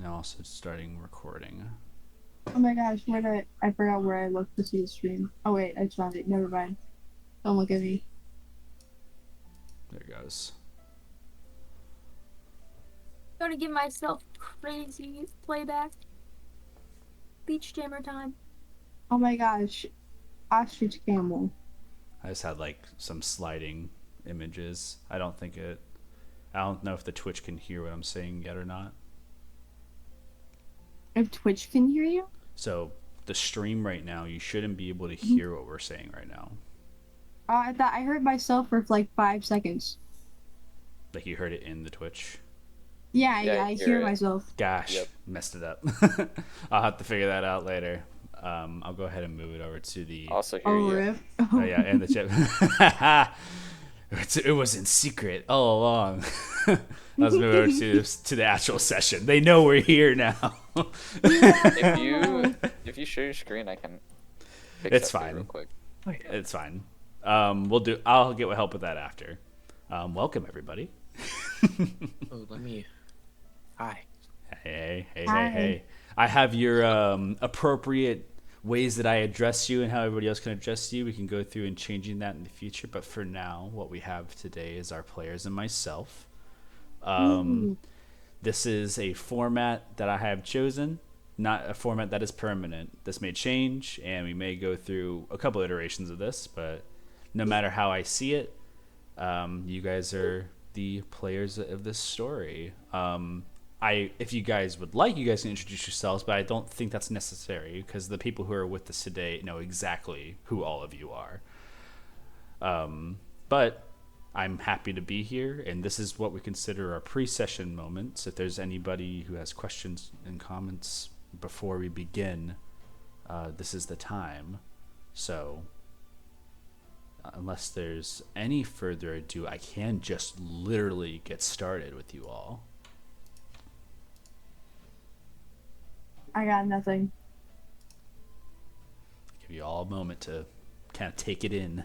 And also starting recording. Oh my gosh, I forgot where I looked to see the stream. Oh wait, I found it. Never mind. Don't look at me. There it goes. Gonna give myself crazy playback. Beach jammer time. Oh my gosh. Ostrich camel. I just had like some sliding images. I don't know if the Twitch can hear what I'm saying yet or not. If Twitch can hear you? So the stream right now, you shouldn't be able to hear what we're saying right now. I thought I heard myself for like 5 seconds. Like you heard it in the Twitch. Yeah, I hear myself. Gosh, messed it up. I'll have to figure that out later. I'll go ahead and move it over to the... Also hear you. Rip. Oh yeah, and the chat. It was in secret all along. Let's move over to the actual session. They know we're here now. If you share your screen, I can fix It's that for you fine. real quick. It's fine. I'll get help with that after. Welcome everybody. Oh, let me. Hi. Hey. I have your appropriate ways that I address you and how everybody else can address you. We can go through and changing that in the future. But for now, what we have today is our players and myself. This is a format that I have chosen, not a format that is permanent. This may change, and we may go through a couple iterations of this, but no matter how I see it, you guys are the players of this story. If you guys would like, you guys can introduce yourselves, but I don't think that's necessary because the people who are with us today know exactly who all of you are. But I'm happy to be here, and this is what we consider our pre-session moments. If there's anybody who has questions and comments before we begin, this is the time. So, unless there's any further ado, I can just literally get started with you all. I got nothing. Give you all a moment to kind of take it in.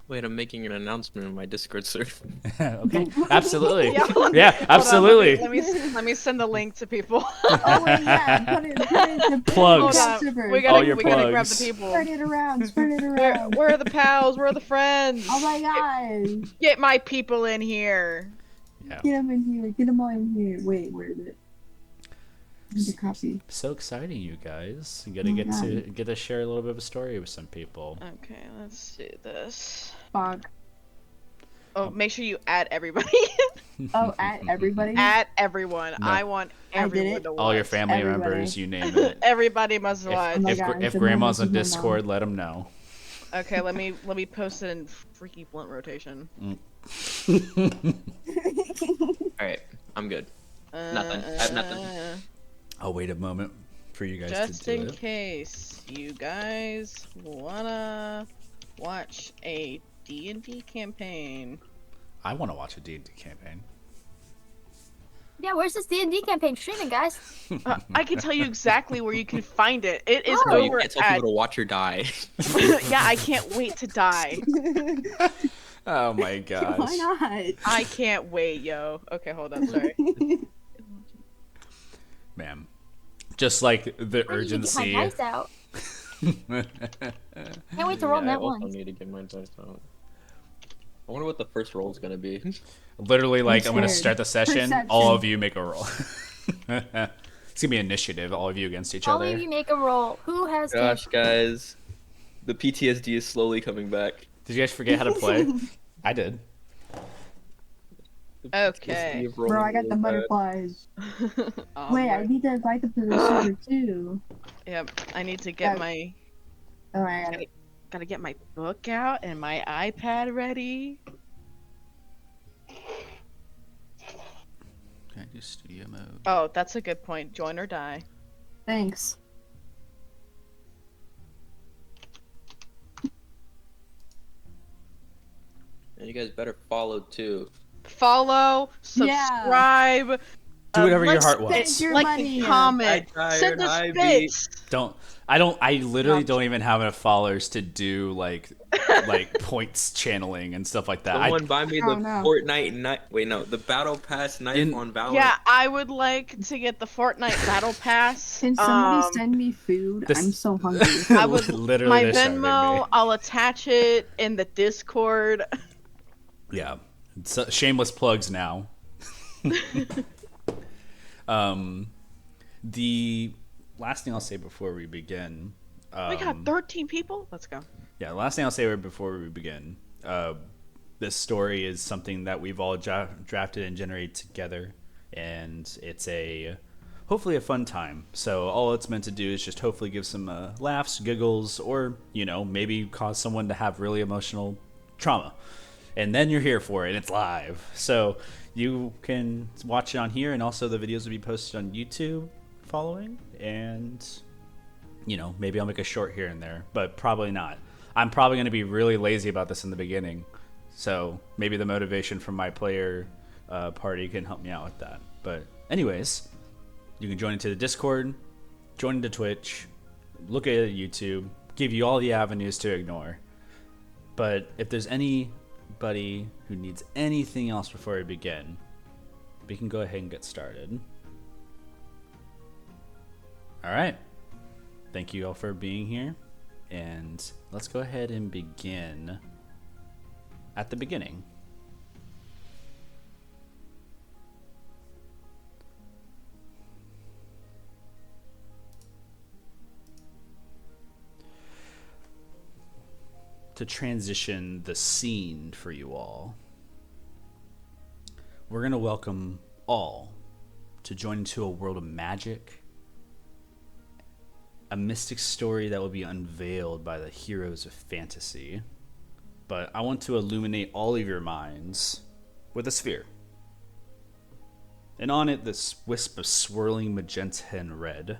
Wait, I'm making an announcement in my Discord server. Okay, absolutely. Yeah, Yeah, absolutely. Let me send the link to people. Oh wait, yeah, put it in the Plugs. Hold on. We All gotta, your we gotta grab plugs. the people. Spread it around. Where are the pals? Where are the friends? Oh my god. Get my people in here. Yeah. Get them in here. Get them all in here. Wait, where is it? The copy. So exciting, you guys. You gotta get to share a little bit of a story with some people. Okay, let's do this. Fuck. Oh, make sure you add everybody. Oh, at everybody? Add everyone. No. I want I did everyone it. to watch. All your family Everybody. members, you name it. Everybody must watch. Oh my If God, if the grandma's on members of my mom. Discord, let them know. Okay, let me post it in freaky blunt rotation. Alright, I'm good. Nothing. I have nothing. I'll wait a moment for you guys Just to do in it. case you guys wanna watch a D&D campaign. I want to watch a D&D campaign. Yeah, where's this D&D campaign streaming, guys? I can tell you exactly where you can find it. It is No, you over can't tell at... people to watch or die. Yeah, I can't wait to die. Oh my gosh. Why not? I can't wait, yo. Okay, hold on, sorry. Man. Just like the I need to get my urgency. dice out. Can't wait to roll I that also one. need to get my dice out. I wonder what the first roll is gonna be. Literally, like, I'm going to scared. start the session. Perception. All of you make a roll. It's going to be initiative, all of you against each All other. of you make a roll. Who has Gosh, guys, the PTSD is slowly coming back. Did you guys forget how to play? I did. The Okay. PTSD of rolling Bro, I got the really bad. butterflies. Oh, Wait, I my- need to invite them to the server too. Yep, I need to get Oh. my... Oh, I got it. Gotta get my book out and my iPad ready. Can I do studio mode? Oh, that's a good point. Join or die. Thanks. And you guys better follow too. Follow, Yeah. subscribe, Do whatever your Let's heart spit wants. Your like money. a I comment. tired, Send us I bits. I literally don't even have enough followers to do like points channeling and stuff like that. Someone buy me the Oh, no. Fortnite knife. Wait, no, the Battle Pass knife on Valorant. Yeah, I would like to get the Fortnite Battle Pass. Can somebody send me food? this- I'm so hungry. I would Literally, my they're starving Venmo. me. I'll attach it in the Discord. Yeah, so, shameless plugs now. The last thing I'll say before we begin. We got 13 people. Let's go. Yeah, the last thing I'll say before we begin. This story is something that we've all drafted and generated together, and it's hopefully a fun time. So all it's meant to do is just hopefully give some laughs, giggles, or maybe cause someone to have really emotional trauma. And then you're here for it, and it's live. So you can watch it on here, and also the videos will be posted on YouTube following. And, maybe I'll make a short here and there, but probably not. I'm probably going to be really lazy about this in the beginning. So maybe the motivation from my player party can help me out with that. But anyways, you can join into the Discord, join into Twitch, look at YouTube, give you all the avenues to ignore. But if there's anybody who needs anything else before we begin, we can go ahead and get started. All right. Thank you all for being here. And let's go ahead and begin at the beginning. To transition the scene for you all, we're going to welcome all to join into a world of magic, a mystic story that will be unveiled by the heroes of fantasy. But I want to illuminate all of your minds with a sphere. And on it, this wisp of swirling magenta and red,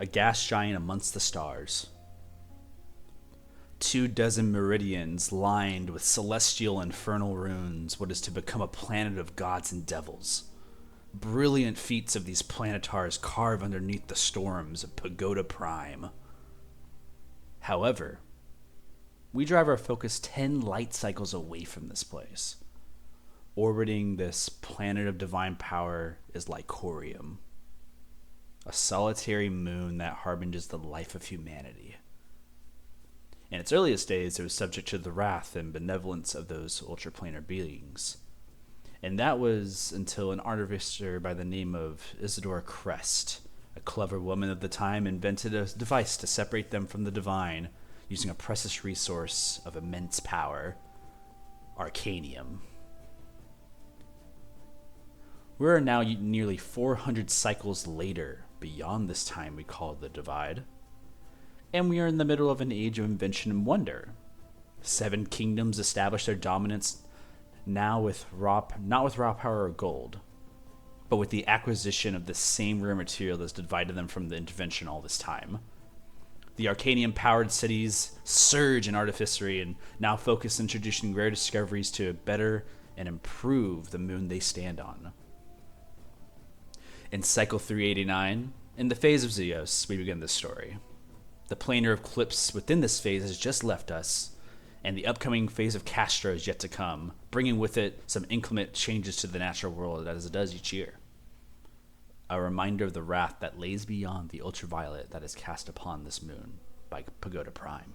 a gas giant amongst the stars. 24 meridians lined with celestial infernal runes, what is to become a planet of gods and devils. Brilliant feats of these planetars carve underneath the storms of Pagoda Prime. However, we drive our focus 10 light cycles away from this place. Orbiting this planet of divine power is Lychoreum, a solitary moon that harbinges the life of humanity. In its earliest days, it was subject to the wrath and benevolence of those ultraplanar beings. And that was until an artificer by the name of Isidora Crest, a clever woman of the time, invented a device to separate them from the divine using a precious resource of immense power, Arcanium. We are now nearly 400 cycles later, beyond this time we call the Divide. And we are in the middle of an age of invention and wonder. 7 kingdoms establish their dominance now not with raw power or gold, but with the acquisition of the same rare material that's divided them from the intervention all this time. The Arcanium-powered cities surge in artificery and now focus on introducing rare discoveries to better and improve the moon they stand on. In Cycle 389, in the phase of Zeus, we begin this story. The planar eclipse within this phase has just left us, and the upcoming phase of Castro is yet to come, bringing with it some inclement changes to the natural world as it does each year. A reminder of the wrath that lays beyond the ultraviolet that is cast upon this moon by Pagoda Prime.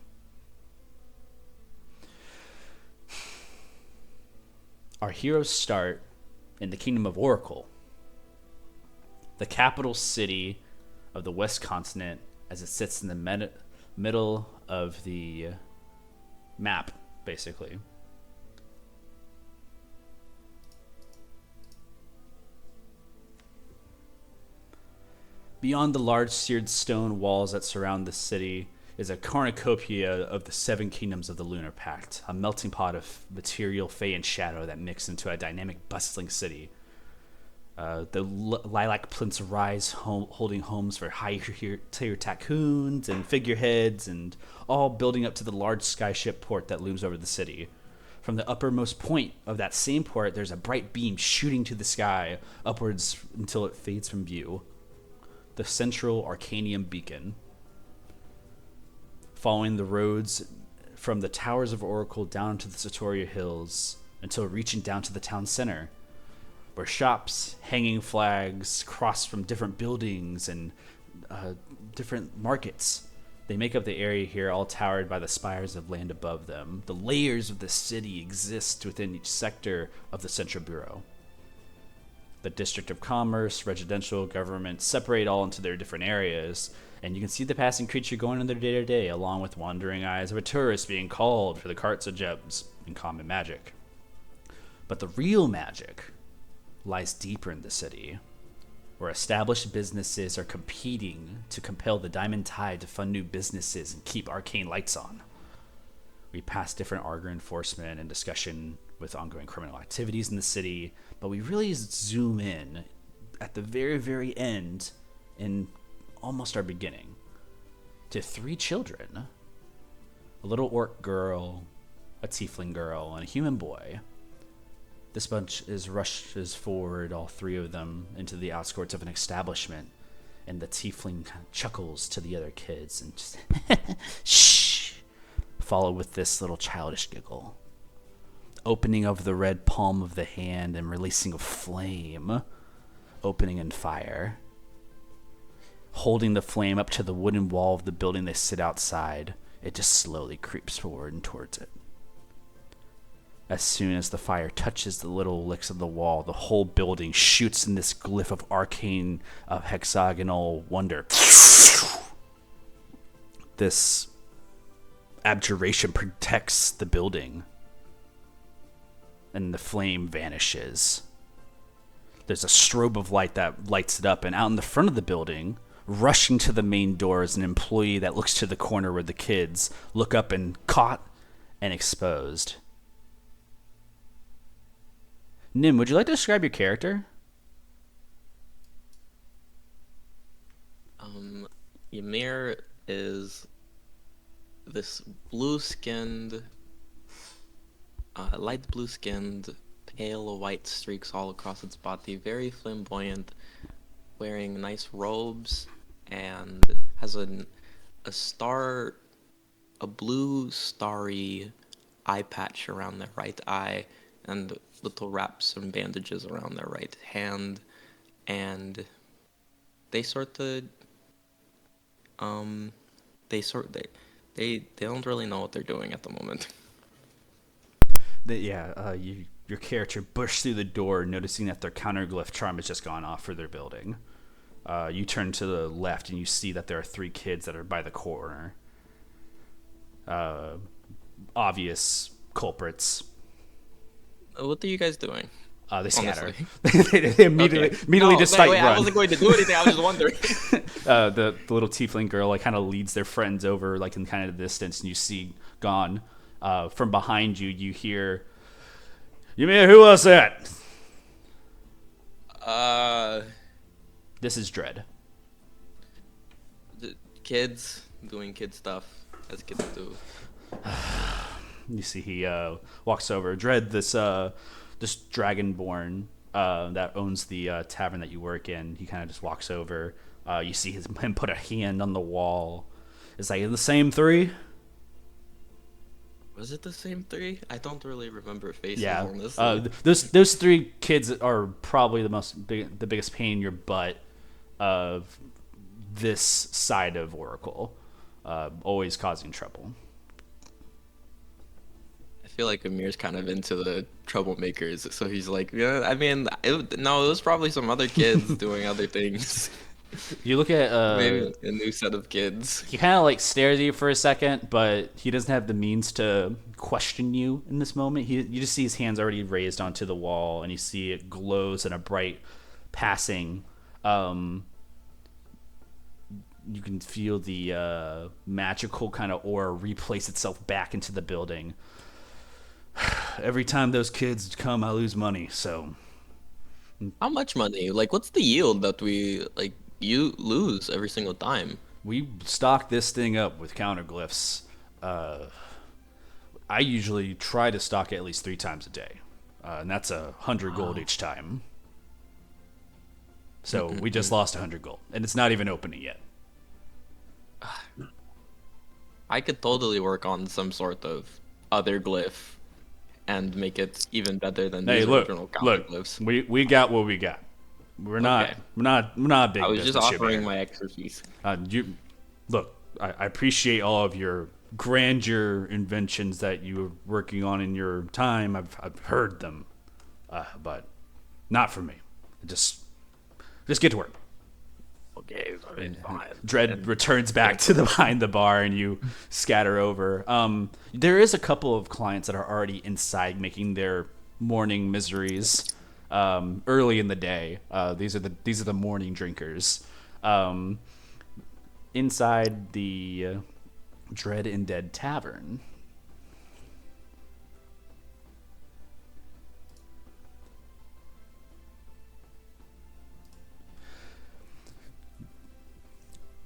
Our heroes start in the kingdom of Oracle, the capital city of the West Continent, as it sits in the middle of the map, basically. Beyond the large seared stone walls that surround the city is a cornucopia of the 7 kingdoms of the Lunar Pact, a melting pot of material, fey, and shadow that mix into a dynamic, bustling city. The lilac plinths rise holding homes for higher-tier tycoons and figureheads, and all building up to the large skyship port that looms over the city. From the uppermost point of that same port, there's a bright beam shooting to the sky upwards until it fades from view. The central Arcanium beacon. Following the roads from the towers of Oracle down to the Satoria Hills until reaching down to the town center, where shops, hanging flags cross from different buildings and different markets. They make up the area here, all towered by the spires of land above them. The layers of the city exist within each sector of the Central Bureau. The District of Commerce, Residential, Government separate all into their different areas, and you can see the passing creature going on their day-to-day, along with wandering eyes of a tourist being called for the carts of gems and common magic. But the real magic lies deeper in the city, where established businesses are competing to compel the Diamond Tide to fund new businesses and keep arcane lights on. We pass different Arger enforcement and discussion with ongoing criminal activities in the city, but we really zoom in at the very, very end, in almost our beginning, to 3 children. A little orc girl, a tiefling girl, and a human boy. This bunch rushes forward, all 3 of them, into the outskirts of an establishment, and the tiefling kind of chuckles to the other kids and just shh, followed with this little childish giggle. Opening of the red palm of the hand and releasing a flame, opening in fire. Holding the flame up to the wooden wall of the building they sit outside, it just slowly creeps forward and towards it. As soon as the fire touches the little licks of the wall, the whole building shoots in this glyph of arcane, hexagonal wonder. This abjuration protects the building, and the flame vanishes. There's a strobe of light that lights it up, and out in the front of the building, rushing to the main door, is an employee that looks to the corner where the kids look up and caught and exposed. Nim, would you like to describe your character? Ymir is this blue-skinned, light blue-skinned, pale white streaks all across its body, very flamboyant, wearing nice robes, and has a blue starry eye patch around their right eye, and little wraps and bandages around their right hand, and they don't really know what they're doing at the moment. Your character bursts through the door, noticing that their counterglyph charm has just gone off for their building. You turn to the left and you see that there are 3 kids that are by the corner. Obvious culprits. What are you guys doing? They scatter. Honestly. they immediately just run. I wasn't going to do anything. I was just wondering. The little tiefling girl kind of leads their friends over, in kind of the distance, and you see gone. From behind you, you hear, "Ymir, who was that?" This is Dred. The kids doing kid stuff as kids do. You see he walks over. Dred, this dragonborn that owns the tavern that you work in, he kind of just walks over. You see him put a hand on the wall. It's like, the same 3? Was it the same 3? I don't really remember faces Yeah. on this. Those 3 kids are probably the biggest pain in your butt of this side of Oracle. Always causing trouble. I feel like Ymir's kind of into the troublemakers, so he's like, yeah, I mean, it was probably some other kids doing other things. You look at Maybe a new set of kids. he kind of stares at you for a second, but he doesn't have the means to question you in this moment. You just see his hands already raised onto the wall, and you see it glows in a bright passing. You can feel the magical kind of aura replace itself back into the building. Every time those kids come, I lose money. So, How much money? What's the yield that you lose every single time? we stock this thing up with counterglyphs. I usually try to stock it at least 3 times a day, and that's 100 gold each time. So we just lost 100 gold, and it's not even opening yet. I could totally work on some sort of other glyph and make it even better than these original counter glyphs. We got what we got. We're not big. I was just business offering here. my expertise. I appreciate all of your grandeur inventions that you were working on in your time. I've heard them, but not for me. Just get to work. Okay, fine. Dred returns back to behind the bar, and you scatter over. There is a couple of clients that are already inside making their morning miseries early in the day. These are the morning drinkers. Inside the Dred and Dead Tavern.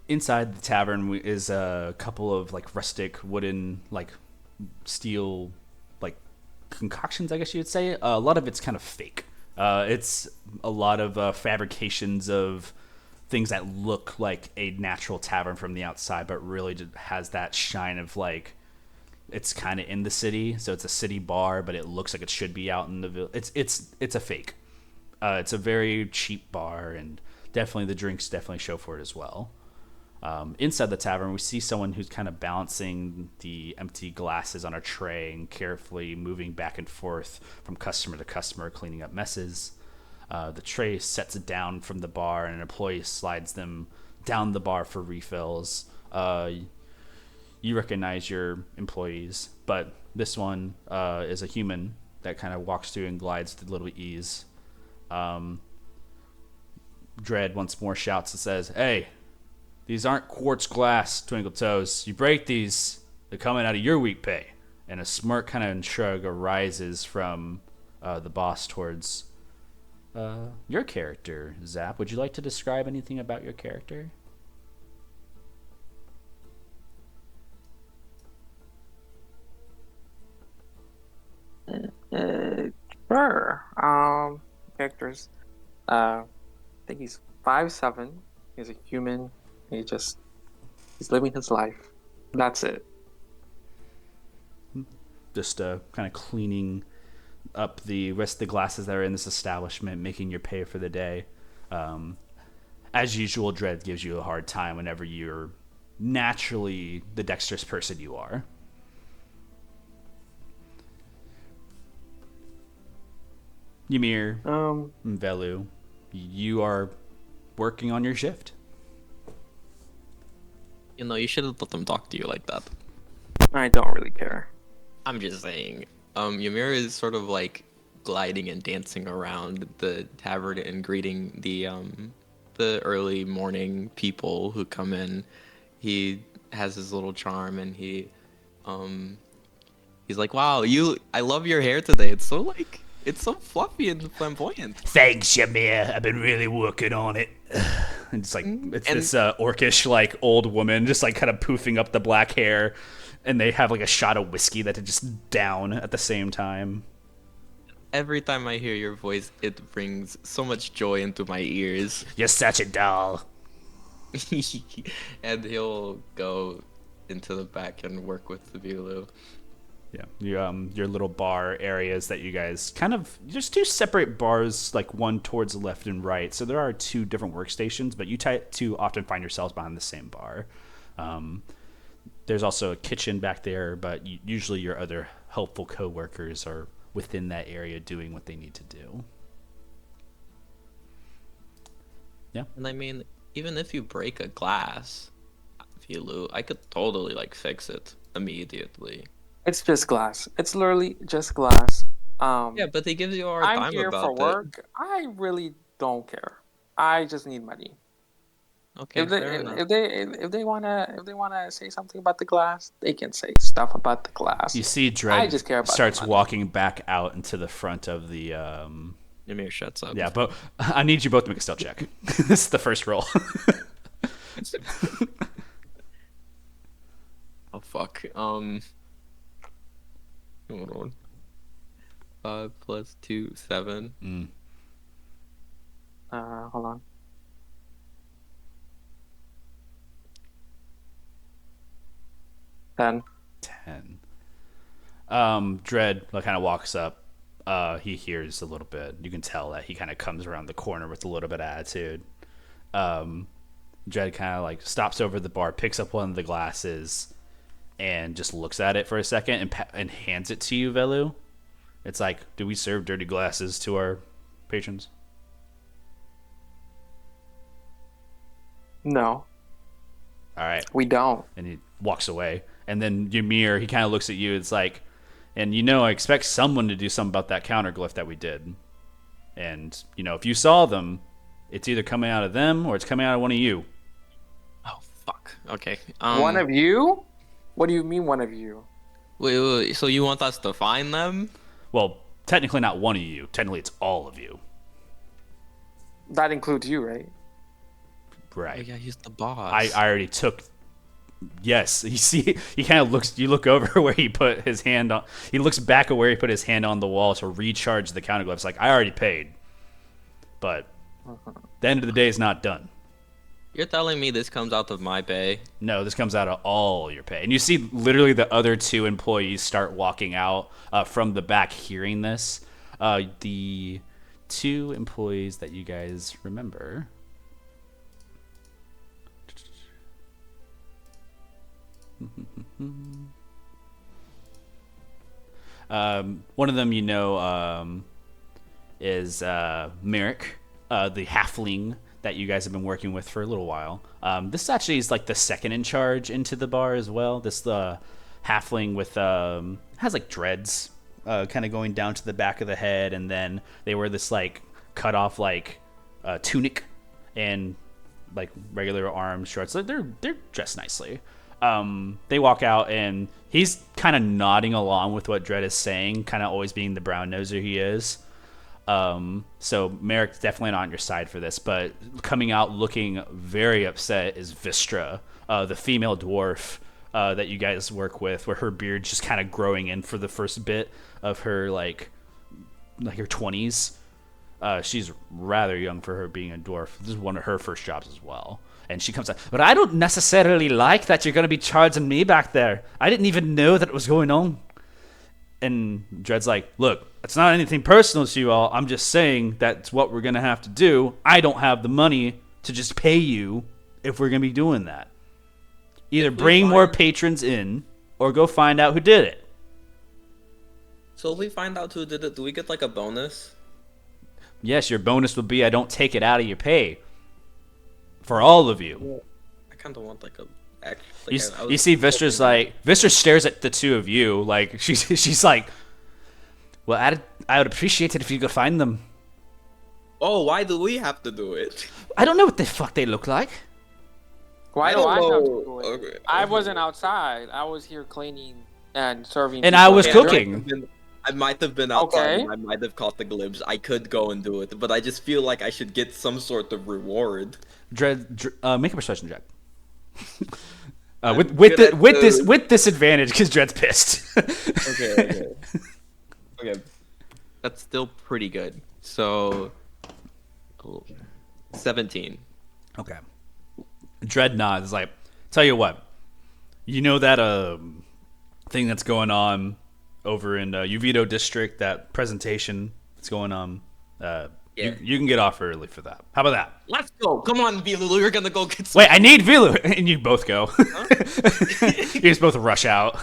Inside the tavern is a couple of like rustic wooden, like steel, like concoctions, I guess you would say. A lot of it's kind of fake. It's a lot of fabrications of things that look like a natural tavern from the outside, but really just has that shine of like it's kind of in the city. So it's a city bar, but it looks like it should be out in the village. It's a fake. It's a very cheap bar, and definitely the drinks definitely show for it as well. Inside the tavern, we see someone who's kind of balancing the empty glasses on a tray and carefully moving back and forth from customer to customer, cleaning up messes. The tray sets it down from the bar, and an employee slides them down the bar for refills. You recognize your employees, but this one is a human that kind of walks through and glides with a little ease. Dred once more shouts and says, "Hey, these aren't quartz glass, Twinkle Toes. You break these, they're coming out of your week pay." And a smirk kind of shrug arises from the boss towards your character, Zap. Would you like to describe anything about your character? Sure. Characters. I think he's 5'7". He's a human. He's living his life. That's it. Just kind of cleaning up the rest of the glasses that are in this establishment, making your pay for the day. As usual, Dred gives you a hard time whenever you're naturally the dexterous person you are. Ymir and Velu, you are working on your shift. You know, you shouldn't let them talk to you like that. I don't really care. I'm just saying. Ymir is sort of like gliding and dancing around the tavern and greeting the early morning people who come in. He has his little charm, and he's like, "Wow, I love your hair today. It's so fluffy and flamboyant." Thanks, Ymir. I've been really working on it. And it's like this orcish like old woman just like kind of poofing up the black hair, and they have like a shot of whiskey that they just down at the same time. Every time I hear your voice, it brings so much joy into my ears. You're such a doll. And he'll go into the back and work with the Velu. Yeah, your little bar areas that you guys kind of, there's 2 separate bars, like one towards the left and right. So there are 2 different workstations, but you two often find yourselves behind the same bar. There's also a kitchen back there, but usually your other helpful coworkers are within that area doing what they need to do. Yeah. And I mean, even if you break a glass, Velu, I could totally like fix it immediately. It's just glass. It's literally just glass. Yeah, but he gives you a hard time I'm here about for it. work. I really don't care. I just need money. Okay, If fair enough. they wanna say something about the glass, they can say stuff about the glass. You see I Dred just care about starts the money. walking back out into the front of the... Ymir shuts up. Yeah, but I need you both to make a stealth check. This is the first roll. Oh fuck. Hold on. 5 + 2, 7. Hold on. Then 10. Dred kind of walks up. He hears a little bit. You can tell that he kind of comes around the corner with a little bit of attitude. Dred kind of like stops over the bar, picks up one of the glasses, and just looks at it for a second and hands it to you, Velu. It's like, do we serve dirty glasses to our patrons? no, All right. we don't. And he walks away. And then Ymir, he kind of looks at you. It's like, and I expect someone to do something about that counterglyph that we did. And, if you saw them, it's either coming out of them or it's coming out of one of you. Oh, fuck. Okay. One of you? What do you mean, one of you? Wait, so you want us to find them? Well, technically not one of you. Technically it's all of you. That includes you, right? Oh, Right. yeah, he's the boss. I already took. Yes, you see, he kind of looks. You look over where he put his hand on. He looks back at where he put his hand on the wall to recharge the counterglyphs. Like, I already paid, but the end of the day is not done. You're telling me this comes out of my pay? No, this comes out of all your pay. And you see, literally, the other 2 employees start walking out from the back, hearing this. The 2 employees that you guys remember. One of them, is Merrick, the halfling that you guys have been working with for a little while. This actually is like the second in charge into the bar as well. This halfling with has like dreads, kind of going down to the back of the head, and then they wear this like cut off like tunic and like regular arm shorts. Like, they're dressed nicely. They walk out and he's kind of nodding along with what Dred is saying, kind of always being the brown noser he is. So Merrick's definitely not on your side for this, but coming out looking very upset is Vistra, the female dwarf that you guys work with, where her beard's just kind of growing in for the first bit of her like her 20s. She's rather young for her being a dwarf. This is one of her first jobs as well. And she comes out, but I don't necessarily like that you're going to be charging me back there. I didn't even know that it was going on. And Dred's like, look, it's not anything personal to you all. I'm just saying that's what we're going to have to do. I don't have the money to just pay you if we're going to be doing that. Either bring more patrons in or go find out who did it. So if we find out who did it, do we get like a bonus? Yes, your bonus would be I don't take it out of your pay. For all of you. I kind of want like a... You see Vistra's like... Vistra stares at the 2 of you. Like, she's like... Well, I would appreciate it if you could find them. Oh, why do we have to do it? I don't know what the fuck they look like. Why do don't I have to know. do it? Okay. I wasn't outside. I was here cleaning and serving. And people. I was Okay, cooking. I might have been outside. Okay. And I might have caught the glimpse. I could go and do it, but I just feel like I should get some sort of reward. Dred, make a persuasion check. With disadvantage because Dred's pissed. Okay. Okay. That's still pretty good. So, 17. Okay. Dred nods. Like, tell you what, you know that thing that's going on over in Yuvido district, that presentation that's going on. Yeah. You can get off early for that. How about that? Let's go. Come on, Velu. We're gonna go get some. Wait, I need Velu, and you both go. You just both rush out.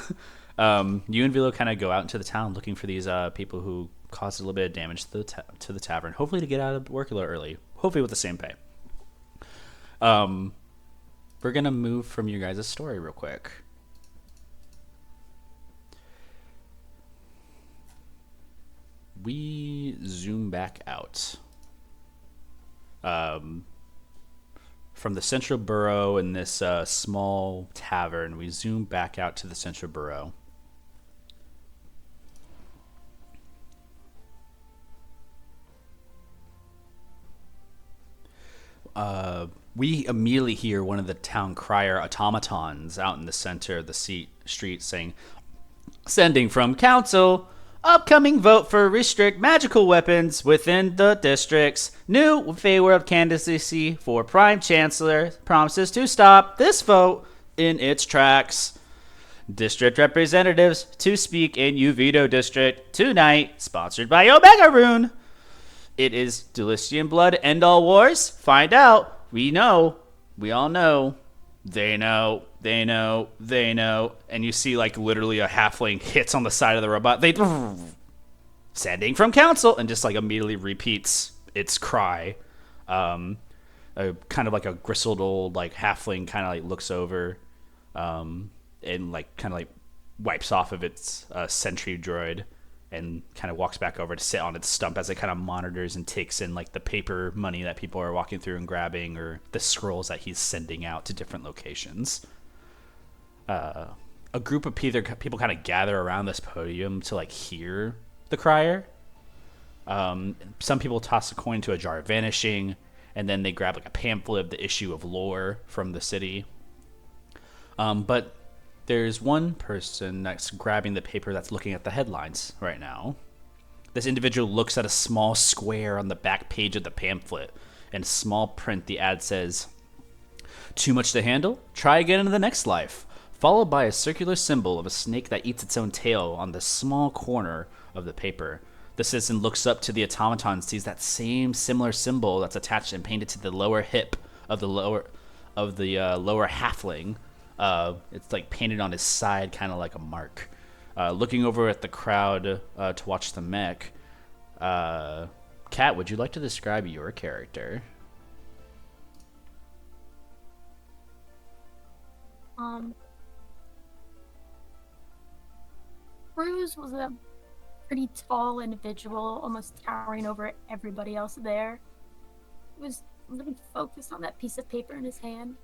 You and Velu kind of go out into the town looking for these people who caused a little bit of damage to the tavern. Hopefully to get out of work a little early. Hopefully with the same pay. We're gonna move from your guys' story real quick. We zoom back out. From the central borough in this small tavern, we zoom back out to the central borough. We immediately hear one of the town crier automatons out in the center of the street saying, Sending from council. Upcoming vote for restrict magical weapons within the districts. New Feyworld candidacy for Prime Chancellor promises to stop this vote in its tracks. District representatives to speak in Yuvido District tonight, sponsored by Omega Rune. It is Delician Blood End All Wars. Find out. We know. We all know. They know. They know. They know. And you see, like, literally a halfling hits on the side of the robot. They sending from council and just, like, immediately repeats its cry. Kind of like a gristled old, like, halfling kind of, like, looks over and, like, kind of, like, wipes off of its sentry droid and kind of walks back over to sit on its stump as it kind of monitors and takes in, like, the paper money that people are walking through and grabbing, or the scrolls that he's sending out to different locations. A group of people kind of gather around this podium to, like, hear the crier. Some people toss a coin to a jar of vanishing, and then they grab, like, a pamphlet of the issue of lore from the city. But there's one person that's grabbing the paper that's looking at the headlines right now. This individual looks at a small square on the back page of the pamphlet. In small print, the ad says, "Too much to handle? Try again in the next life." Followed by a circular symbol of a snake that eats its own tail on the small corner of the paper. The citizen looks up to the automaton and sees that same similar symbol that's attached and painted to the lower hip of the lower halfling. It's like painted on his side, kind of like a mark. Looking over at the crowd to watch the mech. Kat, would you like to describe your character? Cruz was a pretty tall individual, almost towering over everybody else there. He was really focused on that piece of paper in his hand,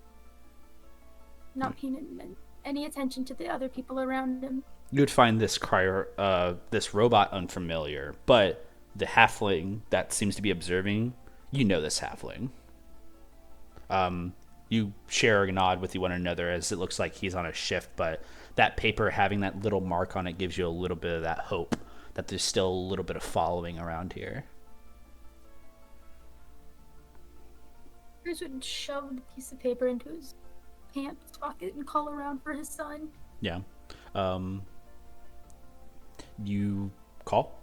not paying any attention to the other people around him. You would find this this robot unfamiliar, but the halfling that seems to be observing, you know this halfling. You share a nod with one another as it looks like he's on a shift, but that paper having that little mark on it gives you a little bit of that hope that there's still a little bit of following around here. Cruz would shove the piece of paper into his pants pocket and call around for his son. Yeah. You call?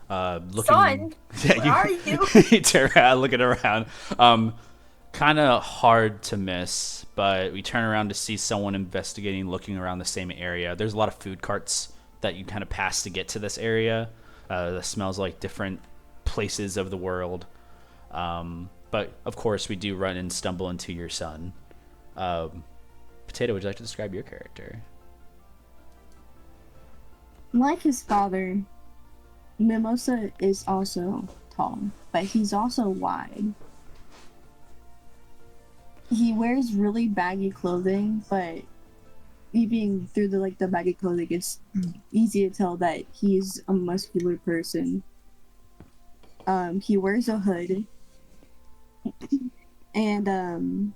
Looking, Son, yeah, where are you? You turn around, looking around. Kind of hard to miss, but we turn around to see someone investigating, looking around the same area. There's a lot of food carts that you kind of pass to get to this area. That smells like different places of the world. But of course, we do run and stumble into your son. Potato, would you like to describe your character? Like his father, Mimosa is also tall, but he's also wide. He wears really baggy clothing, but even through the baggy clothing, it's easy to tell that he's a muscular person. He wears a hood, and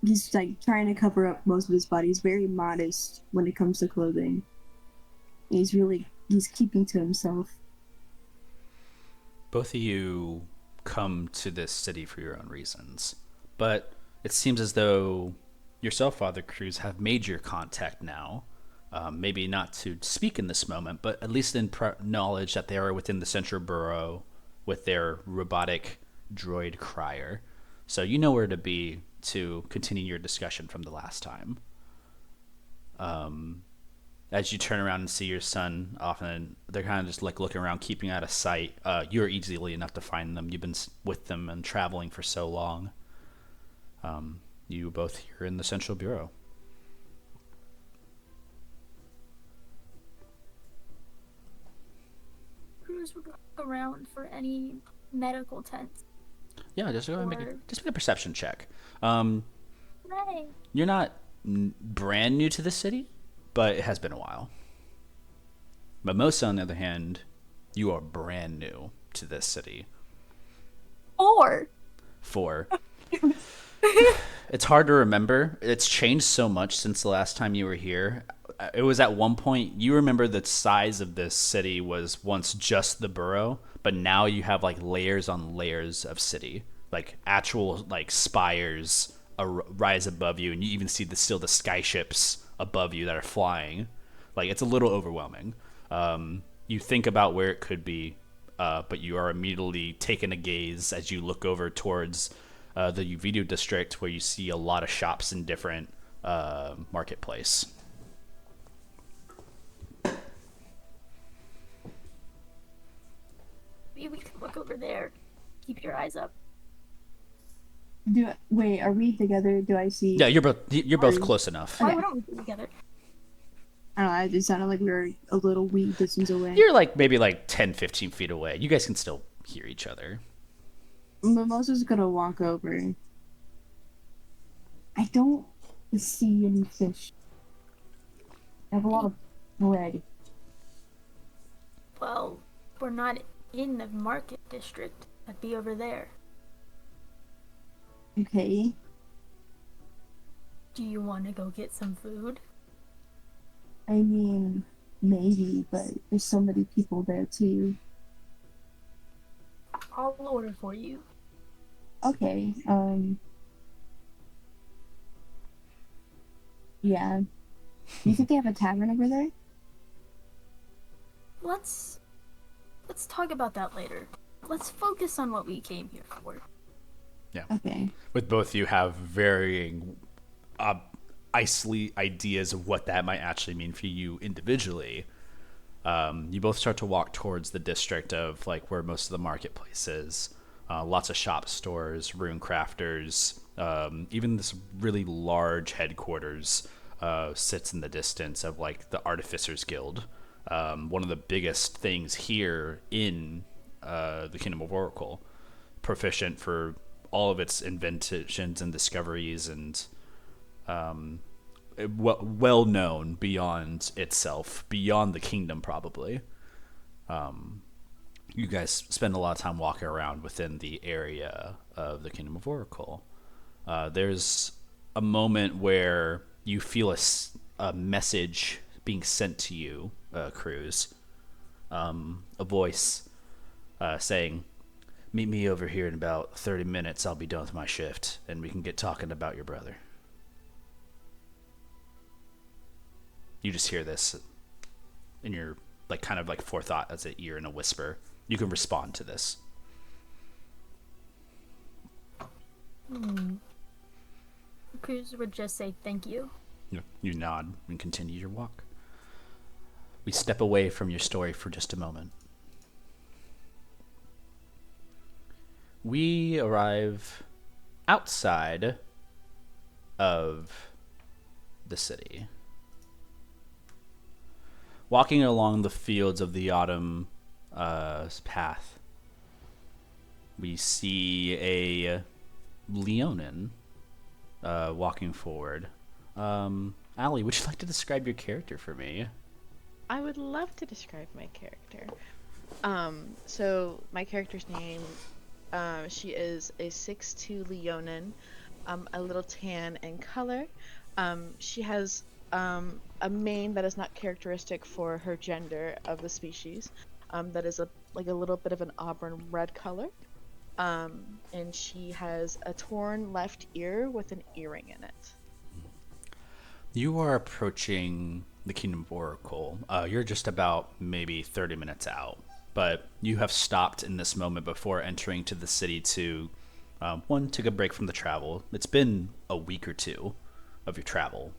he's like trying to cover up most of his body. He's very modest when it comes to clothing. He's keeping to himself. Both of you come to this city for your own reasons, but it seems as though yourself, Father Cruz, have made your contact now. Maybe not to speak in this moment, but at least in knowledge that they are within the Central Borough with their robotic droid crier. So you know where to be to continue your discussion from the last time. As you turn around and see your son, often they're kind of just like looking around, keeping out of sight. You're easily enough to find them. You've been with them and traveling for so long. You both here in the Central Bureau. Cruz would look around for any medical tents. Yeah, just go ahead and make a perception check. Right. You're not brand new to the city, but it has been a while. Mimosa, on the other hand, you are brand new to this city. 4. It's hard to remember. It's changed so much since the last time you were here. It was at one point, you remember the size of this city was once just the borough, but now you have like layers on layers of city, like actual like spires rise above you, and you even see still the sky ships above you that are flying. Like, it's a little overwhelming. You think about where it could be, but you are immediately taken a gaze as you look over towards the Yuvido district, where you see a lot of shops in different marketplace. Maybe we can look over there. Keep your eyes up. Wait, are we together? Do I see? Yeah, you're both close enough. Why don't we be together? I don't know, it just sounded like we were a little wee distance away. You're like maybe like 10, 15 feet away. You guys can still hear each other. Mimosa's gonna walk over. I don't see any fish. I have a lot of bread. Well, we're not in the market district. I'd be over there. Okay. Do you want to go get some food? I mean, maybe, but there's so many people there too. I'll order for you. Okay, yeah. You think they have a tavern over there? Let's talk about that later. Let's focus on what we came here for. Yeah. Okay. With both you have varying ideas of what that might actually mean for you individually. You both start to walk towards the district of like where most of the marketplace is. Lots of shop stores, rune crafters, even this really large headquarters sits in the distance of like the Artificers Guild. One of the biggest things here in the Kingdom of Oracle, proficient for all of its inventions and discoveries, and well known beyond itself, beyond the kingdom probably. You guys spend a lot of time walking around within the area of the Kingdom of Oracle. There's a moment where you feel a message being sent to you, Cruz. A voice saying, "Meet me over here in about 30 minutes. I'll be done with my shift, and we can get talking about your brother." You just hear this in your like kind of like forethought as an ear in a whisper. You can respond to this. Cruz would just say thank you. You nod and continue your walk. We step away from your story for just a moment. We arrive outside of the city. Walking along the fields of the autumn path, we see a Leonin walking forward. Allie, would you like to describe your character for me? I would love to describe my character. So my character's name, she is a 6'2" Leonin, a little tan in color. She has a mane that is not characteristic for her gender of the species. That is a little bit of an auburn red color. And she has a torn left ear with an earring in it. You are approaching the Kingdom of Oracle. You're just about maybe 30 minutes out, but you have stopped in this moment before entering to the city to, one, take a break from the travel. It's been a week or two of your travel.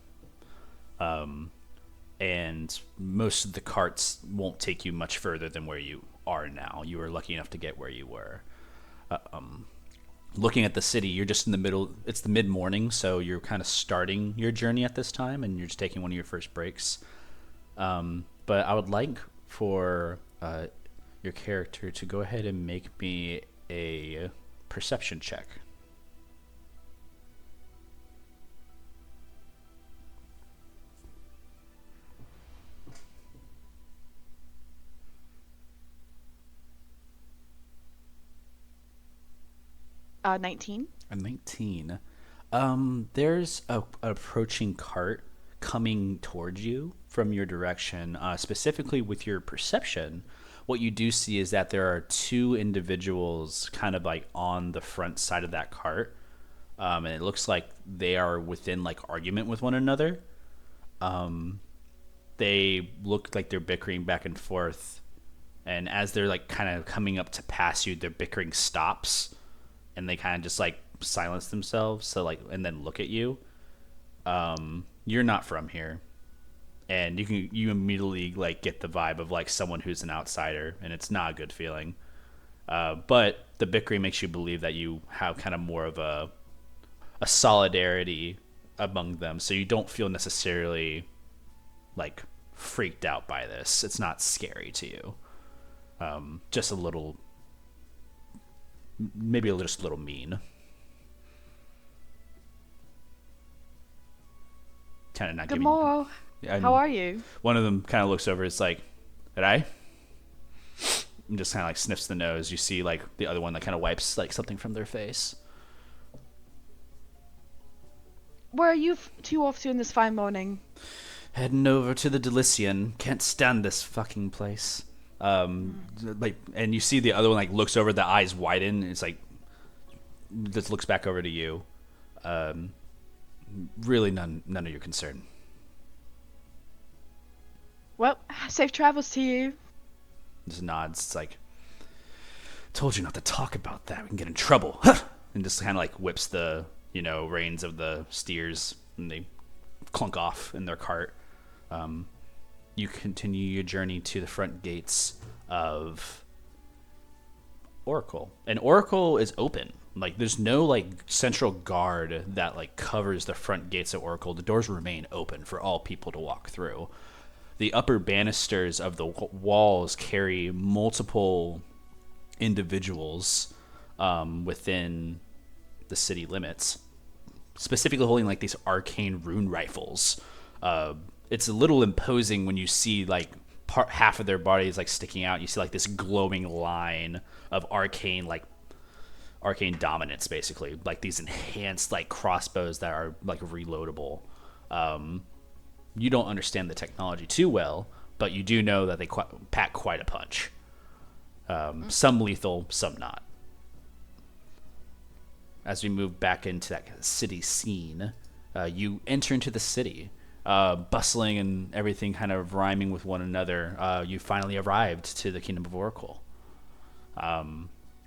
And most of the carts won't take you much further than where you are now. You were lucky enough to get where you were. Looking at the city, you're just in the middle. It's the mid-morning, so you're kind of starting your journey at this time, and you're just taking one of your first breaks. But I would like for your character to go ahead and make me a perception check. $19. A 19. There's a approaching cart coming towards you from your direction. Specifically with your perception, what you do see is that there are two individuals kind of like on the front side of that cart. And it looks like they are within like argument with one another. They look like they're bickering back and forth. And as they're like kind of coming up to pass you, their bickering stops and they kind of just like silence themselves. So like, and then look at you. You're not from here. And you immediately like get the vibe of like someone who's an outsider, and it's not a good feeling. But the bickering makes you believe that you have kind of more of a solidarity among them, so you don't feel necessarily like freaked out by this. It's not scary to you. Just a little, maybe just a little mean. Kind of not Good giving. morrow. How are you? One of them kind of looks over. It's like, did I? And just kind of like sniffs the nose. You see like the other one that kind of wipes like something from their face. Where are you two off to in this fine morning? Heading over to the Delician. Can't stand this fucking place. Like, and you see the other one like looks over. The eyes widen. It's like just looks back over to you. Really, none of your concern. Well, safe travels to you. Just nods. It's like, told you not to talk about that. We can get in trouble. And just kind of like whips the, reins of the steers, and they clunk off in their cart. You continue your journey to the front gates of Oracle. And Oracle is open. Like, there's no, like, central guard that, like, covers the front gates of Oracle. The doors remain open for all people to walk through. The upper banisters of the walls carry multiple individuals within the city limits, specifically holding like these arcane rune rifles. It's a little imposing when you see like half of their bodies like sticking out. You see like this glowing line of arcane dominance, basically like these enhanced like crossbows that are like reloadable. You don't understand the technology too well, but you do know that they pack quite a punch. Some lethal, some not. As we move back into that city scene, you enter into the city, bustling and everything kind of rhyming with one another. You finally arrived to the Kingdom of Oracle.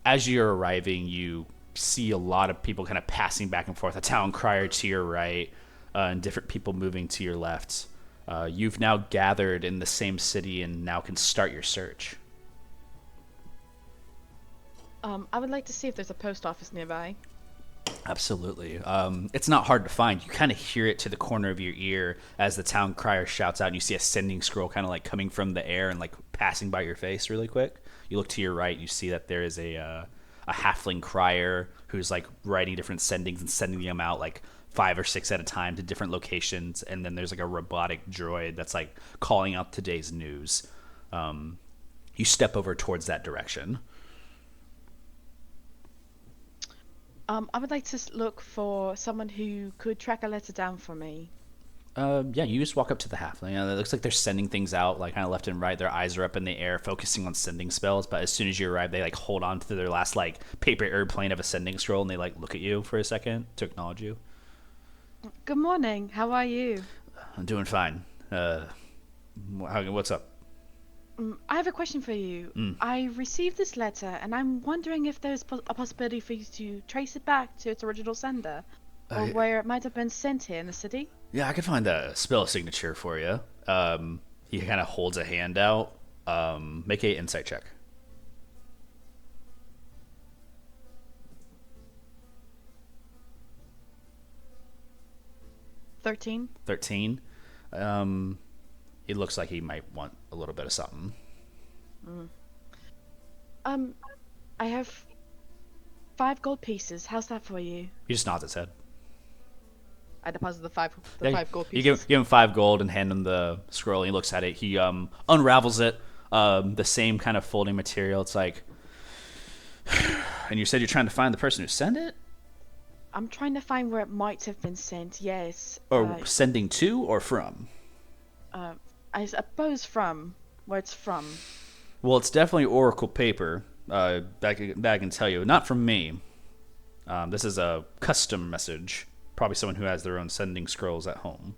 As you're arriving, you see a lot of people kind of passing back and forth. A town crier to your right, and different people moving to your left. You've now gathered in the same city and now can start your search. I would like to see if there's a post office nearby. Absolutely. It's not hard to find. You kind of hear it to the corner of your ear as the town crier shouts out, and you see a sending scroll kind of like coming from the air and like passing by your face really quick. You look to your right, you see that there is a halfling crier who's like writing different sendings and sending them out like 5 or 6 at a time to different locations, and then there's like a robotic droid that's like calling out today's news. You step over towards that direction. I would like to look for someone who could track a letter down for me. Yeah, you just walk up to the halfling. It looks like they're sending things out, like kind of left and right. Their eyes are up in the air, focusing on sending spells. But as soon as you arrive, they like hold on to their last like paper airplane of a sending scroll, and they like look at you for a second to acknowledge you. Good morning. How are you? I'm doing fine. What's up? I have a question for you. I received this letter, and I'm wondering if there's a possibility for you to trace it back to its original sender, or where it might have been sent here in the city. Yeah, I could find a spell signature for you. He kind of holds a hand out. Make a insight check. $13. 13. He looks like he might want a little bit of something. I have 5 gold pieces. How's that for you? He just nods his head. I deposit the 5 Yeah, gold you pieces. give him 5 gold and hand him the scroll. And he looks at it. He unravels it. The same kind of folding material. It's like, and you said you're trying to find the person who sent it. I'm trying to find where it might have been sent. Yes. Or sending to or from? I suppose from where it's from. Well, it's definitely Oracle paper. That I can tell you. Not from me. This is a custom message. Probably someone who has their own sending scrolls at home.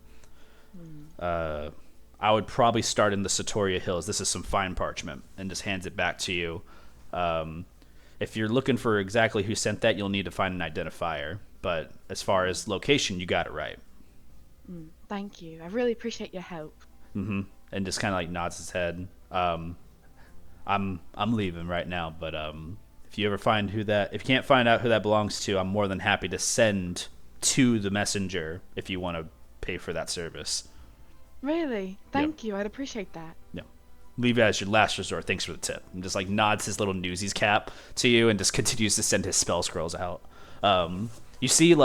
I would probably start in the Satoria Hills. This is some fine parchment, and just hands it back to you. If you're looking for exactly who sent that, you'll need to find an identifier. But as far as location, you got it right. Thank you. I really appreciate your help. Mm-hmm. And just kind of like nods his head. I'm leaving right now, but if you ever find if you can't find out who that belongs to, I'm more than happy to send to the messenger if you want to pay for that service. Really? Thank you. I'd appreciate that. Yeah. Leave it as your last resort. Thanks for the tip. And just like nods his little Newsies cap to you and just continues to send his spell scrolls out. You see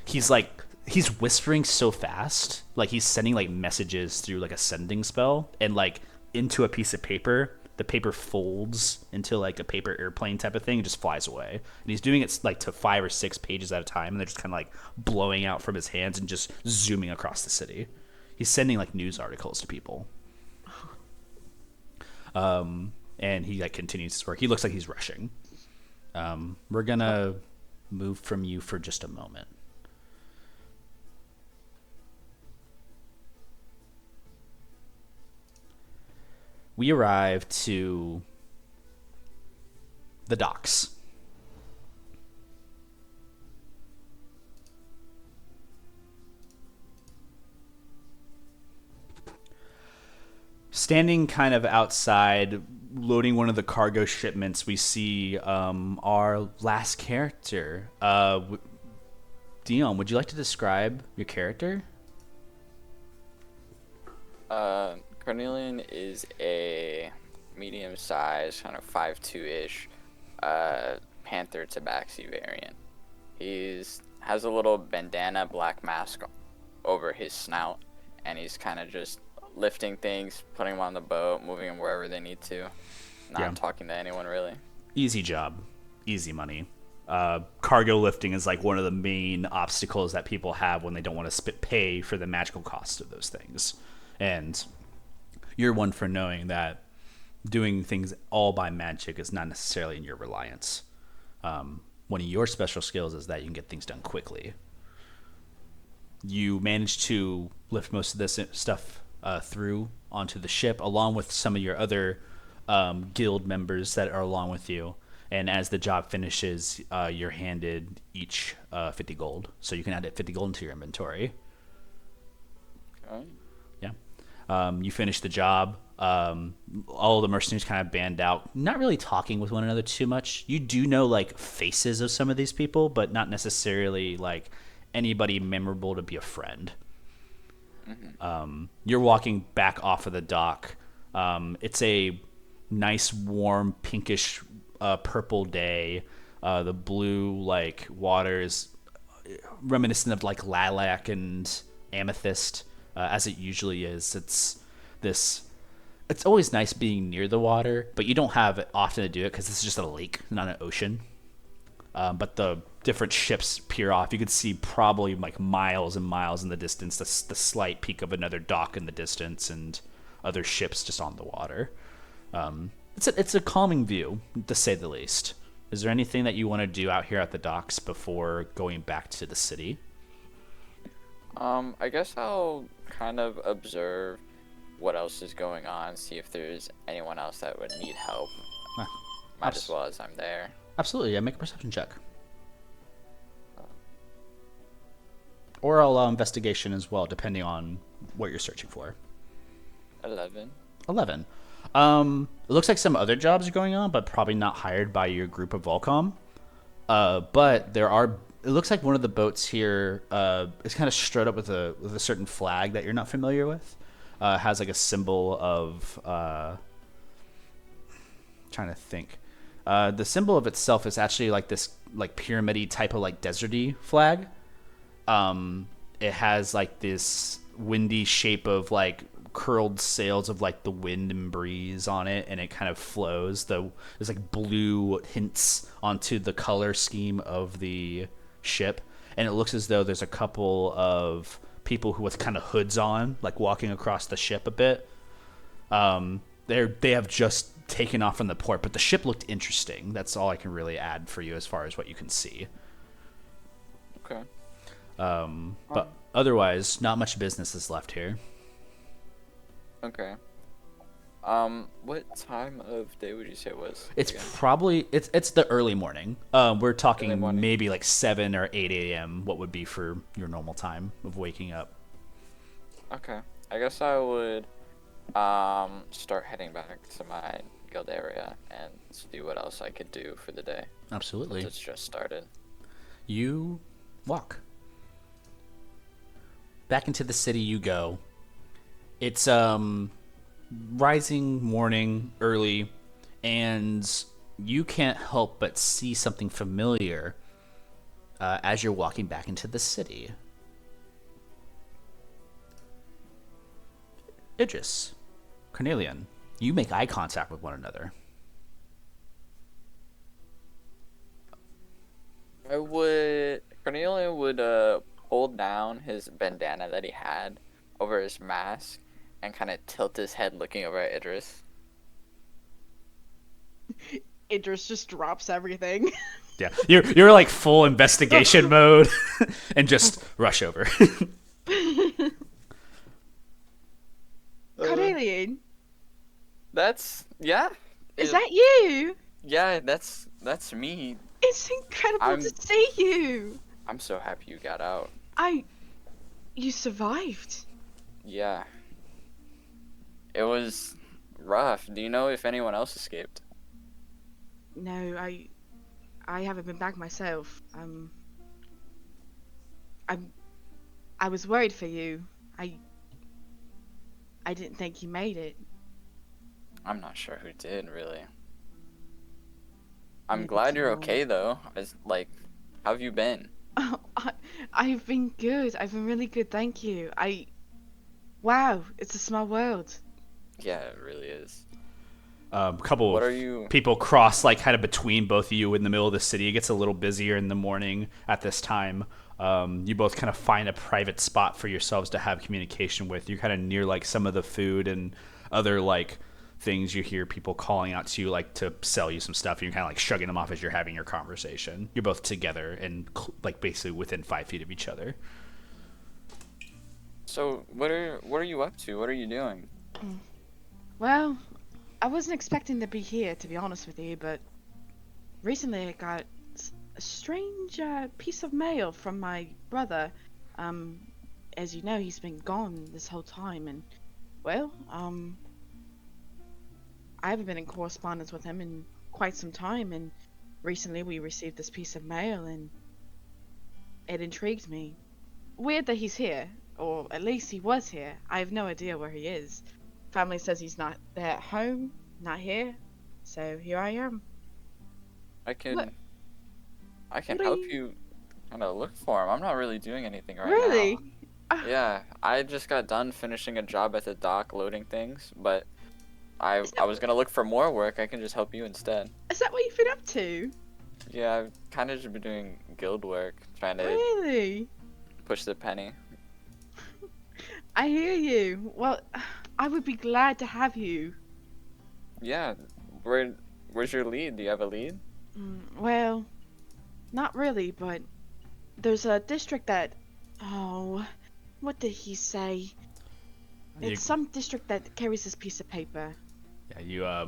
he's whispering so fast, like he's sending like messages through like a sending spell and like into a piece of paper. The paper folds into like a paper airplane type of thing and just flies away. And he's doing it like to 5 or 6 pages at a time, and they're just kind of like blowing out from his hands and just zooming across the city. He's sending like news articles to people. And he like continues his work. He looks like he's rushing. We're gonna move from you for just a moment. We arrive to the docks. Standing kind of outside, loading one of the cargo shipments, we see our last character. Dion, would you like to describe your character? Carnelian is a medium-sized, kind of 5'2"-ish, panther tabaxi variant. Has a little bandana black mask over his snout, and he's kind of just lifting things, putting them on the boat, moving them wherever they need to. Not talking to anyone, really. Easy job. Easy money. Cargo lifting is like one of the main obstacles that people have when they don't want to pay for the magical cost of those things. And you're one for knowing that doing things all by magic is not necessarily in your reliance. One of your special skills is that you can get things done quickly. You manage to lift most of this stuff through onto the ship, along with some of your other guild members that are along with you. And as the job finishes, you're handed each 50 gold. So you can add 50 gold into your inventory. Okay. Yeah. You finish the job. All the mercenaries kind of band out, not really talking with one another too much. You do know like faces of some of these people, but not necessarily like anybody memorable to be a friend. Mm-hmm. You're walking back off of the dock. It's a nice, warm, pinkish, purple day. The blue like water is reminiscent of like lilac and amethyst, as it usually is. It's always nice being near the water, but you don't have it often to do it because this is just a lake, not an ocean. But the different ships peer off. You could see probably like miles and miles in the distance, the slight peak of another dock in the distance, and other ships just on the water. It's a calming view, to say the least. Is there anything that you want to do out here at the docks before going back to the city? I guess I'll kind of observe what else is going on, see if there's anyone else that would need help. Might as well as I'm there. Absolutely, yeah, make a perception check. Or I'll allow investigation as well, depending on what you're searching for. 11. 11. It looks like some other jobs are going on, but probably not hired by your group of Volcom. But it looks like one of the boats here is kind of strut up with a certain flag that you're not familiar with. Has like a symbol of trying to think. The symbol of itself is actually like this like pyramid-y type of like deserty flag. It has like this windy shape of like curled sails of like the wind and breeze on it, and it kind of flows. There's like blue hints onto the color scheme of the ship, and it looks as though there's a couple of people who with kind of hoods on, like walking across the ship a bit. They have just taken off from the port, but the ship looked interesting. That's all I can really add for you as far as what you can see. Okay. But otherwise, not much business is left here. Okay. What time of day would you say it was? It's again? probably it's the early morning. We're Early talking morning. maybe like 7 or 8 a.m. What would be for your normal time of waking up? Okay. I guess I would start heading back to my guild area and see what else I could do for the day. Absolutely. Since it's just started. You walk. Back into the city you go. It's rising morning early, and you can't help but see something familiar as you're walking back into the city. Idris, Carnelian, you make eye contact with one another. Carnelian would pull down his bandana that he had over his mask and kind of tilt his head looking over at Idris. Idris just drops everything. Yeah, you're like full investigation mode, and just rush over. Carnelian, Yeah. is that you? Yeah, that's me. It's incredible I'm- to see you. I'm so happy you got out. You survived. Yeah. It was rough. Do you know if anyone else escaped? No, I haven't been back myself. I was worried for you. I didn't think you made it. I'm not sure who did, really. I'm Maybe glad you're tomorrow. okay, though. How have you been? Oh, I've been good. I've been really good, thank you. Wow, it's a small world. Yeah, it really is. Couple What of are you... people cross like kind of between both of you in the middle of the city. It gets a little busier in the morning at this time. You both kind of find a private spot for yourselves to have communication with. You're kind of near like some of the food and other like things. You hear people calling out to you like to sell you some stuff. You're kind of like shrugging them off as you're having your conversation. You're both together and like basically within 5 feet of each other. So, what are you up to? What are you doing? Well, I wasn't expecting to be here, to be honest with you, but recently I got a strange piece of mail from my brother. As you know, he's been gone this whole time, and well, I haven't been in correspondence with him in quite some time, and recently we received this piece of mail, and it intrigued me. Weird that he's here, or at least he was here. I have no idea where he is. Family says he's not there at home, not here, so here I am. I can What? What are help you- you kind of look for him. I'm not really doing anything right Really? now. Yeah, I just got done finishing a job at the dock loading things, but I was gonna look for more work. I can just help you instead. Is that what you've been up to? Yeah, I've kind of just been doing guild work, trying to Really? push the penny. I hear you. Well, I would be glad to have you. Yeah, where's your lead? Do you have a lead? Well, not really, but there's a district that... Oh, what did he say? It's some district that carries this piece of paper. Yeah,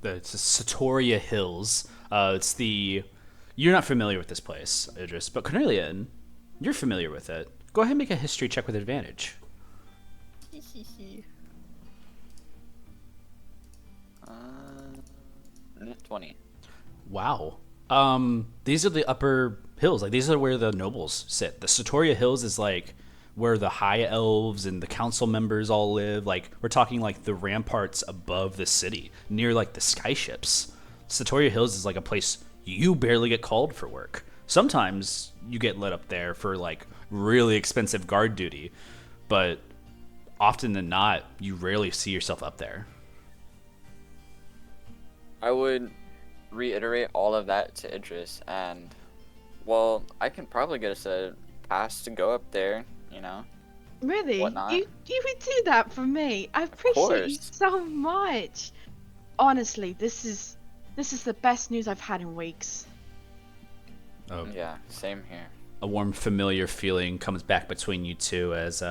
it's the Satoria Hills. You're not familiar with this place, Idris, but Carnelian, you're familiar with it. Go ahead and make a history check with advantage. 20. Wow. These are the upper hills. Like these are where the nobles sit. The Satoria Hills is like where the high elves and the council members all live. Like we're talking like the ramparts above the city, near like the skyships. Satoria Hills is like a place you barely get called for work. Sometimes you get let up there for like really expensive guard duty, but often than not, you rarely see yourself up there. I would reiterate all of that to Idris, and Well, I can probably get us a pass to go up there, you know? Really? Whatnot. You would do that for me. I appreciate you course. so much. Honestly, this is the best news I've had in weeks. Oh, Yeah, same here. a warm, familiar feeling comes back between you two as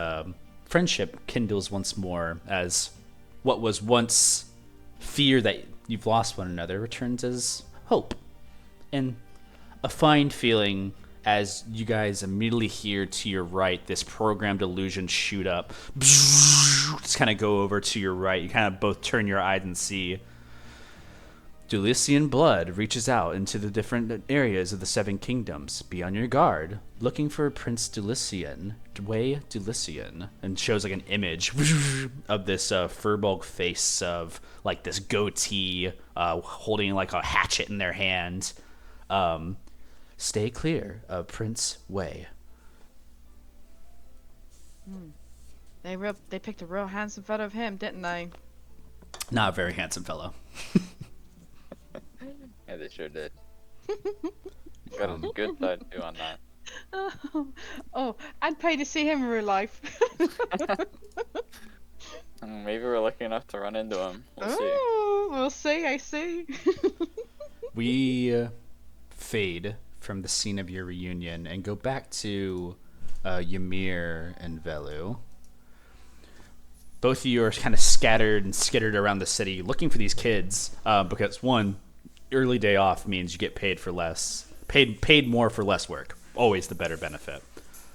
friendship kindles once more, as what was once fear that you've lost one another returns as hope. And a fine feeling as you guys immediately hear to your right this programmed illusion shoot up. Just kind of go over to your right. You kind of both turn your eyes and see Dulissian blood reaches out into the different areas of the Seven Kingdoms. Be on your guard, looking for Prince Dulissian, Whe Dulissian, and shows like an image of this furball face of like this goatee, holding like a hatchet in their hand. Stay clear of Prince Whe. They picked a real handsome photo of him, didn't they? Not a very handsome fellow. Yeah, they sure did. Got a good side too on that. Oh, I'd pay to see him in real life. Maybe we're lucky enough to run into him. We'll see. Oh, we'll see. I see. We fade from the scene of your reunion and go back to Ymir and Velu. Both of you are kind of scattered and skittered around the city looking for these kids because, one, early day off means you get paid for less, paid more for less work. Always the better benefit.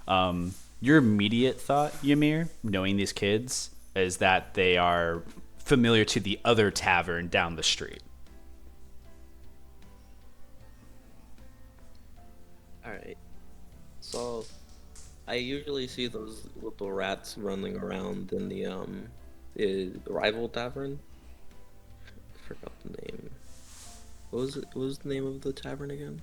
Your immediate thought, Ymir, knowing these kids, is that they are familiar to the other tavern down the street. Alright. So, I usually see those little rats running around in the rival tavern. I forgot the name. What was the name of the tavern again?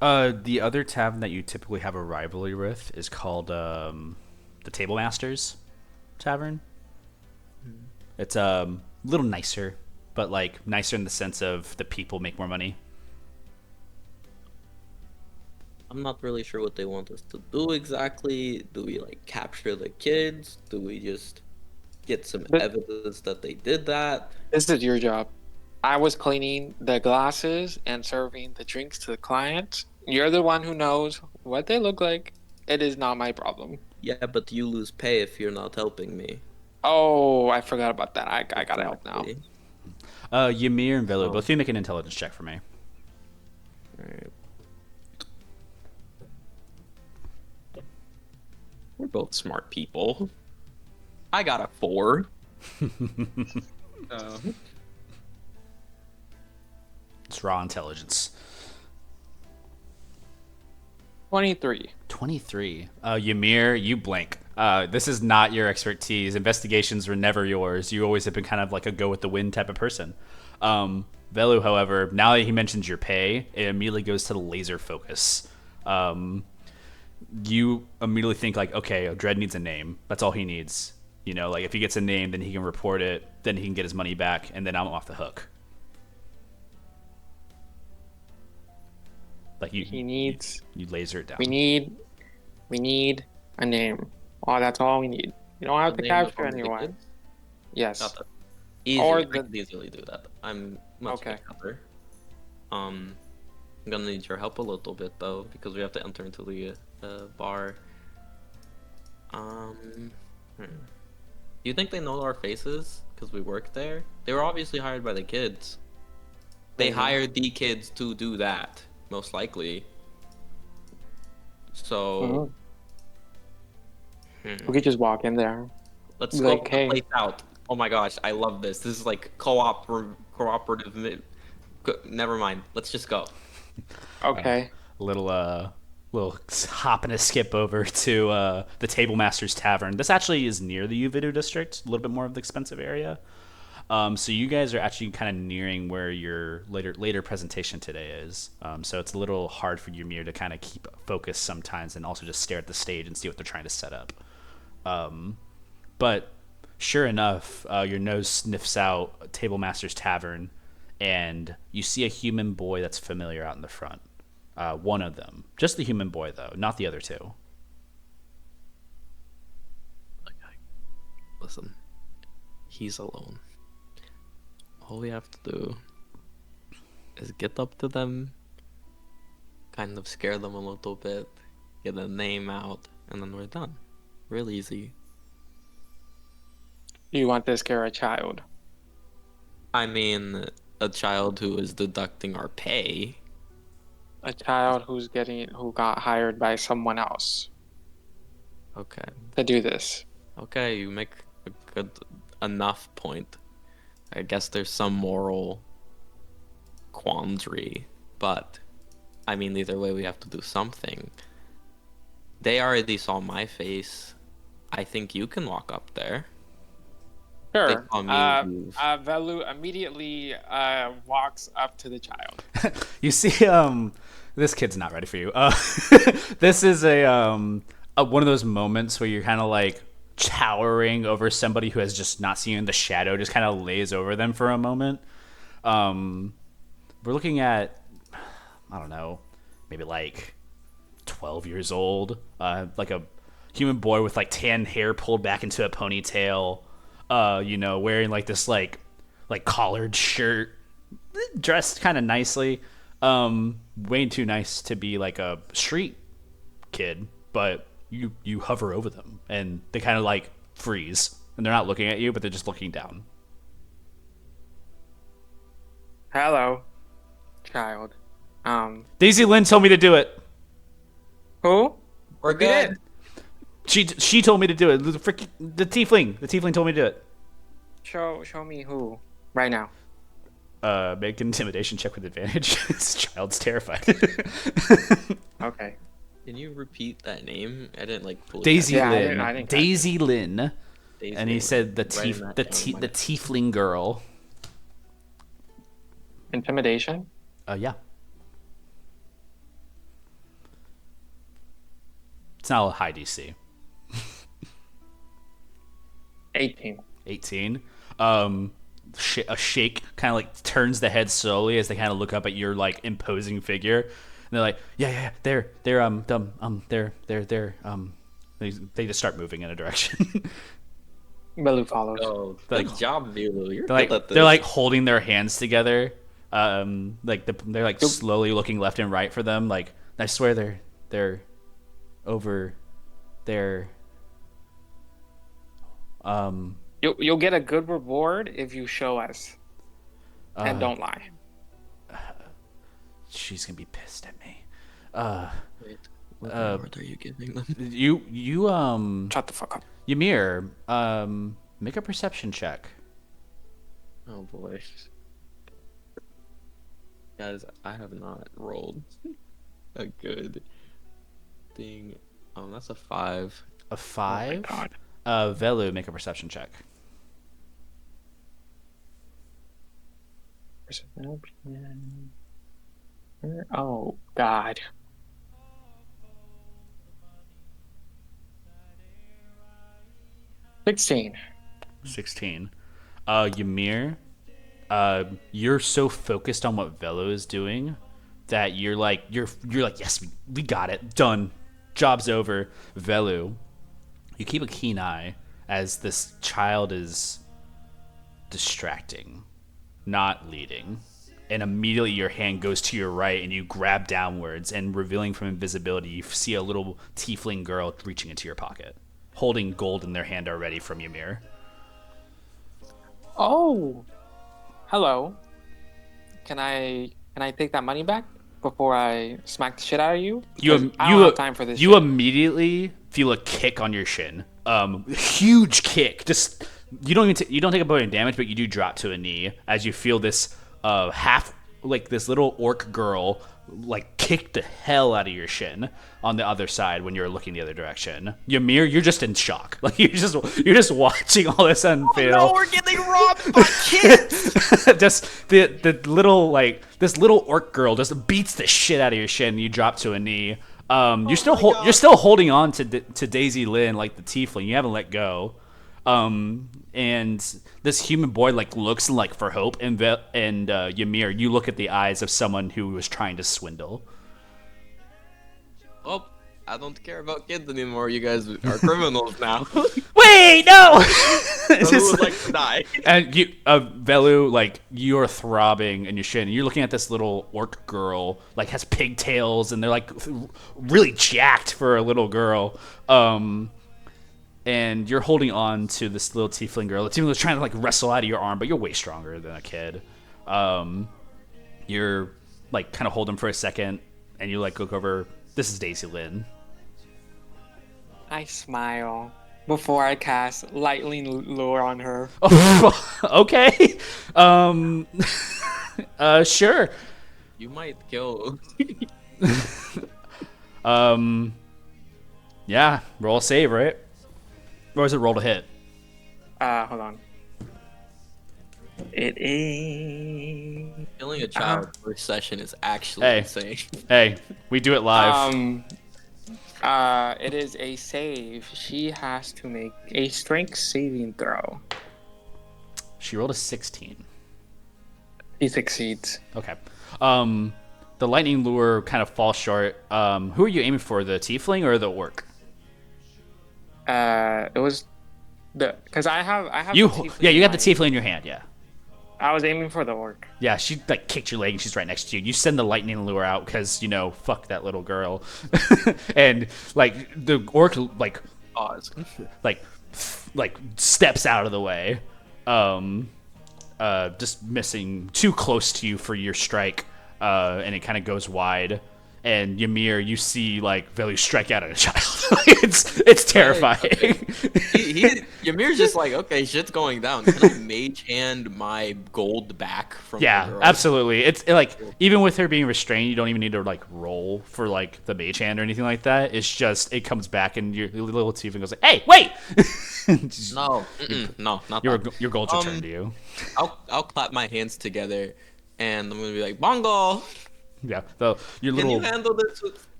The other tavern that you typically have a rivalry with is called the Table Masters Tavern. It's a little nicer, but like nicer in the sense of the people make more money. I'm not really sure what they want us to do exactly. Do we like capture the kids? Do we just get some But- evidence that they did that? This is your job. I was cleaning the glasses and serving the drinks to the clients. You're the one who knows what they look like. It is not my problem. Yeah, but you lose pay if you're not helping me. Oh, I forgot about that. I gotta help now. Exactly. Ymir and Velu, Oh. both of you make an intelligence check for me. Alright. We're both smart people. I got a 4. It's raw intelligence. 23. 23. Ymir, you blink. This is not your expertise. Investigations were never yours. You always have been kind of like a go with the wind type of person. Velu, however, now that he mentions your pay, it immediately goes to the laser focus. You immediately think like, okay, Dred needs a name. That's all he needs. You know, like if he gets a name, then he can report it, then he can get his money back, and then I'm off the hook. Like you laser it down. We need a name. Oh, that's all we need. You don't have to The name of capture one of the anyone. kids? Yes. Got that. Easy. Or I the- can easily do that. I'm much Okay. better. I'm gonna need your help a little bit though, because we have to enter into the bar. Do you think they know our faces? Because we work there? They were obviously hired by the kids. They hired the kids to do that, most likely. So, We could just walk in there. let's Be scope like, the hey. place out. Oh my gosh, I love this. This is like cooperative. Never mind. Let's just go. Okay. Little hop and a skip over to the Table Masters Tavern. This actually is near the Yuvido district, a little bit more of the expensive area. So you guys are actually kind of nearing where your later presentation today is. So it's a little hard for Ymir to kind of keep focus sometimes and also just stare at the stage and see what they're trying to set up. But sure enough, your nose sniffs out Table Masters Tavern, and you see a human boy that's familiar out in the front. one of them. Just the human boy, though, not the other two. Listen, he's alone. All we have to do is get up to them, kind of scare them a little bit, get a name out, and then we're done. Real easy. You want to scare a child? I mean, a child who is deducting our pay. A child who got hired by someone else Okay. to do this. Okay, you make a good enough point. I guess there's some moral quandary, but I mean, either way, we have to do something. They already saw my face. I think you can walk up there. They Sure. saw me move. Velu immediately walks up to the child. You see, this kid's not ready for you. This is a one of those moments where you're kind of like towering over somebody who has just not seen you in the shadow, just kind of lays over them for a moment. We're looking at, I don't know, maybe like 12 years old, like a human boy with like tan hair pulled back into a ponytail, wearing like this like collared shirt, dressed kind of nicely, way too nice to be like a street kid, but you hover over them and they kind of like freeze and they're not looking at you, but they're just looking down. Hello, child. Daisy Lynn told me to do it. Who? We're Who did? She told me to do it. The tiefling told me to do it. Show me who right now. Make an intimidation check with advantage. This child's terrified. Okay. Can you repeat that name? I didn't like fully Daisy Yeah, I Lynn. didn't catch Daisy Lynn. Daisy And he Lynn. said the Writing that down. the tiefling girl. Intimidation. Yeah. It's not a high DC. 18. 18. A shake kind of like turns the head slowly as they kind of look up at your like imposing figure, and they're like, yeah, they're they just start moving in a direction. Velu follows. Oh, Like- good job, Velu. You're They're good at this. they're like holding their hands together, they're like slowly looking left and right for them. Like, I swear they're over there. You'll get a good reward if you show us and don't lie. She's gonna be pissed at me. Wait, what reward are you giving them? You Shut the fuck up. Ymir, make a perception check. Oh boy. Guys, I have not rolled a good thing. That's a 5. A 5. Oh my God. Velu, make a perception check. Oh God. $16. 16. Ymir, you're so focused on what Velu is doing that you're like, yes, we got it, done, job's over. Velu, you keep a keen eye as this child is distracting, not leading, and immediately your hand goes to your right and you grab downwards, and revealing from invisibility, you see a little tiefling girl reaching into your pocket, holding gold in their hand already from Ymir. Oh. Hello. Can I take that money back before I smack the shit out of you? You 'Cause I don't have time for this. You shit. immediately feel a kick on your shin. Huge kick. Just you don't take a point of damage, but you do drop to a knee as you feel this half, like this little orc girl like kick the hell out of your shin on the other side when you're looking the other direction. Ymir, you're just in shock. Like you're just watching all this unveil. Oh no, we're getting robbed by kids! Just the little, like, this little orc girl just beats the shit out of your shin and you drop to a knee. You're still holding on to Daisy Lynn, like the tiefling. You haven't let go. And this human boy like looks like for hope, and Ymir, you look at the eyes of someone who was trying to swindle. oh, I don't care about kids anymore. You guys are criminals now. Wait, no! It's Who just would like to die? and you, Velu, like you're throbbing in your shin. And you're looking at this little orc girl, like has pigtails, and they're like really jacked for a little girl. And you're holding on to this little tiefling girl. The tiefling is trying to like wrestle out of your arm, but you're way stronger than a kid. You're like kind of hold him for a second, and you like look over. This is Daisy Lynn. I smile before I cast lightning lure on her. Okay. Sure. You might kill. Yeah. Roll a save, right? Or is it roll to hit? Hold on. It is. Killing a child first session is actually insane. Hey, we do it live. It is a save. She has to make a strength saving throw. She rolled a 16. He succeeds. Okay. The lightning lure kind of falls short. Who are you aiming for, the tiefling or the orc? It was because I have You, the tiefling yeah, you got the in tiefling in your hand, yeah. I was aiming for the orc. Yeah, she like kicked your leg and she's right next to you. You send the lightning lure out because, you know, fuck that little girl. And like the orc like Pause. like steps out of the way. Just missing too close to you for your strike. And it kind of goes wide. And Ymir, you see like Velu strike out at a child. it's terrifying. Ymir's just like, okay, shit's going down. Can I mage hand my gold back from the Yeah, girl? absolutely. It's like even with her being restrained, you don't even need to like roll for like the mage hand or anything like that. It's just it comes back and your little tiefling goes like, "Hey, wait!" No, no, not that. Your gold's returned to you. I'll clap my hands together, and I'm gonna be like, "Bongo, Yeah, your can little you handle this?"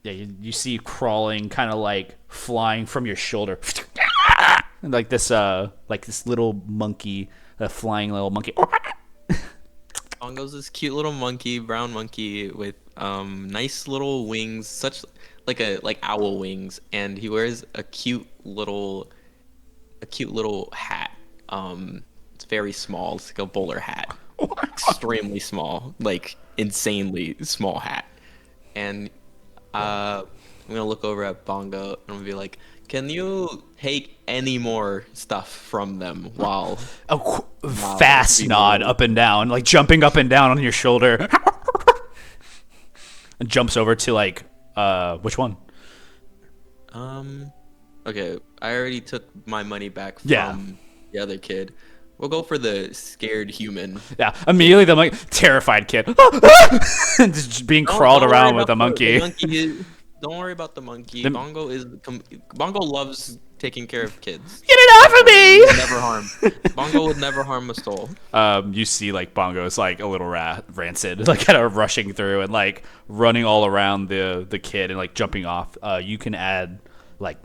yeah, you see crawling, kind of like flying from your shoulder, and like this little monkey, a flying little monkey. Bongo's this cute little monkey, brown monkey with nice little wings, such like owl wings, and he wears a cute little hat. It's very small. It's like a bowler hat, extremely small, like insanely small hat. And I'm gonna look over at Bongo and I'm gonna be like, "Can you take any more stuff from them while?" Fast nod up and down, like jumping up and down on your shoulder. And jumps over to like, which one? Okay, I already took my money back from Yeah. the other kid. We'll go for the scared human. Yeah, immediately the like terrified kid, just being crawled Don't worry around with about a monkey. Don't worry about the monkey. Bongo loves taking care of kids. Get it off of me! Would never harm. Bongo would never harm a soul. You see like Bongo's like a little rancid, like kind of rushing through and like running all around the kid and like jumping off. You can add like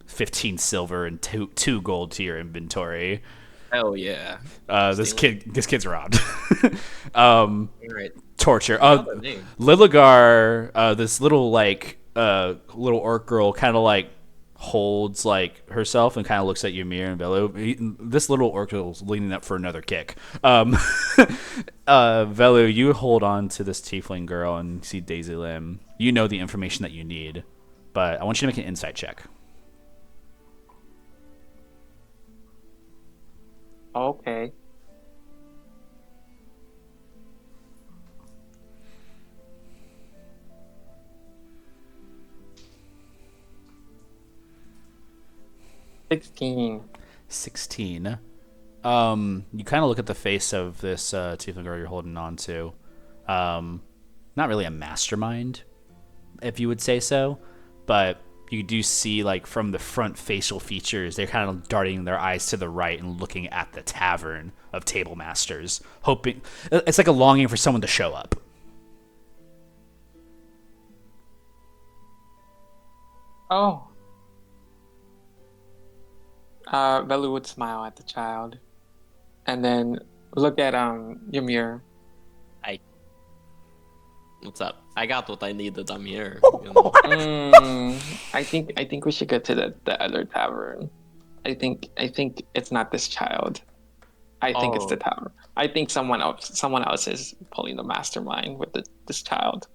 15 silver and two gold to your inventory. Hell yeah. This kid's robbed. Right. Torture. Name. Liligar, this little like little orc girl, kind of like holds like herself and kind of looks at Ymir and Velu. This little orc girl's leaning up for another kick. Velu, you hold on to this tiefling girl and see Daisy Lim. You know the information that you need, but I want you to make an insight check. Okay. $16. 16. You kind of look at the face of this tiefling girl you're holding on to. Not really a mastermind, if you would say so, but you do see like from the front facial features, they're kind of darting their eyes to the right and looking at the tavern of table masters, hoping it's like a longing for someone to show up. Oh. Velu would smile at the child, and then look at Ymir. What's up? I got what I needed. I'm here. I think we should go to the other tavern. I think it's not this child. I think it's the tavern. I think someone else is pulling the mastermind with this child.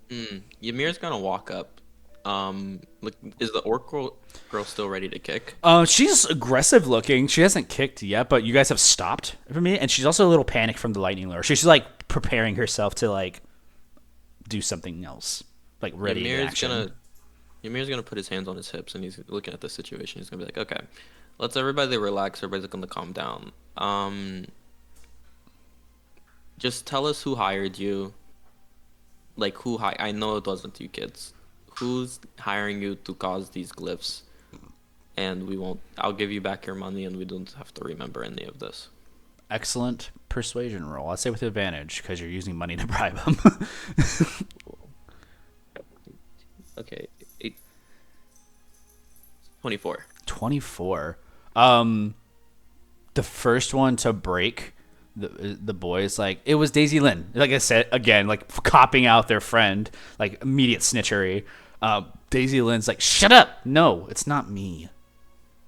Ymir's gonna walk up. Look, is the orc girl still ready to kick? She's aggressive looking. She hasn't kicked yet, but you guys have stopped for me, and she's also a little panicked from the lightning lure. She's like preparing herself to like do something else, like ready in action. Ymir's gonna put his hands on his hips, and he's looking at the situation. He's gonna be like, okay, let's everybody relax. Everybody's gonna calm down. Just tell us who hired you. Like I know it wasn't you kids. Who's hiring you to cause these glyphs? And I'll give you back your money, and we don't have to remember any of this. Excellent persuasion roll. I'd say with advantage because you're using money to bribe them. Okay, 24. 24. The first one to break, the boys, like, it was Daisy Lynn. Like I said, again, like copping out their friend, like immediate snitchery. Daisy Lynn's like, shut up. No, it's not me.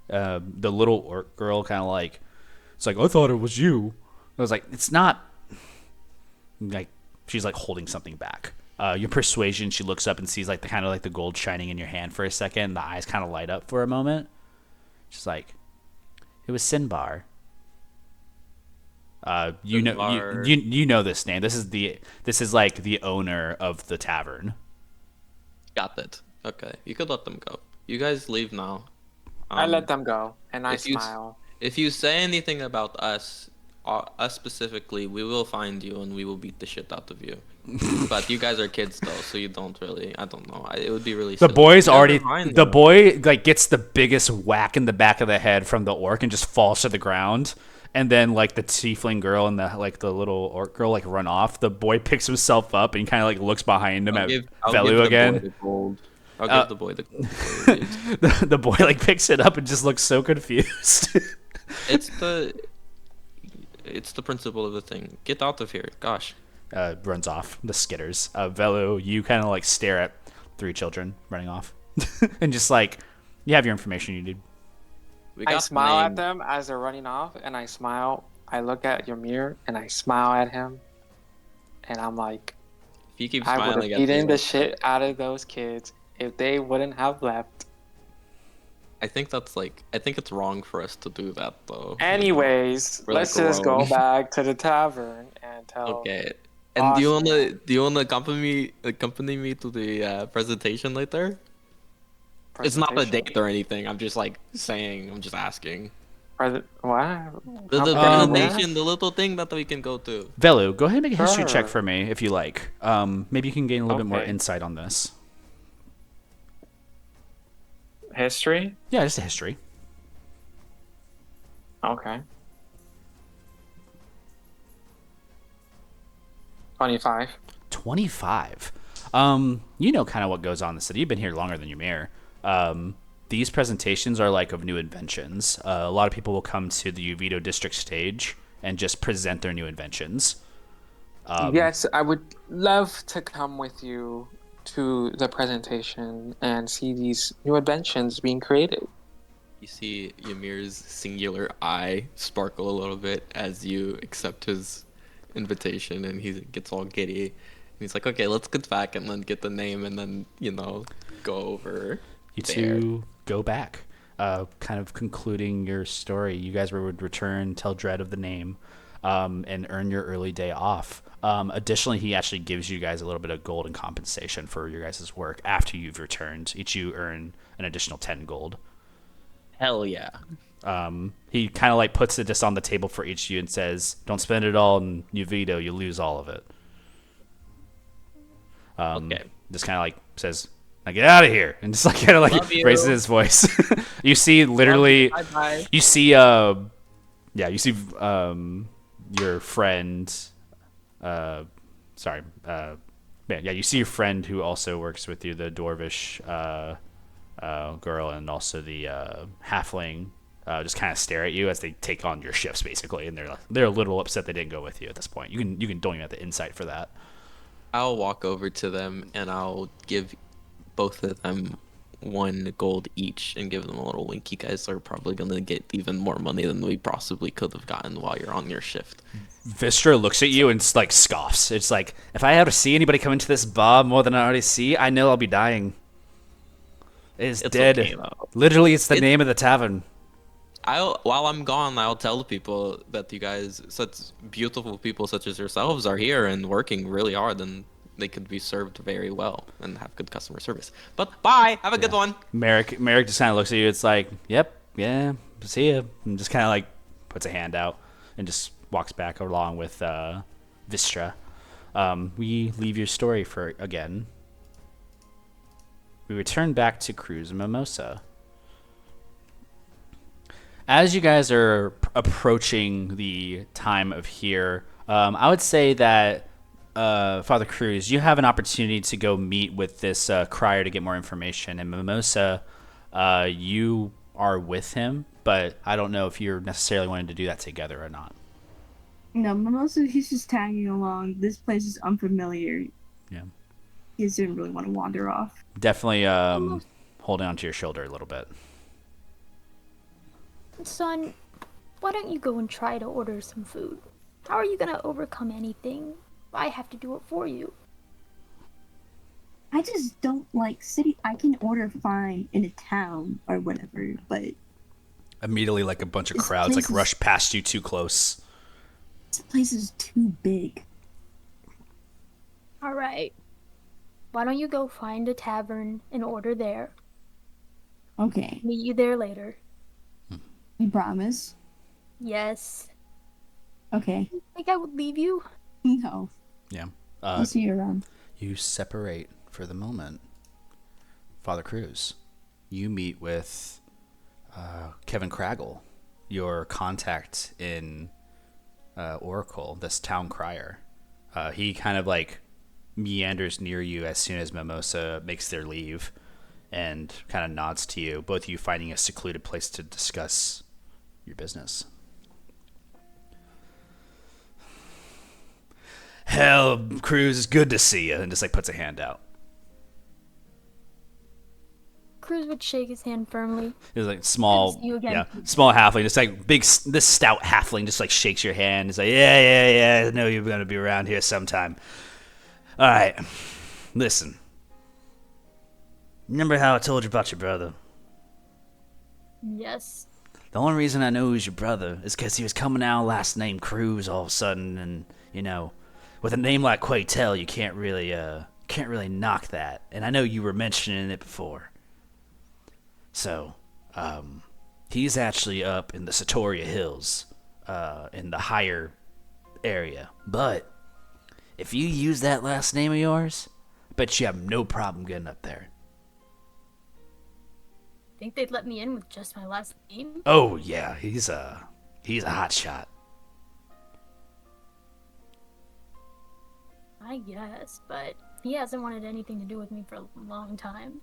The little orc girl kind of like, it's like, I thought it was you. I was like, it's not. Like, she's like holding something back. Your persuasion, she looks up and sees like the kind of like the gold shining in your hand for a second. The eyes kind of light up for a moment. She's like, it was Sinbar. You know this name. This is like the owner of the tavern. Got it. Okay, you could let them go. You guys leave now. I let them go, and I smile. If you say anything about us specifically, we will find you and we will beat the shit out of you. But you guys are kids though, so you don't really. I don't know. It would be really. The silly. boy's already. The boy like gets the biggest whack in the back of the head from the orc and just falls to the ground. And then like the tiefling girl and the little orc girl like run off. The boy picks himself up and kind of like looks behind him at Velu again. I'll give the boy the gold. The boy like picks it up and just looks so confused. It's the principle of the thing. Get out of here. Gosh. Runs off. The skitters. Velu, you kind of like stare at 3 children running off. And just like, you have your information you need. I smile at them as they're running off, and I smile. I look at Ymir, and I smile at him. And I'm like, if you keep I would smiling have eaten the shit out of those kids if they wouldn't have left. I think it's wrong for us to do that though. Anyways, let's just go back to the tavern and tell. Okay. And do you wanna accompany me to the presentation later? It's not a date or anything. I'm just like saying. I'm just asking. What? The presentation, the little thing that we can go to. Velu, go ahead and make a history check for me if you like. Maybe you can gain a little bit more insight on this. History? Yeah, just a history. Okay. 25. 25. You know kind of what goes on in the city. You've been here longer than Ymir. These presentations are like of new inventions. A lot of people will come to the Yuvido district stage and just present their new inventions. Yes, I would love to come with you to the presentation and see these new inventions being created. You see Ymir's singular eye sparkle a little bit as you accept his invitation, and he gets all giddy. And he's like, okay, let's get back and then get the name and then, go over. You two go back, kind of concluding your story. You guys would return, tell Dred of the name, and earn your early day off. Additionally, he actually gives you guys a little bit of gold in compensation for your guys' work after you've returned. Each you earn an additional 10 gold. Hell yeah. He kind of like puts it just on the table for each of you and says, don't spend it all in Yuvido, you lose all of it. Okay. Just kind of like says, now get out of here, and just like kind of like raises his voice. You see literally, Bye-bye. you see your friend, you see your friend who also works with you, the dwarvish girl, and also the halfling, just kind of stare at you as they take on your shifts basically, and they're a little upset they didn't go with you at this point. You can don't even have the insight for that. I'll walk over to them and I'll give both of them 1 gold each and give them a little wink. You guys are probably gonna get even more money than we possibly could have gotten while you're on your shift. Vistra looks at you and like scoffs. It's like, if I ever see anybody come into this bar more than I already see, I know I'll be dying. It's dead. okay, though. Literally, it's the name of the tavern. While I'm gone, I'll tell people that you guys, such beautiful people such as yourselves, are here and working really hard, and they could be served very well and have good customer service. But bye, have a good one. Merrick just kind of looks at you. It's like, yep, yeah, see ya. And just kind of like puts a hand out and just walks back along with Vistra. We leave your story for again. We return back to Cruz and Mimosa. As you guys are approaching the time of here, I would say that Father Cruz, you have an opportunity to go meet with this crier to get more information. And Mimosa, you are with him, but I don't know if you're necessarily wanting to do that together or not. No, Mimosa, he's just tagging along. This place is unfamiliar. Yeah. He didn't really want to wander off. Definitely holding onto your shoulder a little bit. Son, why don't you go and try to order some food? How are you gonna overcome anything? I have to do it for you. I just don't like city. I can order fine in a town or whatever, but Immediately, like a bunch of This crowds like place is- rush past you too close. this place is too big. All right. Why don't you go find a tavern and order there? Okay, Meet you there later. you promise? Yes. Okay. Think I would leave you? No, Yeah. I'll see you around. You separate for the moment. Father Cruz, you meet with Kevin Kraggle, your contact in Oracle, this town crier. He kind of like meanders near you as soon as Mimosa makes their leave and kind of nods to you, both of you finding a secluded place to discuss your business. Hell, Cruz, it's good to see you, and just like puts a hand out. Cruz would shake his hand firmly. It's like small, Good to see you again. yeah, small halfling, just like big, this stout halfling, just like shakes your hand. It's like, yeah, I know you're gonna be around here sometime. All right, listen. Remember how I told you about your brother? Yes. The only reason I know he was your brother is because he was coming out last name Cruz all of a sudden, and you know, with a name like Quaytel, you can't really knock that. And I know you were mentioning it before. So, he's actually up in the Satoria Hills, in the higher area. But if you use that last name of yours, I bet you have no problem getting up there. Think they'd let me in with just my last name? Oh yeah, he's a hot shot. I guess, but he hasn't wanted anything to do with me for a long time.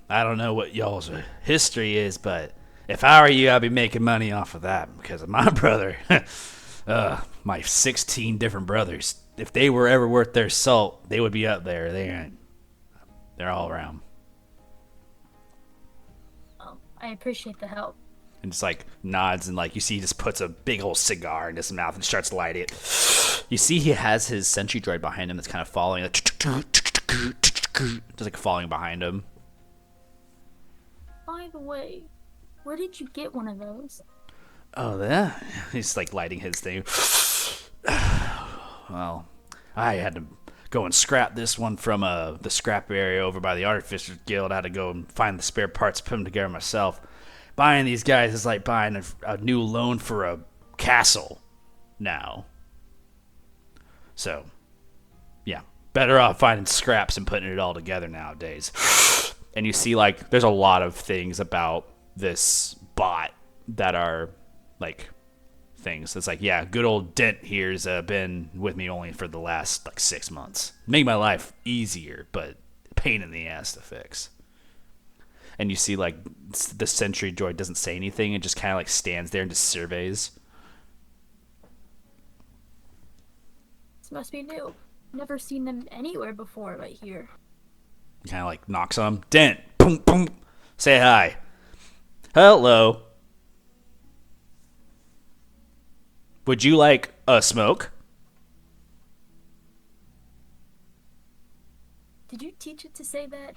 I don't know what y'all's history is, but if I were you, I'd be making money off of that because of my brother. My 16 different brothers. If they were ever worth their salt, they would be up there. They're all around. Well, I appreciate the help. And just like nods and like you see he just puts a big old cigar in his mouth and starts lighting it. You see he has his sentry droid behind him that's kind of following, just like falling behind him. By the way, where did you get one of those? Oh, yeah. He's like lighting his thing. Well, I had to go and scrap this one from the scrap area over by the Artificers Guild. I had to go and find the spare parts, put them together myself. Buying these guys is like buying a new loan for a castle now. So, yeah. Better off finding scraps and putting it all together nowadays. And you see, like, there's a lot of things about this bot that are, like, things. It's like, yeah, good old Dent here's been with me only for the last, like, 6 months. Make my life easier, but pain in the ass to fix. And you see, like, the sentry droid doesn't say anything. It just kind of, like, stands there and just surveys. This must be new. Never seen them anywhere before right here. Kind of like knocks on him. Dent, boom, boom. Say hi. Hello. Would you like a smoke? Did you teach it to say that?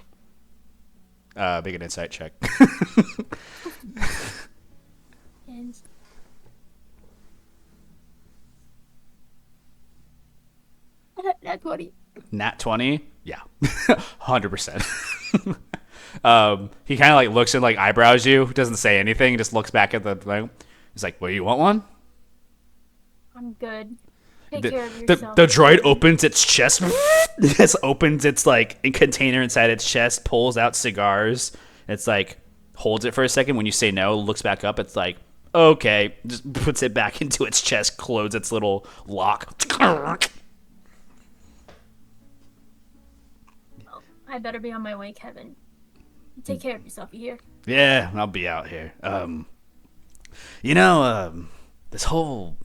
Make an insight check. And Nat 20. Nat 20? Yeah. 100%. He kind of like looks and like eyebrows you, doesn't say anything, just looks back at the thing. He's like, "Well, you want one?" I'm good. Take The, care of the, yourself. the droid opens its chest, just opens its like container inside its chest, pulls out cigars. It's like holds it for a second. When you say no, looks back up. It's like, okay, just puts it back into its chest, closes its little lock. I better be on my way, Kevin. Take care of yourself, you hear? Yeah, I'll be out here. This whole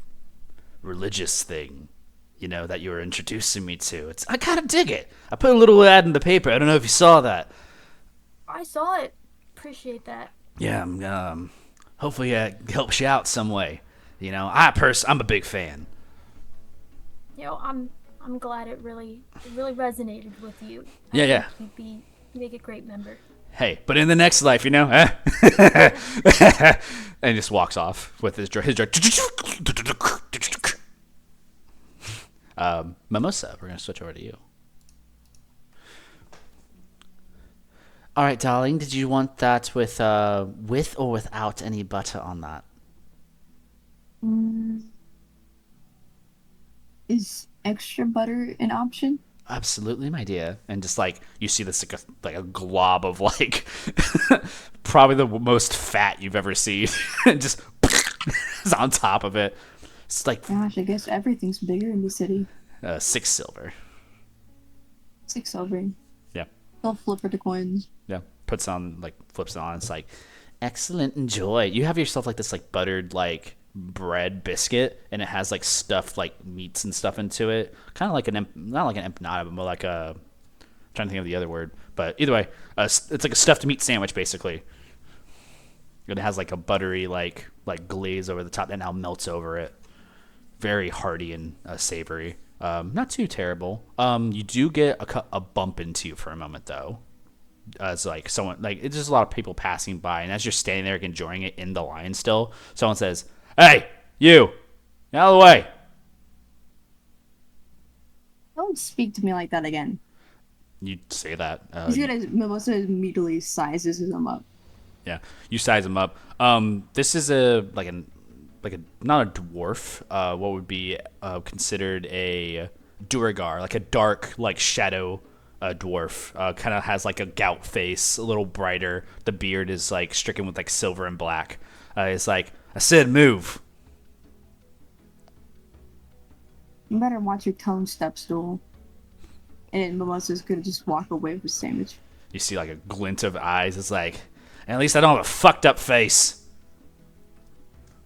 religious thing, that you were introducing me to. I kind of dig it. I put a little ad in the paper. I don't know if you saw that. I saw it. Appreciate that. Yeah, hopefully it helps you out some way. I'm a big fan. I'm glad it really resonated with you. Yeah. You'd make a great member. Hey, but in the next life, and he just walks off with his droid. Mimosa, we're gonna switch over to you. All right, darling. Did you want that with or without any butter on that? Is extra butter an option? Absolutely, my dear. And just like you see this like a glob of like probably the most fat you've ever seen, and just is on top of it. It's like, Gosh, I guess everything's bigger in the city. 6 silver. 6 silver. Yeah, They'll flip for the coins. yeah. Flips it on. It's like, excellent, enjoy. You have yourself like this like buttered like bread biscuit, and it has like stuffed like meats and stuff into it, kind of like not like an empanada, but more like a, I'm trying to think of the other word, but either way, it's like a stuffed meat sandwich basically. It has like a buttery like glaze over the top that now melts over it. Very hearty and savory. Not too terrible. You do get a bump into you for a moment though, as like someone like it's just a lot of people passing by, and as you're standing there enjoying it in the line still, someone says, "Hey, you! Get out of the way!" Don't speak to me like that again. You say that. Mimosa immediately sizes him up. Yeah, you size him up. This is a not a dwarf. What would be considered a Duragar, like a dark like shadow dwarf. Kind of has like a gout face, a little brighter. The beard is like stricken with like silver and black. It's like, I said move. You better watch your tone, Stepstool. And Mimosa's gonna just walk away with the sandwich. You see like a glint of eyes. It's like, at least I don't have a fucked up face.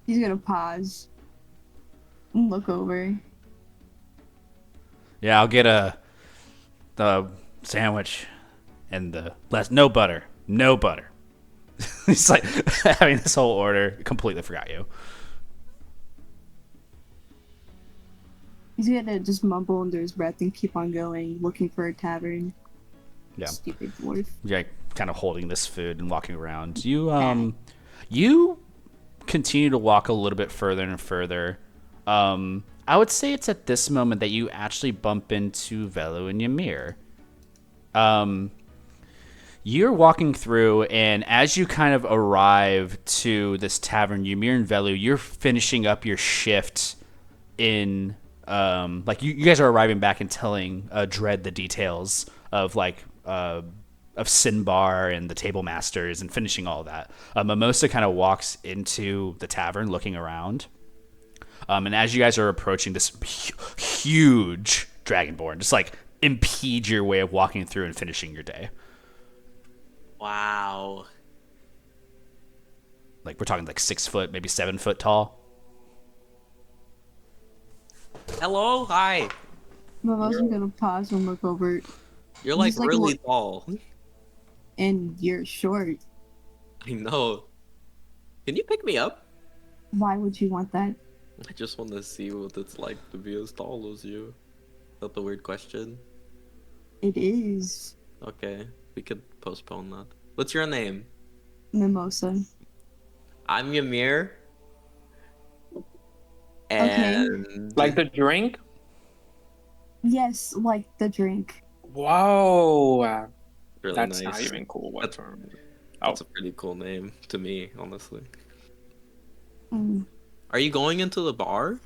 He's gonna pause and look over. Yeah, I'll get the sandwich and the no butter. He's like having this whole order. Completely forgot you. He's gonna just mumble under his breath and keep on going, looking for a tavern. Yeah. Stupid dwarf. You're kind of holding this food and walking around. You continue to walk a little bit further and further. I would say it's at this moment that you actually bump into Velu and Ymir. You're walking through, and as you kind of arrive to this tavern, Ymir and Velu, you're finishing up your shift in, you guys are arriving back and telling Dred the details of of Sinbar and the table masters and finishing all of that. Mimosa kind of walks into the tavern looking around. And as you guys are approaching this huge dragonborn, just like impede your way of walking through and finishing your day. Wow. Like we're talking like 6 foot, maybe 7 foot tall. Hello, hi. Mimosa's gonna pause and look over, You're like He's like, really look- tall. and you're short. I know. Can you pick me up? Why would you want that? I just want to see what it's like to be as tall as you. Is that the weird question? It is Okay, we could postpone that. What's your name? Mimosa. I'm Ymir. Okay. And Like the drink? Yes, like the drink. Whoa. really That's nice. not even cool. That's- Oh. That's a pretty cool name to me, honestly. Mm. Are you going into the bar?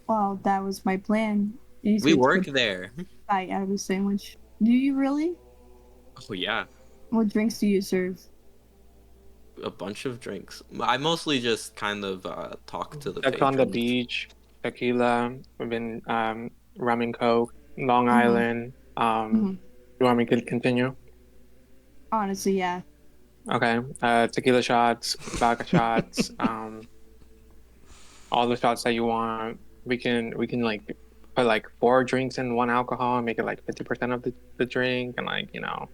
Well, that was my plan. You We said work to there. bite out of a sandwich. Do you really? Oh yeah, What drinks do you serve? a bunch of drinks. I mostly just kind of talk to the That's on the patrons. beach. Tequila. We've been rum and coke. Long Mhm. Island. Mhm. You want me to continue? Honestly, yeah. Okay. Tequila shots, vodka shots, all the shots that you want. We can like put like 4 drinks in 1 alcohol and make it like 50% of the drink, and like, you know,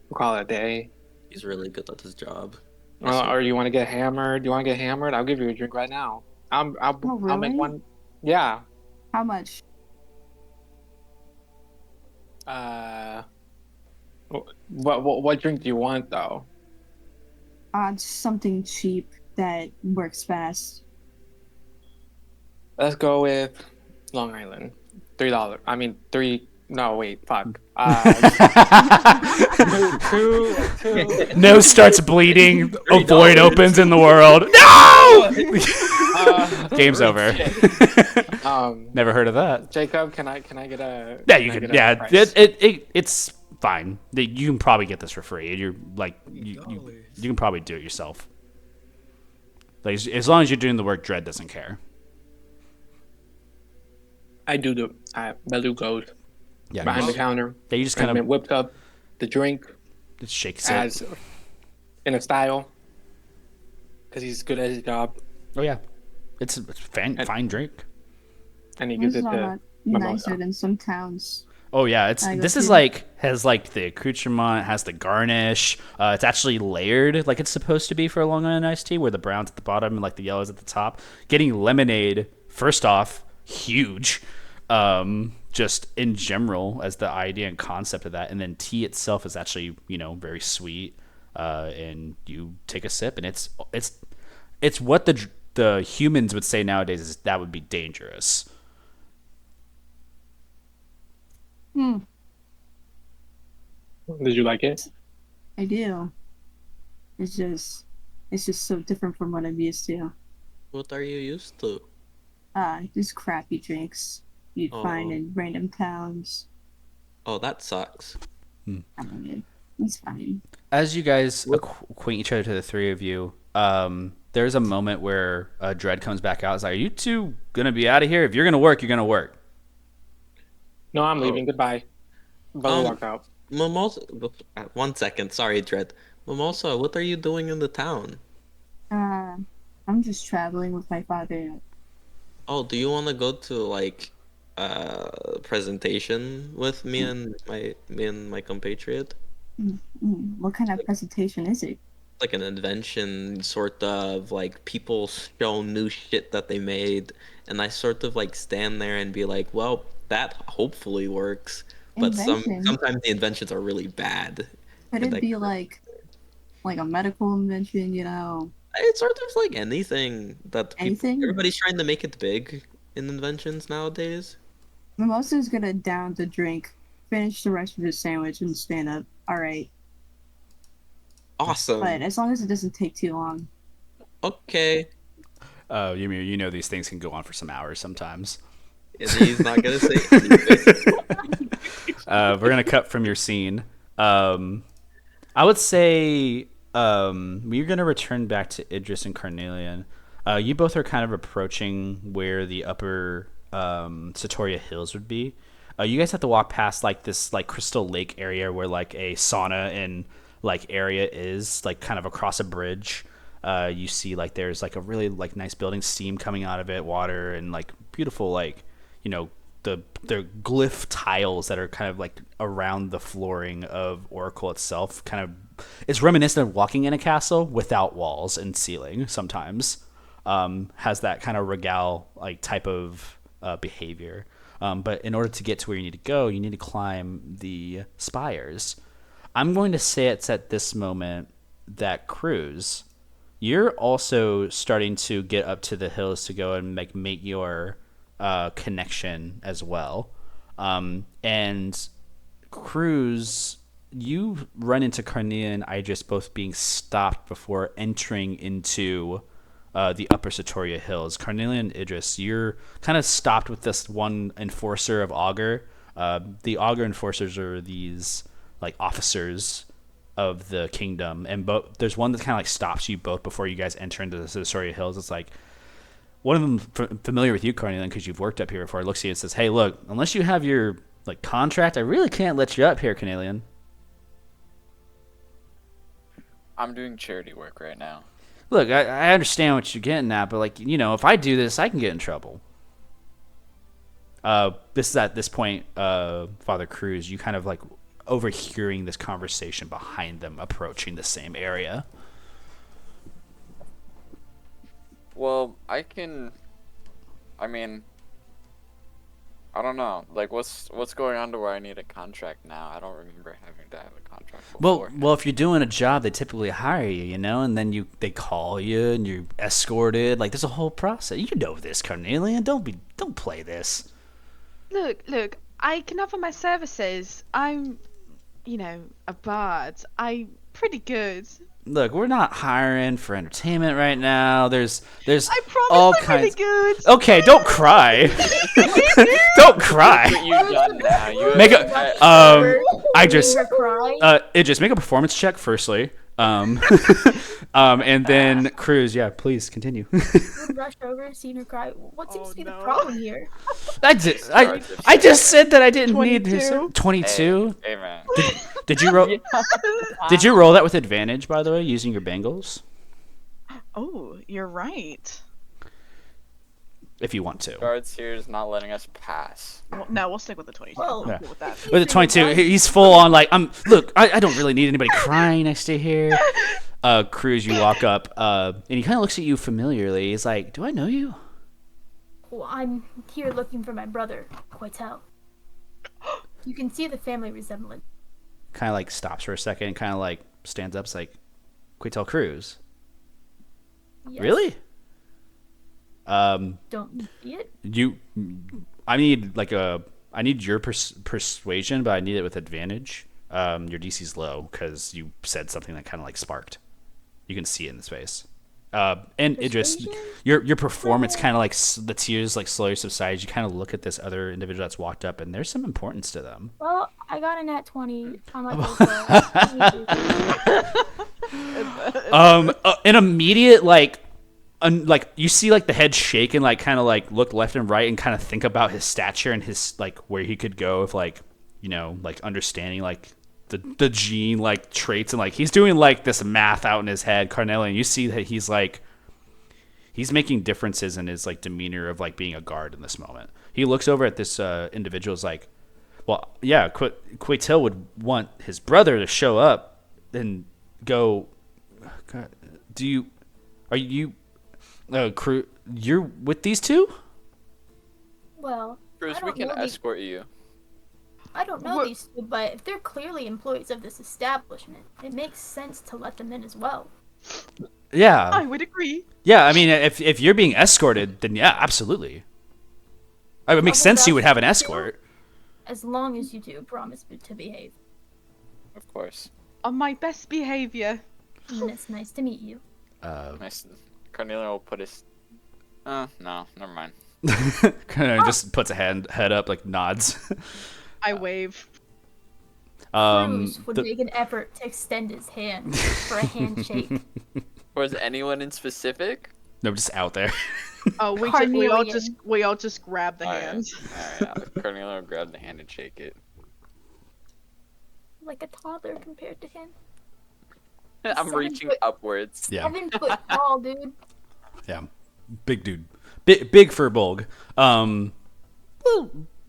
we'll call it a day. He's really good at his job. Or you want to get hammered? Do you want to get hammered? I'll give you a drink right now. I'll make really? one. Yeah. How much? What drink do you want though? Just something cheap that works fast. Let's go with Long Island. $3. I mean, 3. No, wait, fuck. Two. Nose starts bleeding. A void opens in the world. No! Game's over. Never heard of that. Jacob, can I get a? Yeah, you can I can. get a Yeah, price? it's fine. You can probably get this for free. You're like you can probably do it yourself. Like as long as you're doing the work, Dred doesn't care. I do the Velu goes Yeah, behind the counter. yeah, you just And kind then whipped up the drink of shakes it. as in a style because he's good at his job, Oh yeah, it's fine drink. and he gives This it is a to lot Mimosa. nicer than some towns. Oh yeah, I go this is too. like has like the accoutrement, has the garnish. It's actually layered like it's supposed to be for a Long Island iced tea, where the brown's at the bottom and like the yellow's at the top. Getting lemonade first off, huge. Just in general as the idea and concept of that, and then tea itself is actually very sweet. And you take a sip, and it's what the humans would say nowadays is that would be dangerous. Did you like it? I do. It's just so different from what I'm used to. What are you used to? Just crappy drinks you'd find in random towns. Oh, that sucks. I mean, it's fine. As you guys acquaint each other, to the three of you, there's a moment where Dred comes back out. It's like, are you two gonna be out of here? If you're gonna work, you're gonna work. No, I'm leaving. Goodbye. Velu walked out. Mimosa, 1 second. Sorry, Dred. Mimosa, what are you doing in the town? I'm just traveling with my father. Oh, do you want to go to like presentation with me and my compatriot? What kind of presentation is it? Like an invention, sort of like people show new shit that they made, and I sort of like stand there and be like, well, that hopefully works, but Invention? sometimes the inventions are really bad. Could And it be like a medical invention? It's sort of like anything that Anything? everybody's trying to make it big in inventions nowadays. Mimosa's gonna down the drink, finish the rest of his sandwich, and stand up. All right, Awesome. but as long as it doesn't take too long. Okay. Ymir, these things can go on for some hours sometimes. And he's not gonna say anything. We're gonna cut from your scene. I would say we're gonna return back to Idris and Carnelian. You both are kind of approaching where the upper Satoria Hills would be. You guys have to walk past like this like crystal lake area where like a sauna and like area is like kind of across a bridge. You see like there's like a really like nice building, steam coming out of it, water, and like beautiful like glyph tiles that are kind of like around the flooring of Oracle itself. Kind of is reminiscent of walking in a castle without walls and ceiling. Sometimes has that kind of regale like type of behavior. But in order to get to where you need to go, you need to climb the spires. I'm going to say it's at this moment that Cruz, you're also starting to get up to the hills to go and make your connection as well. And Cruz, you run into Carnelian and Idris both being stopped before entering into the upper Satoria Hills. Carnelian and Idris, you're kind of stopped with this one enforcer of Augur. The Augur enforcers are these like officers of the kingdom, and there's one that kind of like stops you both before you guys enter into the Satoria Hills. It's like one of them familiar with you, Carnelian, because you've worked up here before. Looks at you and says, "Hey, look, unless you have your like contract, I really can't let you up here, Carnelian." I'm doing charity work right now. Look, I understand what you're getting at, but like, you know, if I do this, I can get in trouble. This is at this point, Father Cruz, you kind of like overhearing this conversation behind them approaching the same area. Well, I mean, I don't know. Like, what's going on to where I need a contract now? I don't remember having to have a contract before. Well, if you're doing a job, they typically hire you, you know, and then they call you and you're escorted. Like, there's a whole process. You know this, Carnelian. Don't play this. Look, I can offer my services. I'm, a bard. I'm pretty good. Look, we're not hiring for entertainment right now. There's I promise all I'm kinds. really good. Okay, don't cry. Don't cry. What you've done now. Make a Cry. Idris, make a performance check firstly. And then Cruz, yeah, please continue. Rush over, seen her cry. What seems to be the problem here? I just said that I didn't need his 22. Hey man. Did you roll? Did you roll that with advantage, by the way, using your bangles? Oh, you're right. If you want to. Guards here is not letting us pass. Well, no, we'll stick with the 22. Well, I'm cool with that. With the 22, he's full on like, look, I don't really need anybody crying next to here. Cruz, you walk up, and he kind of looks at you familiarly. He's like, do I know you? Well, I'm here looking for my brother, Quaytel. You can see the family resemblance. Kind of like stops for a second, kind of like stands up, like, Quaytel Cruz. Yes. Really? Don't you see it? I need your persuasion, but I need it with advantage. Your DC's low because you said something that kind of like sparked. You can see it in his face. And Idris, your performance kind of like the tears like slowly subside. You kind of look at this other individual that's walked up, and there's some importance to them. Well, I got a nat 20 on my An immediate like you see like the head shake and like kind of like look left and right and kind of think about his stature and his like where he could go if like like understanding like the gene like traits, and like he's doing like this math out in his head. Carnelian, you see that he's making differences in his like demeanor of like being a guard in this moment. He looks over at this individual, is like, well, yeah, Quaytel would want his brother to show up and go, God, are you you're with these two? Well, Bruce, we can escort you. I don't know these two, but if they're clearly employees of this establishment, it makes sense to let them in as well. Yeah. I would agree. Yeah, I mean, if you're being escorted, then yeah, absolutely. It would make sense you would have an escort. As long as you do promise to behave. Of course. On my best behavior. And it's nice to meet you. Nice. Carnelian will put his... no, never mind. Kind of just puts a head up, like nods. I wave. Cruz would make an effort to extend his hand for a handshake. Was anyone in specific? No, just out there. Oh, we all just grab the hands. Alright, Carnelian will grab the hand and shake it. Like a toddler compared to him. I'm reaching upwards. Yeah. 7 foot tall, dude. Yeah, big dude, big fur bulg. Well,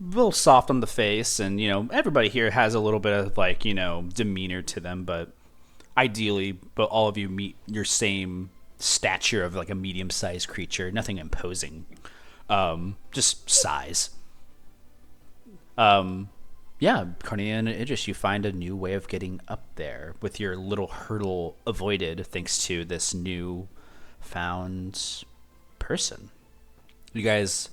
little soft on the face, and everybody here has a little bit of like demeanor to them, but ideally, but all of you meet your same stature of like a medium-sized creature, nothing imposing, just size. Yeah, Carnelian and Idris, you find a new way of getting up there with your little hurdle avoided thanks to this new found person. You guys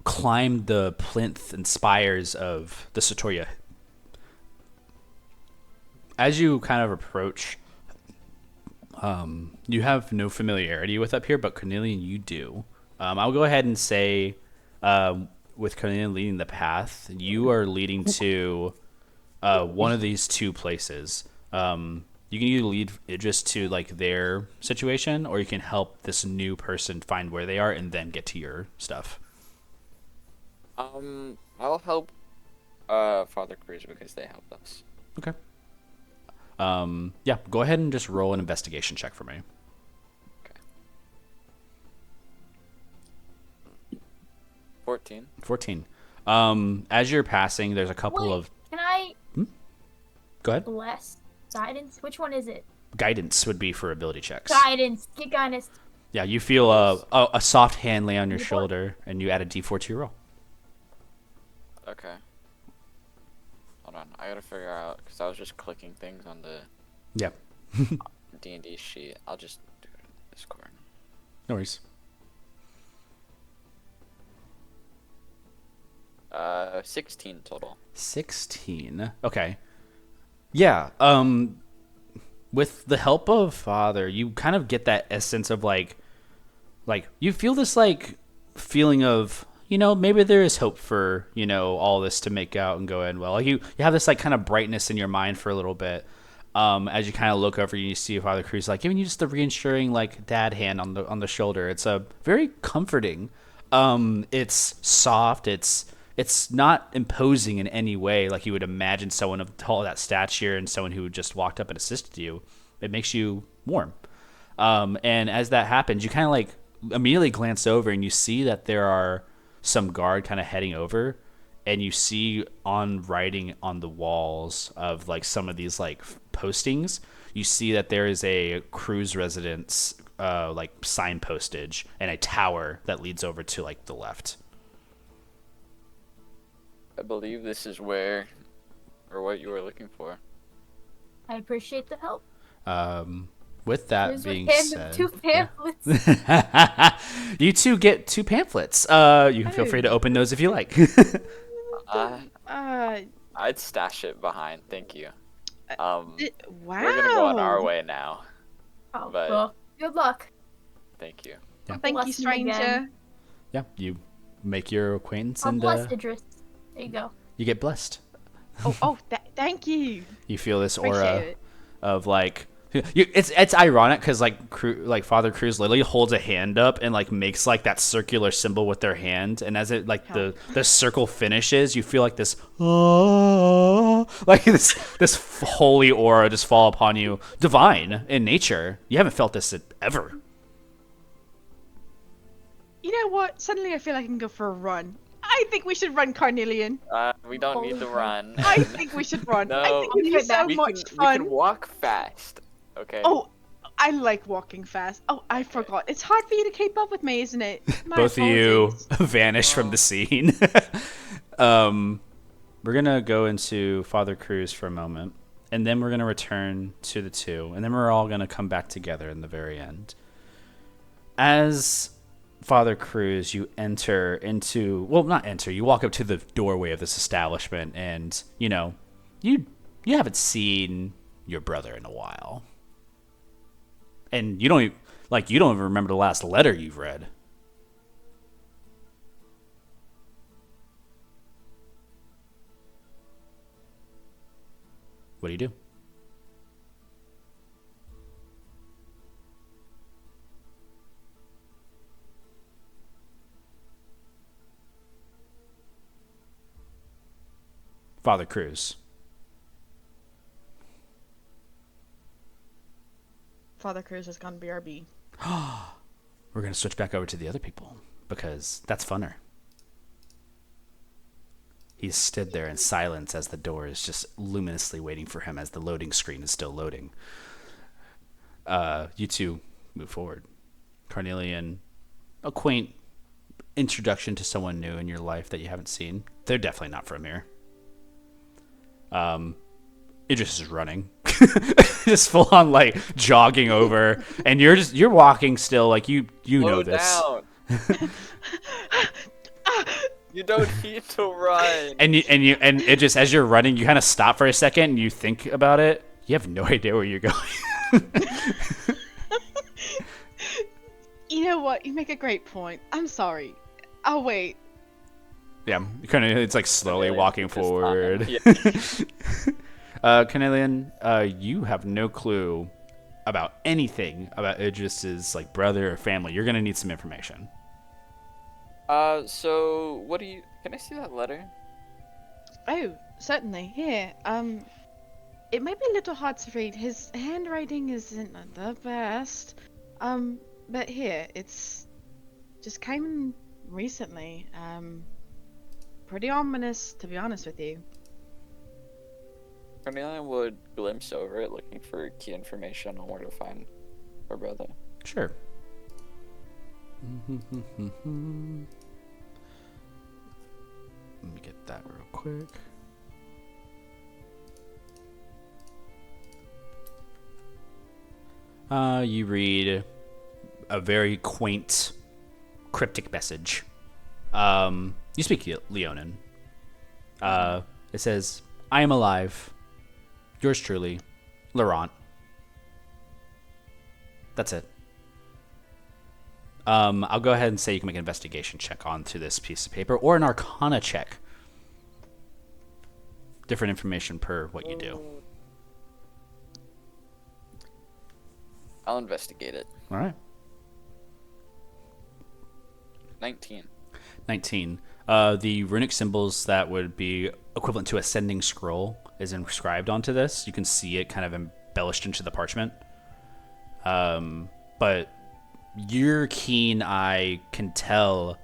climbed the plinth and spires of the Satoria. As you kind of approach, you have no familiarity with up here, but Carnelian, you do. I'll go ahead and say, with Carnelian leading the path, you are leading to one of these two places. You can either lead Idris to like their situation, or you can help this new person find where they are and then get to your stuff. I'll help Father Cruz because they helped us. Okay. Yeah, go ahead and just roll an investigation check for me. Okay. 14. 14. As you're passing, there's a couple of... Can I Go ahead. bless guidance? Which one is it? Guidance would be for ability checks. Guidance. Get guidance. Yeah, you feel a soft hand lay on your shoulder, and you add a d4 to your roll. Okay. Hold on, I gotta figure out, because I was just clicking things on the Yeah. D&D sheet. I'll just do it in Discord. No worries. 16 total. 16. Okay. Yeah. With the help of Father, you kind of get that essence of like you feel this like feeling of, maybe there is hope for, all this to make out and go in well. Like you have this like kind of brightness in your mind for a little bit. As you kind of look over and you see Father Cruz like giving you just the reassuring like dad hand on the shoulder. It's a very comforting. It's soft. It's not imposing in any way like you would imagine someone of tall that stature and someone who just walked up and assisted you. It makes you warm. And as that happens, you kind of like immediately glance over and you see that there are some guard kind of heading over, and you see on writing on the walls of like some of these like postings, you see that there is a cruise residence like sign postage and a tower that leads over to like the left. I believe this is where, or what you were looking for. I appreciate the help. With that Here's being with him, said, 2 pamphlets. you two get 2 pamphlets. You can feel free to open those if you like. I'd stash it behind. Thank you. Wow. We're gonna go on our way now. Oh, But- well, good luck. Thank you. Thank you, Bless me again. stranger. Yeah, you make your acquaintance I'm and blessed, Idris. There you go. you get blessed. Thank you. You feel this Appreciate aura it. of like it's ironic because like Father Cruz literally holds a hand up and like makes like that circular symbol with their hand, and as it like the circle finishes, you feel like this like this holy aura just fall upon you, divine in nature. You haven't felt this ever. You know what? Suddenly I feel like I can go for a run. I think we should run, Carnelian. We don't need to run. I think we should run. No, I think it'd be so we much can fun. walk fast. Okay. Oh, I like walking fast. Oh, I forgot. It's hard for you to keep up with me, isn't it? My Both of you apologies. vanish from the scene. We're gonna go into Father Cruz for a moment, and then we're gonna return to the two, and then we're all gonna come back together in the very end. As Father Cruz, you enter into, well, not enter, you walk up to the doorway of this establishment, and you haven't seen your brother in a while, and you don't even remember the last letter you've read. What do you do? Father Cruz. Father Cruz has gone BRB. We're going to switch back over to the other people because that's funner. He's stood there in silence as the door is just luminously waiting for him as the loading screen is still loading. You two move forward. Carnelian, a quaint introduction to someone new in your life that you haven't seen. They're definitely not from here. Idris is running. Just full on like jogging over, and you're walking still like you know this. Down. You don't need to run. And it just, as you're running, you kind of stop for a second and you think about it. You have no idea where you're going. You know what? You make a great point. I'm sorry. I'll wait. Yeah, it's like slowly walking forward. Yeah. Carnelian, you have no clue about anything about Idris's like brother or family. You're gonna need some information. So what do you? Can I see that letter? Oh, certainly. Here. It might be a little hard to read. His handwriting isn't the best. But here, it's just came recently. Pretty ominous, to be honest with you. Carnelian would glimpse over it, looking for key information on where to find her brother. Sure. Let me get that real quick. You read a very quaint, cryptic message. You speak Leonin. It says, "I am alive. Yours truly, Laurent." That's it. I'll go ahead and say you can make an investigation check onto this piece of paper, or an arcana check. Different information per what you do. I'll investigate it. All right. 19. 19. The runic symbols that would be equivalent to a sending scroll is inscribed onto this. You can see it kind of embellished into the parchment. But your keen eye can tell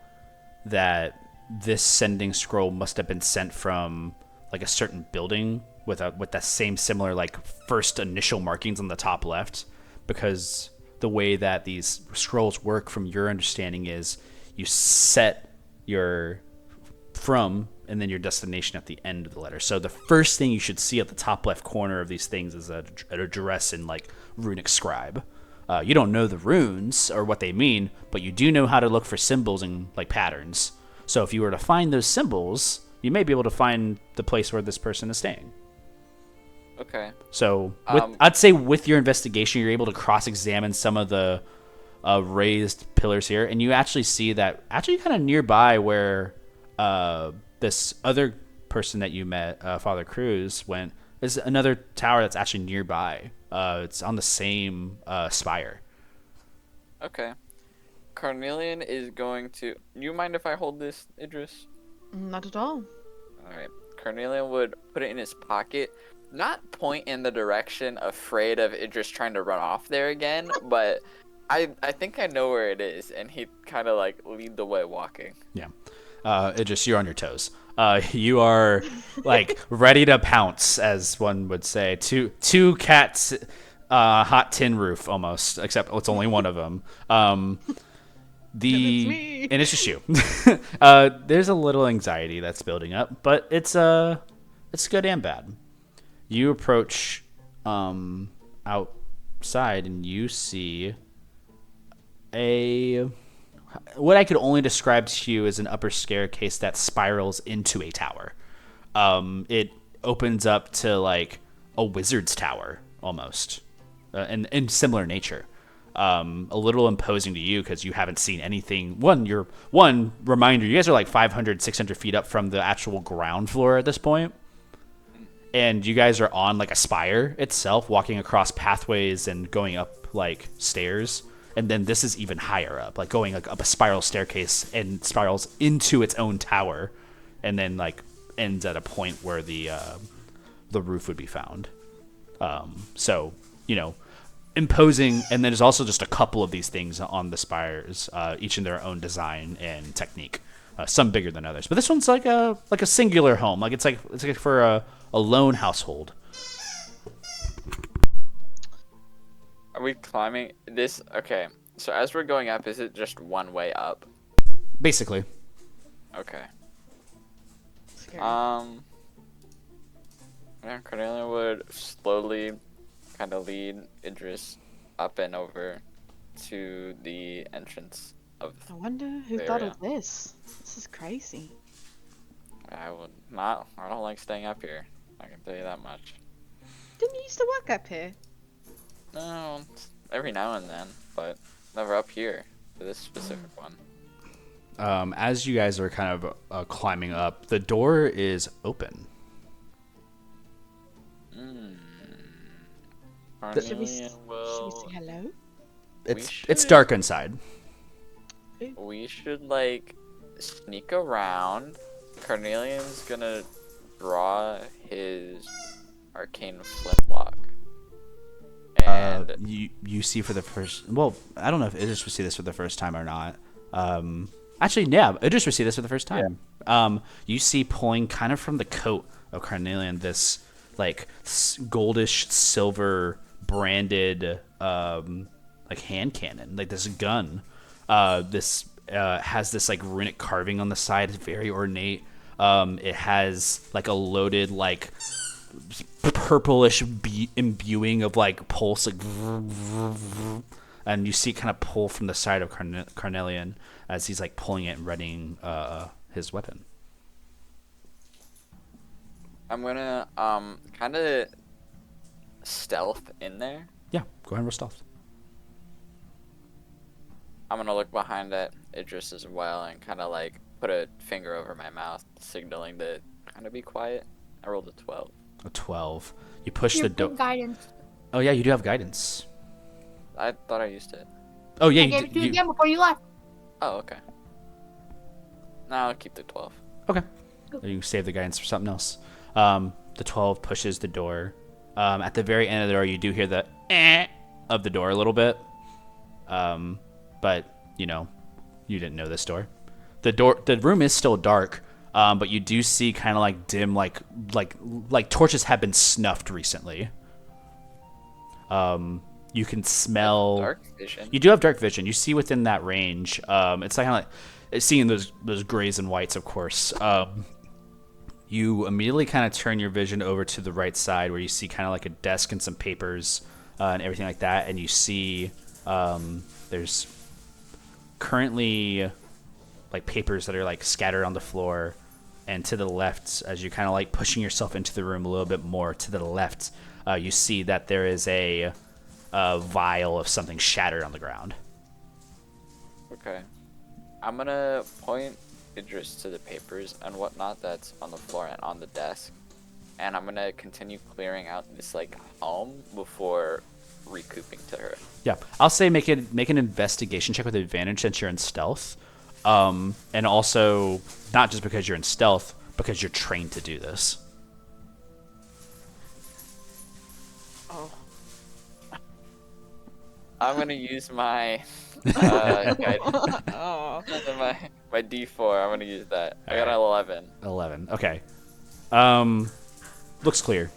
that this sending scroll must have been sent from like a certain building with that same similar like first initial markings on the top left, because the way that these scrolls work from your understanding is you set your from and then your destination at the end of the letter. So the first thing you should see at the top left corner of these things is an address in like runic scribe. You don't know the runes or what they mean, but you do know how to look for symbols and like patterns. So if you were to find those symbols, you may be able to find the place where this person is staying. Okay. So I'd say with your investigation, you're able to cross-examine some of the raised pillars here, and you actually see that actually kind of nearby where this other person that you met, Father Cruz, went, is another tower that's actually nearby. It's on the same spire. Okay. Carnelian is going to... You mind if I hold this, Idris? Not at all. Alright. Carnelian would put it in his pocket. Not point in the direction, afraid of Idris trying to run off there again, but I think I know where it is, and he'd kind of like lead the way walking. Yeah. Idris, you're on your toes. You are like ready to pounce, as one would say. Two cats, hot tin roof almost, except it's only one of them. And it's just you. There's a little anxiety that's building up, but it's good and bad. You approach outside and you see what I could only describe to you as an upper staircase that spirals into a tower. It opens up to like a wizard's tower almost, and in similar nature. A little imposing to you because you haven't seen anything. One reminder, you guys are like 500, 600 feet up from the actual ground floor at this point. And you guys are on like a spire itself, walking across pathways and going up like stairs. And then this is even higher up, like going like up a spiral staircase and spirals into its own tower, and then like ends at a point where the roof would be found. So, you know, imposing. And then there's also just a couple of these things on the spires, each in their own design and technique. Some bigger than others, but this one's like a singular home. Like it's like for a lone household. Are we climbing this? Okay. So as we're going up, is it just one way up? Basically. Okay. Scary. Yeah, Carnelian would slowly kind of lead Idris up and over to the entrance of. I wonder who the thought area. of this. This is crazy. I would not. I don't like staying up here. I can tell you that much. Didn't you used to work up here? No, every now and then, but never up here for this specific one. As you guys are kind of climbing up, the door is open. Should we Carnelian say will. hello? It's dark inside. We should like sneak around. Carnelian's gonna draw his arcane flintlock. And You see for the first. Well, I don't know if Idris would see this for the first time or not. Actually, yeah, Idris would see this for the first time. You see pulling kind of from the coat of Carnelian this like goldish silver branded like hand cannon, like this gun. This has this like runic carving on the side. It's very ornate. It has like a loaded like purplish imbuing of like pulse, like, and you see it kind of pull from the side of Carnelian as he's like pulling it and readying his weapon. I'm gonna kind of stealth in there. Yeah, go ahead and roll stealth. I'm gonna look behind at Idris as well and kind of like put a finger over my mouth, signaling to kind of be quiet. I rolled a 12. A 12. You push Your the door. guidance. Oh yeah, you do have guidance. I thought I used it. Oh yeah, I gave it to you again before you left. Oh, okay. Now I'll keep the 12. Okay. You can save the guidance for something else. The 12 pushes the door. At the very end of the door, you do hear the of the door a little bit. But you know, you didn't know this door. The room is still dark. But you do see kind of like dim, like torches have been snuffed recently. You can smell. Dark vision. You do have dark vision. You see within that range. It's kind of like seeing those grays and whites, of course. You immediately kind of turn your vision over to the right side, where you see kind of like a desk and some papers and everything like that, and you see there's currently like papers that are like scattered on the floor. And to the left, as you're kind of like pushing yourself into the room a little bit more, to the left, you see that there is a vial of something shattered on the ground. Okay. I'm gonna point Idris to the papers and whatnot that's on the floor and on the desk. And I'm gonna continue clearing out this like home before recouping to her. Yeah, I'll say make an investigation check with advantage since you're in stealth. And also, not just because you're in stealth, because you're trained to do this. Oh. I'm gonna use my Oh. my D4. I'm gonna use that. I got an 11. 11. Okay. Looks clear.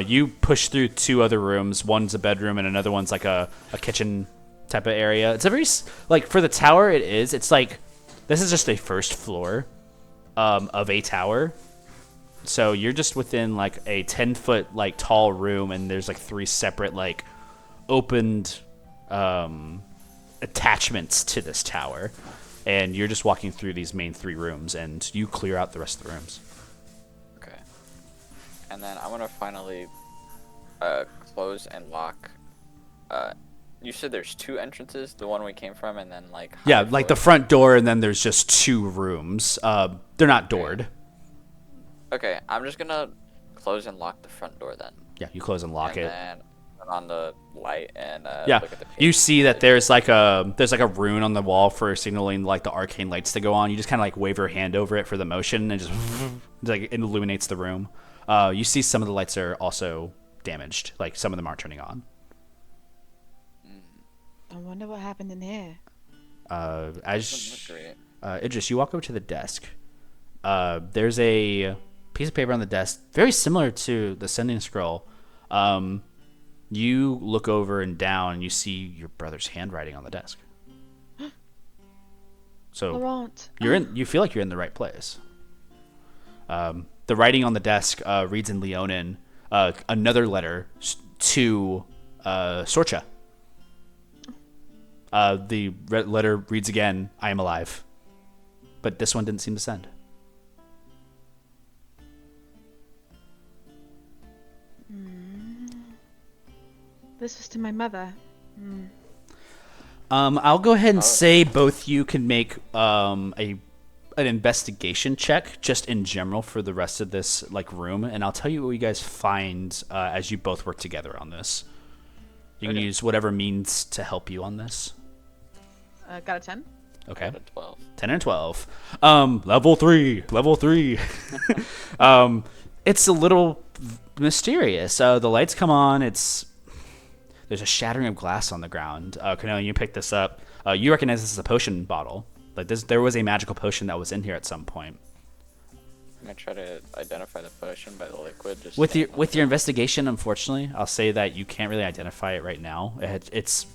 You push through two other rooms. One's a bedroom, and another one's like a kitchen type of area. It's a very like for the tower. It's like. This is just a first floor of a tower. So you're just within like a 10-foot like tall room, and there's like three separate like opened attachments to this tower. And you're just walking through these main three rooms, and you clear out the rest of the rooms. Okay. And then I'm gonna finally close and lock. You said there's two entrances, the one we came from, and then like. Yeah, like the front door, and then there's just two rooms. They're not doored. Okay, I'm just gonna close and lock the front door then. Yeah, you close and lock and it. Then turn on the light and Yeah, look at the you see that there's like a rune on the wall for signaling like the arcane lights to go on. You just kind of like wave your hand over it for the motion, and just like it illuminates the room. You see some of the lights are also damaged, like some of them aren't turning on. I wonder what happened in here. As Doesn't look great. Idris, you walk over to the desk. There's a piece of paper on the desk, very similar to the sending scroll. You look over and down, and you see your brother's handwriting on the desk. So Laurent. you feel like you're in the right place. The writing on the desk reads in Leonin another letter to Sorcha. The letter reads again, "I am alive," but this one didn't seem to send. This was to my mother. I'll go ahead and say both you can make an investigation check just in general for the rest of this room, and I'll tell you what you guys find as you both work together on this. You can use whatever means to help you on this. Got a 10. Okay. Out of 12. 10 and 12. Level 3. It's a little mysterious. The lights come on. There's a shattering of glass on the ground. Carnelian, you pick this up. You recognize this is a potion bottle. There was a magical potion that was in here at some point. I'm gonna try to identify the potion by the liquid. With your investigation, unfortunately, I'll say that you can't really identify it right now. It's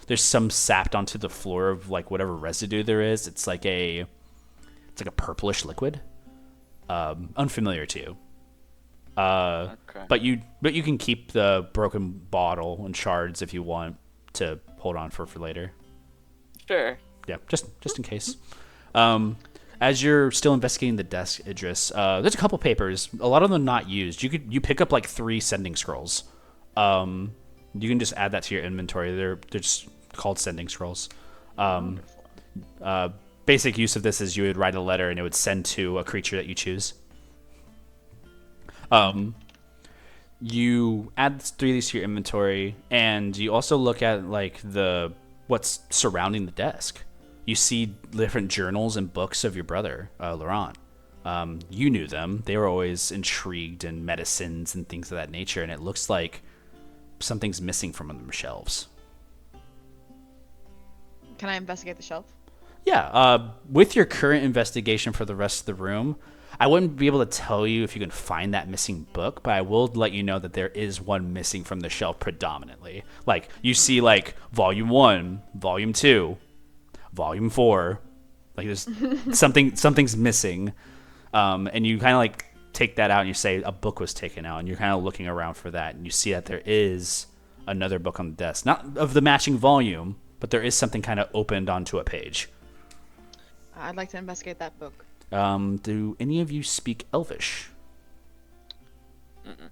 there's some sapped onto the floor of whatever residue there is. It's like a purplish liquid, unfamiliar to you. Okay. But you can keep the broken bottle and shards if you want to hold on for later. Sure. Yeah, just in case. As you're still investigating the desk, Idris, there's a couple papers. A lot of them not used. You pick up 3 sending scrolls. You can just add that to your inventory. They're just called sending scrolls. Basic use of this is you would write a letter and it would send to a creature that you choose. You add 3 of these to your inventory, and you also look at what's surrounding the desk. You see different journals and books of your brother, Laurent. You knew them. They were always intrigued in medicines and things of that nature, and it looks like something's missing from one of the shelves. Can I investigate the shelf? Yeah. With your current investigation for the rest of the room, I wouldn't be able to tell you if you can find that missing book, but I will let you know that there is one missing from the shelf predominantly. You see volume 1, volume 2, volume 4. There's something's missing. And you kind of take that out and you say a book was taken out, and you're kind of looking around for that, and you see that there is another book on the desk. Not of the matching volume, but there is something kind of opened onto a page. I'd like to investigate that book. Do any of you speak Elvish? Mm-mm.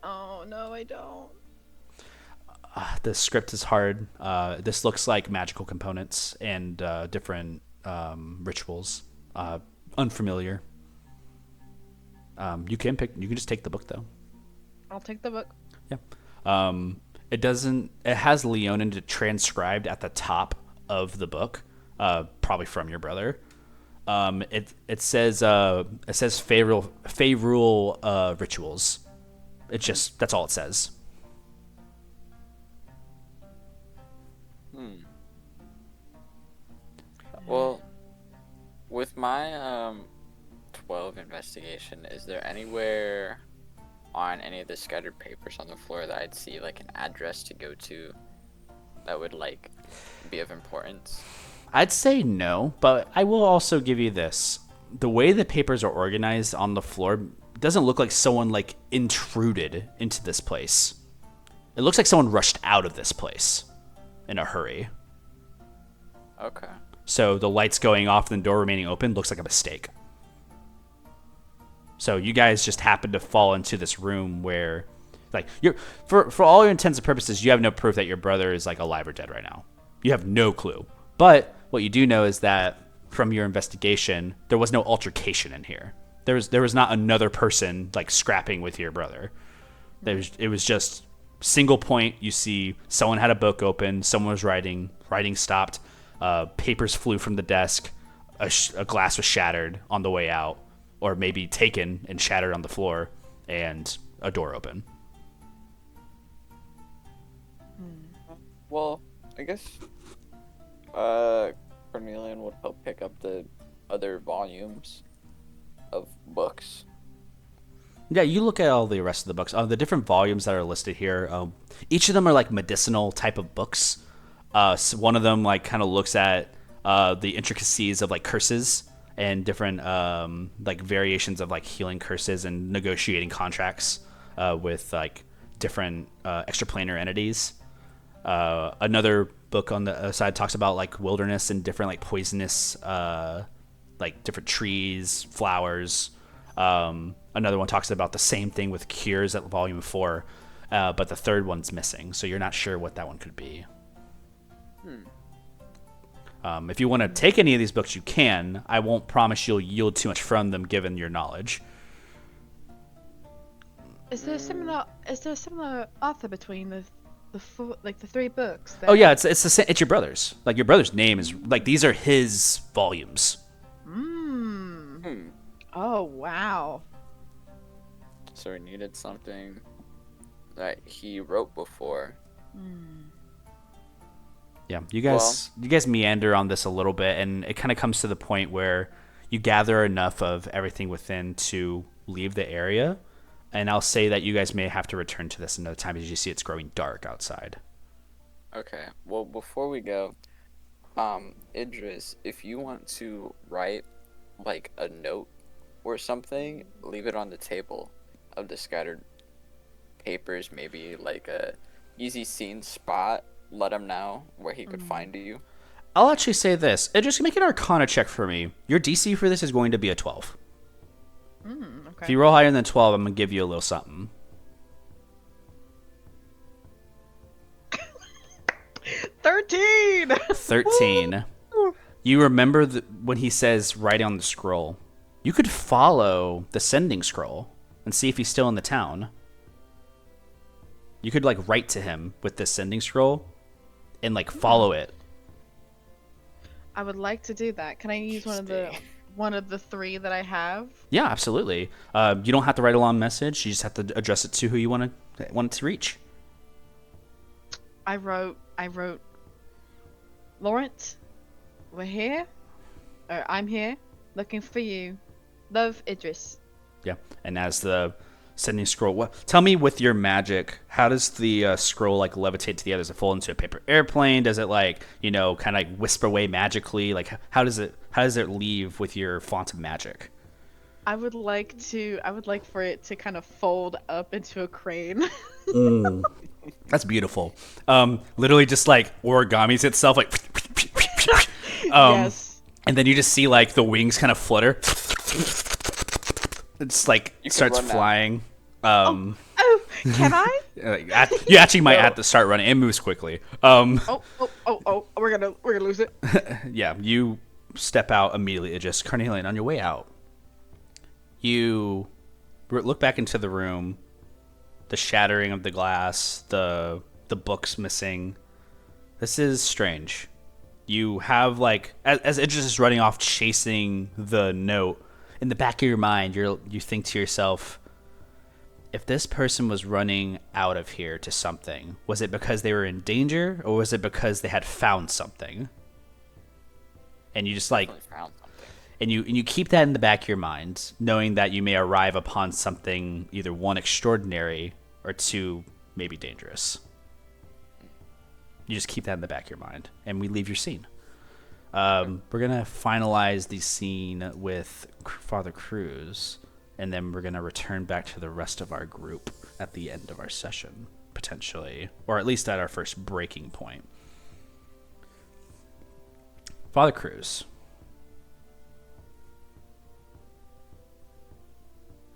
Oh, no, I don't. The script is hard. This looks like magical components and different rituals. Unfamiliar. You can just take the book though. I'll take the book. Yeah. It has Leonin transcribed at the top of the book, probably from your brother. It says Fey rule rituals. That's all it says. Well, with my 12 investigation, is there anywhere on any of the scattered papers on the floor that I'd see an address to go to that would be of importance? I'd say no, but I will also give you this. The way the papers are organized on the floor doesn't look like someone intruded into this place. It looks like someone rushed out of this place in a hurry. Okay. So the lights going off and the door remaining open looks like a mistake. So you guys just happen to fall into this room where you're for all your intents and purposes, you have no proof that your brother is alive or dead right now. You have no clue. But what you do know is that from your investigation, there was no altercation in here. There was not another person scrapping with your brother. It was just single point. You see someone had a book open, someone was writing stopped, papers flew from the desk, a glass was shattered on the way out, or maybe taken and shattered on the floor, and a door open. Well, I guess Carnelian would help pick up the other volumes of books. Yeah, you look at all the rest of the books. The different volumes that are listed here. Each of them are like medicinal type of books. So one of them like kind of looks at the intricacies of like curses and different like variations of like healing curses and negotiating contracts with like different extraplanar entities. Another book on the side talks about like wilderness and different like poisonous like different trees, flowers. Another one talks about the same thing with cures at volume 4, but the third one's missing, so you're not sure what that one could be. If you want to take any of these books, you can. I won't promise you'll yield too much from them given your knowledge. Is there a similar author between the four, like the 3 books? Oh yeah, it's the same. It's your brother's. Like your brother's name is like these are his volumes. Oh wow. So he needed something that he wrote before. Yeah, you guys meander on this a little bit, and it kind of comes to the point where you gather enough of everything within to leave the area. And I'll say that you guys may have to return to this another time as you see it's growing dark outside. Okay. Well, before we go, Idris, if you want to write like a note or something, leave it on the table of the scattered papers, maybe like a easy seen spot. Let him know where he could find you. I'll actually say this. Just make an Arcana check for me. Your DC for this is going to be a 12. Okay. If you roll higher than 12, I'm going to give you a little something. 13! 13. You remember when he says write on the scroll. You could follow the sending scroll and see if he's still in the town. You could like write to him with this sending scroll and like follow it. I would like to do that. Can I use one of the 3 that I have? Yeah, absolutely. You don't have to write a long message. You just have to address it to who you want it to reach. I wrote Lawrence, we're here. Or I'm here, looking for you. Love, Idris. Yeah, and as the sending scroll, tell me with your magic, how does the scroll like levitate to the other? Does it fall into a paper airplane? Does it like kind of like whisper away magically? Like how does it leave with your font of magic? I would like for it to kind of fold up into a crane. That's beautiful. Literally just like origamis itself like Yes. And then you just see like the wings kind of flutter. It's like starts flying. Oh, can I? You actually might have to start running. It moves quickly. Oh, we're gonna lose it. Yeah, you step out immediately. Just Carnelian, on your way out, you look back into the room. The shattering of the glass, the books missing. This is strange. You have like as Idris is running off chasing the note. In the back of your mind, you think to yourself, if this person was running out of here to something, was it because they were in danger or was it because they had found something? And you just like, and you keep that in the back of your mind, knowing that you may arrive upon something either 1, extraordinary or 2, maybe dangerous. You just keep that in the back of your mind, and we leave your scene. We're gonna finalize the scene with Father Cruz, and then we're gonna return back to the rest of our group at the end of our session, potentially, or at least at our first breaking point. Father Cruz,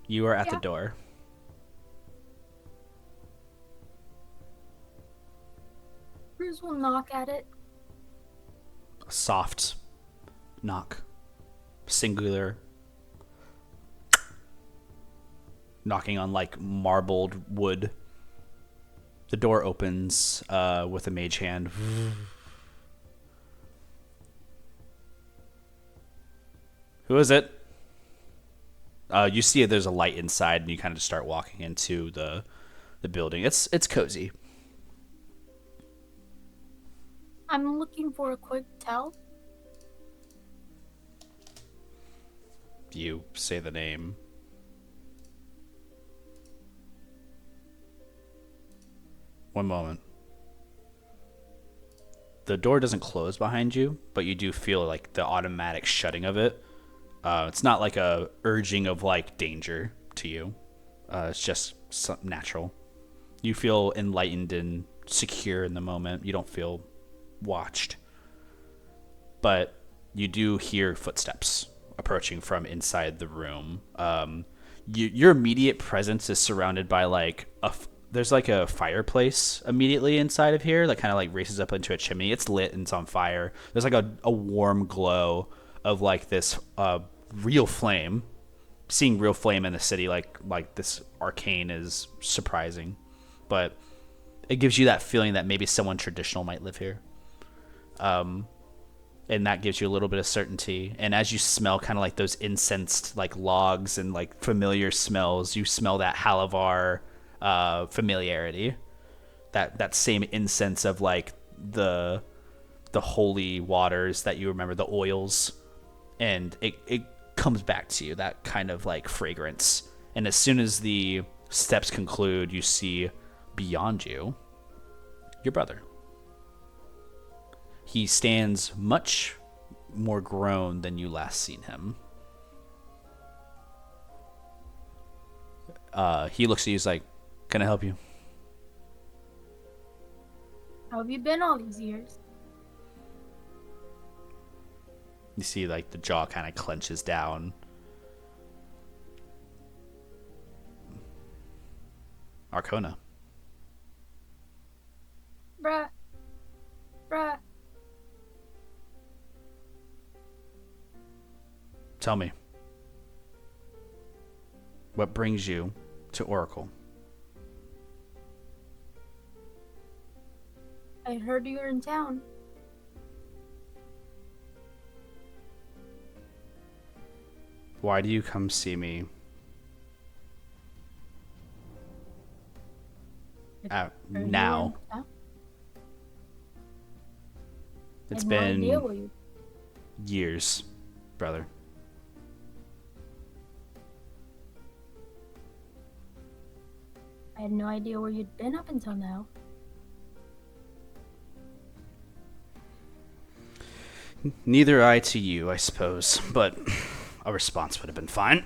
you are at the door. Cruz will knock at it. A soft knock, singular, knocking on like marbled wood. The door opens with a mage hand. Who is it? You see there's a light inside, and you kind of just start walking into the building. It's cozy. I'm looking for a Quaytel. You say the name. One moment. The door doesn't close behind you, but you do feel like the automatic shutting of it. It's not like a urging of like danger to you. It's just natural. You feel enlightened and secure in the moment. You don't feel watched. But you do hear footsteps approaching from inside the room. Your immediate presence is surrounded by like there's like a fireplace immediately inside of here that kind of like races up into a chimney. It's lit and it's on fire. There's like a warm glow of like this real flame. Seeing real flame in the city like this arcane is surprising, but it gives you that feeling that maybe someone traditional might live here. And that gives you a little bit of certainty. And as you smell kind of like those incensed like logs and like familiar smells, you smell that Halavar familiarity, that same incense of like the holy waters that you remember, the oils, and it comes back to you, that kind of like fragrance. And as soon as the steps conclude, you see beyond you your brother. He stands much more grown than you last seen him. He looks at you, he's like, "Can I help you?" How have you been all these years? You see like the jaw kind of clenches down. Arcona. Bruh. Tell me, what brings you to Oracle? I heard you were in town. Why do you come see me now? It's been years, brother. I had no idea where you'd been up until now. Neither I to you, I suppose, but a response would have been fine.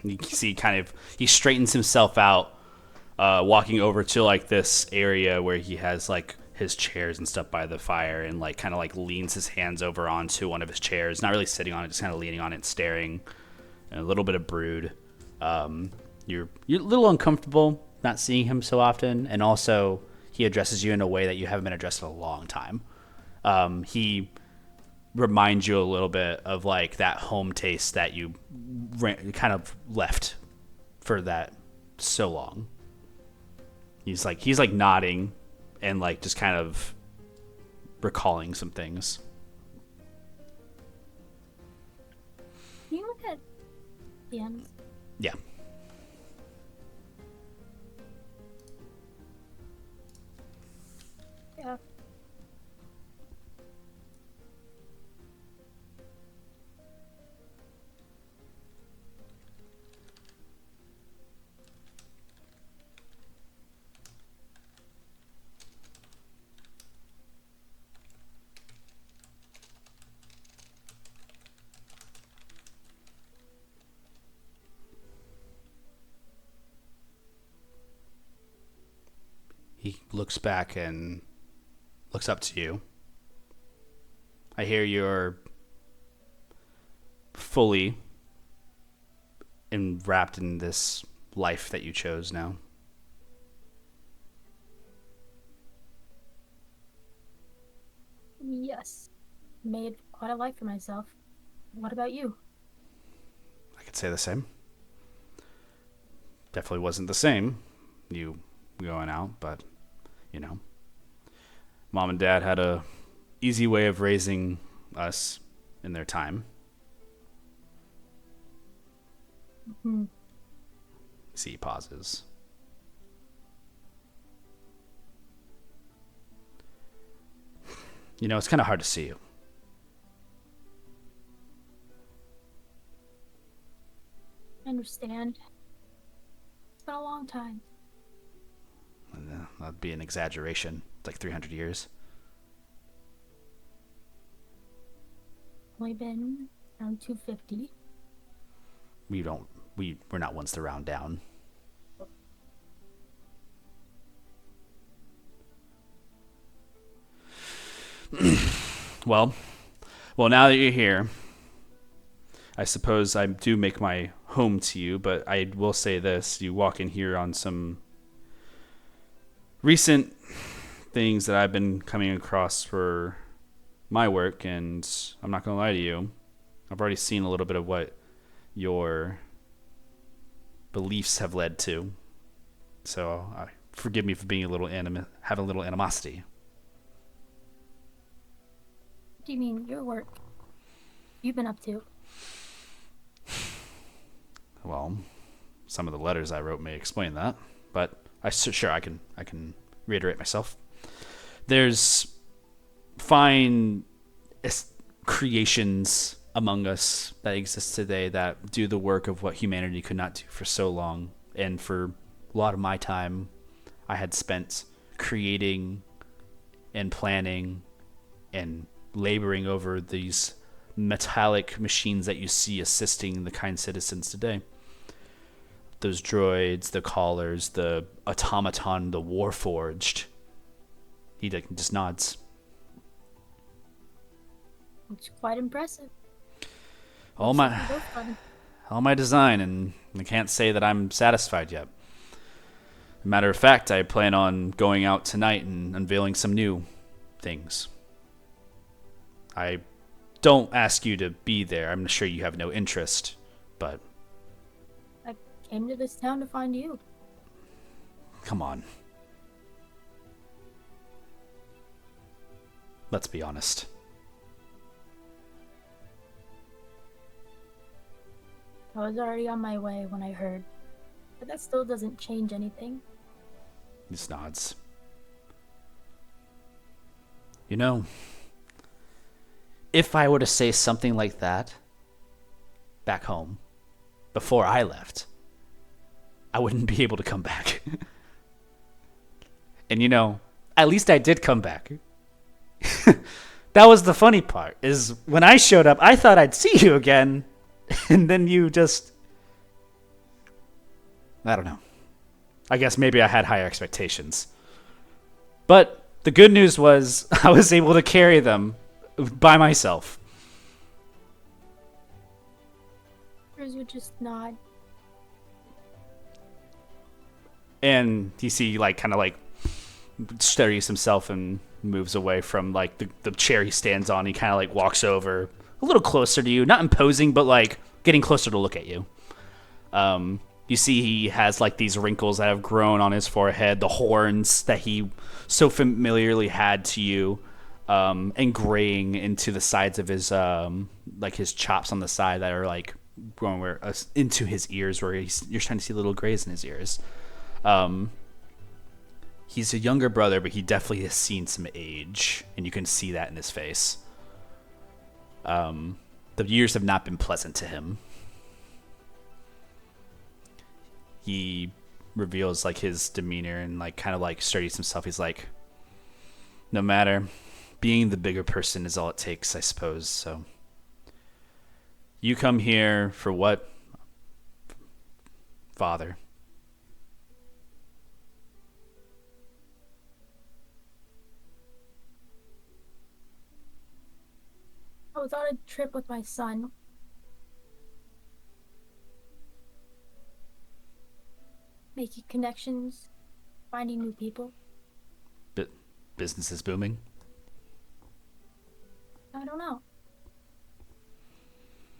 You can see he straightens himself out, walking over to like this area where he has like his chairs and stuff by the fire, and like kind of like leans his hands over onto one of his chairs, not really sitting on it, just kind of leaning on it, staring, and a little bit of brood. You're a little uncomfortable not seeing him so often, and also he addresses you in a way that you haven't been addressed in a long time. He reminds you a little bit of like that home taste that you kind of left for that so long. He's like nodding and like just kind of recalling some things. Can you look at the ends? Yeah. Yeah. He looks back and looks up to you. I hear you're fully enwrapped in this life that you chose now. Yes. Made quite a life for myself. What about you? I could say the same. Definitely wasn't the same, you going out, but, you know. Mom and Dad had a easy way of raising us in their time. Mm-hmm. See, he pauses. You know, it's kind of hard to see you. understand. It's been a long time. That'd be an exaggeration. It's like 300 years. Only been around 250. We're not ones to round down. Well, now that you're here, I suppose I do make my home to you, but I will say this. You walk in here on some recent things that I've been coming across for my work, and I'm not going to lie to you. I've already seen a little bit of what your beliefs have led to. So forgive me for being having a little animosity. What do you mean, your work? You've been up to? Well, some of the letters I wrote may explain that, but I can reiterate myself. There's fine creations among us that exist today that do the work of what humanity could not do for so long. And for a lot of my time, I had spent creating and planning and laboring over these metallic machines that you see assisting the kind citizens today. Those droids, the callers, the automaton, the warforged. He just nods. It's quite impressive. All my design, and I can't say that I'm satisfied yet. Matter of fact, I plan on going out tonight and unveiling some new things. I don't ask you to be there. I'm sure you have no interest, but I came to this town to find you. Come on. Let's be honest. I was already on my way when I heard, but that still doesn't change anything. He just nods. You know, if I were to say something like that back home before I left, I wouldn't be able to come back. And you know, at least I did come back. That was the funny part, is when I showed up, I thought I'd see you again. And then you just... I don't know. I guess maybe I had higher expectations. But the good news was I was able to carry them by myself. Others would just nod. And you see, like, kind of like steadies himself and moves away from like the chair he stands on. He kind of like walks over a little closer to you, not imposing, but like getting closer to look at you. You see he has like these wrinkles that have grown on his forehead, the horns that he so familiarly had to you, and graying into the sides of his like his chops on the side that are like growing into his ears, where you're starting to see little grays in his ears. He's a younger brother, but he definitely has seen some age, and you can see that in his face. The years have not been pleasant to him. He reveals like his demeanor and like kind of like steadies himself. He's like, no matter, being the bigger person is all it takes, I suppose. So you come here for what, Father? I was on a trip with my son. Making connections, finding new people. Business is booming? I don't know.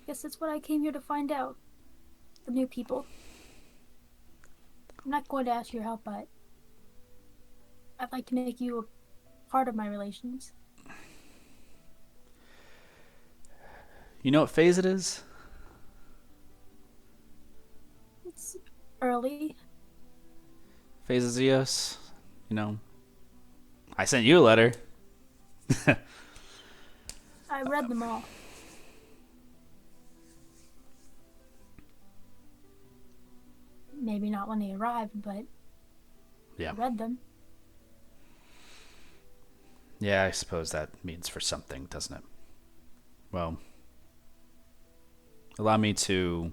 Guess that's what I came here to find out. The new people. I'm not going to ask your help, but I'd like to make you a part of my relations. You know what phase it is? It's early. Phase of Zeus. You know, I sent you a letter. I read them all. Maybe not when they arrived, but Yeah. I read them. Yeah, I suppose that means for something, doesn't it? Well, allow me to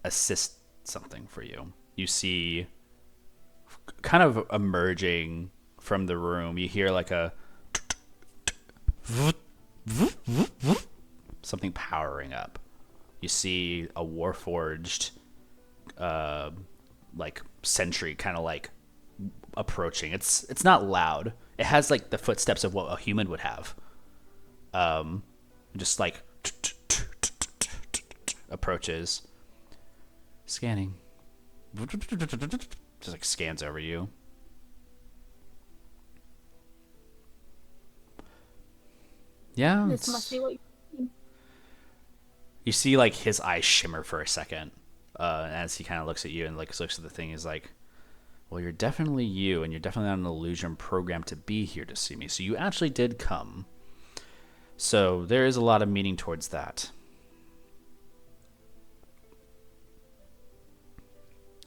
assist something for you. You see, kind of emerging from the room, you hear like a something powering up. You see a warforged like sentry kind of like approaching. It's not loud. It has like the footsteps of what a human would have. Just like approaches, scanning, just like scans over you. Yeah, This must be what you see like his eyes shimmer for a second as he kind of looks at you and like looks at the thing. He's like, well, you're definitely you, and you're definitely not an illusion programmed to be here to see me, so you actually did come. So there is a lot of meaning towards that.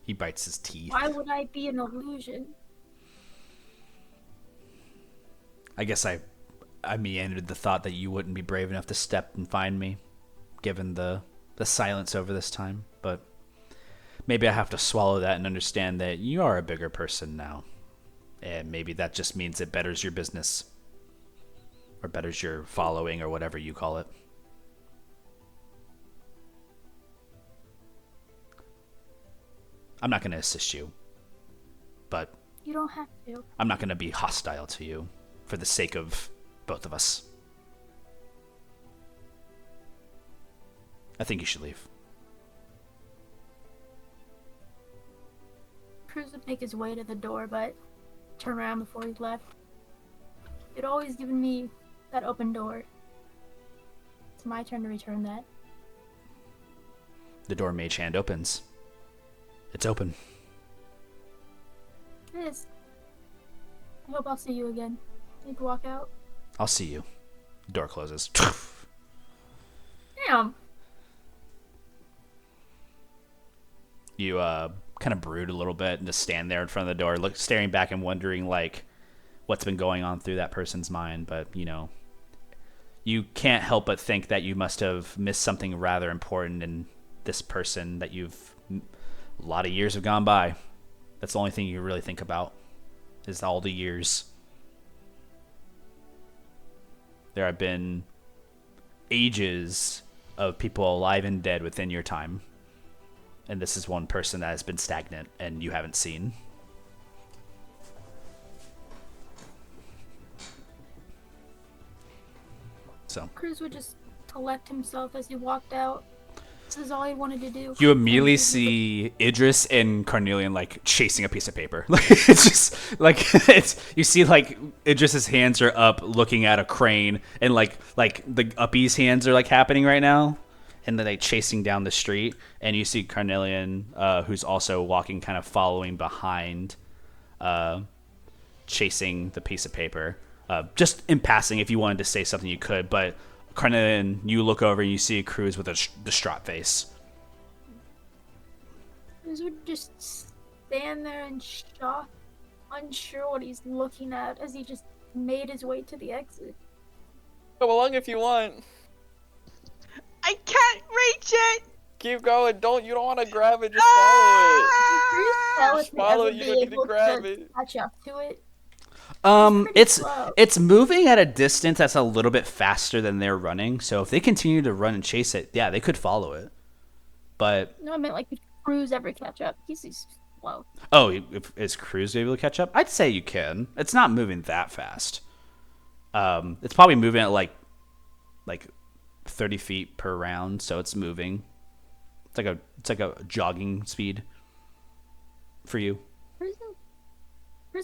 He bites his teeth. Why would I be an illusion? I guess I meandered the thought that you wouldn't be brave enough to step and find me, given the silence over this time, but maybe I have to swallow that and understand that you are a bigger person now. And maybe that just means it betters your business. Or betters your following, or whatever you call it. I'm not going to assist you. But You don't have to. I'm not going to be hostile to you for the sake of both of us. I think you should leave. Cruz would make his way to the door, but turn around before he left. You'd always given me that open door. It's my turn to return that. The door mage hand opens. It's open. It is. I hope I'll see you again. You can walk out. I'll see you. Door closes. Damn. You kind of brood a little bit and just stand there in front of the door, staring back and wondering like what's been going on through that person's mind. But you know, you can't help but think that you must have missed something rather important in this person that a lot of years have gone by. That's the only thing you really think about is all the years. There have been ages of people alive and dead within your time. And this is one person that has been stagnant and you haven't seen. So Cruz would just collect himself as he walked out. This is all he wanted to do. you immediately see Idris and Carnelian like chasing a piece of paper. Like it's just like you see like Idris's hands are up looking at a crane, and like the Uppie's hands are like happening right now. And then they chasing down the street, and you see Carnelian, who's also walking, kind of following behind, chasing the piece of paper. Just in passing, if you wanted to say something, you could. But Carnelian, you look over and you see Cruz with a distraught face. Cruz would just stand there in shock, unsure what he's looking at as he just made his way to the exit. Come along if you want. I can't reach it! Keep going. You don't want to grab it. Just follow it. Cruz tell if Follow he'd it. ever You be don't need to able grab to it. catch up to it. pretty slow. It's moving at a distance that's a little bit faster than they're running. So if they continue to run and chase it, yeah, they could follow it. But No, I meant like if Cruz ever catch up. He's slow. oh, if is Cruz able to catch up? I'd say you can. It's not moving that fast. It's probably moving at like 30 feet per round, so it's moving. It's like a jogging speed for you. Cruz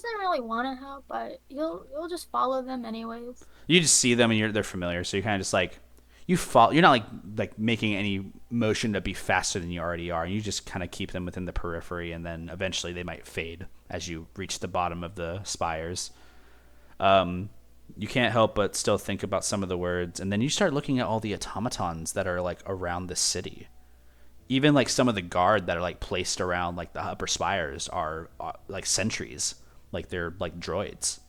doesn't really want to help, but you'll just follow them anyways. You just see them and they're familiar, so you're kind of just like you follow. You're not like making any motion to be faster than you already are. You just kind of keep them within the periphery, and then eventually they might fade as you reach the bottom of the spires. You can't help but still think about some of the words, and then you start looking at all the automatons that are like around the city. even like some of the guard that are like placed around like the upper spires are like sentries, like they're like droids.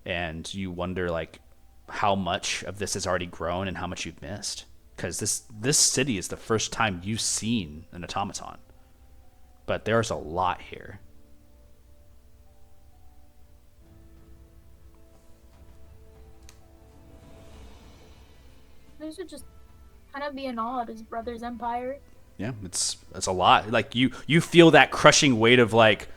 And you wonder like how much of this has already grown and how much you've missed, because this city is the first time you've seen an automaton, but there's a lot here. These would just kind of be in awe of his brother's empire. Yeah, it's a lot. Like you feel that crushing weight of like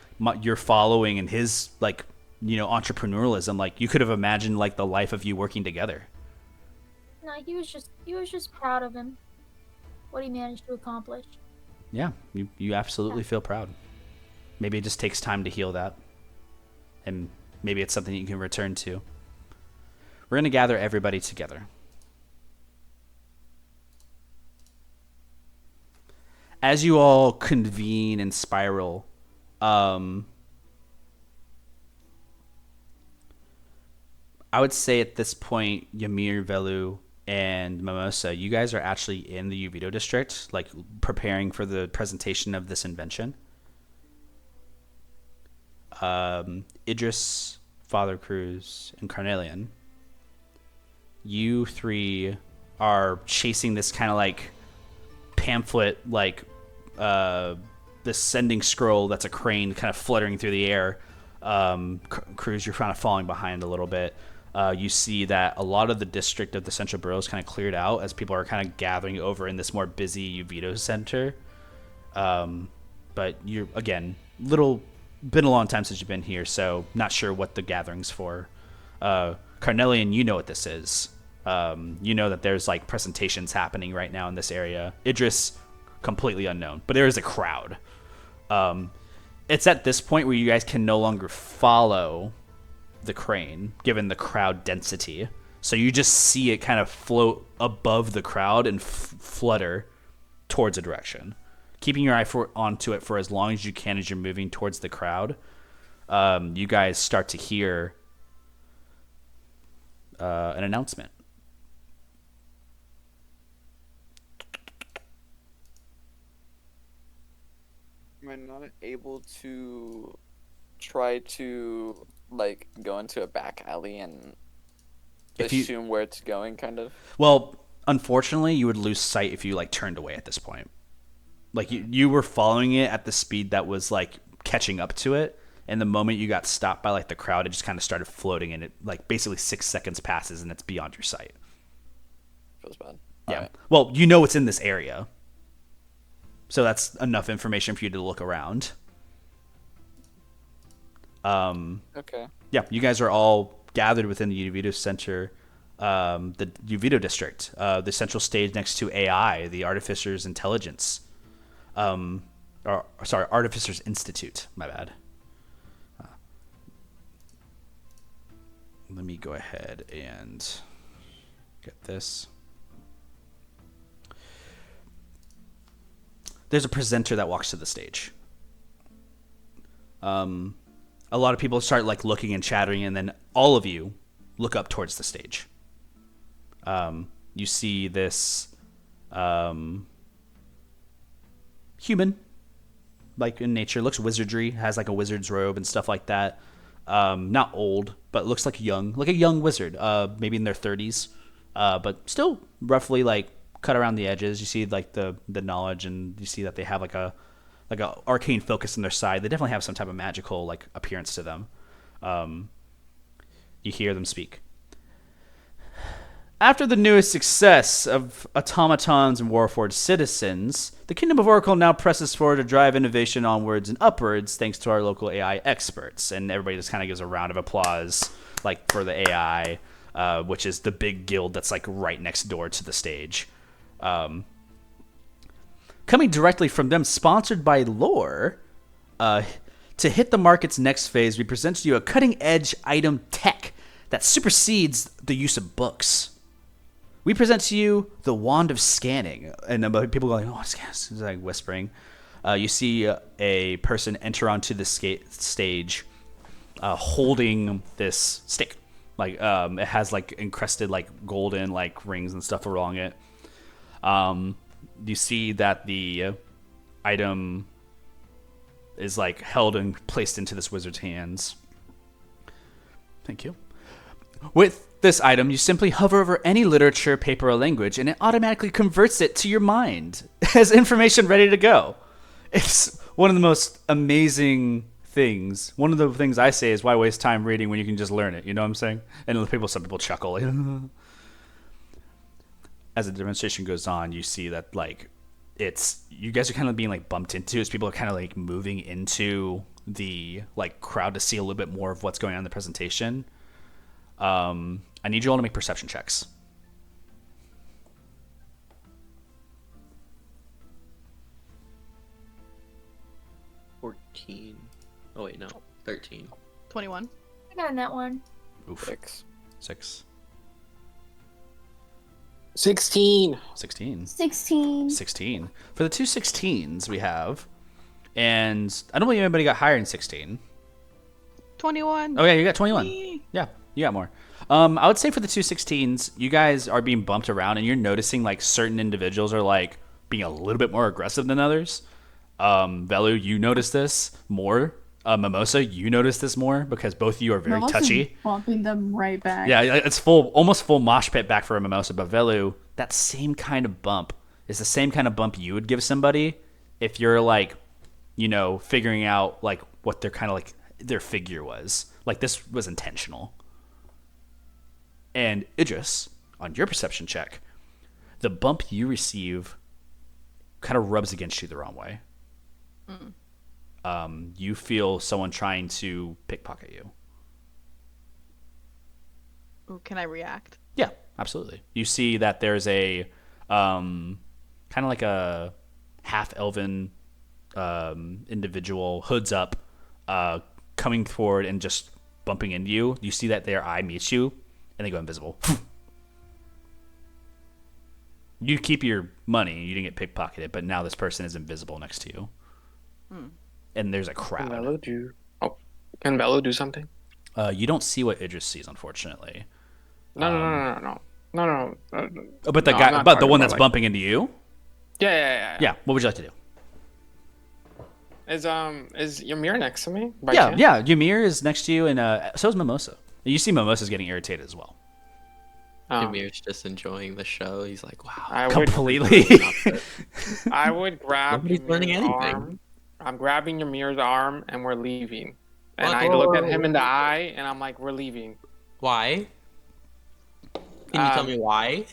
your following and his like, you know, entrepreneurialism. Like you could have imagined like the life of you working together. No, he was just proud of him, what he managed to accomplish. Yeah, you absolutely feel proud. Maybe it just takes time to heal that, and maybe it's something you can return to. We're gonna gather everybody together. As you all convene and spiral, I would say at this point, Ymir, Velu, and Mimosa, you guys are actually in the Yuvido district, like preparing for the presentation of this invention. Idris, Father Cruz, and Carnelian, you three are chasing this kind of like pamphlet, like this sending scroll that's a crane kind of fluttering through the air. Cruz, you're kind of falling behind a little bit. You see that a lot of the district of the central borough is kind of cleared out as people are kind of gathering over in this more busy Yuvido center. But you're, again, been a long time since you've been here, so not sure what the gathering's for. Carnelian, you know what this is. You know that there's like presentations happening right now in this area. Idris, completely unknown, but there is a crowd. It's at this point where you guys can no longer follow the crane, given the crowd density. So you just see it kind of float above the crowd and flutter towards a direction. Keeping your eye onto it for as long as you can as you're moving towards the crowd, you guys start to hear an announcement. Am I not able to try to like go into a back alley and assume where it's going, kind of? Well, unfortunately, you would lose sight if you like turned away at this point. Like you were following it at the speed that was like catching up to it, and the moment you got stopped by like the crowd, it just kind of started floating, and it like basically 6 seconds passes and it's beyond your sight. Feels bad. Yeah. Alright. Well, you know it's in this area, so that's enough information for you to look around. Okay. Yeah, you guys are all gathered within the Yuvido Center, the Yuvido district, the central stage next to AI, the Artificers Intelligence. Artificers Institute. My bad. Let me go ahead and get this. There's a presenter that walks to the stage. A lot of people start like looking and chattering, and then all of you look up towards the stage. You see this human, like in nature, looks wizardry, has like a wizard's robe and stuff like that. Not old, but looks like a young wizard, maybe in their 30s, but still roughly like cut around the edges. You see like the knowledge, and you see that they have like a arcane focus on their side. They definitely have some type of magical like appearance to them. You hear them speak. After the newest success of automatons and warforged citizens, the Kingdom of Oracle now presses forward to drive innovation onwards and upwards thanks to our local AI experts. And everybody just kind of gives a round of applause like for the AI, which is the big guild that's like right next door to the stage. Coming directly from them, sponsored by Lore, to hit the market's next phase, we present to you a cutting-edge item tech that supersedes the use of books. We present to you the Wand of Scanning. And people going, oh, it's like whispering. You see a person enter onto the stage holding this stick. Like it has like encrusted like golden like rings and stuff along it. You see that the item is like held and placed into this wizard's hands. Thank you. With this item, you simply hover over any literature, paper, or language, and it automatically converts it to your mind as information ready to go. It's one of the most amazing things. One of the things I say is, why waste time reading when you can just learn it? You know what I'm saying? And some people chuckle. As the demonstration goes on, you see that like you guys are kind of being like bumped into as people are kind of like moving into the like crowd to see a little bit more of what's going on in the presentation. I need you all to make perception checks. 14. Oh wait, no. 13. 21. I got that one. Oof. 6. 16. 16. 16. 16. For the two 16s we have, and I don't believe anybody got higher than 16. 21. Oh yeah, you got 21. Yay. Yeah, you got more. I would say for the two 16s, you guys are being bumped around, and you're noticing like certain individuals are like being a little bit more aggressive than others. Velu, you notice this more. Mimosa, you notice this more because both of you are very Mimosa's touchy. bumping them right back. Yeah, it's almost full mosh pit back for a Mimosa, but Velu, that same kind of bump is the same kind of bump you would give somebody if you're like, figuring out like what their kind of like their figure was. Like this was intentional. And Idris, on your perception check, the bump you receive kind of rubs against you the wrong way. You feel someone trying to pickpocket you. Ooh, can I react? Yeah, absolutely. You see that there's a kind of like a half-elven individual, hoods up, coming forward and just bumping into you. You see that their eye meets you, and they go invisible. You keep your money. You didn't get pickpocketed, but now this person is invisible next to you. And there's a crowd. Can Velu do something? You don't see what Idris sees, unfortunately. No. But the No, I'm guy, not but the talking one about, that's like- bumping into you. Yeah. Yeah. What would you like to do? Is Ymir next to me? Yeah. Ymir is next to you, and so is Mimosa. You see Mimosa's getting irritated as well. Ymir's just enjoying the show. He's like, wow. Completely. I would grab Nobody's learning Ymir's anything. arm. I'm grabbing Ymir's arm, and we're leaving. And What? I look at him in the eye, and I'm like, we're leaving. Why? Can you tell me why?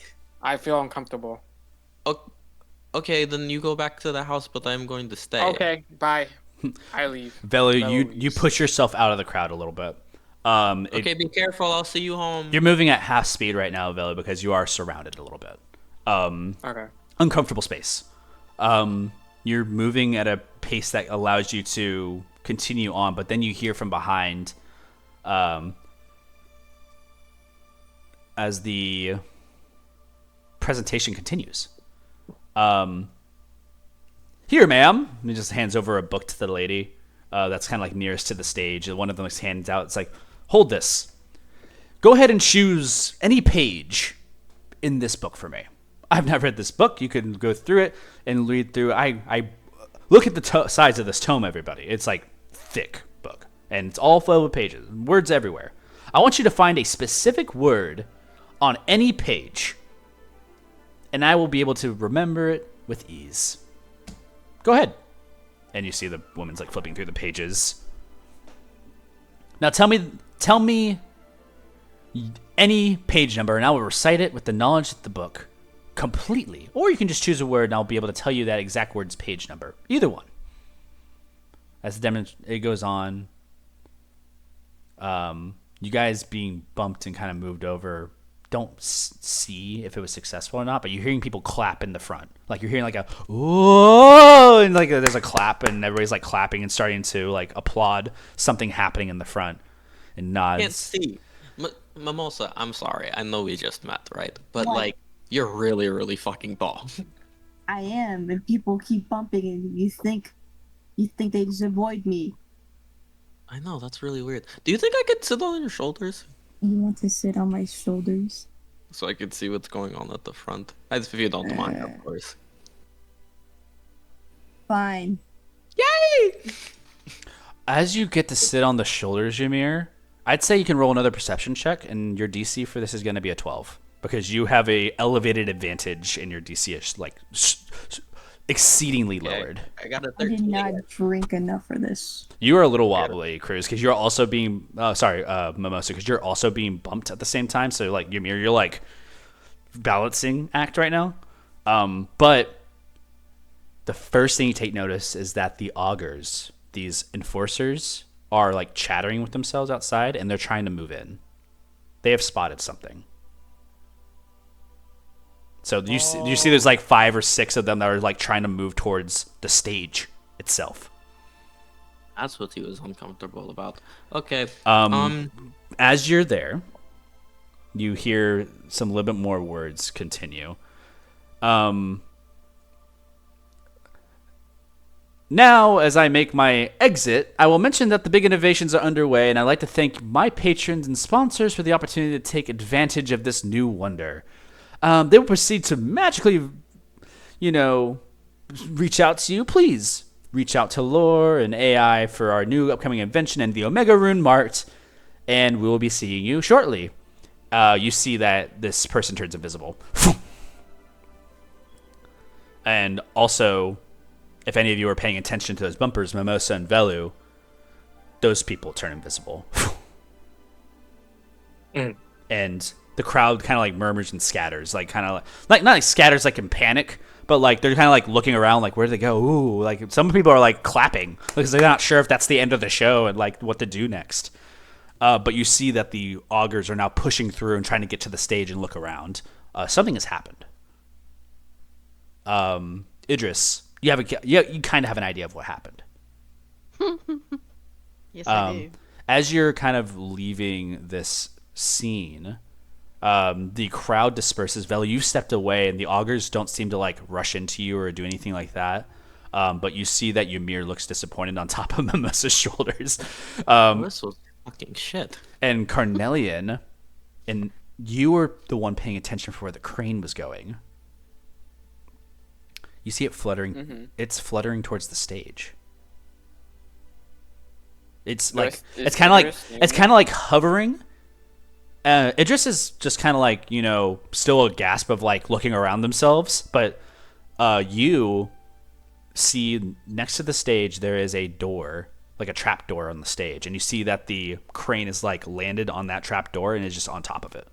I feel uncomfortable. Okay, then you go back to the house, but I'm going to stay. Okay, bye. I leave. Velu, you leaves. push yourself out of the crowd a little bit. Okay, be careful. I'll see you home. You're moving at half speed right now, Velu, because you are surrounded a little bit. Okay. Uncomfortable space. You're moving at a pace that allows you to continue on, but then you hear from behind, as the presentation continues. Here, ma'am. And he just hands over a book to the lady that's kind of like nearest to the stage. And one of them hands out. It's like, hold this. Go ahead and choose any page in this book for me. I've never read this book. You can go through it and read through. I look at the size of this tome, everybody. It's like thick book, and it's all filled with pages, words everywhere. I want you to find a specific word on any page, and I will be able to remember it with ease. Go ahead. And you see the woman's like flipping through the pages. Now tell me any page number, and I will recite it with the knowledge of the book completely. Or you can just choose a word, and I'll be able to tell you that exact word's page number. Either one. As it goes on, you guys being bumped and kind of moved over don't see if it was successful or not, but you're hearing people clap in the front. Like you're hearing like a whoa, and like there's a clap, and everybody's like clapping and starting to like applaud something happening in the front and nods. Can't see. Mimosa, I'm sorry. I know we just met, right? But What? like, you're really, really fucking tall. I am, and people keep bumping, and you think they just avoid me. I know, that's really weird. Do you think I could sit on your shoulders? You want to sit on my shoulders? So I could see what's going on at the front. As if you don't mind, of course. Fine. As you get to sit on the shoulders, Ymir, I'd say you can roll another perception check, and your DC for this is going to be a 12 because you have a elevated advantage, and your DC is like exceedingly lowered. I got a I 13. did not drink enough for this. You are a little wobbly, Cruz, because you're also being Mimosa, because you're also being bumped at the same time. So like Ymir, you're like balancing act right now. But the first thing you take notice is that the augurs, these enforcers, are like chattering with themselves outside, and they're trying to move in. They have spotted something. So you see there's like 5 or 6 of them that are like trying to move towards the stage itself. That's what he was uncomfortable about. Okay. As you're there, you hear some little bit more words continue. Now, as I make my exit, I will mention that the big innovations are underway, and I'd like to thank my patrons and sponsors for the opportunity to take advantage of this new wonder. They will proceed to magically, reach out to you. Please reach out to Lore and AI for our new upcoming invention and the Omega Rune Mart, and we will be seeing you shortly. You see that this person turns invisible. And also, if any of you are paying attention to those bumpers, Mimosa and Velu, those people turn invisible. And the crowd kind of like murmurs and scatters, like kind of like not like scatters like in panic, but like they're kind of like looking around, like where do they go? Ooh, like some people are like clapping because they're not sure if that's the end of the show and like what to do next. But you see that the augurs are now pushing through and trying to get to the stage and look around. Something has happened. Idris, you kind of have an idea of what happened. Yes, I do. As you're kind of leaving this scene, the crowd disperses. Velu, you stepped away, and the augurs don't seem to like rush into you or do anything like that. But you see that Ymir looks disappointed on top of Mimosa's shoulders. This was fucking shit. And Carnelian, and you were the one paying attention for where the crane was going. You see it fluttering. Mm-hmm. It's fluttering towards the stage. It's No, like is it's kind of like Idris it's kind of like hovering. Idris is just kind of like still a gasp of like looking around themselves, but you see next to the stage there is a door, like a trap door on the stage, and you see that the crane is like landed on that trap door and is just on top of it.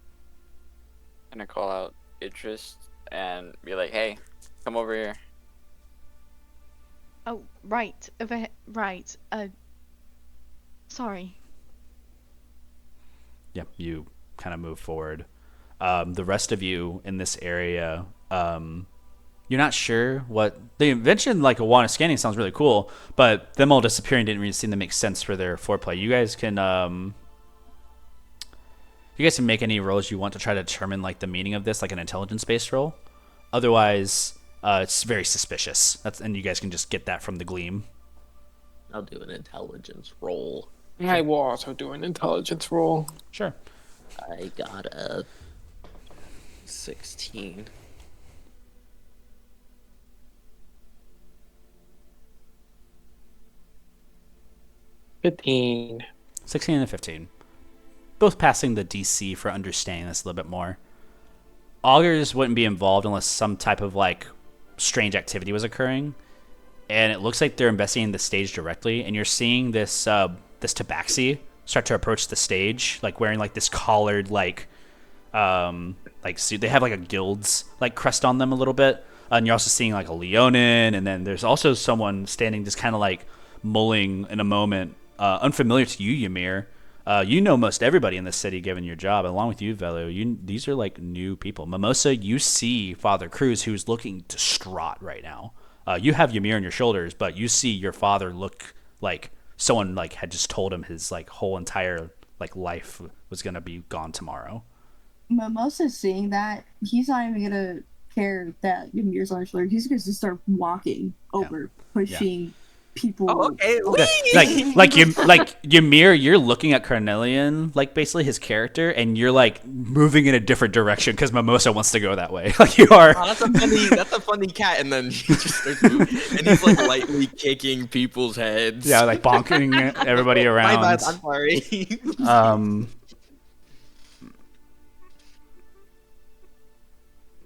I'm gonna call out Idris and be like, "Hey, come over here." Oh, right. Right. Sorry. Yeah, you kind of move forward. The rest of you in this area, you're not sure what the invention, like a wand of scanning, sounds really cool, but them all disappearing didn't really seem to make sense for their foreplay. You guys can make any rolls you want to try to determine like the meaning of this, like an intelligence-based roll. Otherwise, it's very suspicious. And you guys can just get that from the gleam. I'll do an intelligence roll. I will also do an intelligence roll. Sure. I got a 16. $15. 16 and 15. Both passing the DC for understanding this a little bit more. Augurs wouldn't be involved unless some type of like strange activity was occurring, and it looks like they're investigating the stage directly. And you're seeing this tabaxi start to approach the stage, like wearing like this collared suit. They have like a guild's like crest on them a little bit, and you're also seeing like a Leonin, and then there's also someone standing just kind of like mulling in a moment, unfamiliar to you, Ymir. You know most everybody in the city, given your job, along with you, Velu. These are like new people. Mimosa, you see Father Cruz, who's looking distraught right now. You have Ymir on your shoulders, but you see your father look like someone like had just told him his like whole entire like life was gonna be gone tomorrow. Mimosa's seeing that. He's not even gonna care that Ymir's on his shoulder. He's gonna just start walking over, pushing people. Oh, okay. Like Ymir, you're looking at Carnelian, like basically his character, and you're like moving in a different direction because Mimosa wants to go that way. Like you are. Oh, that's a funny cat, and then he just starts moving, and he's like lightly kicking people's heads. Yeah, like bonking everybody around. My bad, I'm sorry.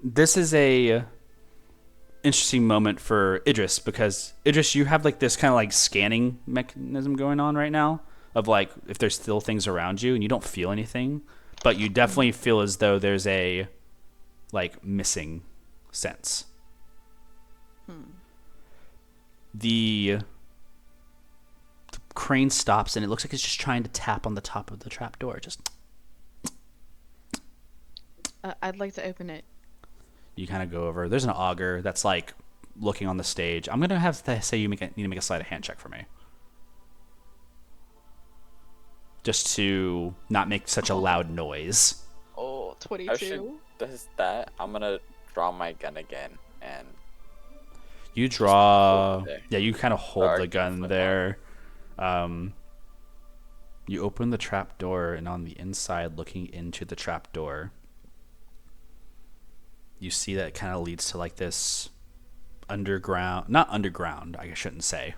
This is a interesting moment for Idris because Idris, you have like this kind of like scanning mechanism going on right now of like if there's still things around you and you don't feel anything, but you definitely feel as though there's a like missing sense. The crane stops and it looks like it's just trying to tap on the top of the trapdoor. Just I'd like to open it. you kind of go over. There's an augur that's like looking on the stage. I'm gonna have to say you need to make a sleight of hand check for me, just to not make such a loud noise. Oh, I 22. should does that. I'm gonna draw my gun again and You draw. hold it there. Yeah, you kind of hold Or the I can gun flip there. You open the trap door, and on the inside, looking into the trap door, you see that it kind of leads to like this underground, not underground, I shouldn't say.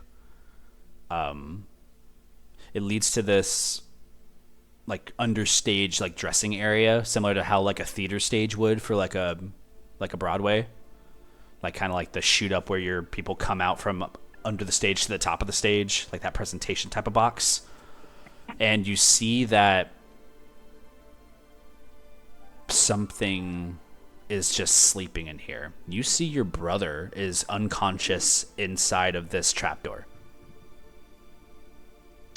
It leads to this like understage like dressing area, similar to how like a theater stage would for like a Broadway, like kind of like the shoot up where your people come out from up under the stage to the top of the stage, like that presentation type of box. And you see that something is just sleeping in here. You see your brother is unconscious inside of this trapdoor.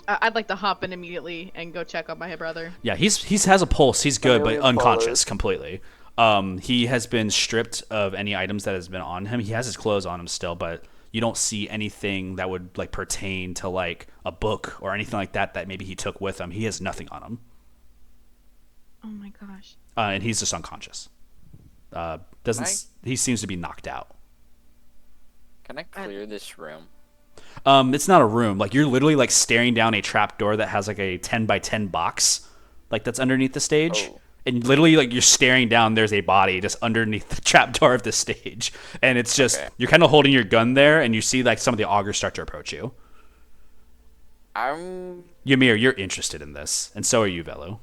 I'd like to hop in immediately and go check on my brother. Yeah, he has a pulse. He's good, but Carnelian unconscious follows. completely. He has been stripped of any items that has been on him. He has his clothes on him still, but you don't see anything that would like pertain to like a book or anything like that maybe he took with him. He has nothing on him, Oh my gosh. and he's just unconscious. He seems to be knocked out. Can I clear this room? It's not a room. Like you're literally like staring down a trap door that has like a 10 by 10 box, like that's underneath the stage. Oh. And literally, like you're staring down, there's a body just underneath the trap door of the stage, and it's just Okay. you're kind of holding your gun there, and you see like some of the augurs start to approach you. I'm Ymir, you're interested in this, and so are you, Velu.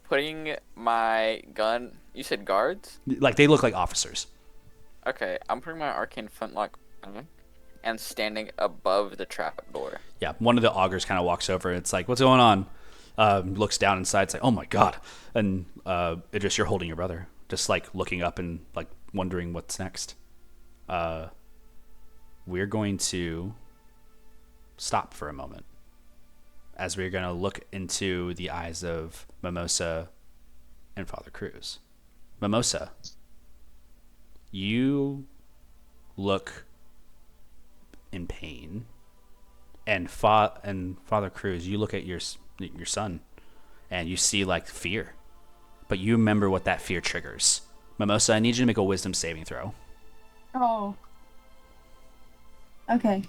putting my gun. You said guards? Like they look like officers. Okay, I'm putting my arcane flintlock on and standing above the trapdoor. Yeah, one of the augurs kind of walks over. And it's like, what's going on? Looks down inside. It's like, oh my god. And Idris, you're holding your brother, just like looking up and like wondering what's next. We're going to stop for a moment as we're going to look into the eyes of Mimosa and Father Cruz. Mimosa, you look in pain, and Father Cruz, you look at your son, and you see like fear, but you remember what that fear triggers. Mimosa, I need you to make a wisdom saving throw. Oh. Okay.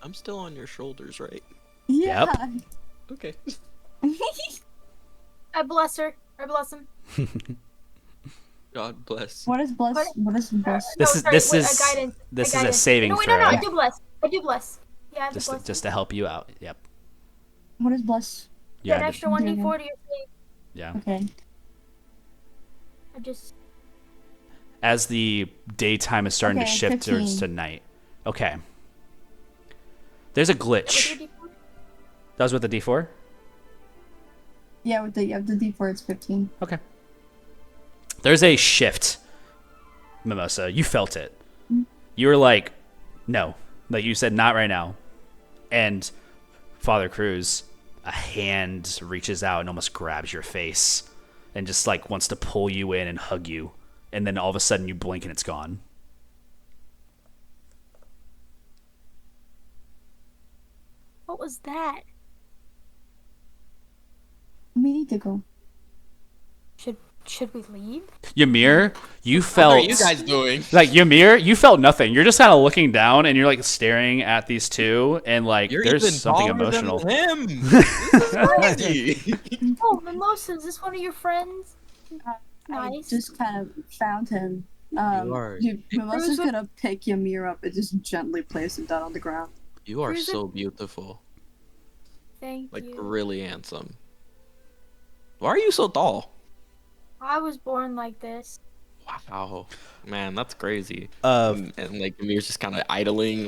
I'm still on your shoulders, right? Yeah. Okay. I bless her. I bless him. God bless. What is bless? What is bless? No, sorry, This wait, is a guidance. this a is a guidance. saving no, wait, throw. No, I do bless. I do bless. Yeah, I have to bless. Just to help you out. Yep. What is bless? Yeah, an Yeah. extra 1d4 to your save. Yeah. Okay. I just. As the daytime is starting to Okay, shift 15. towards to night. Okay. There's a glitch. That was with the D4? Yeah, with the D4, it's 15. Okay. There's a shift, Mimosa. You felt it. You were like, no. Like you said, not right now. And Father Cruz, a hand reaches out and almost grabs your face and just like wants to pull you in and hug you. And then all of a sudden you blink and it's gone. What was that? We need to go. Should we leave? Ymir, you What felt are you guys doing? like Ymir, you felt nothing. You're just kind of looking down and you're like staring at these two, and like You're there's even something taller emotional. than him. This is crazy. Oh, Mimosa, is this one of your friends? I Nice. just kind of found him. are- Mimosa's gonna pick Ymir up and just gently place him down on the ground. You are Cruiser? so beautiful. Thank Like you. really handsome. Why are you so tall? I was born like this. Wow, man, that's crazy. Uh, And like Amir's just kind of idling,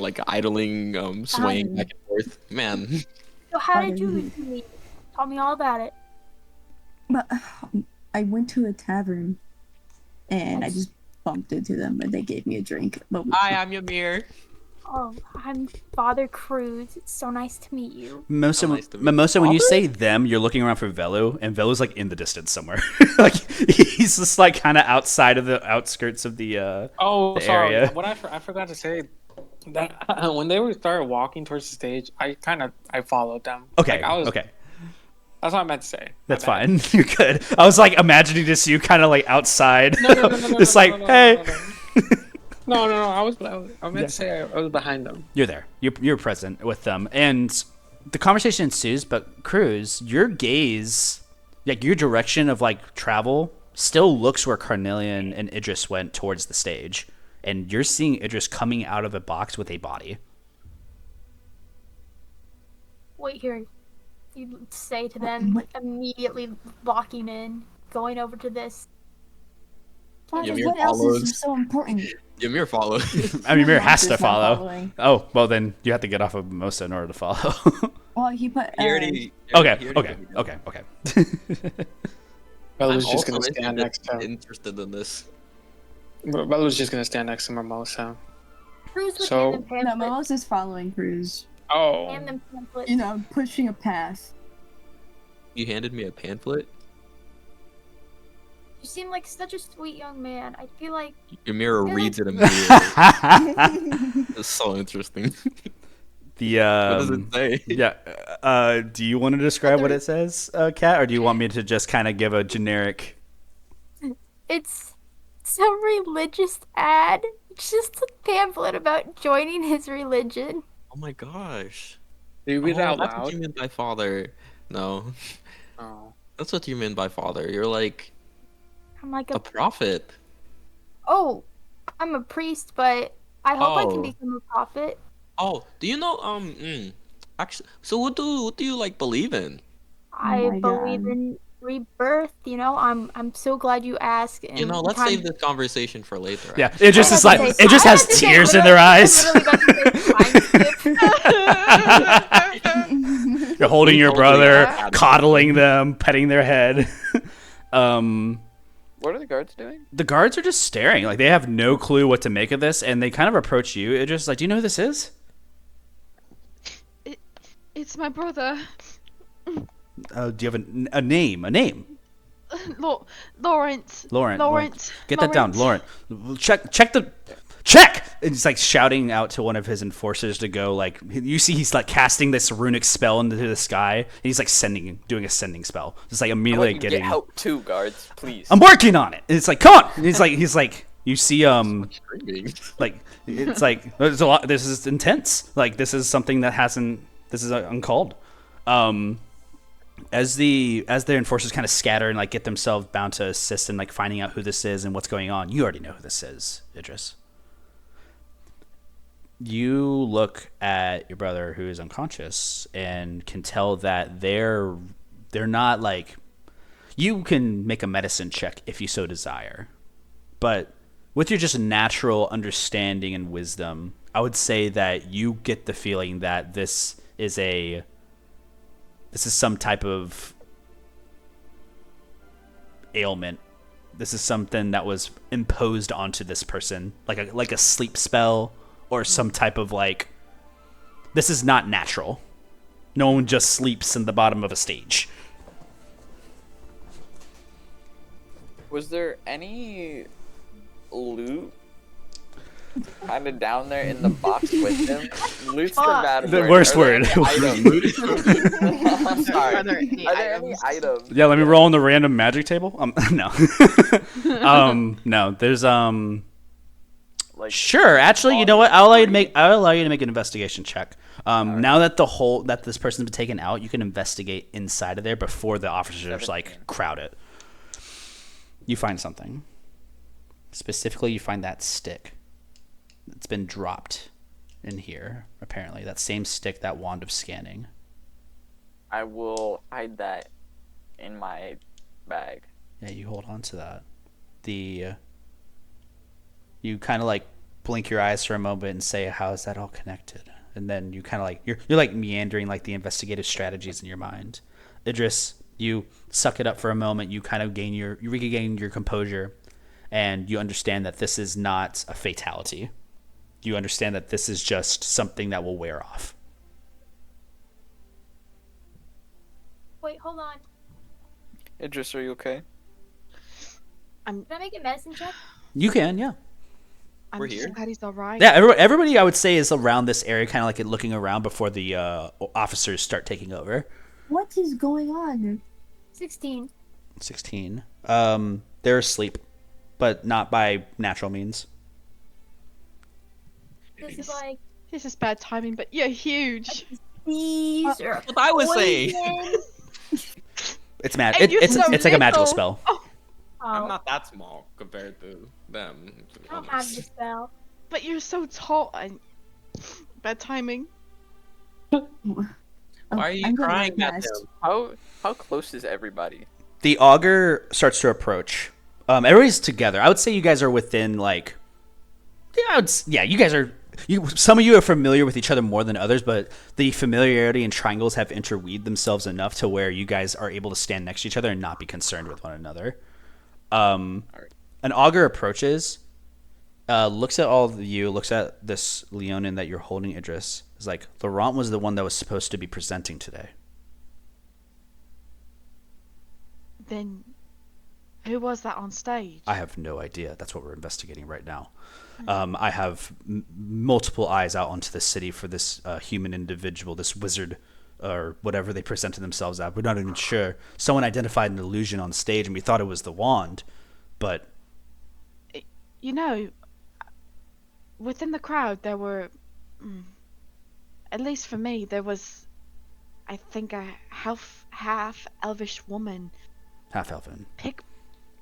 swaying back and forth. Man, So how did you leave? Tell me all about it. But I went to a tavern, and I just bumped into them, and they gave me a drink. But hi, I'm Ymir. Oh, I'm Father Cruz. It's so nice to meet you. Mimosa, nice to meet you. Mimosa, when you Father? say them, you're looking around for Velu, and Velu's like in the distance somewhere. Like he's just like kind of outside of the outskirts of the. Oh, The sorry. area. What I forgot to say that when they started walking towards the stage, I followed them. Okay, Like, I was, okay, That's what I meant to say. that's My bad. fine. You're good. I was like imagining just you kind of like outside, No, just no, like no, hey. no, no. No, I meant to say I was behind them. You're there. You're present with them, and the conversation ensues. But Cruz, your gaze, like your direction of like travel, still looks where Carnelian and Idris went towards the stage, and you're seeing Idris coming out of a box with a body. Wait here. You say to them, immediately locking in, going over to this. Ymir what else follows. is so important? Ymir follows. I mean, Ymir has to Monster's not follow. following. Oh, well then you have to get off of Mimosa in order to follow. Well, he put. He already. Okay, he already okay, did. okay. Bella I'm was just also gonna stand next to. interested in this. Bella was just gonna stand next to Mimosa. Cruz would So- hand them No, pamphlets. Mimosa's following Cruz. Oh. Hand them pamphlets. You know, pushing a path. You handed me a pamphlet. You seem like such a sweet young man. I feel like Ymir Yeah. reads it immediately. It's so interesting. The What does it say? yeah. Do you want to describe what it says, Kat, or do you want me to just kind of give a generic? it's some religious ad. It's just a pamphlet about joining his religion. Oh my gosh. Do you read it out That's what loud? you meant by father. No, Oh. that's what you meant by father. You're like I'm like a prophet. oh, I'm a priest, but I hope I Oh. can become a prophet. Oh, do you know? Actually, so what do you like believe in? I my believe God. in rebirth. You know, I'm so glad you asked. You know, let's save this conversation for later. Yeah, it just I is was about like to say- it just I has was about to say, tears in literally- their I eyes. was literally about to say, time skip. You're holding your Totally brother, out. coddling them, petting their head. What are the guards doing? The guards are just staring, like they have no clue what to make of this, and they kind of approach you. It's just like, do you know who this is? It's my brother, Do you have a name? A name? Lawrence. Lauren. Lawrence. Get that down, Lauren. Check. And he's like shouting out to one of his enforcers to go. Like you see, he's like casting this runic spell into the sky. And he's like doing a sending spell. Just like I immediately want you to getting. get help too, guards, please. I'm working on it. And it's like, come on. And he's like, you see, Screaming. like it's like there's a lot. This is intense. Like this is something that hasn't. This is uncalled. As the enforcers kind of scatter and like get themselves bound to assist in like finding out who this is and what's going on, you already know who this is, Idris. You look at your brother who is unconscious and can tell that they're not like. You can make a medicine check if you so desire, but with your just natural understanding and wisdom, I would say that you get the feeling that this is some type of ailment. This is something that was imposed onto this person, like a sleep spell or some type of like. This is not natural. No one just sleeps in the bottom of a stage. Was there any loot kind of down there in the box with him. Loot's the bad The word. worst Are there word. any items? I'm sorry. Are there any Are there any items? items? Yeah, let me roll on the random magic table. No. No. There's Like, Sure. Actually, you know what? I'll allow you to make an investigation check. Now that this person's been taken out, you can investigate inside of there before the officers like crowd it. You find something. Specifically, you find that stick. It's been dropped in here. Apparently, that same stick, that wand of scanning. I will hide that in my bag. Yeah, you hold on to that. You kind of like blink your eyes for a moment and say, "How is that all connected?" And then you kind of like you're like meandering like the investigative strategies in your mind. Idris, you suck it up for a moment. You kind of you regain your composure, and you understand that this is not a fatality. You understand that this is just something that will wear off. Wait, hold on. Idris, are you okay? Can I make a medicine check? You can, yeah. I'm We're just here. glad he's alright. Yeah, everybody I would say is around this area, kind of like looking around before the officers start taking over. What is going on? 16. 16. They're asleep, but not by natural means. This is like This is bad timing, but you're huge. these or What I was saying. poison. It's mad. And you're It's so like a magical little. spell. I'm Oh, not that small compared to them. I don't have the spell. But you're so tall and bad timing. Oh, Why are you I'm gonna crying wear at masks. them? How close is everybody? The augur starts to approach. Everybody's together. I would say you guys are within like. Yeah, you guys are. Some of you are familiar with each other more than others, but the familiarity and triangles have interweaved themselves enough to where you guys are able to stand next to each other and not be concerned with one another. An augur approaches, looks at all of you, looks at this Leonin that you're holding, Idris. Is like, Laurent was the one that was supposed to be presenting today. Then who was that on stage? I have no idea. That's what we're investigating right now. I have multiple eyes out onto the city for this human individual, this wizard, or whatever they presented themselves as. We're not even sure. Someone identified an illusion on stage, and we thought it was the wand, but... You know, within the crowd there were, at least for me, there was, I think, a half elvish woman. Half elven.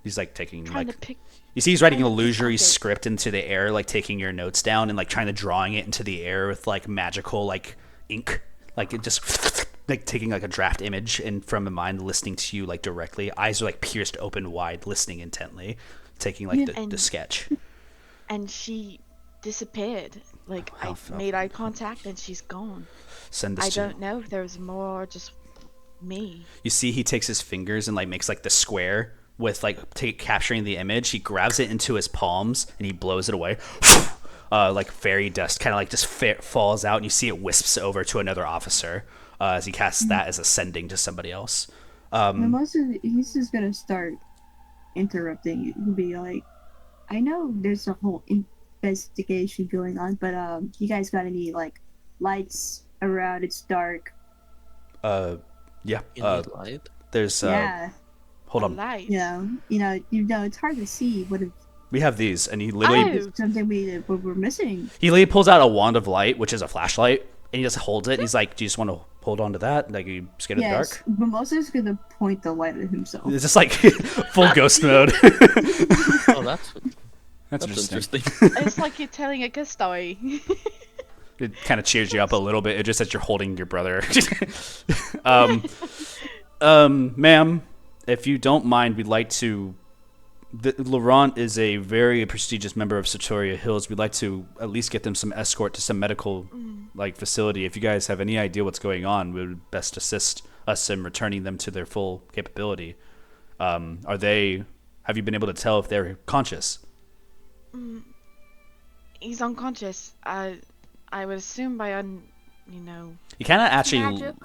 He's like taking Trying like... to pick. You see he's writing an trying to pick illusory pockets. script into the air, like taking your notes down and like trying to drawing it into the air with like magical like ink. Like it just like taking like a draft image and from a mind listening to you like directly. Eyes are like pierced open wide, listening intently, taking like the And- sketch. And she disappeared. Like, I Half made eye elven. contact and she's gone. Send this I to don't know if there was more, just me. You see he takes his fingers and like makes like the square with like capturing the image. He grabs it into his palms and he blows it away. Like fairy dust kind of like just falls out, and you see it wisps over to another officer as he casts that as ascending to somebody else. Mimosa, he's just gonna start interrupting you. He'll be like, I know there's a whole investigation going on, but you guys got any like lights around? It's dark. Yeah. You need light? There's Yeah, hold on. Light. you know, it's hard to see what if We have these, and he literally Oh. something we're missing. he literally pulls out a wand of light, which is a flashlight, and he just holds it. And he's like, "Do you just want to hold on to that? Like, are you scared of the Yes, dark?" Mimosa's gonna point the light at himself. It's just like full ghost mode. Oh, that's That's interesting. It's like you're telling a good story. It kind of cheers you up a little bit. It just that you're holding your brother. Ma'am, if you don't mind, we'd like to. Laurent is a very prestigious member of Satoria Hills. We'd like to at least get them some escort to some medical like facility. If you guys have any idea what's going on, we would best assist us in returning them to their full capability. Are they? Have you been able to tell if they're conscious? He's unconscious. I would assume by He kind of actually. Magic.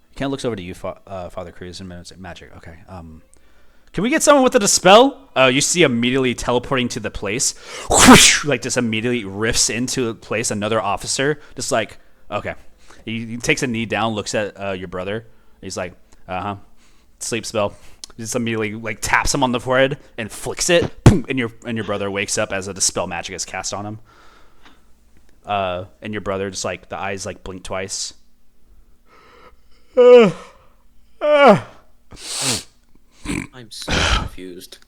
He kind of looks over to you, Father Cruz, and says, "Magic, okay." can we get someone with a dispel? You see immediately teleporting to the place, whoosh, like just immediately riffs into the place. Another officer, just like, okay. He takes a knee down, looks at your brother. He's like, sleep spell. He just immediately like taps him on the forehead and flicks it, boom, and your brother wakes up as a dispel magic is cast on him. And your brother just like the eyes like blink twice. I'm so confused.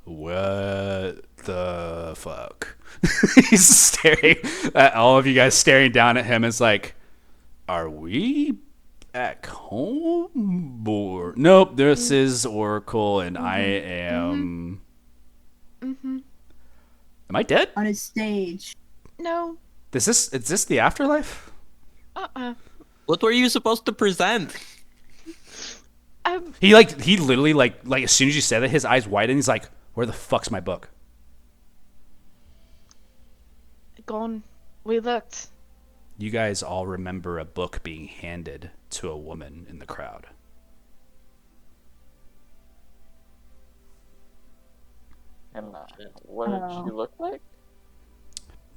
What the fuck? He's staring at all of you guys, staring down at him. It's like, are we back home? Or nope, this is Oracle, and I am. Am I dead? On his stage. No. Is this the afterlife? What were you supposed to present? He literally like as soon as you said it, his eyes widen. He's like, where the fuck's my book? Gone. We looked. You guys all remember a book being handed to a woman in the crowd. And what did she look like?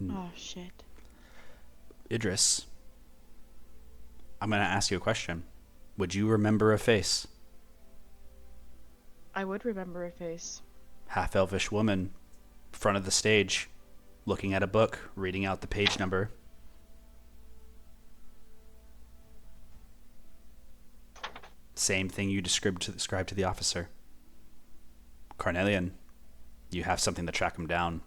Oh shit. Idris, I'm going to ask you a question. Would you remember a face? I would remember a face. Half-elvish woman, front of the stage, looking at a book, reading out the page number. Same thing you described to the officer. Carnelian, you have something to track him down.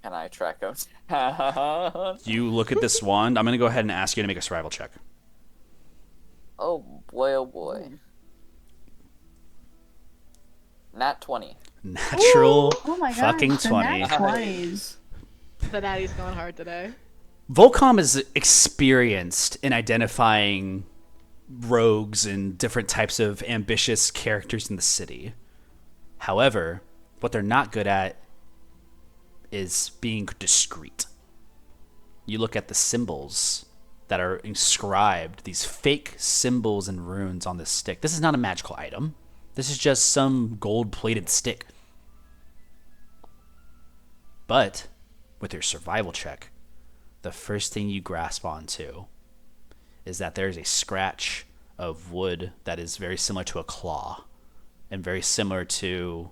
Can I track him? You look at this wand. I'm going to go ahead and ask you to make a survival check. Oh boy, oh boy. Nat 20. Natural Oh my god. fucking 20. The nat 20s. The Nattys going hard today. Volcom is experienced in identifying rogues and different types of ambitious characters in the city. However, what they're not good at is being discreet. You look at the symbols that are inscribed, these fake symbols and runes on this stick. This is not a magical item. This is just some gold-plated stick. But with your survival check, the first thing you grasp onto is that there's a scratch of wood that is very similar to a claw and very similar to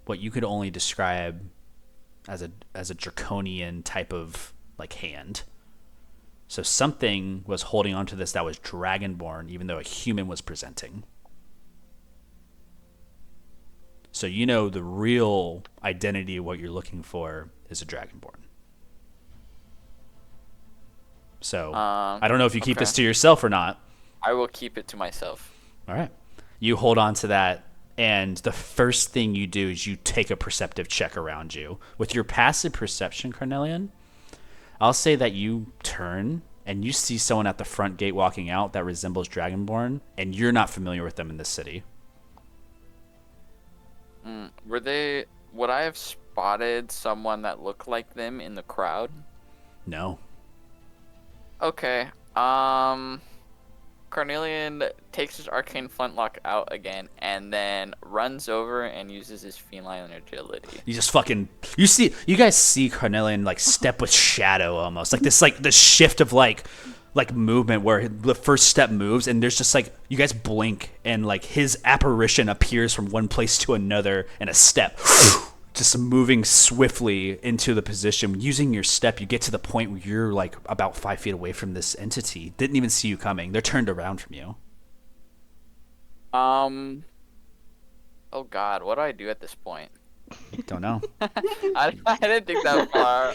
what you could only describe as a draconian type of like hand. So something was holding onto this that was dragonborn, even though a human was presenting. So you know the real identity of what you're looking for is a dragonborn. So I don't know if you keep this to yourself or not. I will keep it to myself. All right. You hold on to that, and the first thing you do is you take a perceptive check around you. With your passive perception, Carnelian, I'll say that you turn and you see someone at the front gate walking out that resembles Dragonborn, and you're not familiar with them in this city. Would I have spotted someone that looked like them in the crowd? No. Okay. Carnelian takes his arcane flintlock out again and then runs over and uses his feline agility. You just fucking you guys see Carnelian like step with shadow almost. Like this shift of like movement where the first step moves and there's just like you guys blink and like his apparition appears from one place to another in a step. Just moving swiftly into the position. Using your step, you get to the point where you're like about 5 feet away from this entity. Didn't even see you coming. They're turned around from you. Oh God, what do I do at this point? Don't know. I didn't think that far.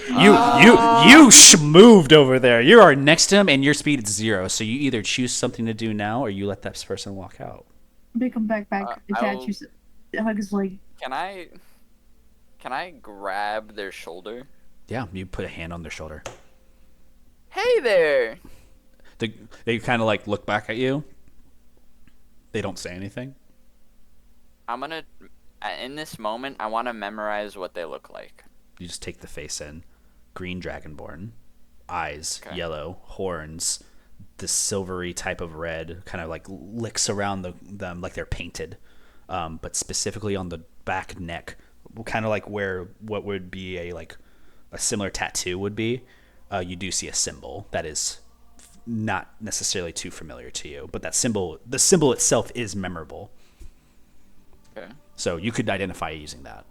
You moved over there. You are next to him, and your speed is 0. So you either choose something to do now, or you let that person walk out. Make him back. Attach yourself. Hug his leg. Can I grab their shoulder? Yeah, you put a hand on their shoulder. Hey there! They kind of like look back at you. They don't say anything. In this moment, I want to memorize what they look like. You just take the face in. Green dragonborn, eyes yellow, horns, this silvery type of red, kind of like licks around them like they're painted, but specifically on the back neck, kind of like where what would be a similar tattoo would be. You do see a symbol that is not necessarily too familiar to you, but the symbol itself is memorable. Okay. So you could identify using that.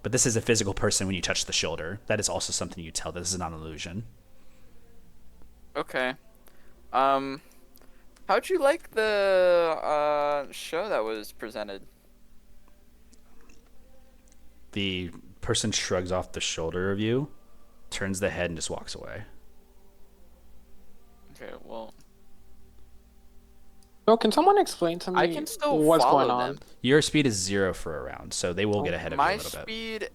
But this is a physical person when you touch the shoulder. That is also something you tell. This is not an illusion. Okay. How'd you like the show that was presented? The person shrugs off the shoulder of you, turns the head, and just walks away. Okay, well, So can someone explain to me I can still what's follow going on? them. Your speed is 0 for a round, so they will get ahead of you a My little bit. speed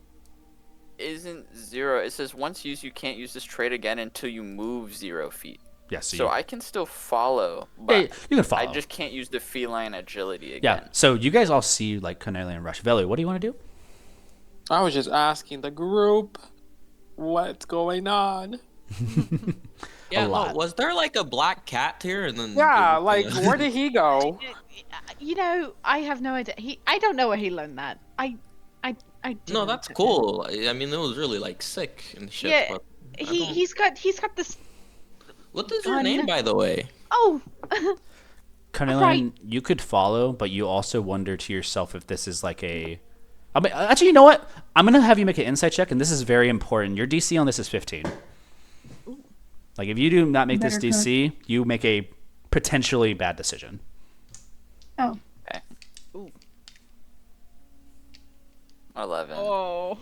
isn't 0. It says once used, you can't use this trait again until you move 0 feet. Yeah, So I can still follow, but yeah, you can follow. I just can't use the feline agility Yeah, again. so you guys all see like Carnelian and Rush. Velu, what do you want to do? I was just asking the group what's going on. Yeah, lot. was there like a black cat here? And then Yeah, like where did he go? You know, I have no idea. I don't know where he learned that. I No, didn't. that's cool. I mean, it was really like sick and shit. Yeah, but I he's got this. What is your gun. name, by the way? Oh, Carnelian, you could follow, but you also wonder to yourself if this is like a... I mean, actually, you know what? I'm going to have you make an insight check, and this is very important. Your DC on this is 15. Like, if you do not make this Better DC, you make a potentially bad decision. Oh. 11. oh.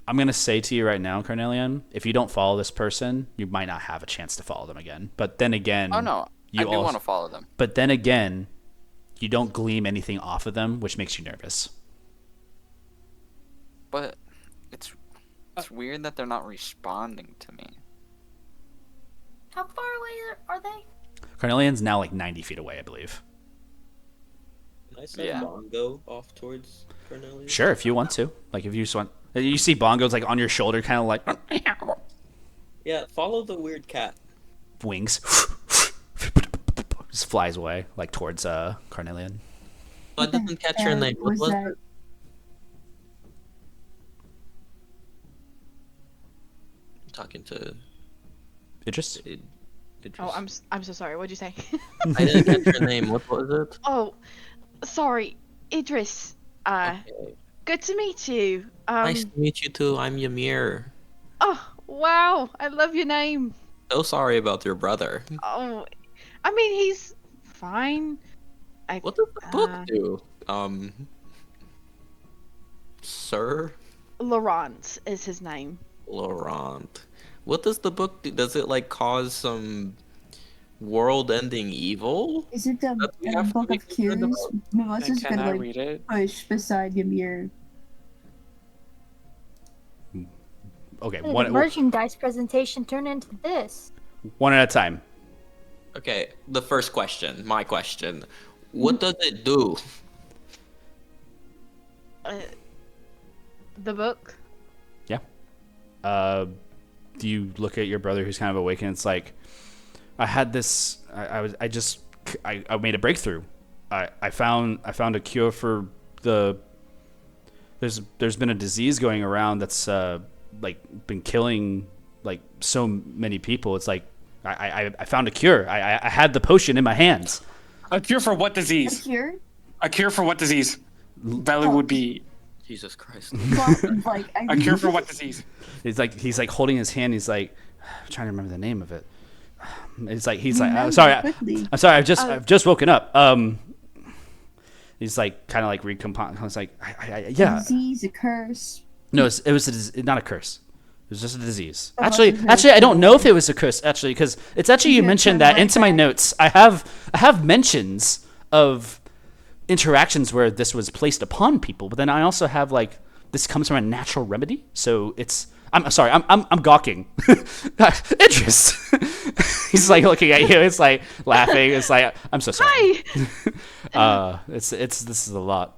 I'm going to say to you right now, Carnelian, if you don't follow this person, you might not have a chance to follow them again. But then again... Oh, no. I do want to follow them. But then again, you don't glean anything off of them, which makes you nervous. But it's weird that they're not responding to me. How far away are they? Carnelian's now like 90 feet away, I believe. Can I send Yeah. Bongo off towards Carnelian? Sure, if you want to. Like, if you just want... You see Bongo's like on your shoulder, kind of like... Yeah, follow the weird cat. Wings. Just flies away, like towards Carnelian. I didn't catch your name. What was that? it? I'm talking to Idris? Idris. Oh, I'm so sorry. What'd you say? I didn't catch your name. What was it? Oh, sorry, Idris. Okay. Good to meet you. Nice to meet you too. I'm Ymir. Oh, wow. I love your name. So sorry about your brother. Oh, I mean, he's fine. What does the book Uh, do? Sir Laurent is his name. Laurent. What does the book do? Does it like cause some world-ending evil? Is it the That we have to Book be of concerned Cures? about. Mimosa's Can gonna I like read it? push beside Ymir. Okay, Hey, the one merchandise presentation turned into this. at a time. Okay, the first question, my question. What does it do? The book. Do you look at your brother who's kind of awake, and it's like, I had this... I made a breakthrough. I found a cure for the... There's been a disease going around that's like been killing like so many people. It's like I found a cure. I had the potion in my hands. A cure for what A disease? cure? A cure for what disease? Velu would be Jesus Christ. But, like, a cure for what disease? He's like holding his hand. He's like, I'm trying to remember the name of it. It's like he's like, I'm Remember sorry, quickly. I'm sorry. I've just woken up. He's like kind of like recompon. I was like, yeah. Disease, a curse. No, it was not a curse. It was just a disease. Oh, Actually, okay. I don't know if it was a curse. Actually, because it's actually you Yeah, mentioned kinda that like into my that. notes. I have mentions of interactions where this was placed upon people, but then I also have like this comes from a natural remedy. So it's I'm sorry, I'm gawking. Idris. He's like looking at you. It's like laughing. It's like I'm so sorry. Hi. This is a lot.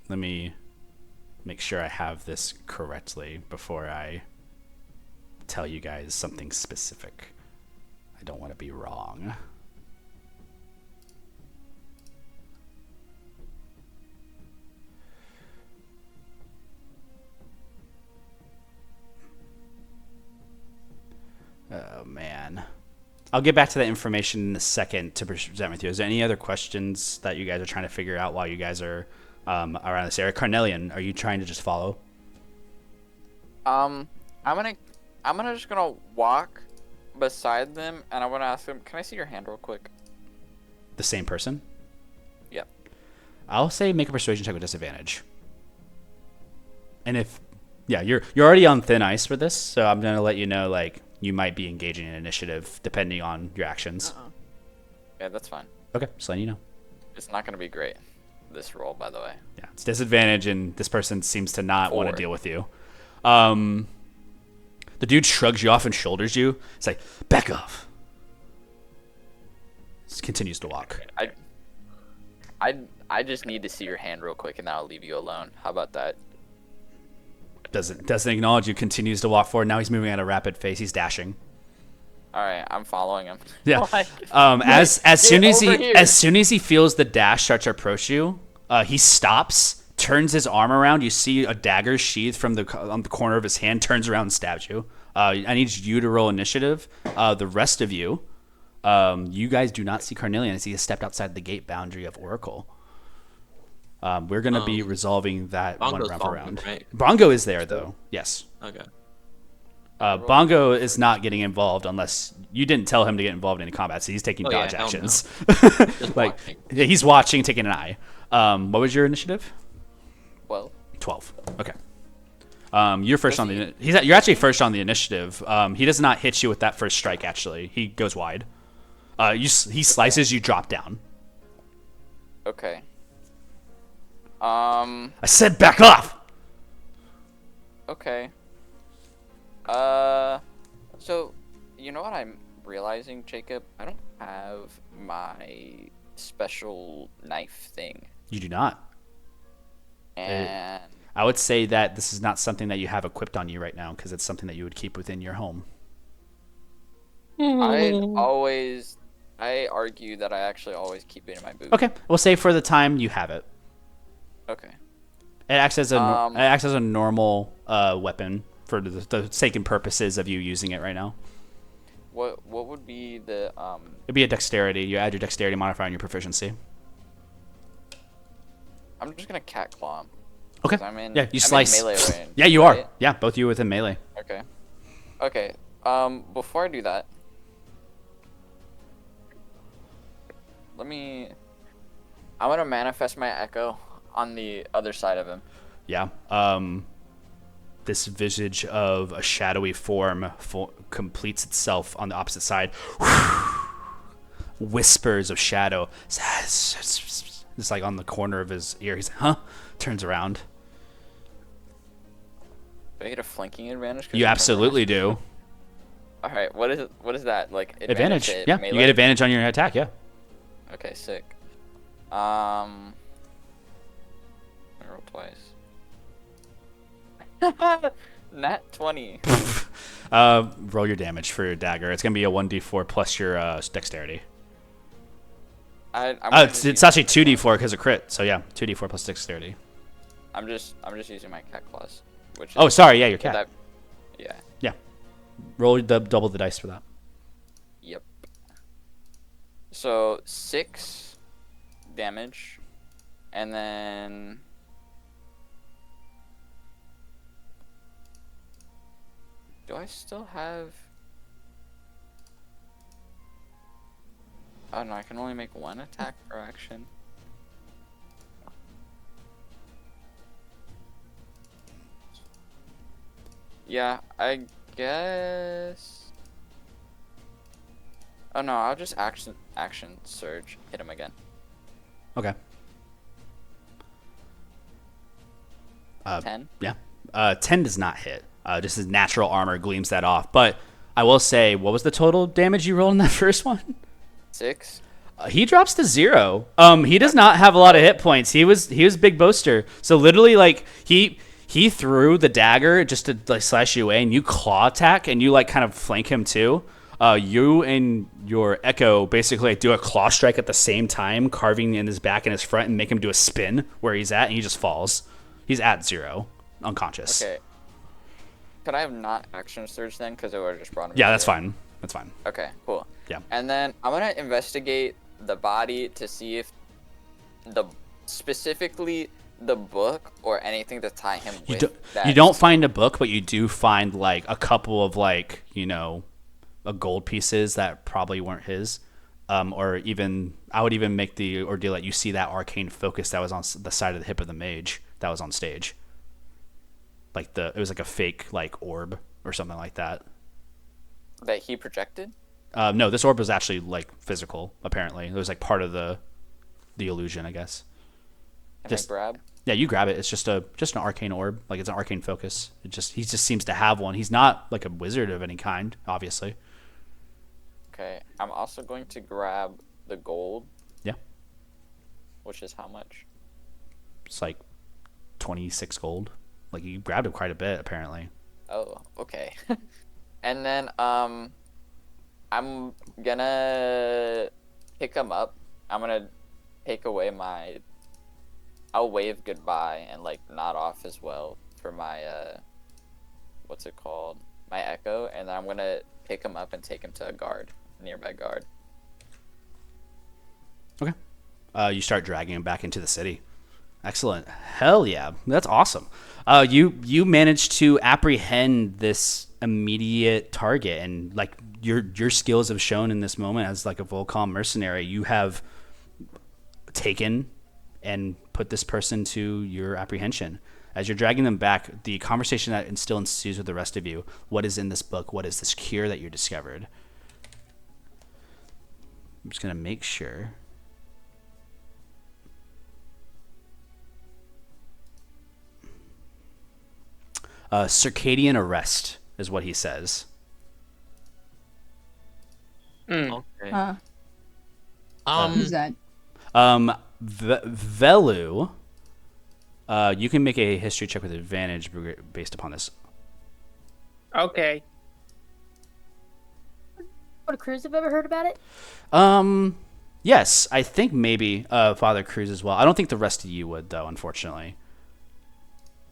let me make sure I have this correctly before I tell you guys something specific. I don't want to be wrong. Oh, man. I'll get back to that information in a second to present with you. Is there any other questions that you guys are trying to figure out while you guys are around this area? Carnelian, are you trying to just follow? I'm just gonna walk beside them, and I want to ask them, can I see your hand real quick? The same person? Yep. I'll say make a persuasion check with disadvantage. And if, yeah, you're already on thin ice for this, so I'm gonna let you know, like, you might be engaging in initiative depending on your actions. Yeah, that's fine. Okay, just letting you know. It's not gonna be great, this roll, by the way. Yeah, it's disadvantage, and this person seems to not want to 4. deal with you. The dude shrugs you off and shoulders you. It's like, back off. Just continues to walk. I just need to see your hand real quick, and then I'll leave you alone. How about that? Doesn't acknowledge you. Continues to walk forward. Now he's moving at a rapid pace. He's dashing. All right, I'm following him. Yeah. Like, As soon as overhears. he feels the dash start to approach you, he stops, turns his arm around. You see a dagger sheathed on the corner of his hand. Turns around and stabs you. I need you to roll initiative. The rest of you, you guys do not see Carnelian as he has stepped outside the gate boundary of Oracle. We're gonna be resolving that one Bongo's round following, around. right? Bongo is there though. Yes. Okay. Bongo is not getting involved unless you didn't tell him to get involved in any combat, so he's taking Oh, yeah, dodge hell no. actions. Just Like, watching. yeah, he's watching, taking an eye. What was your initiative? well, 12. Okay. You're first on the. You're actually first on the initiative. He does not hit you with that first strike. Actually, he goes wide. He slices. You drop down. okay. I said back off. Okay. So, you know what I'm realizing, Jacob? I don't have my special knife thing. You do not. And I would say that this is not something that you have equipped on you right now because it's something that you would keep within your home. I argue that I actually always keep it in my boot. Okay, we'll say for the time you have it. Okay. It acts as a normal weapon for the sake and purposes of you using it right now. What would be the It'd be a dexterity. You add your dexterity modifier on your proficiency. I'm just gonna cat claw him. Okay. 'Cause I'm in slice. melee range, Yeah, you right? are. Yeah, both of you within melee. Okay. Okay. Before I do that, I'm gonna manifest my echo on the other side of him. Yeah. This visage of a shadowy form completes itself on the opposite side. Whispers of shadow. It's like on the corner of his ear. He's like, huh? Turns around. Do I get a flanking advantage? 'cause You I'm absolutely do. All right. What is that like? Advantage. to Yeah, melee? you get advantage on your attack. Yeah. Okay, sick. I roll twice. Nat 20. Roll your damage for your dagger. It's gonna be a 1d4 plus your dexterity. It's actually 2d4 because of crit. So yeah, 2d4 plus dexterity. I'm just using my cat claws. Which Oh, is, sorry. Yeah, your cat. yeah. Yeah. Roll double the dice for that. Yep. So 6 damage, and then do I still have? Oh no, I can only make one attack per action. Yeah, I guess. Oh no, I'll just action surge, hit him again. Okay. 10. Yeah. 10 does not hit. Just his natural armor gleams that off. But I will say, what was the total damage you rolled in that first one? 6. He drops to 0. He does not have a lot of hit points. He was a big boaster. So literally, like he threw the dagger just to like slash you away, and you claw attack, and you like kind of flank him too. You and your Echo basically like, do a claw strike at the same time, carving in his back and his front, and make him do a spin where he's at, and he just falls. He's at 0, unconscious. Okay. Could I have not action surge then? Because it would have just brought him. Yeah, that's fine. That's fine. Okay, cool. Yeah. And then I'm gonna investigate the body to see if specifically the book or anything to tie him with. You don't find a book, but you do find like a couple of like gold pieces that probably weren't his. Or even I would even make the ordeal that you see that arcane focus that was on the side of the hip of the mage that was on stage. Like it was like a fake like orb or something like that. That he projected? No, this orb was actually like physical. Apparently, it was like part of the illusion, I guess. Can I grab? Yeah, you grab it. It's just an arcane orb. Like it's an arcane focus. He just seems to have one. He's not like a wizard of any kind, obviously. Okay, I'm also going to grab the gold. Yeah. Which is how much? It's like 26 gold. Like you grabbed it quite a bit, apparently. Oh, okay. And then I'm gonna pick him up. I'm gonna take away I'll wave goodbye and like nod off as well for my what's it called? My Echo, and then I'm gonna pick him up and take him to a nearby guard. Okay. You start dragging him back into the city. Excellent. Hell yeah. That's awesome. You managed to apprehend this immediate target, and like your skills have shown in this moment as like a Volcom mercenary. You have taken and put this person to your apprehension. As you're dragging them back, the conversation that still ensues with the rest of you: what is in this book? What is this cure that you discovered? I'm just gonna make sure. Circadian arrest is what he says. Okay. Who's that? Velu. You can make a history check with advantage based upon this. Okay. What, Cruz, have ever heard about it? Yes, I think maybe Father Cruz as well. I don't think the rest of you would, though, unfortunately.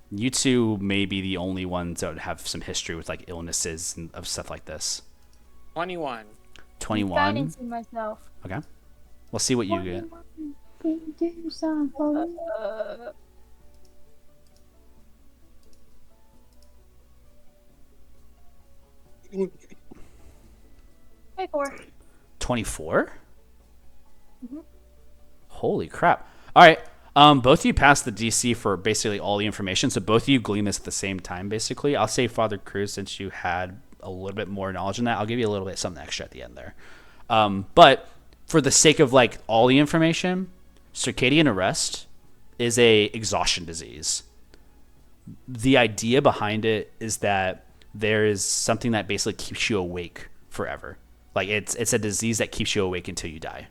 You two may be the only ones that would have some history with like illnesses and of stuff like this. 21. 21. Guidance in myself. Okay. We'll see what you get. Hey, 4. 24? Mhm. Holy crap. All right. Both of you passed the DC for basically all the information, so both of you glean this at the same time, basically. I'll say Father Cruz, since you had a little bit more knowledge in that, I'll give you a little bit something extra at the end there. But for the sake of like all the information, circadian arrest is a exhaustion disease. The idea behind it is that there is something that basically keeps you awake forever. Like it's a disease that keeps you awake until you die.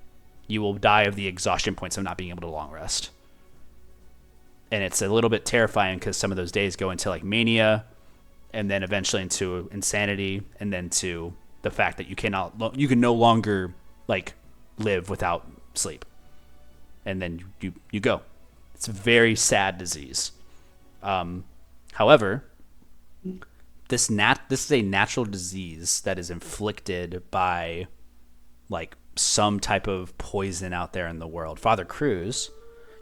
You will die of the exhaustion points of not being able to long rest. And it's a little bit terrifying because some of those days go into like mania, and then eventually into insanity, and then to the fact that you can no longer like live without sleep, and then you go. It's a very sad disease. However, this is a natural disease that is inflicted by like some type of poison out there in the world. Father Cruz,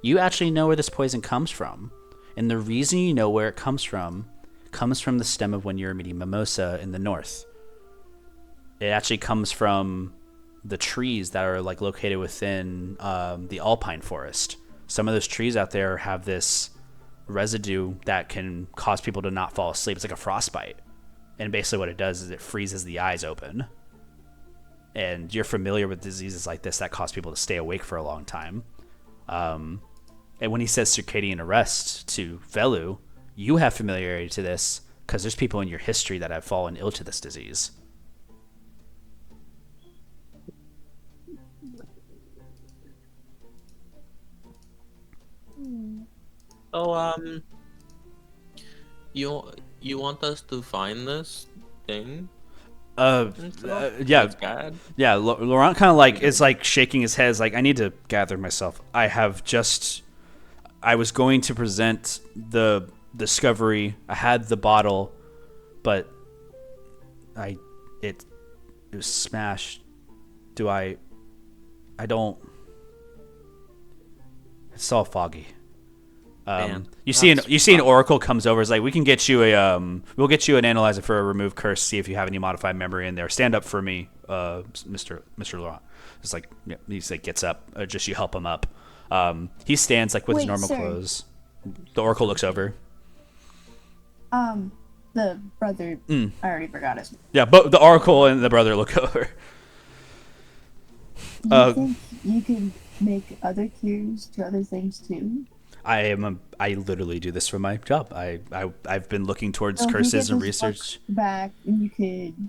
you actually know where this poison comes from, and the reason you know where it comes from the stem of when you're meeting Mimosa in the north. It actually comes from the trees that are like located within the alpine forest. Some of those trees out there have this residue that can cause people to not fall asleep. It's like a frostbite, and basically what it does is it freezes the eyes open. And you're familiar with diseases like this that cause people to stay awake for a long time. And when he says circadian arrest to Velu, you have familiarity to this because there's people in your history that have fallen ill to this disease. So you want us to find this thing? Yeah, That's bad. yeah. Laurent kind of like is like shaking his head, is like, I need to gather myself. I was going to present the discovery. I had the bottle, but it was smashed. I don't. It's all foggy. Man, you see an oracle comes over. Is like, we can get you we'll get you an analyzer for a remove curse. See if you have any modified memory in there. Stand up for me, Mr. Laurent. It's like, yeah, he's like, gets up. Just you help him up. He stands like with his Wait, normal sir. clothes. The oracle looks over. The brother. I already forgot his name. Yeah, but the oracle and the brother look over. You think you can make other cures to other things too? I literally do this for my job. I've been looking towards So if we curses get and this research. book back, and you could.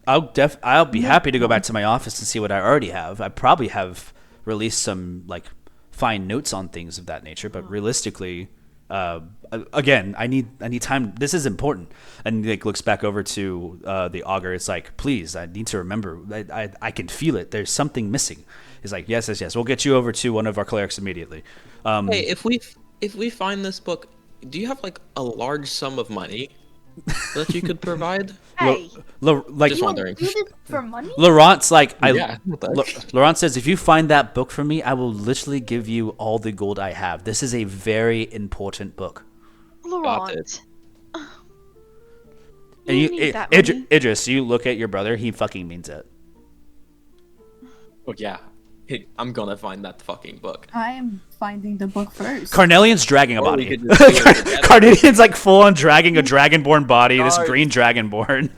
I'll be happy to go back to my office and see what I already have. I probably have released some like fine notes on things of that nature, but realistically, again, I need time. This is important. And like looks back over to the augur. It's like, please, I need to remember. I can feel it. There's something missing. He's like, yes. We'll get you over to one of our clerics immediately. Hey, if we find this book, do you have like a large sum of money that you could provide? Hey, Like Just you wondering. do this for money? Laurent's like, Yeah, what the- Laurent says, if you find that book for me, I will literally give you all the gold I have. This is a very important book. Got Laurent. it. And You need that money. Idris, you look at your brother, he fucking means it. Oh yeah, hey, I'm gonna find that fucking book. I am finding the book first. Carnelian's dragging a Or we body. could just do it together. Carnelian's like full on dragging a dragonborn body, this Guys. green dragonborn.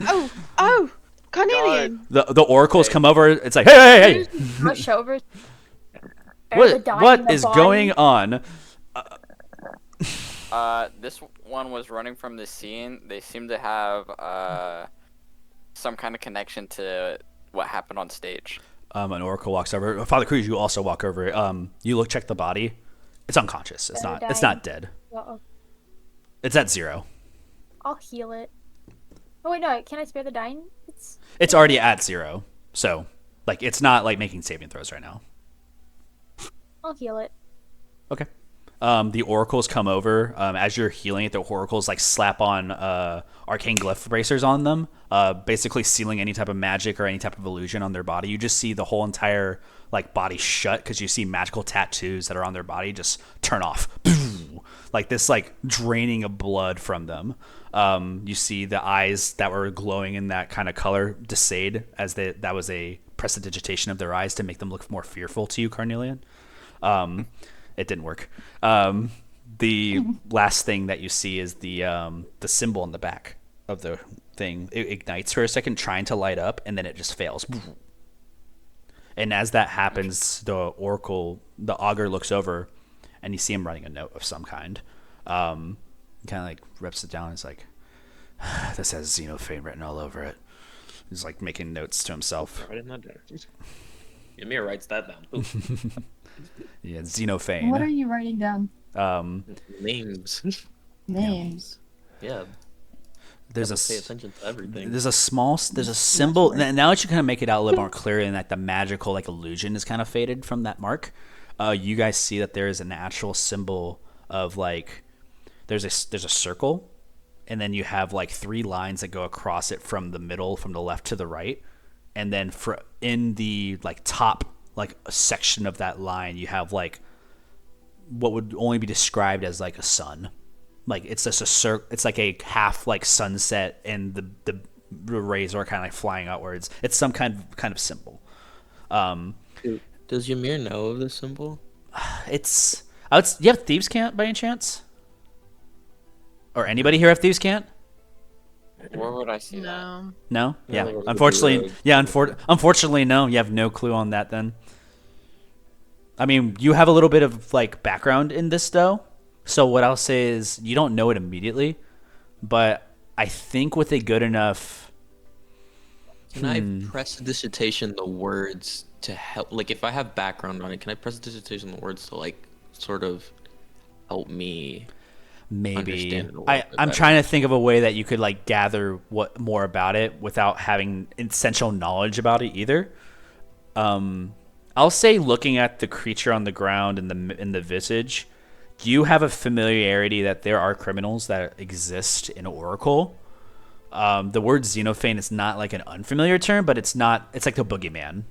Oh, Carnelian. The oracles come over, it's like, hey. Rush over. bury the dying in What the is body. going on? This one was running from the scene. They seem to have some kind of connection to what happened on stage. An oracle walks over. Father Cruz, you also walk over. You check the body. It's unconscious. It's Better not dying. dead. Uh-oh. It's at 0. I'll heal it. Oh wait, no. Can I spare the dying? It's already at 0. So, like, it's not like making saving throws right now. I'll heal it. Okay. The oracles come over. As you're healing it, the oracles like slap on arcane glyph bracers on them, basically sealing any type of magic or any type of illusion on their body. You just see the whole entire like body shut because you see magical tattoos that are on their body just turn off, like this like draining of blood from them. You see the eyes that were glowing in that kind of color desade as that was a prestidigitation of their eyes to make them look more fearful to you, Carnelian. It didn't work. The last thing that you see is the symbol on the back of the thing. It ignites for a second, trying to light up, and then it just fails. And as that happens, the augur looks over, and you see him writing a note of some kind. Kind of like reps it down. It's like, this has Xenophane written all over it. He's like making notes to himself. Right in that down. Ymir writes that down. Ooh. Yeah, Xenophane. What are you writing down? Names. Names. Yeah. There's Pay attention to everything. There's a symbol. Now that you kind of make it out a little more clearly, and that the magical like illusion is kind of faded from that mark, you guys see that there is an actual symbol of like there's a circle, and then you have like 3 lines that go across it from the middle, from the left to the right, and then in the like top like a section of that line, you have like what would only be described as like a sun. Like it's just it's like a half like sunset, and the rays are kind of like flying outwards. It's some kind of symbol. Does Ymir know of this symbol? You have Thieves' Cant by any chance? Or anybody here have Thieves' Cant? Where would I see that? No. No? Yeah. No, Unfortunately, unfortunately, no. You have no clue on that then. I mean, you have a little bit of like background in this though. So what I'll say is you don't know it immediately, but I think with a good enough. Can I prestidigitation the words to help? Like, if I have background on it, can I prestidigitation the words to like sort of help me Maybe understand it a little bit I'm better. trying to think of a way that you could like gather what more about it without having essential knowledge about it either. I'll say looking at the creature on the ground in the visage, do you have a familiarity that there are criminals that exist in Oracle? The word Xenophane is not like an unfamiliar term, but it's like the boogeyman.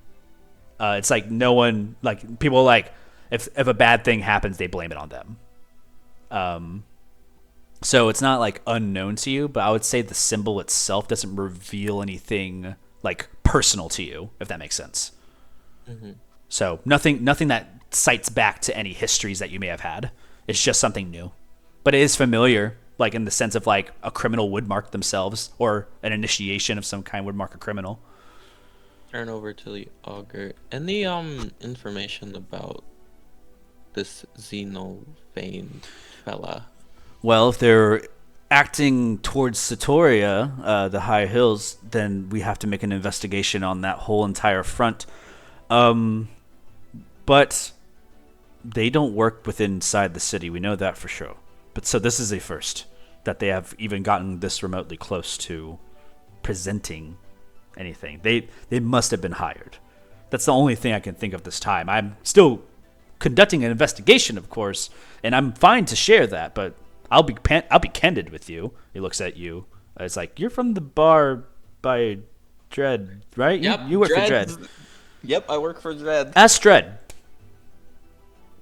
It's like no one, like people like if a bad thing happens, they blame it on them. So it's not like unknown to you, but I would say the symbol itself doesn't reveal anything like personal to you, if that makes sense. Mm-hmm. So nothing that cites back to any histories that you may have had. It's just something new, but it is familiar, like in the sense of like a criminal would mark themselves, or an initiation of some kind would mark a criminal. Turn over to the augur. Any information about this Xenophane fella? Well, if they're acting towards Satoria, the high hills, then we have to make an investigation on that whole entire front. But they don't work inside the city. We know that for sure. But so this is a first that they have even gotten this remotely close to presenting anything. They must have been hired. That's the only thing I can think of this time. I'm still conducting an investigation, of course, and I'm fine to share that, but I'll be candid with you. He looks at you. It's like, you're from the bar by Dred, right? Yep, you work for Dred. Yep, I work for Dred. Ask Dred.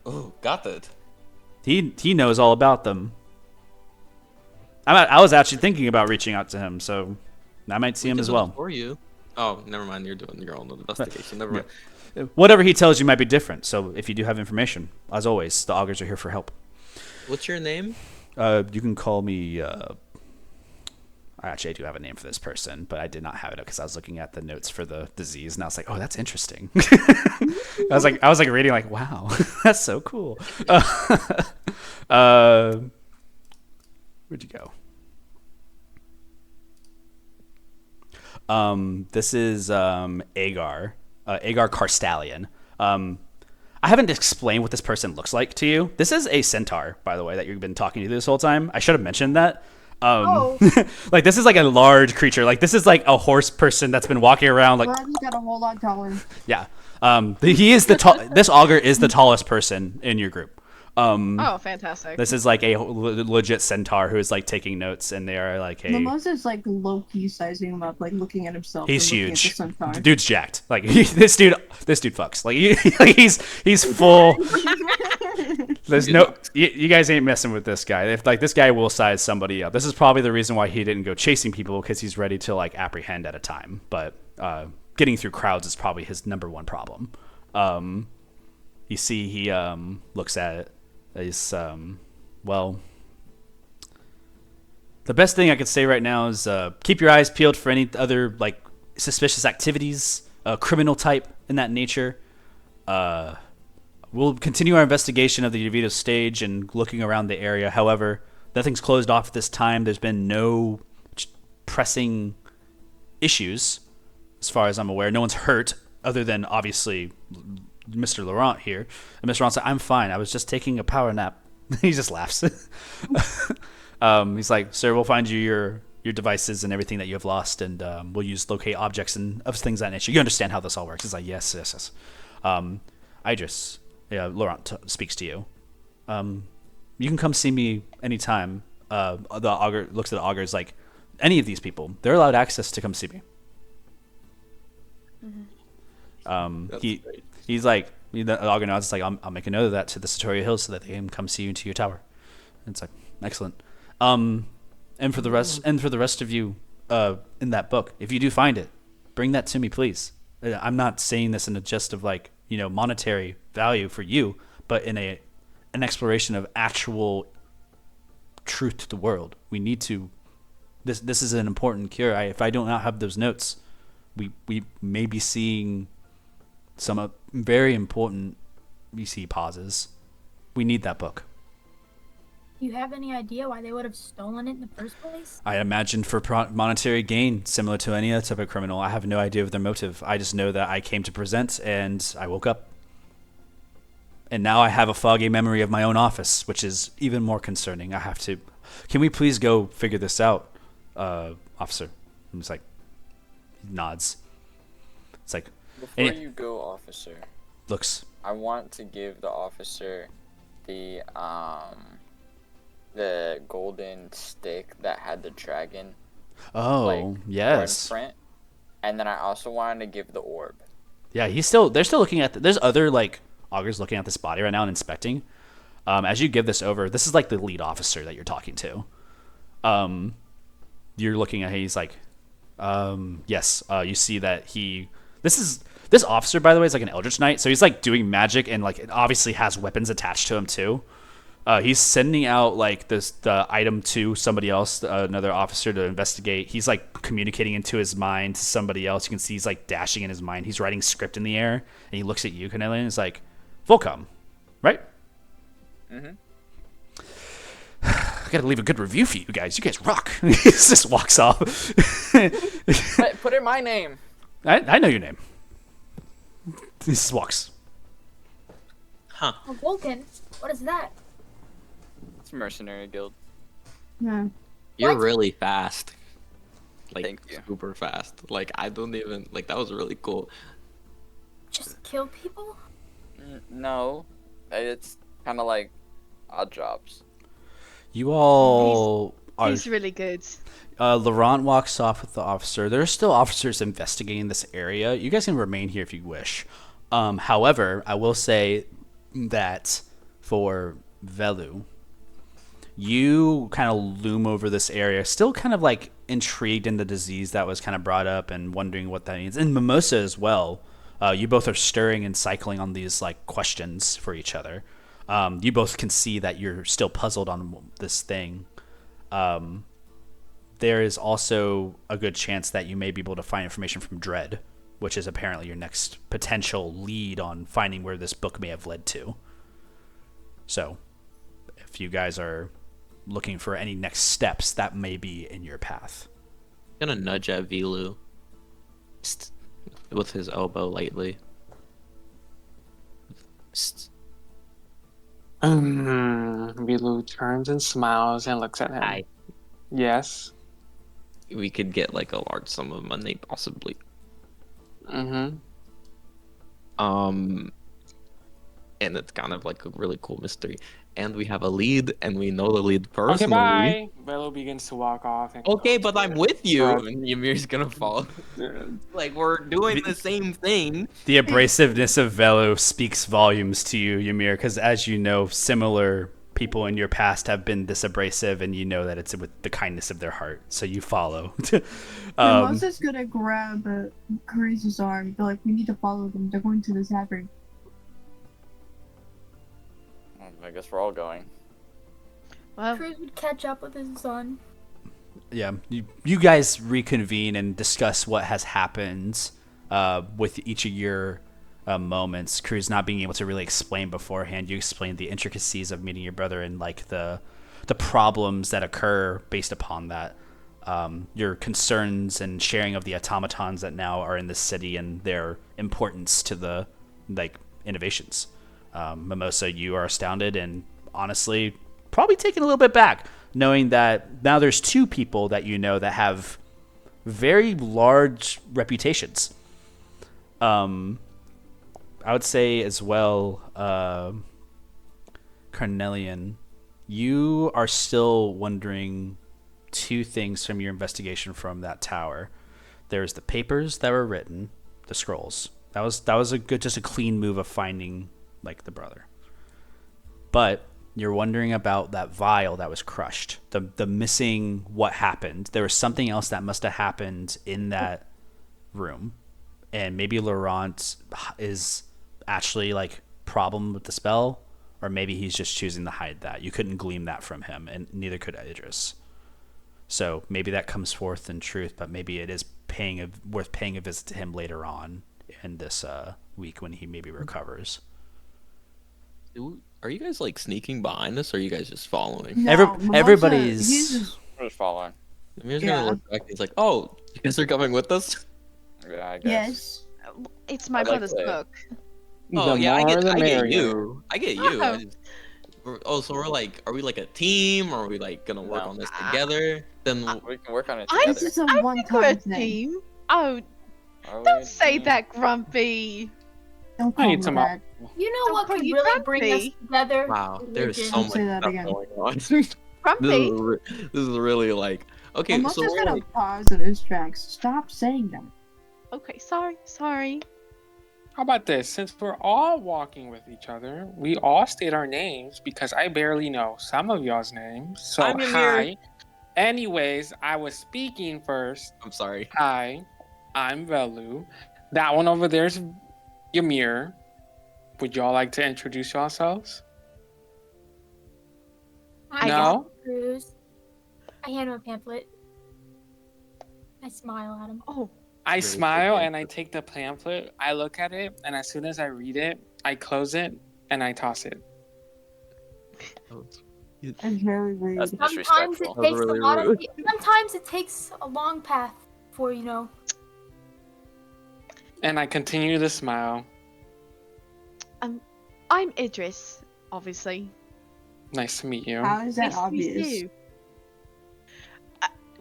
Oh, got that. He knows all about them. I was actually thinking about reaching out to him, so I might see him as well. For you. Oh, never mind. You're doing your own investigation. Never mind. Whatever he tells you might be different. So if you do have information, as always, the augurs are here for help. What's your name? You can call me. Actually, I do have a name for this person, but I did not have it because I was looking at the notes for the disease, and I was like, "Oh, that's interesting." I was like reading, like, "Wow, that's so cool." Where'd you go? This is Agar Carstalion. I haven't explained what this person looks like to you. This is a centaur, by the way, that you've been talking to this whole time. I should have mentioned that. Like this is like a large creature. Like this is like a horse person that's been walking around. Like Brad's got a whole lot taller. yeah. He is this augur is the tallest person in your group. Oh, fantastic. This is like a legit centaur who is like taking notes, and they are like, "Hey." Mimosa's like low-key sizing him up, like looking at himself. He's and looking huge. At the centaur. The dude's jacked. Like this dude fucks. Like he's full. There's no you guys ain't messing with this guy. If like this guy will size somebody up. This is probably the reason why he didn't go chasing people, because he's ready to like apprehend at a time. But getting through crowds is probably his number one problem. You see, he looks at it. He's well. The best thing I could say right now is keep your eyes peeled for any other like suspicious activities, criminal type in that nature. We'll continue our investigation of the Yuvido stage and looking around the area. However, nothing's closed off at this time. There's been no pressing issues, as far as I'm aware. No one's hurt, other than obviously Mr. Laurent here. And Mr. Laurent said, "I'm fine. I was just taking a power nap." He just laughs. He's like, "Sir, we'll find you your devices and everything that you have lost, and we'll use locate objects and of things of that nature. You understand how this all works?" He's like, yes. Idris, yeah, Laurent speaks to you. You can come see me anytime. The augur looks at the augurs like, any of these people, they're allowed access to come see me. Mm-hmm. He's like, the augur nods. It's like, I'll make a note of that to the Satoria Hills so that they can come see you into your tower. And it's like, excellent. And for the rest of you, in that book, if you do find it, bring that to me, please. I'm not saying this in a jest of like, monetary value for you, but in an exploration of actual truth to the world. We need to. This is an important cure. If I do not have those notes, we may be seeing some very important. We see pauses. We need that book. Do you have any idea why they would have stolen it in the first place? I imagine for monetary gain, similar to any other type of criminal. I have no idea of their motive. I just know that I came to present, and I woke up. And now I have a foggy memory of my own office, which is even more concerning. I have to. Can we please go figure this out, officer? And he's like, nods. It's like, Before you go, officer, looks. I want to give the officer the golden stick that had the dragon. Oh, yes. In print. And then I also wanted to give the orb. Yeah, they're still looking at there's other like augurs looking at this body right now and inspecting. As you give this over, this is like the lead officer that you're talking to. You're looking at him, he's like, yes, you see that this officer, by the way, is like an Eldritch Knight, so he's like doing magic and like it obviously has weapons attached to him too. He's sending out like the item to somebody else, another officer, to investigate. He's like communicating into his mind to somebody else. You can see he's like dashing in his mind. He's writing script in the air, and he looks at you, Carnelian, and is like, Volcom, right? Mm-hmm. I gotta leave a good review for you guys. You guys rock. He just walks off. Put in my name. I know your name. He just walks. A Vulcan? What is that? It's a mercenary guild. Yeah. You're What? really fast. Like, Thank you. super fast. Like, I don't even... Like, that was really cool. Just kill people? No, it's kind of like odd jobs. You all are... He's really good. Laurent walks off with the officer. There are still officers investigating this area. You guys can remain here if you wish. However, I will say that for Velu, you kind of loom over this area, still kind of like intrigued in the disease that was kind of brought up and wondering what that means. And Mimosa as well. You both are stirring and cycling on these like questions for each other. You both can see that you're still puzzled on this thing. There is also a good chance that you may be able to find information from Dred, which is apparently your next potential lead on finding where this book may have led to. So, if you guys are looking for any next steps, that may be in your path. I'm gonna nudge at Velu. Psst. With his elbow lightly. Psst. Velu turns and smiles and looks at him. Hi. Yes. We could get like a large sum of money, possibly. Mm-hmm. And it's kind of like a really cool mystery. And we have a lead, and we know the lead personally. Okay, bye. Velu begins to walk off. And Okay, but I'm with you. Right. And Ymir's gonna fall. Like, we're doing the same thing. The abrasiveness of Velu speaks volumes to you, Ymir, because as you know, similar people in your past have been this abrasive, and you know that it's with the kindness of their heart, so you follow. Mimosa's gonna grab Carice's arm. They're like, we need to follow them. They're going to the tavern. I guess we're all going. Well, Cruz would catch up with his son. Yeah, you guys reconvene and discuss what has happened with each of your moments. Cruz not being able to really explain beforehand. You explained the intricacies of meeting your brother and like the problems that occur based upon that. Your concerns and sharing of the automatons that now are in the city and their importance to the like innovations. Mimosa, you are astounded and honestly probably taken a little bit back, knowing that now there's two people that you know that have very large reputations. I would say as well, Carnelian, you are still wondering two things from your investigation from that tower. There's the papers that were written, the scrolls. That was a good, just a clean move of finding like the brother. But you're wondering about that vial that was crushed, the missing what happened. There was something else that must have happened in that room, and maybe Laurent is actually like problem with the spell, or maybe he's just choosing to hide that. You couldn't glean that from him, and neither could Idris. So maybe that comes forth in truth, but maybe it is worth paying a visit to him later on in this week when he maybe recovers. Are you guys like sneaking behind us, or are you guys just following? No, Everybody's- he's just- We're just following. Ymir's Yeah. gonna look back. He's like, "Oh, you guys are coming with us." Yeah, I guess. yes. it's my I'd like brother's to- book. Oh the yeah, more the I get merrier. you. I get you. Oh. So we're like, are we like a team? Or are we like gonna work No. on this together? Then We can work on it I- This together. is a I think we're a one-time thing. team. Oh, Are we don't a say team? that, Grumpy. Don't I call me need some. that. You know Don't what call could you really bring us grumpy. together? wow, there's so Religion. much Say that stuff again. going on. this Grumpy. is really like okay. Mimosa's So we're gonna like, pause in his tracks. Stop saying that. Okay, sorry. How about this? Since we're all walking with each other, we all state our names because I barely know some of y'all's names. So I'm Ymir. hi. Anyways, I was speaking first. I'm sorry. Hi, I'm Velu. That one over there's Ymir. Would y'all like to introduce yourselves? I'm No? Cruz. I hand him a pamphlet. I smile at him. Oh, I Very smile good. and I take the pamphlet. I look at it, and as soon as I read it, I close it and I toss it. It's very rude. That's Sometimes disrespectful. it takes really a lot of. rude. Sometimes it takes a long path for And I continue to smile. I'm Idris, obviously. Nice to meet you. How is that Nice to meet obvious? you.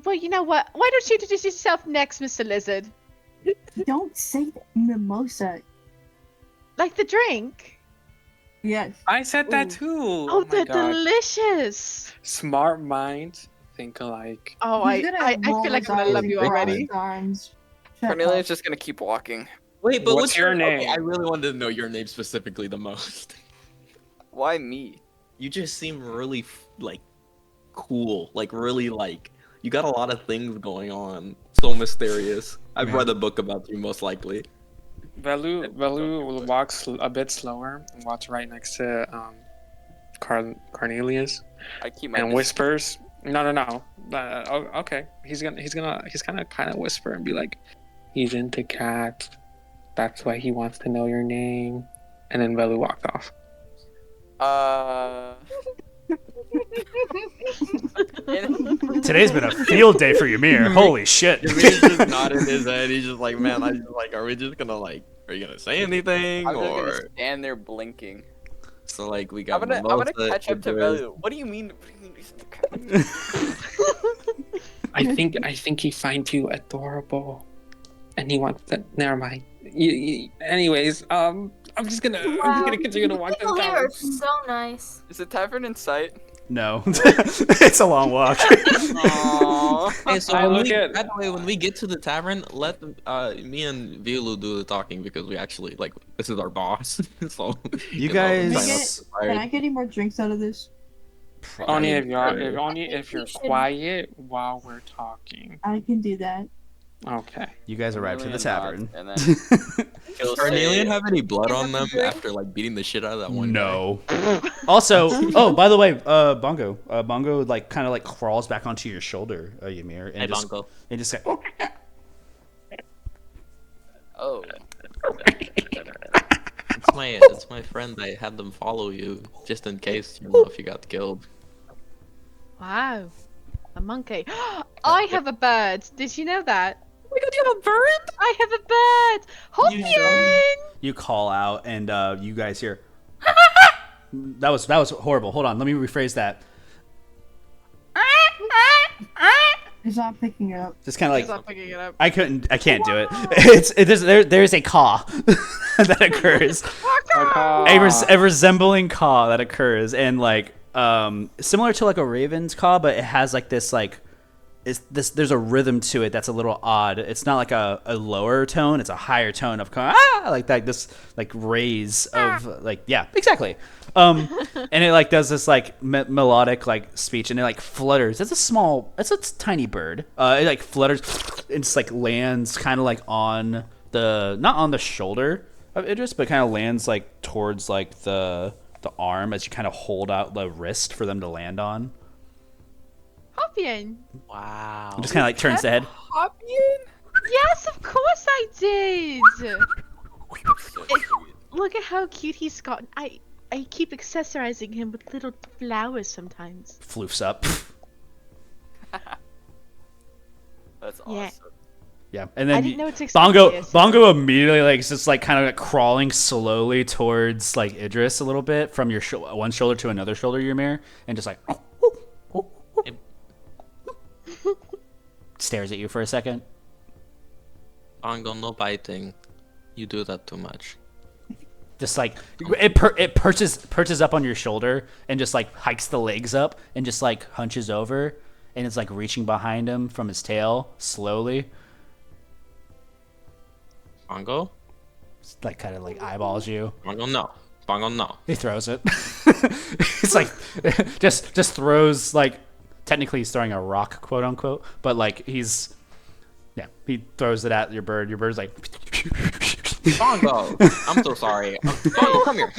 Well, you know what? Why don't you introduce yourself next, Mr. Lizard? Don't say that. Mimosa. Like the drink? Yes. I said that Ooh. too. Oh, my they're God. delicious. Smart minds think alike. Oh, He's gonna I roll feel like his I'm gonna eyes love and you cross already. his arms. Shut Cornelia's up. just gonna keep walking. Wait, but What's your name? Okay, I really wanted to know your name specifically the most. Why me? You just seem really like cool, like really like you got a lot of things going on. So mysterious. I've Yeah. read a book about you, most likely. Velu walks a bit slower and walks right next to Cornelius I keep my and distance. whispers, "No. Okay." He's gonna kind of whisper and be like, "He's into cats. That's why he wants to know your name." And then Velu walked off. Today's been a field day for Ymir. Holy shit. Ymir's just nodding his head. He's just like, man, I just like, are we just gonna like, are you gonna say anything I'm just or gonna stand there blinking. so like we I'm got gonna Mimosa, catch up to Idris. Velu. What do you mean? He's the cat? I think he finds you adorable, and he wants to. Never mind. Anyways, I'm just gonna continue to walk this People here down. are so nice. Is the tavern in sight? No. It's a long walk. Aww. Hey, so I when look we, at- by the way, when we get to the tavern, let me and Velu do the talking because we actually like this is our boss. So You know, guys- sign Can I up get- to Can I fire. get any more drinks out of this? Only if think you're we should- quiet while we're talking. I can do that. Okay. You guys arrived to the Cornelia tavern. nods, and Does Carnelian have any blood Is on that them the drink? after like beating the shit out of that one? No. Also, oh, by the way, Bongo. Bongo like kind of like crawls back onto your shoulder, Ymir, and Hey, just Bongo. and just say, Oh. It's my friend. I had them follow you just in case if you got killed. Wow. A monkey. I have a bird. Did you know that? Oh my god, you have a bird? I have a bird. You Hopian! you call out, and you guys hear. That was horrible. Hold on, let me rephrase that. It's not picking up. Just kind of He's like not picking it up. I can't do it. There's a caw that occurs. A resembling caw that occurs, and like similar to like a raven's caw, but it has like this like there's a rhythm to it that's a little odd. It's not like a lower tone, it's a higher tone of like that, this like raise of like, yeah, exactly. And it like does this like melodic like speech, and it like flutters. It's a tiny bird. It like flutters and just like lands kind of like on not on the shoulder of Idris, but kind of lands like towards like the arm as you kind of hold out the wrist for them to land on. Hopian! Wow. It just kind of like turns the head. Yes, of course I did! So It- Look at how cute he's gotten. I keep accessorizing him with little flowers sometimes. Floofs up. That's Yeah. awesome. Yeah, and I then didn't know it's Bongo immediately like is just like kind of like crawling slowly towards like Idris a little bit from your one shoulder to another shoulder, Ymir, and just like stares at you for a second. Bongo, no biting. You do that too much. Just like it perches up on your shoulder and just like hikes the legs up and just like hunches over and it's like reaching behind him from his tail slowly. Bongo? Just, like kind of like eyeballs you. Bongo, no. Bongo, no. He throws it. It's like just throws like technically he's throwing a rock, quote unquote, but like he throws it at your bird. Your bird's like Bongo! I'm so sorry. Bongo, come here.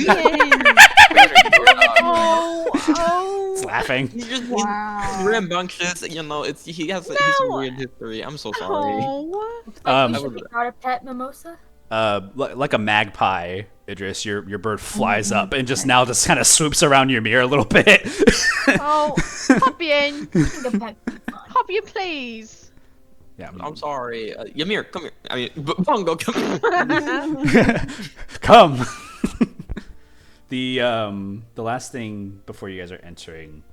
It's laughing. He's just Wow. rambunctious, you know. He's a weird history. I'm so sorry. You should be proud of pet Mimosa. Like a magpie, Idris, your bird flies up and just now just kind of swoops around your mirror a little bit. Oh, Hoppian! The pet would be fun. Hoppian, please! Yeah, I'm sorry. Ymir, come here. I mean, Bongo, come here. Come. The last thing before you guys are entering,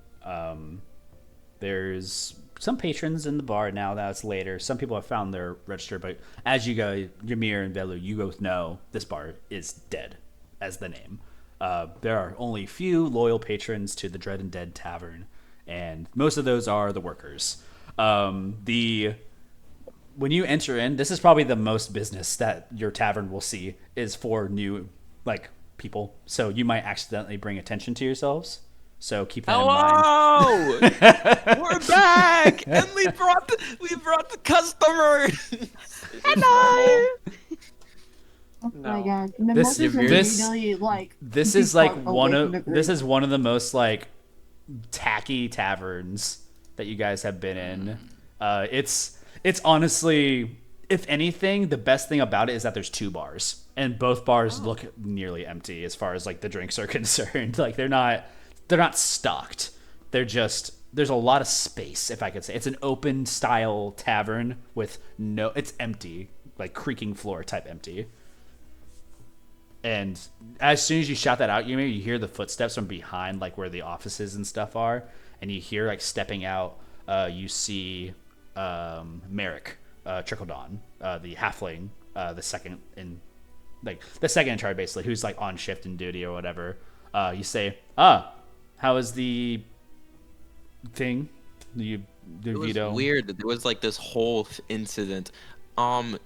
there's some patrons in the bar now. That's later. Some people have found their register, but as you go, Ymir and Velu, you both know this bar is dead, as the name. There are only few loyal patrons to the Dred and Dead Tavern, and most of those are the workers. When you enter in, this is probably the most business that your tavern will see is for new like people. So you might accidentally bring attention to yourselves. So keep that in mind. Hello! We're back, and we brought the customer. Hello! Oh my No. god. This is like one of the most like tacky taverns that you guys have been in. It's honestly, if anything, the best thing about it is that there's two bars, and both bars look nearly empty as far as like the drinks are concerned. Like they're not stocked. There's a lot of space, if I could say. It's an open style tavern with it's empty, like creaking floor type empty. And as soon as you shout that out, you hear the footsteps from behind, like where the offices and stuff are, and you hear like stepping out. You see Merrick Trickledon, the halfling, the second in charge, basically, who's like on shift and duty or whatever. You say, how is the thing? The It was Yuvido? weird. There was like this whole incident.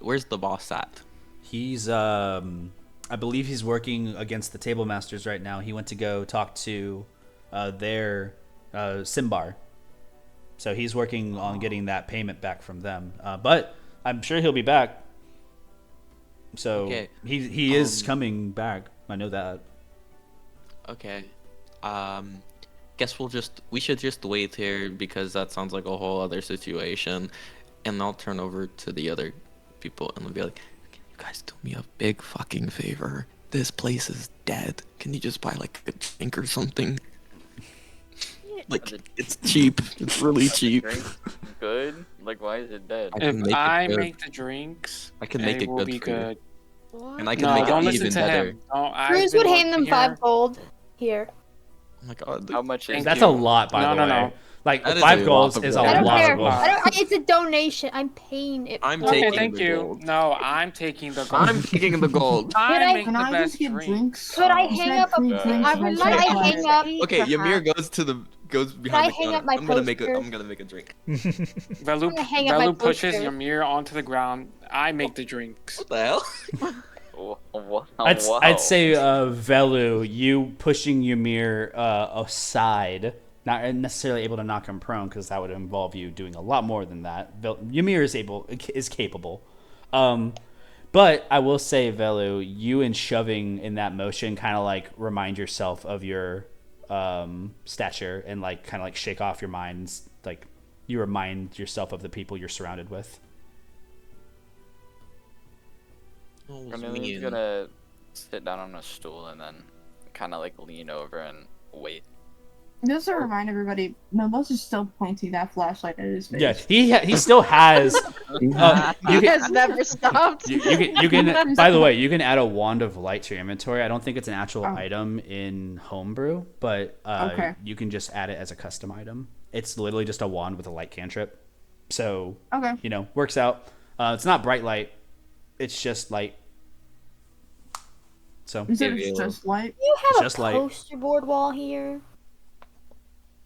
Where's the boss at? He's I believe he's working against the table masters right now. He went to go talk to their Sinbar. So he's working on getting that payment back from them. But I'm sure he'll be back. So Okay. he is coming back. I know that. Okay. Guess we should just wait here because that sounds like a whole other situation. And I'll turn over to the other people and I'll be like, can you guys do me a big fucking favor? This place is dead. Can you just buy like a drink or something? Like, it's cheap. It's really cheap. Drink good? Like, why is it dead? If I make the drinks, I can make it will good be for you. good. And I can No, make don't it listen even to better. him. No, Cruz would hand them 5 gold. Here. Oh my god. How much is Thank That's you. a lot, by the way. No. Like That is 5 a goals lot of is a gold. I don't lot care. of gold. It's a donation. I'm paying it. I'm Okay, taking thank the you. gold. No, I'm taking the gold. I'm taking the gold. I make Can the I best just get drink. drinks? Could I You hang said up a- free drinks, I and would said like twice. hang up. Okay, Ymir goes behind the hang counter. up my I'm gonna make a drink. Velu, I'm gonna hang up my Velu pushes poster. Ymir onto the ground. I make the drinks. What the hell? I'd say Velu, you pushing Ymir aside, not necessarily able to knock him prone because that would involve you doing a lot more than that. Ymir is capable, but I will say, Velu, you and shoving in that motion kind of like remind yourself of your stature and like kind of like shake off your minds, like you remind yourself of the people you're surrounded with. Carnelian's gonna sit down on a stool and then kind of like lean over and wait. Just to remind everybody, Mimosa's still pointing that flashlight at his face. Yeah, he still has. He has never stopped. You can. By the way, you can add a wand of light to your inventory. I don't think it's an actual item in Homebrew, but Okay. you can just add it as a custom item. It's literally just a wand with a light cantrip. So Okay. works out. It's not bright light. It's just light. So You said it's just light? You have Just a like- poster board wall here.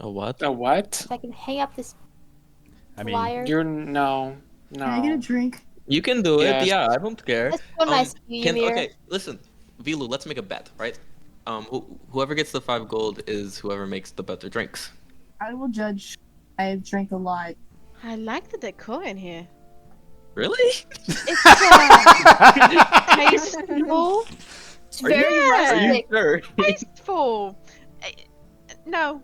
A what? A what? So I can hang up this I mean, flyer. You're no. Can I get a drink? You can do it. Yes. Yeah, I don't care. That's so nice of you, Ymir. Okay, listen, Velu, let's make a bet, right? Whoever gets the 5 gold is whoever makes the better drinks. I will judge. I have drank a lot. I like the decor in here. Really? It's tasteful. It's very Yeah. rustic. Sure. Tasteful. No.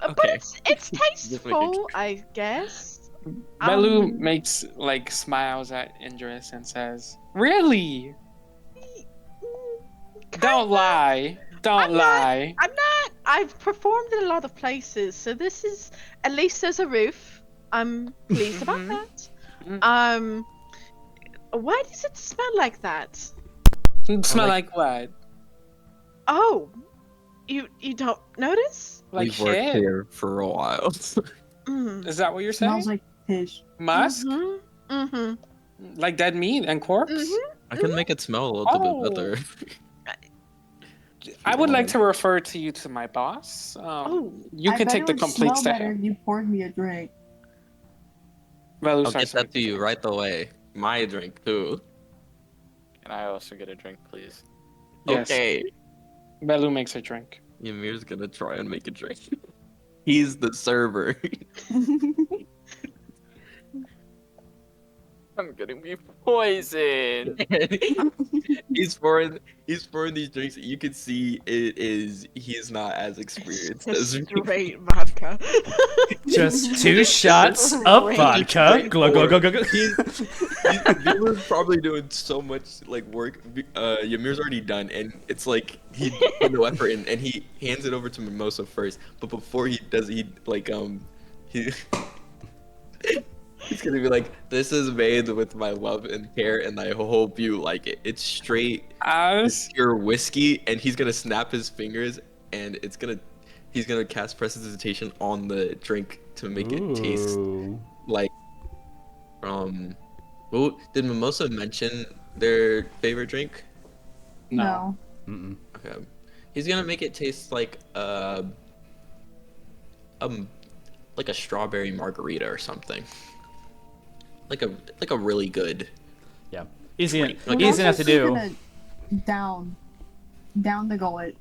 But Okay. it's making tasteful, I guess. Velu makes like smiles at Idris and says, "Really? Don't lie. Don't I'm not- lie." I'm not. I've performed in a lot of places, so this is at least there's a roof. I'm pleased about that. Mhm. Why does it smell like that? Smell like what? Oh, you don't notice? Like We've worked shit. here for a while. Mm. Is that what you're saying? Smells like fish. Musk? Mm-hmm. Like dead meat and corpse? Mm-hmm. I can make it smell a little Oh. bit better. I would like to refer to you to my boss. You I can bet take it the would complete smell better step. if you poured me a drink. Velu I'll starts get that to making you right away. My drink too. Can I also get a drink, please? Yes. Okay. Velu makes a drink. Ymir's gonna try and make a drink. He's the server. I'm gonna be poisoned. he's pouring these drinks. You can see he's not as experienced as me. Straight vodka. just 2 shots of vodka. Glug, glug, glug, glug. Ymir's probably doing so much like work. Ymir's already done, and it's like he put no effort in, and he hands it over to Mimosa first. But before he does, he he's gonna be like, "This is made with my love and care, and I hope you like it. It's straight As pure whiskey," and he's gonna snap his fingers, and he's gonna cast prestidigitation on the drink to make it taste Ooh. like well, did Mimosa mention their favorite drink? no. Mm-mm. Okay, he's gonna make it taste like a strawberry margarita or something, like a really good. Yeah, easy, Like, easy enough to Mimosa's do. gonna down the gullet.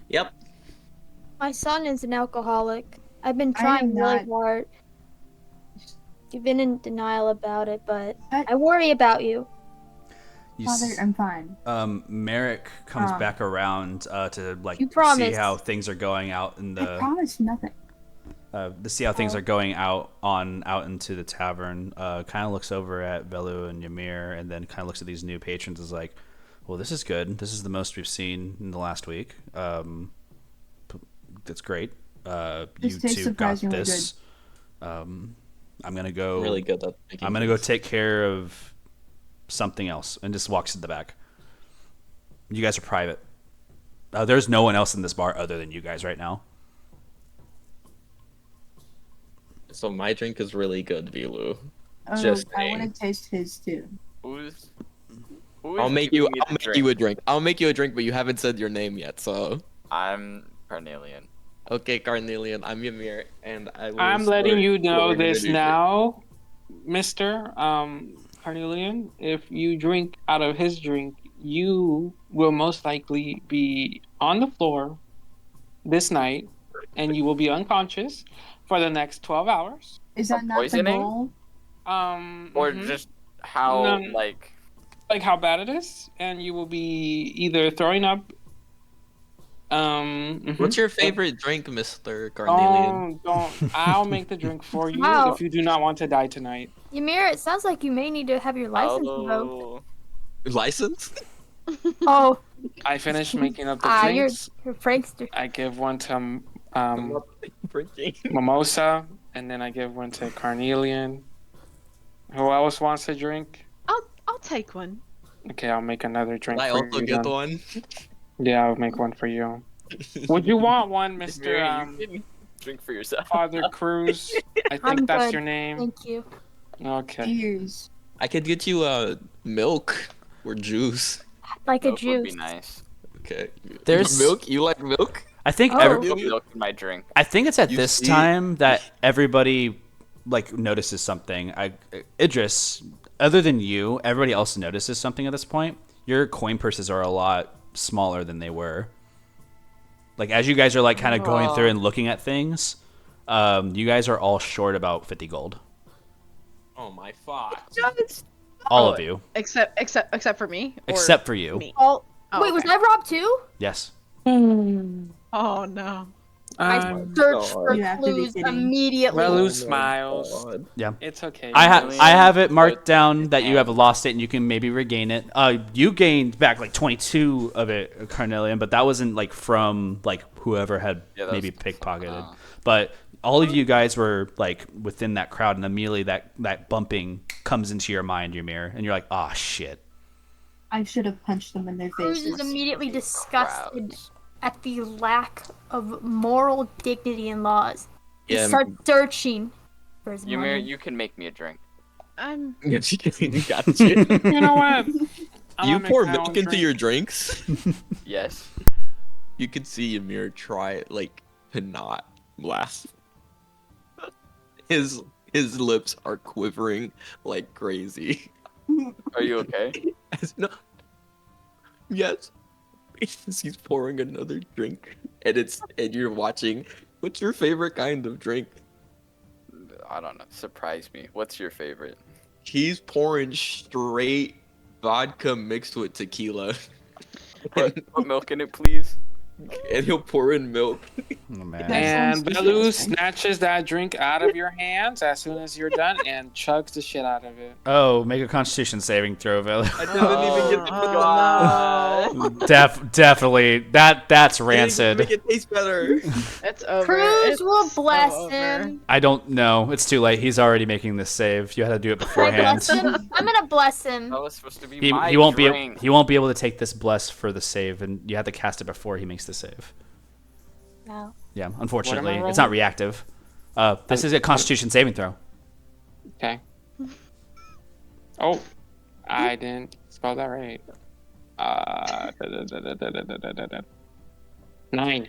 Yep. My son is an alcoholic. I've been I trying am really not. hard. You've been in denial about it, but That- I worry about you. You Father, s- I'm fine. Merrick comes Ah. back around to like You see promised. how things are going out in I the promise nothing. to see how things are going out into the tavern. Kind of looks over at Velu and Ymir, and then kind of looks at these new patrons. Is like, well, this is good. This is the most we've seen in the last week. That's great. You This tastes two got surprisingly this. I'm gonna go. Really good at making I'm gonna go drinks. take care of something else, and just walks to the back. You guys are private. There's no one else in this bar other than you guys right now. So my drink is really good, Velu. Oh, Just I saying. want to taste his too. Who's I'll make you giving me the a drink. I'll make you a drink, but you haven't said your name yet, so. I'm Carnelian. Okay, Carnelian, I'm Ymir, and I'm letting you know we're gonna this do now, Mr. Carnelian. If you drink out of his drink, you will most likely be on the floor this night, and you will be unconscious for the next 12 hours. Is that not poisoning? the goal? Or Mhm. just how, No. like... like how bad it is, and you will be either throwing up. What's your favorite drink, Mr. Carnelian? I'll make the drink for you Wow. if you do not want to die tonight. Ymir, it sounds like you may need to have your license revoked. Oh, License? Oh, I finish making up the You're drinks. a prankster. I give one to Drinking. Mimosa, and then I give one to Carnelian. Who else wants a drink? I'll take one. Okay, I'll make another drink I for also you. get then. one. Yeah, I'll make one for you. Would you want one, Ymir, Mr. you can drink for yourself. Father Cruz? I think I'm that's good. your name. Thank you. Okay. Cheers. I could get you milk or juice. Like a Milk would be juice. nice. Okay. There's- milk. You like milk? I think Oh. every, Put milk in my drink. I think it's at You this see- time that everybody like notices something. Idris, other than you, everybody else notices something at this point. Your coin purses are a lot smaller than they were. Like as you guys are like kind of going through and looking at things, you guys are all short about 50 gold. Oh my fuck. All of you, Except for me. Or except for you. me. Oh, Oh, wait, was okay. I robbed too? Yes. Oh no. I searched for You have to be clues kidding. immediately. Velu smiles. Yeah. It's okay. I Velu. have it marked down that you have lost it and you can maybe regain it. You gained back like 22 of it, Carnelian, but that wasn't like from like whoever had Yeah, that maybe was- pickpocketed. But all of you guys were like within that crowd, and immediately that bumping comes into your mind, Ymir, and you're like, oh shit. I should have punched them in their Cruz is faces. immediately disgusted Crowds. at the lack of moral dignity and laws. He Yeah. starts searching for his Ymir, money. you can make me a drink. I'm Yes, you got you. You know what? I'm You gonna make pour my milk own into drink. your drinks. Yes. You could see Ymir try like to not laugh. His lips are quivering like crazy. Are you okay? No. Yes. He's pouring another drink, and you're watching. What's your favorite kind of drink? I don't know. Surprise me. What's your favorite? He's pouring straight vodka mixed with tequila, Put milk in it, please. and he'll pour in milk. Oh, man. That And sounds Velu disgusting. snatches that drink out of your hands as soon as you're done and chugs the shit out of it. Oh, make a Constitution saving throw, Velu. I didn't even get to put Definitely. That's I didn't rancid. make it taste better. It's over. Cruz It's will so bless over. him. I don't know. It's too late. He's already making this save. You had to do it Can I beforehand. bless him? I'm gonna bless him. That was supposed to be He, my he won't drink. be able to take this bless for the save, and you have to cast it before he makes the save. No. Yeah, unfortunately, rolling? it's not reactive. This is a Constitution saving throw. Okay. Oh, I didn't spell that right. 9.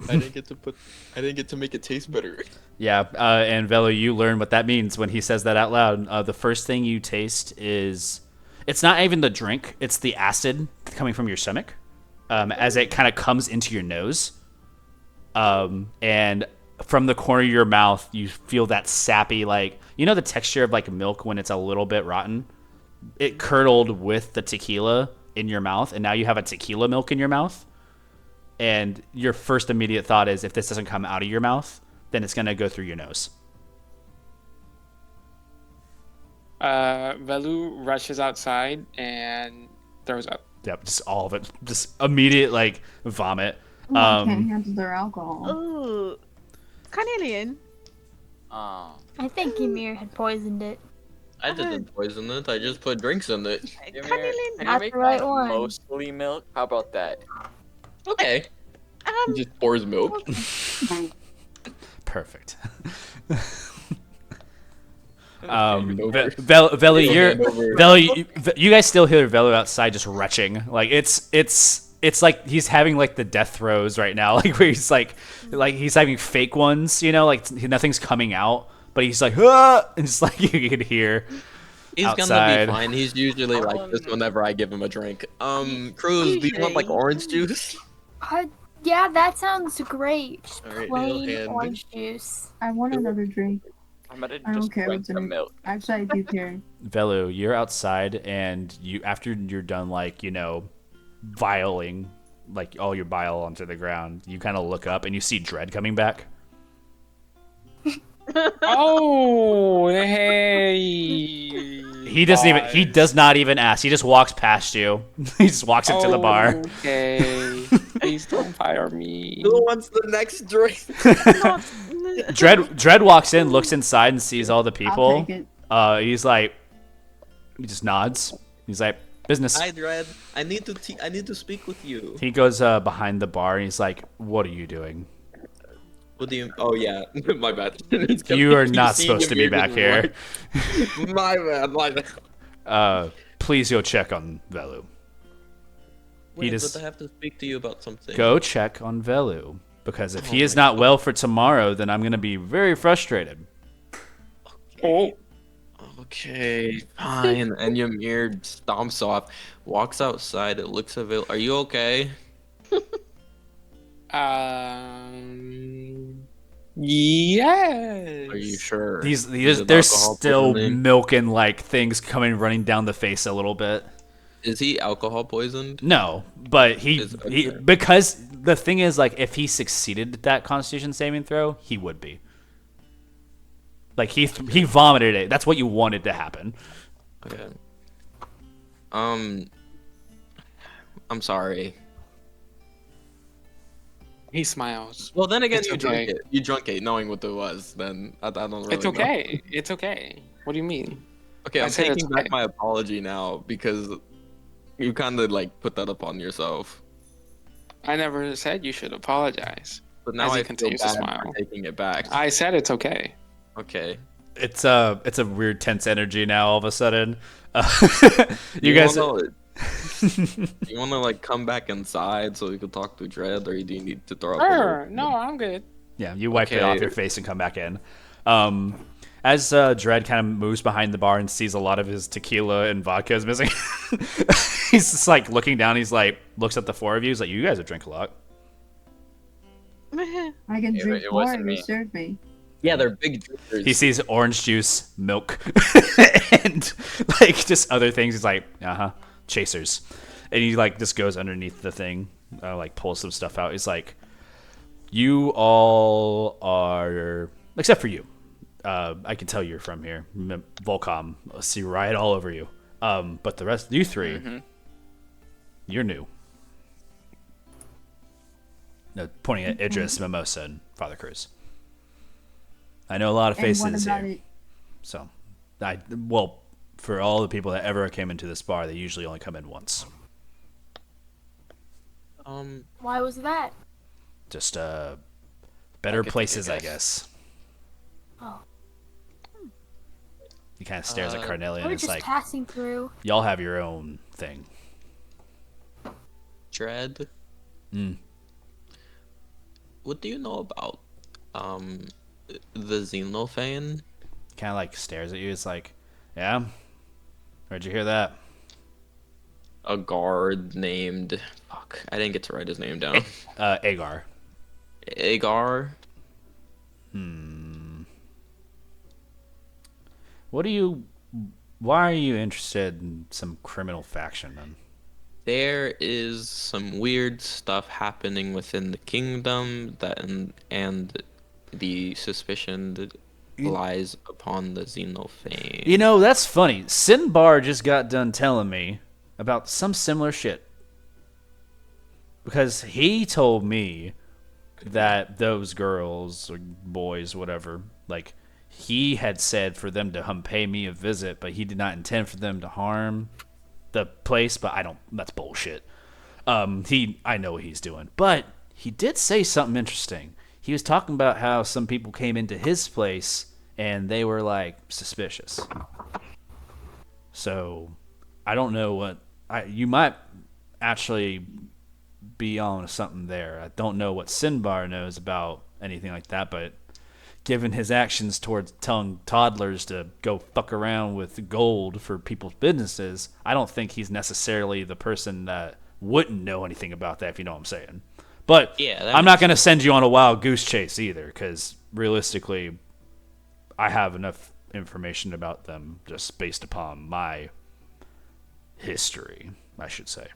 I didn't get to make it taste better. Yeah, and Velu, you learn what that means when he says that out loud. The first thing you taste is, it's not even the drink; it's the acid coming from your stomach, as it kind of comes into your nose. And from the corner of your mouth, you feel that sappy, like, you know, the texture of like milk when it's a little bit rotten. It curdled with the tequila in your mouth, and now you have a tequila milk in your mouth. And your first immediate thought is, if this doesn't come out of your mouth, then it's gonna go through your nose. Velu rushes outside and throws up. Yep, just all of it, just immediate like vomit. I can't handle their alcohol. Ooh. Carnelian. Oh. I think Ymir had poisoned it. I didn't poison it. I just put drinks in it. Ymir, Carnelian. can you That's make the right that one. mostly milk? How about that? Okay. He just pours milk. Perfect. Over. Velu, Over. Velu, you guys still hear Velu outside just retching. Like it's like he's having like the death throes right now, like where he's like he's having fake ones, you know, like nothing's coming out, but he's like, ah! And just like you could hear. He's outside. gonna be fine. He's usually like this whenever I give him a drink. Cruz, do you want like orange juice? Yeah, that sounds great. Just Alright, plain and- orange juice. I want another drink. I'm gonna I don't just care drink what's in the it. milk. Actually, I do care. Velu, you're outside, and you after you're done, like, you know, vialing like all your bile onto the ground, you kind of look up and you see Dred coming back. Oh, hey! He doesn't even. He does not even ask. He just walks past you. He just walks into the bar. Okay. Please don't fire me. Who wants the next drink? Dred walks in, looks inside, and sees all the people. I'll take it. He's like, he just nods. He's like, business. Hi, Dred. I need to speak with you. He goes behind the bar and he's like, "What are you doing? What do you? Oh yeah, my bad. You are not supposed to be back here. My bad. Please go check on Velu. Wait, but I have to speak to you about something. Go check on Velu, because if he is not well for tomorrow, then I'm gonna be very frustrated." Oh. Okay, fine. And Ymir stomps off, walks outside. It looks at Velu. Are you okay? Yes. Are you sure? There's still milk and like things running down the face a little bit. Is he alcohol poisoned? No, but he because the thing is, like, if he succeeded at that Constitution saving throw, he would be. Like he vomited it. That's what you wanted to happen. Okay. I'm sorry. He smiles. Well, then again, It's you okay. drank it. You drank it knowing what it was. Then I don't really It's okay. It's okay. What do you mean? Okay, I I'm said it's taking back okay. my apology now because you kind of like put that upon yourself. I never said you should apologize. But now As he I feel continues to bad smile. for taking it back. I said it's okay. Okay. It's a weird tense energy now. All of a sudden, you Do guys. you want to like come back inside so we can talk to Dred, or do you need to throw up? No, I'm good. Yeah, you wipe it Okay. off your face and come back in. As Dred kind of moves behind the bar and sees a lot of his tequila and vodka is missing, he's just like looking down. He's like, looks at the four of you. He's like, "You guys would drink a lot." I can It- drink it more wasn't if you me. serve me. Yeah, they're big drinkers. He sees orange juice, milk, and like just other things. He's like, chasers. And he like just goes underneath the thing, like pulls some stuff out. He's like, "You all are, except for you. I can tell you're from here. Volcom. I see right all over you. But the rest, you three, you're new." No, pointing at Idris, Mimosa, and Father Cruz. I know a lot of And faces what about here. it? So, for all the people that ever came into this bar, they usually only come in once. Why was that? Just better take a places, I guess. guess. Oh, He kind of stares at Carnelian we and were it's just like, passing through. y'all have your own thing. Dred. What do you know about the Xenophane? Kind of like stares at you. It's like, yeah, where'd you hear that? A guard named I didn't get to write his name down. Agar. Agar. Why are you interested in some criminal faction then? There is some weird stuff happening within the kingdom and the suspicion lies upon the Xenophane. You know, that's funny. Sinbar just got done telling me about some similar shit. Because he told me that those girls or boys, whatever, like, he had said for them to pay me a visit, but he did not intend for them to harm the place, but that's bullshit. I know what he's doing. But he did say something interesting. He was talking about how some people came into his place and they were like suspicious. So I don't know what you might actually be on something there. I don't know what Sinbar knows about anything like that, but given his actions towards telling toddlers to go fuck around with gold for people's businesses, I don't think he's necessarily the person that wouldn't know anything about that, if you know what I'm saying. But Yeah, I'm not going to send you on a wild goose chase either, because realistically, I have enough information about them just based upon my history, I should say.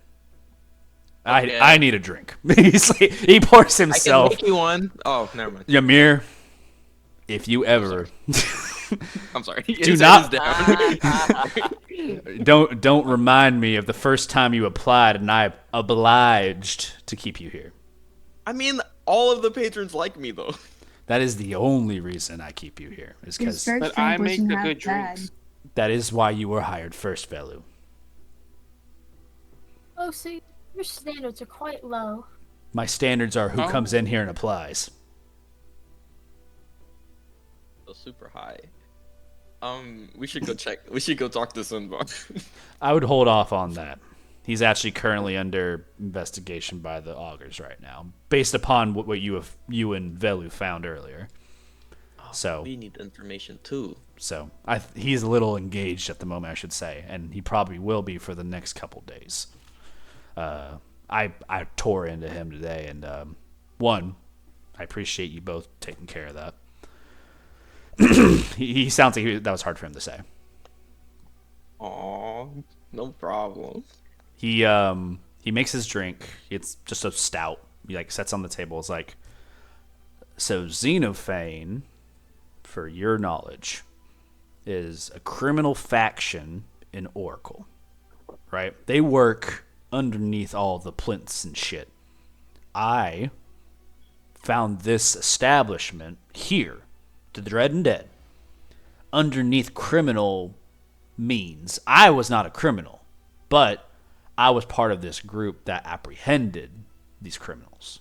Okay. I need a drink. He pours I can himself. make you one. Oh, never mind. Ymir, if you ever I'm sorry. Do His not- head is down. Don't remind me of the first time you applied and I obliged to keep you here. I mean, all of the patrons like me though. That is the only reason I keep you here. Is His because first But drink I make wasn't the half good bad. drinks. that is why you were hired first, Velu. Oh, so your standards are quite low. My standards are who Oh. comes in here and applies. So super high. We should go check. We should go talk to Sinbar. I would hold off on that. He's actually currently under investigation by the augurs right now, based upon what you and Velu found earlier. So We need information too. he's a little engaged at the moment, I should say, and he probably will be for the next couple days. I tore into him today, and I appreciate you both taking care of that. he sounds like that was hard for him to say. Aw, no problem. He makes his drink. It's just a stout. He like sets on the table. It's like, so Xenophane, for your knowledge, is a criminal faction in Oracle, right? They work underneath all the plinths and shit. I found this establishment here, to the Dred and Dead, underneath criminal means. I was not a criminal, but I was part of this group that apprehended these criminals.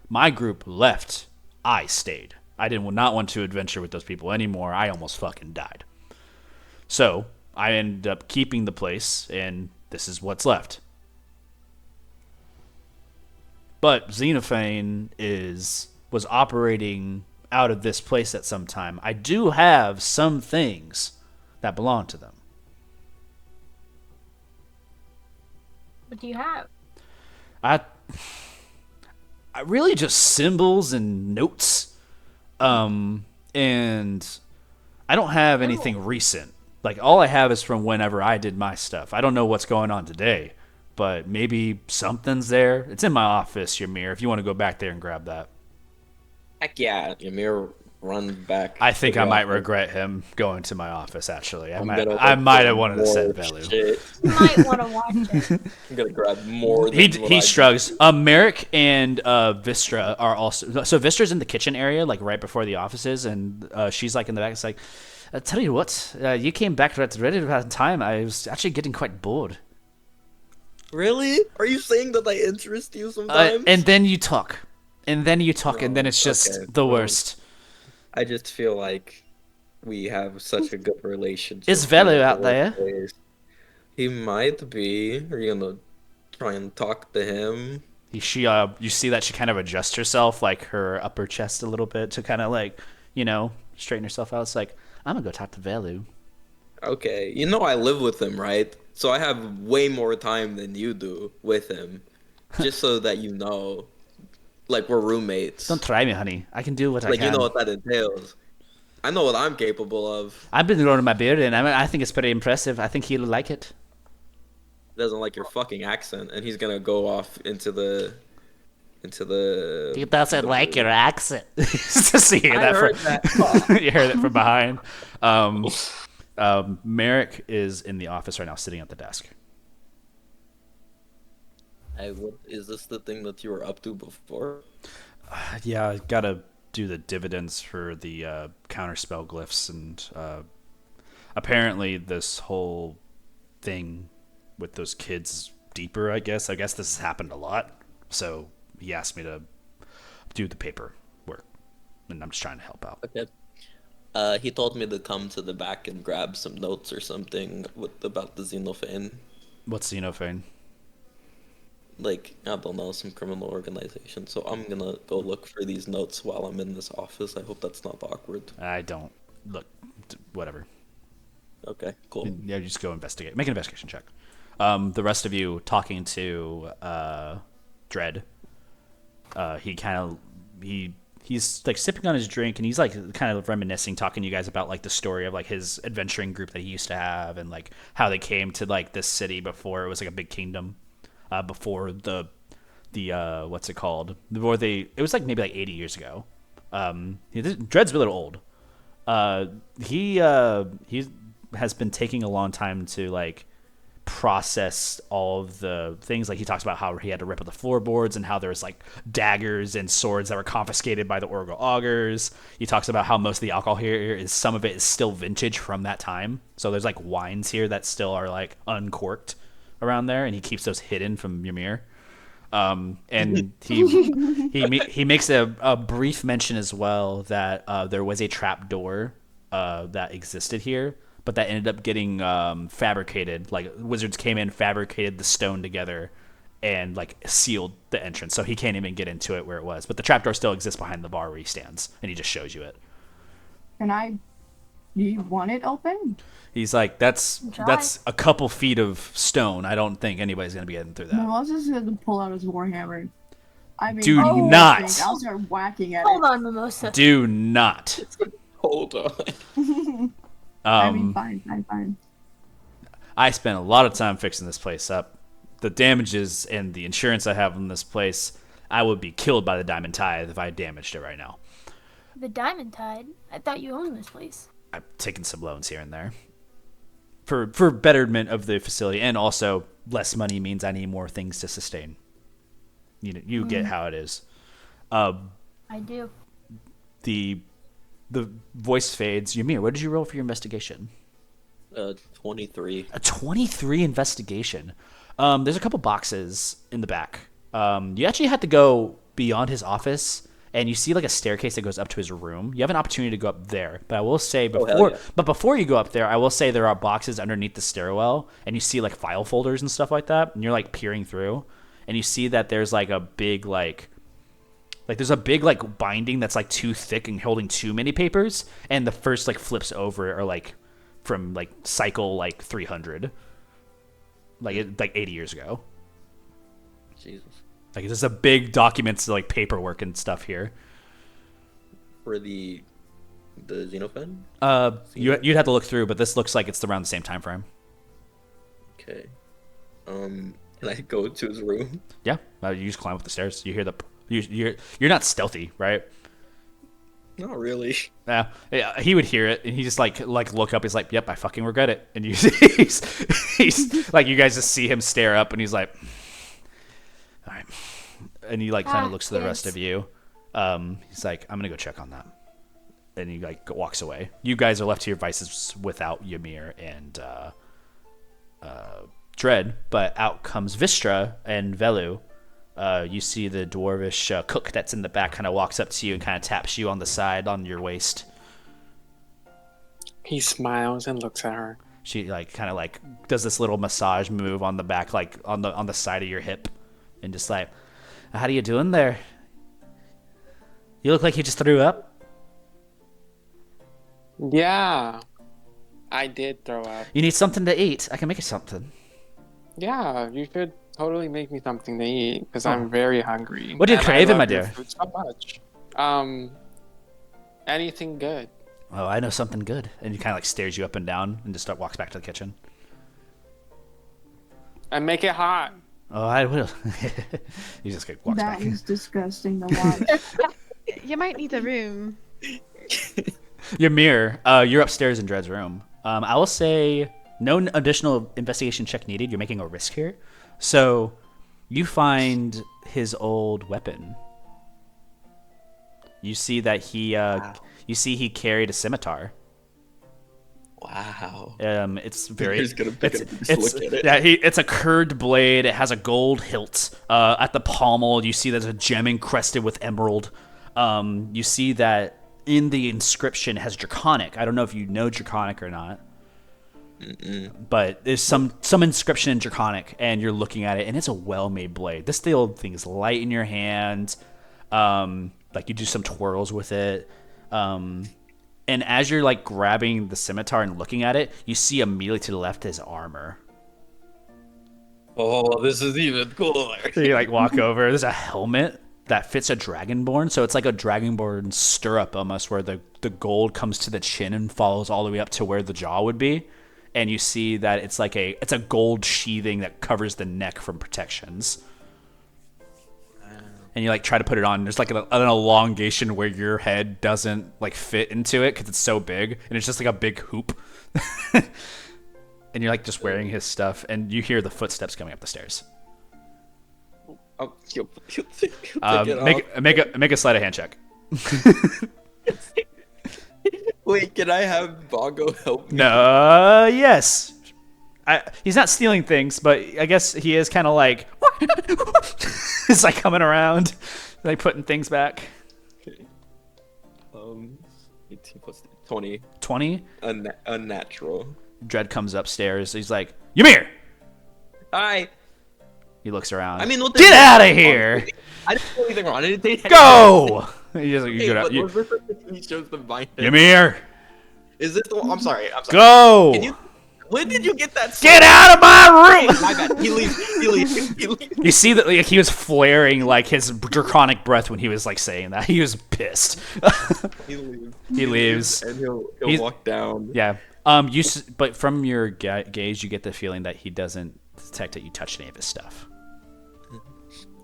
My group left. I stayed. I did not want to adventure with those people anymore. I almost fucking died. So I ended up keeping the place, and this is what's left. But Xenophane was operating out of this place at some time. I do have some things that belong to them. What do you have? I really just symbols and notes. And I don't have anything recent. Like, all I have is from whenever I did my stuff. I don't know what's going on today, but maybe something's there. It's in my office, Ymir, if you want to go back there and grab that. Heck yeah, Ymir runs back. I think to I the might office. regret him going to my office, actually. I I'm might gonna have look wanted to for send more Velu. shit. You might want to watch it. I'm gonna grab more. Than He what I shrugs. Merrick and Vistra are also. So Vistra's in the kitchen area, like right before the offices, and she's like in the back. It's like, I tell you what, you came back right at time. I was actually getting quite bored. Really? Are you saying that I interest you sometimes? And then you talk, and then it's just okay, the well, worst. I just feel like we have such a good relationship. Is Velu out there? He might be. Are you gonna try and talk to him? You see that she kind of adjusts herself, like her upper chest a little bit, to kind of like, straighten herself out. It's like, I'm gonna go talk to Velu. Okay, I live with him, right? So I have way more time than you do with him. Just so that you know. Like, we're roommates. Don't try me, honey. I can do what I Like, can. you know what that entails. I know what I'm capable of. I've been growing my beard, and I think it's pretty impressive. I think he'll like it. He doesn't like your fucking accent, and he's gonna go off into the. He doesn't like your accent. Just to hear I that heard that. you heard it from behind. Merrick is in the office right now, sitting at the desk. Is this the thing that you were up to before? Yeah, I gotta do the dividends for the counterspell glyphs, and apparently this whole thing with those kids is deeper. I guess this has happened a lot, so he asked me to do the paper work, and I'm just trying to help out. Okay. He told me to come to the back and grab some notes or something about the Xenophane. What's Xenophane? Like, I don't know, some criminal organization. So I'm gonna go look for these notes while I'm in this office. I hope that's not awkward. I don't look. Whatever. Okay, cool. Yeah, you just go investigate. Make an investigation check. The rest of you talking to Dred. He's like sipping on his drink, and he's like kind of reminiscing, talking to you guys about like the story of like his adventuring group that he used to have, and like how they came to like this city before it was like a big kingdom. Before the what's it called? It was like maybe like 80 years ago. Dred's a little old. He has been taking a long time to like process all of the things. Like he talks about how he had to rip up the floorboards and how there's like daggers and swords that were confiscated by the Orgo Augurs. He talks about how most of the alcohol here is, some of it is still vintage from that time. So there's like wines here that still are like uncorked around there, and he keeps those hidden from Ymir. And he makes a brief mention as well that there was a trap door that existed here, but that ended up getting fabricated. Like wizards came in, fabricated the stone together, and like sealed the entrance, so he can't even get into it where it was. But the trapdoor still exists behind the bar where he stands, and he just shows you it. Do you want it open? He's like, that's a couple feet of stone. I don't think anybody's gonna be getting through that. Mimosa's going to pull out his warhammer. I mean, Do not. I'll start whacking at Hold it. on, Mimosa. Do not. Hold on. I mean, fine. I spent a lot of time fixing this place up. The damages and the insurance I have on this place, I would be killed by the Diamond Tithe if I damaged it right now. The Diamond Tide? I thought you owned this place. I've taken some loans here and there for betterment of the facility, and also less money means I need more things to sustain. You get how it is. I do. The voice fades. Ymir, what did you roll for your investigation? 23. A 23 investigation. There's a couple boxes in the back. You actually had to go beyond his office, and you see like a staircase that goes up to his room. You have an opportunity to go up there, but I will say before you go up there, I will say there are boxes underneath the stairwell, and you see like file folders and stuff like that, and you're like peering through, and you see that there's like a big like there's a big like binding that's like too thick and holding too many papers, and the first like flips over are like from like cycle like 300, like 80 years ago. Jesus. Like there's a big documents like paperwork and stuff here. For the Xenophane? You'd have to look through, but this looks like it's around the same time frame. Okay. Can I go to his room? Yeah, you just climb up the stairs. You hear you're not stealthy, right? Not really. Yeah, he would hear it, and he just like look up. He's like, "Yep, I fucking regret it." And he's like, you guys just see him stare up, and he's like, "All right," and he like kind of looks to the rest of you. He's like, "I'm gonna go check on that," and he like walks away. You guys are left to your devices without Ymir and Dred, but out comes Vistra and Velu. You see the dwarvish cook that's in the back kind of walks up to you and kind of taps you on the side on your waist. He smiles and looks at her. She like kind of like does this little massage move on the back, like on the side of your hip, and just like, "How are you doing there? You look like you just threw up." Yeah, I did throw up. You need something to eat. I can make you something. Yeah, you should totally make me something to eat because I'm very hungry. What are you and craving, I my love your dear? food so much. Anything good. Oh, I know something good. And he kind of like stares you up and down and just walks back to the kitchen. And make it hot. Oh, I will. He just like, walks back. That is disgusting to watch. You might need a room. Ymir, you're upstairs in Dred's room. I will say no additional investigation check needed. You're making a risk here. So you find his old weapon. You see that he carried a scimitar. Wow. It's very. He's gonna pick it up and just look at it. Yeah, it's a curved blade. It has a gold hilt. At the pommel, you see there's a gem encrusted with emerald. You see that in the inscription has Draconic. I don't know if you know Draconic or not. But there's some inscription in Draconic, and you're looking at it, and it's a well-made blade. This thing is light in your hand. Like you do some twirls with it. And as you're like grabbing the scimitar and looking at it, you see immediately to the left his armor. Oh, this is even cooler. So you like walk over. There's a helmet that fits a dragonborn, so it's like a dragonborn stirrup almost, where the gold comes to the chin and follows all the way up to where the jaw would be. And you see that it's a gold sheathing that covers the neck from protections. and you like try to put it on. There's like an elongation where your head doesn't like fit into it because it's so big, and it's just like a big hoop. And you're like just wearing his stuff, and you hear the footsteps coming up the stairs. He'll take it Make a sleight of hand check. off. Wait, can I have Bongo help me? No, yes. He's not stealing things, but I guess he is kind of like it's like coming around, like putting things back. Okay. 18 plus 20. 20. Unnatural. Dred comes upstairs. He's like, Ymir! Hi. He looks around. I mean, get out of here! I didn't do anything wrong. I didn't say Go! He just, Hey, but was this the he shows the bind? Ymir! Is this the one? I'm sorry. Go! When did you get that? Get out of my room! My bad. He leaves. You see that like, he was flaring like his draconic breath when he was like saying that. He was pissed. He leaves. He leaves. And he'll walk down. Yeah. But from your gaze, you get the feeling that he doesn't detect that you touched any of his stuff.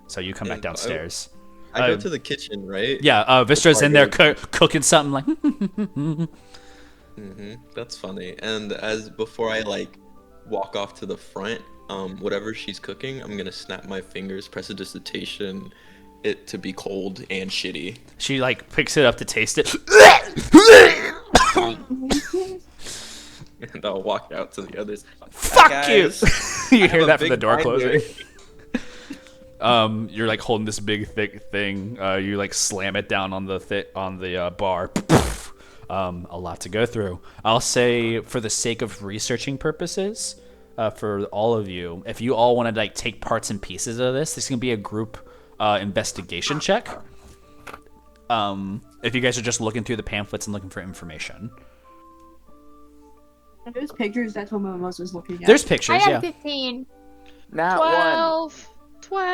So you come back downstairs. I go to the kitchen, right? Yeah. Vistra's in there cooking something like. That's funny. And before I like walk off to the front, whatever she's cooking, I'm gonna snap my fingers, prestidigitation, it to be cold and shitty. She like picks it up to taste it. And I'll walk out to the others. Fuck you! You hear that from the door binder. closing. You're like holding this big thick thing. You like slam it down on the bar. A lot to go through. I'll say for the sake of researching purposes, for all of you, if you all want to like take parts and pieces of this is gonna be a group investigation check. If you guys are just looking through the pamphlets and looking for information. There's pictures. That's what Mimosa was looking at. There's pictures, I yeah. have 15. Not 12. 12.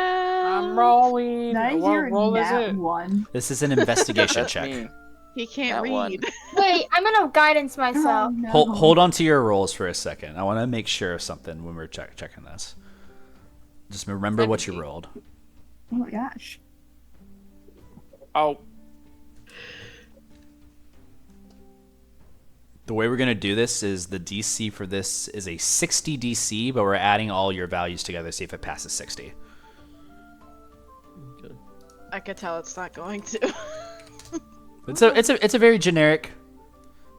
I'm rolling. That is What your roll is nat it? 1. This is an investigation That's check. me. He can't That read. one. Wait, I'm gonna guidance myself. Oh, no. Hold on to your rolls for a second. I want to make sure of something when we're checking this. Just remember what you 17. rolled. Oh my gosh. Oh, The way we're going to do this is the DC for this is a 60 DC, but we're adding all your values together to see if it passes 60. Okay. I could tell it's not going to. It's a very generic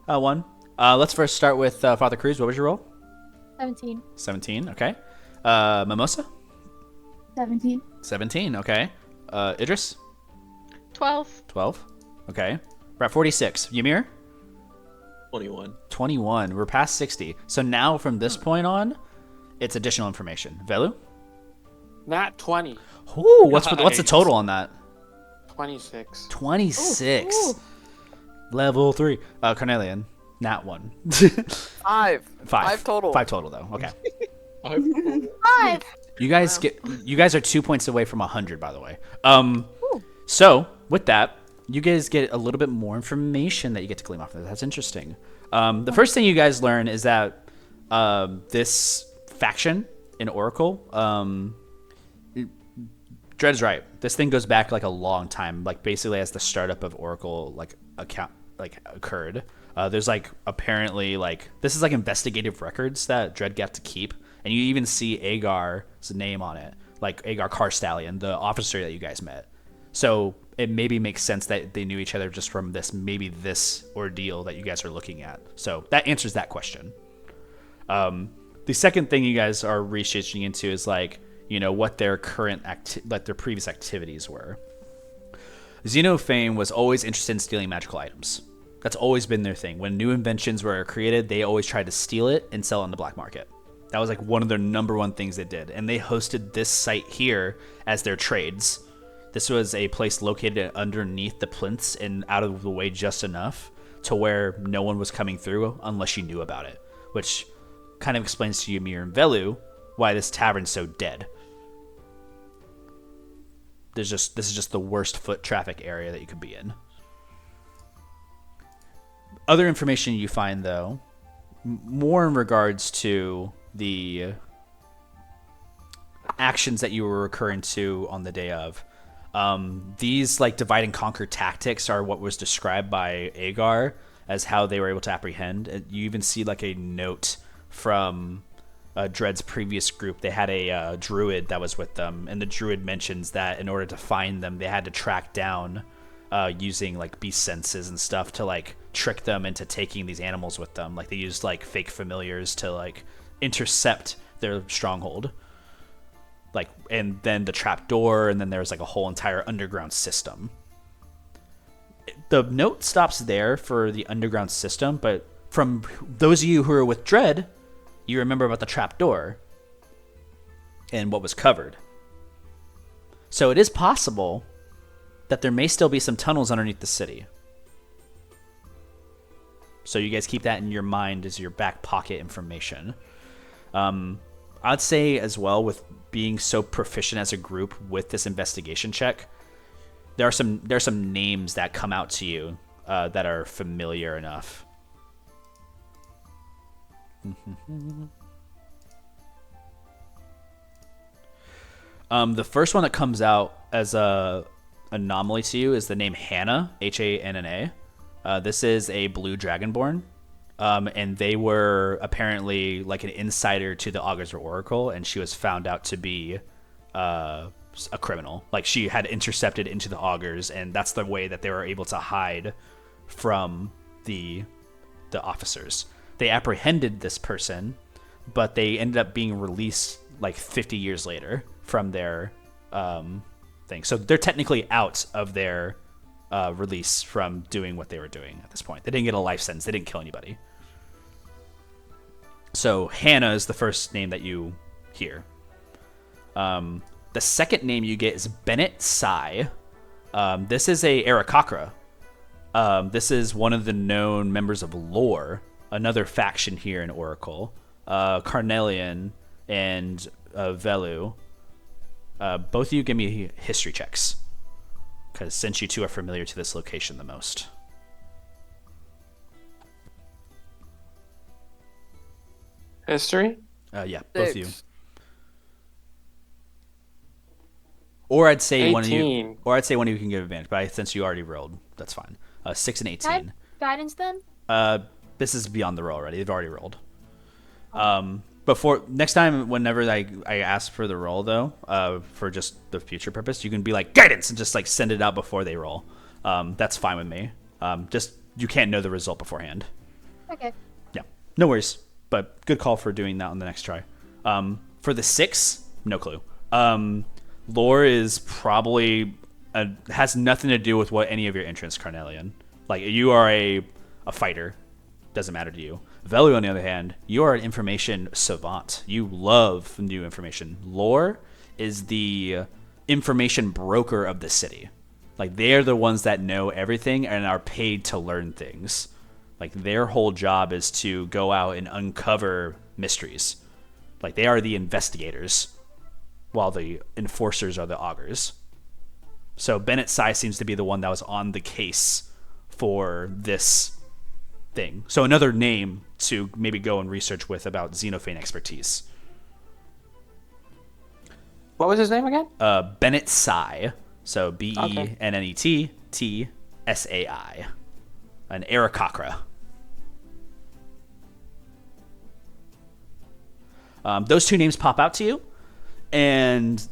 one. Let's first start with Father Cruz. What was your roll? 17. 17, okay. Mimosa? 17. 17, okay. Idris? 12. 12, okay. We're at 46. Ymir? 21. 21. We're past 60. So now from this point on, it's additional information. Velu? not 20. Ooh, what's the Nice. total on that? 26. 26. Ooh, ooh. Level 3. Carnelian, nat 1. 5. 5 total. 5 total though. Okay. 5. You guys are 2 points away from 100, by the way. So with that, you guys get a little bit more information that you get to glean off of. That's interesting. The first thing you guys learn is that this faction in Oracle, Dred's right. This thing goes back like a long time, like basically as the startup of Oracle occurred. There's like apparently like this is like investigative records that Dred got to keep, and you even see Agar's name on it, like Agar Carnelian, the officer that you guys met. So it maybe makes sense that they knew each other just from this ordeal that you guys are looking at. So that answers that question. The second thing you guys are researching into is like, you know, what their their previous activities were. Xenophane was always interested in stealing magical items. That's always been their thing. When new inventions were created, they always tried to steal it and sell it on the black market. That was like one of their number one things they did. And they hosted this site here as their trades. This was a place located underneath the plinths and out of the way just enough to where no one was coming through unless you knew about it, which kind of explains to Ymir and Velu why this tavern's so dead. This is just the worst foot traffic area that you could be in. Other information you find, though, more in regards to the actions that you were recurring to on the day of. These like divide and conquer tactics are what was described by Agar as how they were able to apprehend. You even see like a note from Dred's previous group. They had a druid that was with them, and the druid mentions that in order to find them, they had to track down using like beast senses and stuff to like trick them into taking these animals with them. Like they used like fake familiars to like intercept their stronghold. Like, and then the trap door, and then there's like a whole entire underground system. The note stops there for the underground system, but from those of you who are with Dred, you remember about the trap door and what was covered. So it is possible that there may still be some tunnels underneath the city. So you guys keep that in your mind as your back pocket information. I'd say as well, with being so proficient as a group with this investigation check, there are some names that come out to you that are familiar enough. The first one that comes out as a anomaly to you is the name Hannah, Hanna. This is a blue dragonborn, and they were apparently like an insider to the Augurs Oracle, and she was found out to be a criminal. Like she had intercepted into the Augurs, and that's the way that they were able to hide from the officers. They apprehended this person, but they ended up being released like 50 years later from their thing. So they're technically out of their release from doing what they were doing at this point. They didn't get a life sentence. They didn't kill anybody. So Hannah is the first name that you hear. The second name you get is Bennett Sai. This is a Aarakocra. This is one of the known members of Lore, another faction here in Oracle. Carnelian and Velu. Both of you give me history checks, because since you two are familiar to this location the most. History? Yeah, both of you. Or I'd say 18. one of you. Or I'd say one of you can give advantage, but since you already rolled, that's fine. 6 and 18. Can I have guidance then? This is beyond the roll already. They've already rolled. Before next time, whenever I ask for the roll though, for just the future purpose, you can be like guidance and just like send it out before they roll. That's fine with me. Just you can't know the result beforehand. Okay. Yeah, no worries. But good call for doing that on the next try. For the 6, no clue. Lore is probably has nothing to do with what any of your interests, Carnelian. Like you are a fighter, doesn't matter to you. Velu, on the other hand, you are an information savant. You love new information. Lore is the information broker of the city. Like they're the ones that know everything and are paid to learn things. Like their whole job is to go out and uncover mysteries. Like they are the investigators, while the enforcers are the augurs. So Bennett Sai seems to be the one that was on the case for this thing. So another name to maybe go and research with about Xenophane expertise. What was his name again? Bennett Sai. So Bennett Tsai. An Aarakocra. Those two names pop out to you, and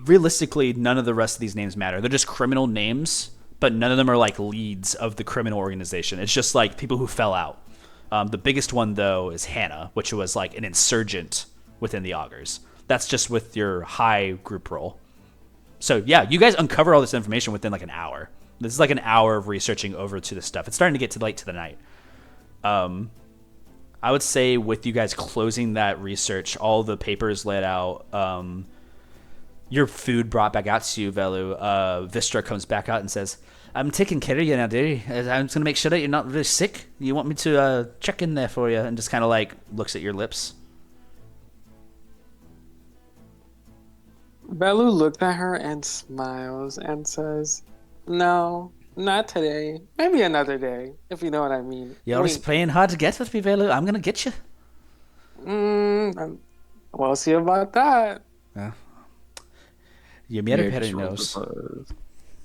realistically, none of the rest of these names matter. They're just criminal names, but none of them are like leads of the criminal organization. It's just like people who fell out. The biggest one, though, is Hannah, which was like an insurgent within the Augurs. That's just with your high group roll. So yeah, you guys uncover all this information within like an hour. This is like an hour of researching over to this stuff. It's starting to get to late to the night. I would say with you guys closing that research, all the papers laid out, your food brought back out to you, Velu. Vistra comes back out and says, I'm taking care of you now, dearie. I'm just going to make sure that you're not really sick. You want me to check in there for you? And just kind of like looks at your lips. Velu looks at her and smiles and says, no, not today. Maybe another day, if you know what I mean. You're always playing hard to get with me, Velu. I'm going to get you. We'll see about that. Ymir You're knows.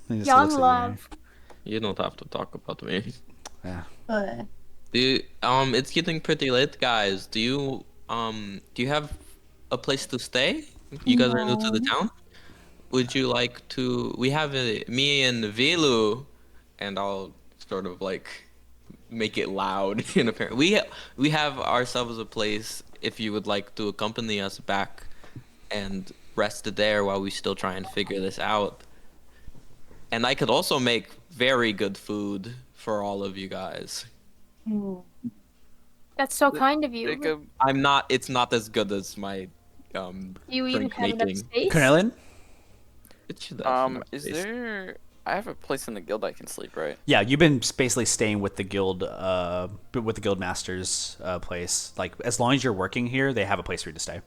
Young love. You don't have to talk about me. Yeah. It's getting pretty late, guys. Do you have a place to stay? You guys are new to the town. Would you like to? We have me and Velu, and I'll sort of like make it loud in apparent. We have ourselves a place. If you would like to accompany us back and rest there while we still try and figure this out. And I could also make very good food for all of you guys. That's so kind of you. Jacob, I'm not. It's not as good as my You even drink have enough making. space. Carnelian? It should have enough is space. there? I have a place in the guild I can sleep, right? Yeah, you've been basically staying with the guild, with the guild master's place. Like, as long as you're working here, they have a place for you to stay.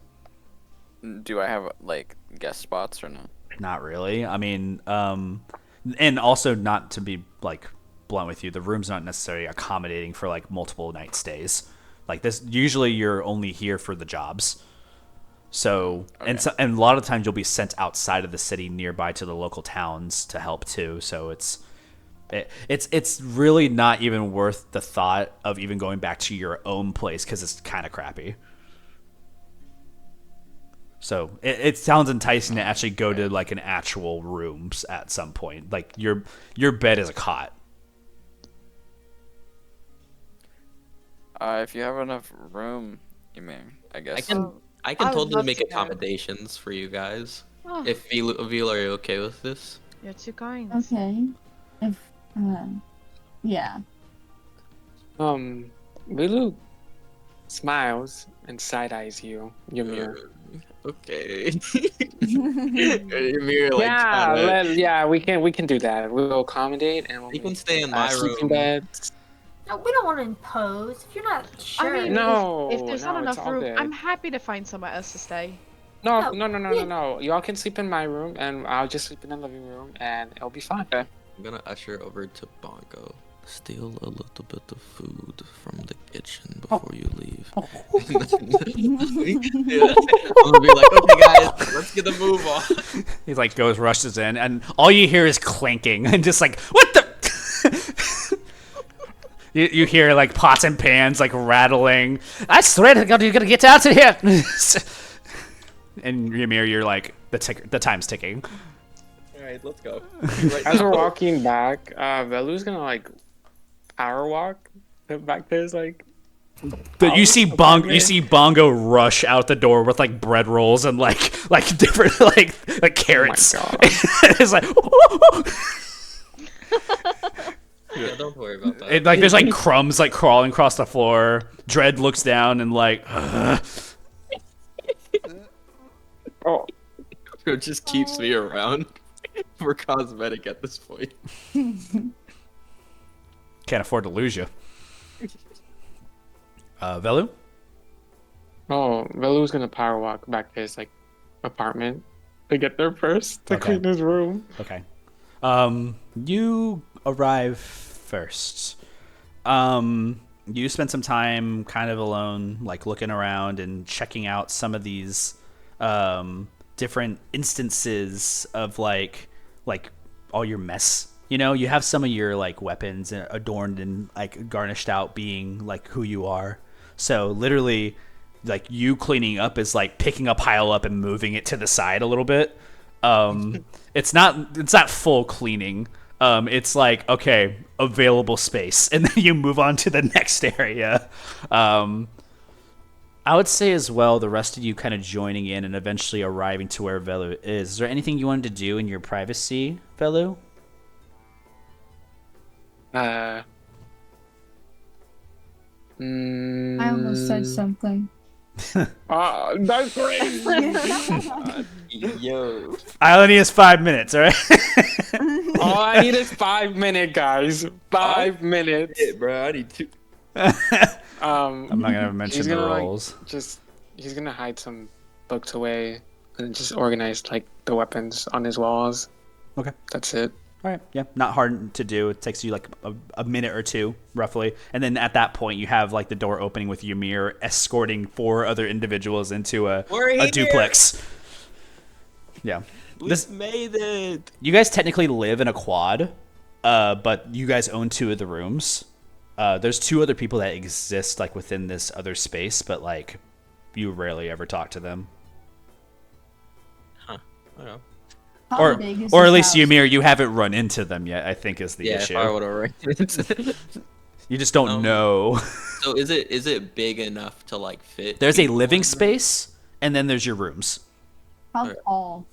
Do I have like guest spots or no? Not really. I mean, and also not to be like blunt with you, the room's not necessarily accommodating for like multiple night stays. Like this, usually you're only here for the jobs. So, Okay. and a lot of times you'll be sent outside of the city nearby to the local towns to help too. So it's really not even worth the thought of even going back to your own place because it's kind of crappy. So it sounds enticing to actually go to like an actual rooms at some point. Like your bed is a cot. If you have enough room, you may. I guess. I can I would totally love make to go. accommodations for you guys. Oh, If Velu, are you okay with this? you're too kind. Okay. If yeah. Velu smiles and side eyes you, Ymir. Okay. Ymir, like, Yeah, kinda- yeah, we can do that. We'll accommodate and we'll You can make, stay in my sleeping room. beds. No, we don't want to impose. If you're not sure. I mean, No, if there's not no, it's enough all room, good. I'm happy to find somewhere else to stay. No, No, no. Y'all can sleep in my room, and I'll just sleep in the living room, and it'll be fine. Okay. I'm gonna usher over to Bongo. Steal a little bit of food from the kitchen before you leave. Yeah. I'm gonna be like, okay, guys, let's get a move on. He like rushes in, and all you hear is clanking, and just like what the. You hear like pots and pans like rattling. I swear to God, you're gonna get out of here. And Ymir, you're like the time's ticking. All right, let's go. As we're walking back, Velu's gonna like power walk back to his like. You see Bongo rush out the door with like bread rolls and like different like carrots. God. It's like Yeah, don't worry about that. there's like crumbs like crawling across the floor. Dred looks down and like Oh, It just keeps me around for cosmetic at this point. can't afford to lose you. Velu? Velu's gonna power walk back to his like apartment to get there first to Okay. clean his room. Okay. You arrive first. You spend some time kind of alone, like looking around and checking out some of these different instances of like all your mess. You know, you have some of your like weapons adorned and like garnished out being like who you are. So literally like you cleaning up is like picking a pile up and moving it to the side a little bit. It's not full cleaning. It's like, okay, available space, and then you move on to the next area. I would say as well, the rest of you kind of joining in and eventually arriving to where Velu is. Is there anything you wanted to do in your privacy, Velu? I almost said something. That's great. Yo. I only need 5 minutes, all right? All I need is 5 minutes, guys. 5 minutes. Bro, I need 2. I'm not gonna mention He's the gonna, like, rolls. He's gonna hide some books away and just organize like the weapons on his walls. Okay. That's it. All right, yeah, not hard to do. It takes you like a minute or two, roughly. And then at that point, you have like the door opening with Ymir escorting 4 other individuals into a We're here. duplex. Yeah. We This- made it. You guys technically live in a quad, but you guys own 2 of the rooms. There's 2 other people that exist like within this other space, but like you rarely ever talk to them. Huh. I don't know. How Or big is or at this least house? Ymir, you haven't run into them yet, I think is the Yeah, issue. if I would have You just don't know. So is it big enough to like fit? There's a people living in there? space, and then there's your rooms. How tall?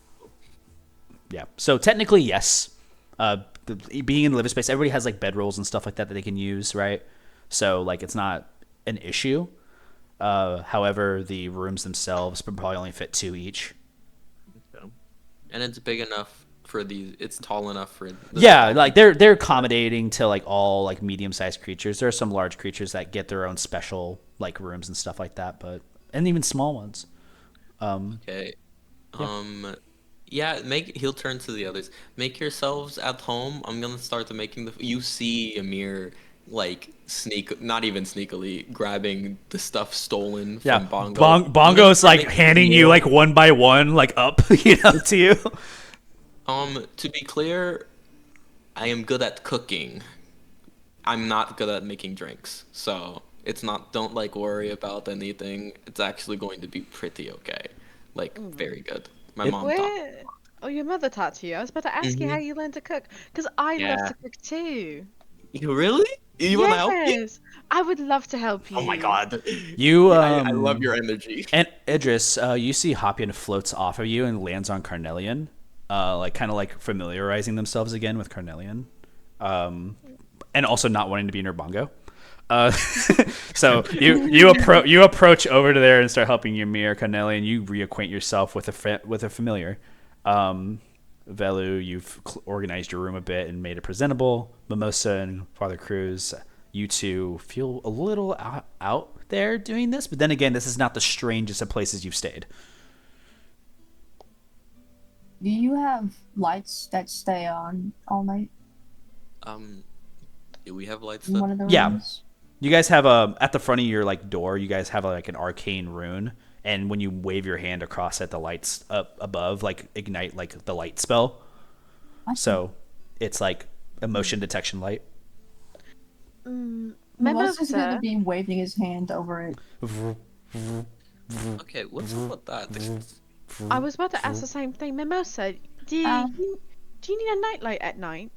Yeah. So technically, yes. Being in the living space, everybody has like bedrolls and stuff like that they can use, right? So like it's not an issue. However, the rooms themselves would probably only fit 2 each. And it's big enough for these. It's tall enough for. Yeah, like they're accommodating to like all like medium-sized creatures. There are some large creatures that get their own special like rooms and stuff like that, but and even small ones. Okay. Yeah. He'll turn to the others. Make yourselves at home. I'm gonna start making the. You see Ymir like not even sneakily grabbing the stuff stolen Yeah, from Bongo. Bongo's like Making handing you meal. like one by one, like up, to you. To be clear, I am good at cooking. I'm not good at making drinks, so it's not. Don't like worry about anything. It's actually going to be pretty okay, like very good. My mom taught. Where? Oh, your mother taught you. I was about to ask you how you learned to cook, because I love Yeah. to cook too. You really? You want to help me? Yes, I would love to help you. Oh my god. You I love your energy. And Idris, you see Hopian floats off of you and lands on Carnelian, like kind of like familiarizing themselves again with Carnelian, and also not wanting to be near Bongo. So you approach over to there and start helping Ymir, Carnelian. You reacquaint yourself with a familiar. Velu, you've organized your room a bit and made it presentable. Mimosa and Father Cruz, you two feel a little out there doing this, but then again, this is not the strangest of places you've stayed. Do you have lights that stay on all night Do we have lights in one that of the rooms? Yeah. You guys have at the front of your like door, you guys have like an arcane rune, and when you wave your hand across it, the lights up above like ignite like the light spell. So it's like a motion detection light. Most is gonna Mimosa. be waving his hand over it. Okay, what's up with that? I was about to ask the same thing. Mimosa, do you need a nightlight at night?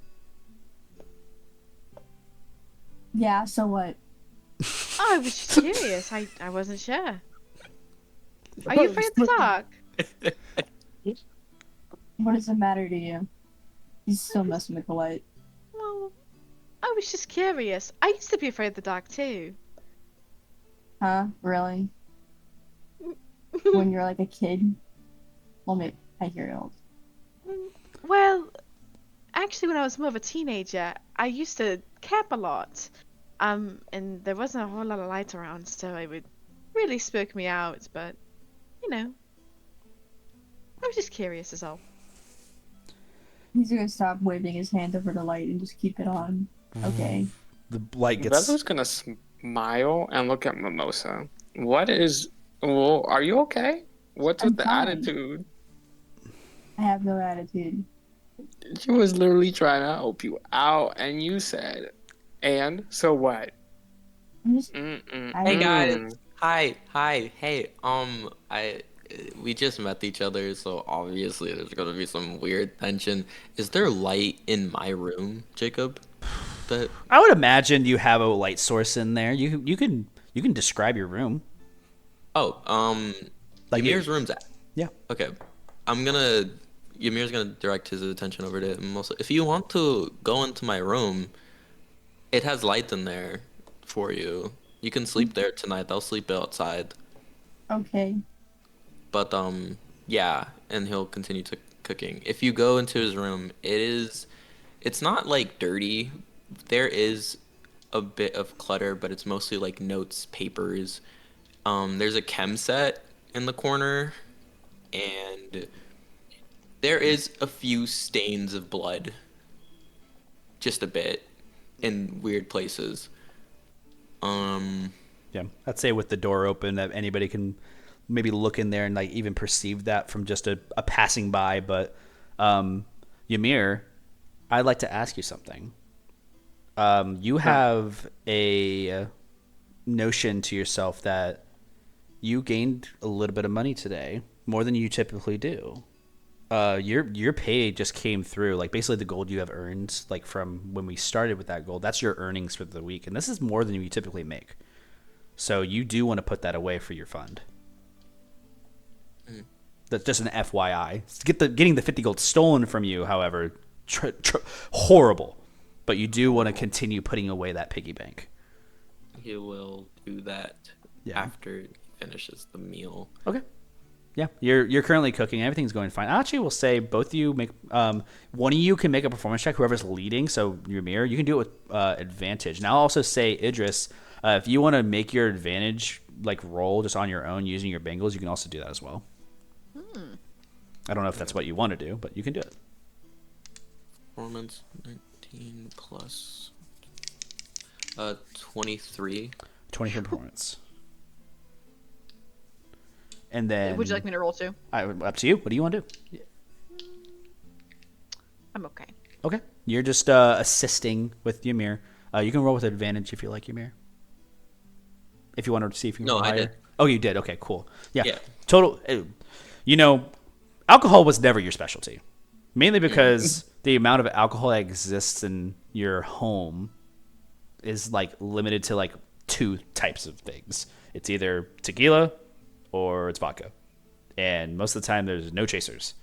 Yeah, so what? I was just curious. I wasn't sure. Are you afraid of the dark? What does it matter to you? He's still messing with the light. Well, I was just curious. I used to be afraid of the dark too. Huh? Really? When you're like a kid? Well, maybe I hear it old. Well, actually, when I was more of a teenager, I used to camp a lot. And there wasn't a whole lot of lights around, so it would really spook me out. But, you know, I was just curious, is all. He's gonna stop waving his hand over the light and just keep it on. Okay. The light gets. Velu's gonna smile and look at Mimosa. What is? Well, are you okay? What's I'm with the fine. attitude? I have no attitude. She was literally trying to help you out, and you said, "And so what?" I'm just. Hey guys. Hi. Hey. We just met each other, so obviously there's gonna be some weird tension. Is there light in my room, Jacob? That I would imagine you have a light source in there. You can describe your room. Like Ymir's room's at. Yeah. Okay. Ymir's gonna direct his attention over to Mimosa. If you want to go into my room, it has light in there for you. You can sleep there tonight. I'll sleep outside. Okay. But yeah, and he'll continue to cooking. If you go into his room, it's not like dirty. There is a bit of clutter, but it's mostly like notes, papers. There's a chem set in the corner, and there is a few stains of blood. Just a bit in weird places. Yeah, I'd say with the door open that anybody can maybe look in there and like even perceive that from just a passing by, but Ymir, I'd like to ask you something. You have a notion to yourself that you gained a little bit of money today, more than you typically do. Your pay just came through, like basically the gold you have earned, like from when we started with that gold. That's your earnings for the week, and this is more than you typically make. So you do want to put that away for your fund. That's just an FYI. Getting the 50 gold stolen from you, however, horrible. But you do want to continue putting away that piggy bank. He will do that after he finishes the meal. Okay. Yeah, you're currently cooking. Everything's going fine. I actually will say both of you make one of you can make a performance check. Whoever's leading, so Ymir, you can do it with advantage. And I'll also say Idris, if you want to make your advantage like roll just on your own using your bangles, you can also do that as well. I don't know if that's what you want to do, but you can do it. Performance 19 plus 23. 23 performance. And then Would you like me to roll too? Up to you. What do you want to do? I'm okay. Okay. You're just assisting with Ymir. You can roll with advantage if you like, Ymir. If you want to see if you can No, roll I higher. did. Oh, you did. Okay, cool. Yeah. Yeah. Total. Alcohol was never your specialty. Mainly because the amount of alcohol that exists in your home is like limited to like two types of things. It's either tequila or it's vodka. And most of the time there's no chasers.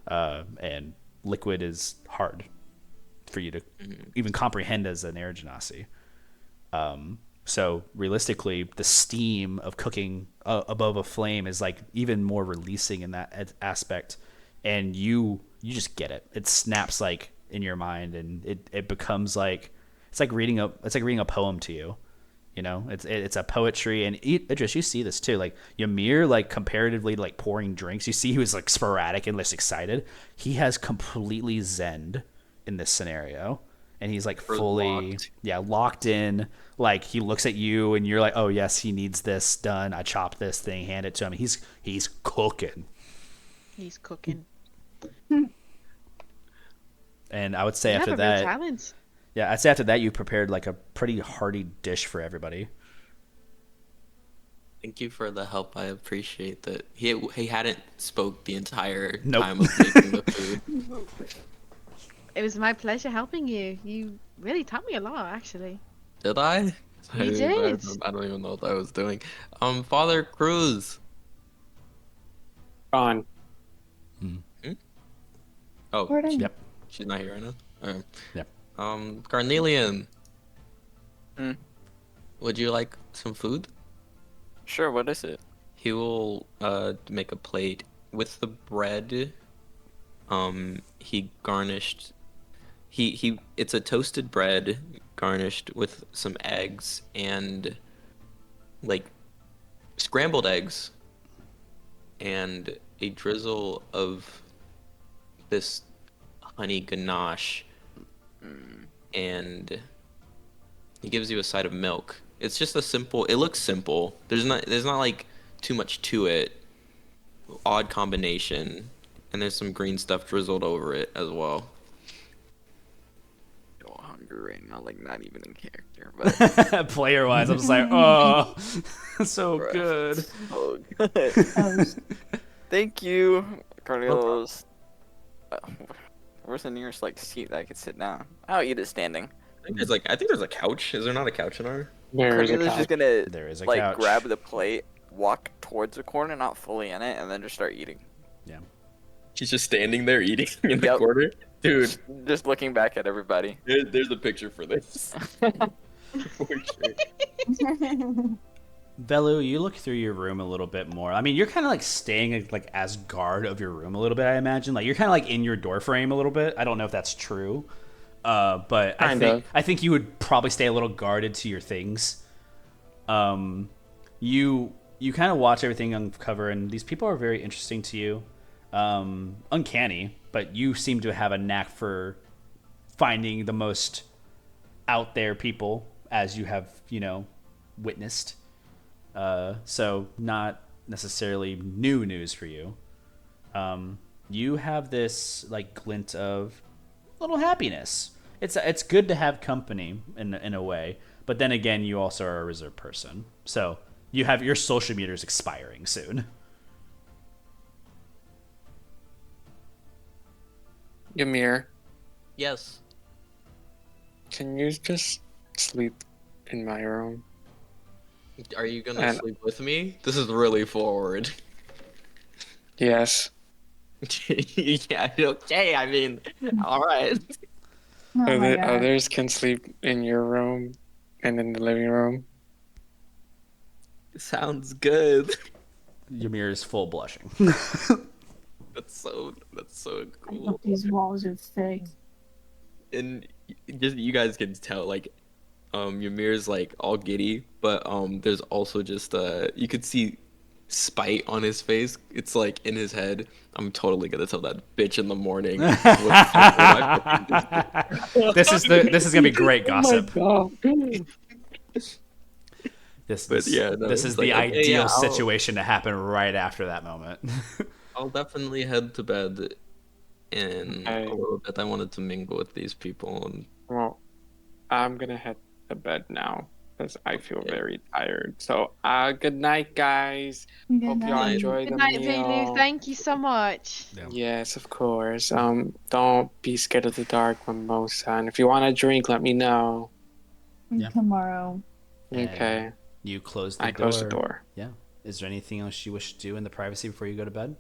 And liquid is hard for you to even comprehend as an air genasi. So realistically, the steam of cooking above a flame is like even more releasing in that aspect. And you just get it. It snaps like in your mind, and it becomes like it's like reading a poem to you. You know, it's a poetry. And Idris, you see this too. Like Ymir, like comparatively, like pouring drinks. You see he was like sporadic and less excited. He has completely zened in this scenario, and he's like fully locked in. Like he looks at you, and you're like, oh yes, he needs this done. I chop this thing, hand it to him. He's cooking. He's cooking. And I would say You after have a real that, talent. yeah, I'd say after that you prepared like a pretty hearty dish for everybody. Thank you for the help. I appreciate that. He hadn't spoke the entire Nope. time of making the food. It was my pleasure helping you. You really taught me a lot, actually. Did I? You did. I don't even know what I was doing. Father Cruz. Gone. Oh, Gordon. Yep. she's not here right now. Okay. Yep. Carnelian. Hmm. Would you like some food? Sure, what is it? He will make a plate with the bread. He garnished. It's a toasted bread garnished with some eggs and like scrambled eggs and a drizzle of this honey ganache, and he gives you a side of milk. It's just a simple. It looks simple. There's not like too much to it. Odd combination, and there's some green stuff drizzled over it as well. Oh, hungry right now, like not even in character, but Player wise, I'm just like, oh, so Bruh. good. oh good. Thank you, Carlos. Where's the nearest like seat that I could sit down? I'll eat it standing. I think there's a couch. Is there not a couch in our? There is a Cornelius couch. just gonna There is a like couch. grab the plate, walk towards the corner, not fully in it, and then just start eating. He's just standing there eating in the Yep. corner. Dude, Just looking back at everybody. there's a picture for this. For sure. Velu, you look through your room a little bit more. I mean, you're kind of like staying like as guard of your room a little bit. I imagine like you're kind of like in your door frame a little bit. I don't know if that's true, but Kind I of. think you would probably stay a little guarded to your things. You kind of watch everything uncover, and these people are very interesting to you. Uncanny, but you seem to have a knack for finding the most out there people, as you have witnessed. So not necessarily new news for you. you have this like glint of little happiness. It's good to have company in a way, but then again, you also are a reserved person, so you have your social meters expiring soon. Ymir, Yes. can you just sleep in my room? Are you gonna And- sleep with me? This is really forward. Yes. Yeah, okay, I mean, alright. Oh my god. Others can sleep in your room and in the living room. Sounds good. Ymir is full blushing. That's so I cool. hope these walls are thick. And just you guys can tell, like, Ymir's like all giddy, but there's also just you could see spite on his face. It's like in his head. I'm totally gonna tell that bitch in the morning. This is gonna be great gossip. Oh my This But yeah, no, this it's is like, the okay, ideal yeah, I'll- situation to happen right after that moment. I'll definitely head to bed in Okay. a little bit. I wanted to mingle with these people, and Well, I'm gonna head to bed now because I feel Okay. very tired. So, good night, guys. Good Hope y'all night. enjoy Good the night, meal. Velu. Thank you so much. Yes, of course. Don't be scared of the dark, Mimosa. And if you want a drink, let me know. Yeah. Tomorrow. And Okay. you close the I door. close the door. Yeah. Is there anything else you wish to do in the privacy before you go to bed?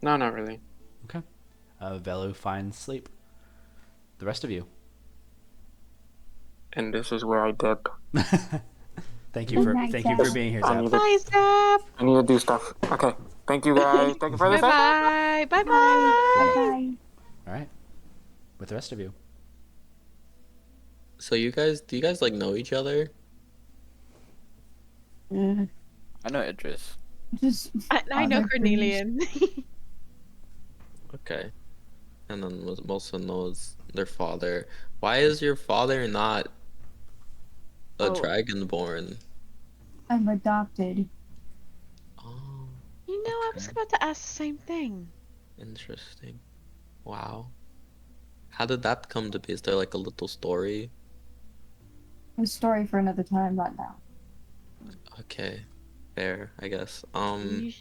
No, not really. Okay. Velu finds sleep. The rest of you. And this is where I dip. Thank you for Good night, being here, I Zap. need to, Bye, Zap. I need to do stuff. Okay. Thank you, guys. Thank you for Bye this. bye. Bye bye. Bye. All right. With the rest of you. so do you guys like know each other? Bye. I know Idris. Just. I know other Carnelian. Okay. And then also knows their father. Why is your father not a Oh. dragonborn? I'm adopted. Oh, You know, I was about to ask the same thing. interesting. Wow. How did that come to be? Is there like a little story? A story for another time, not now. Okay. Fair, I guess. You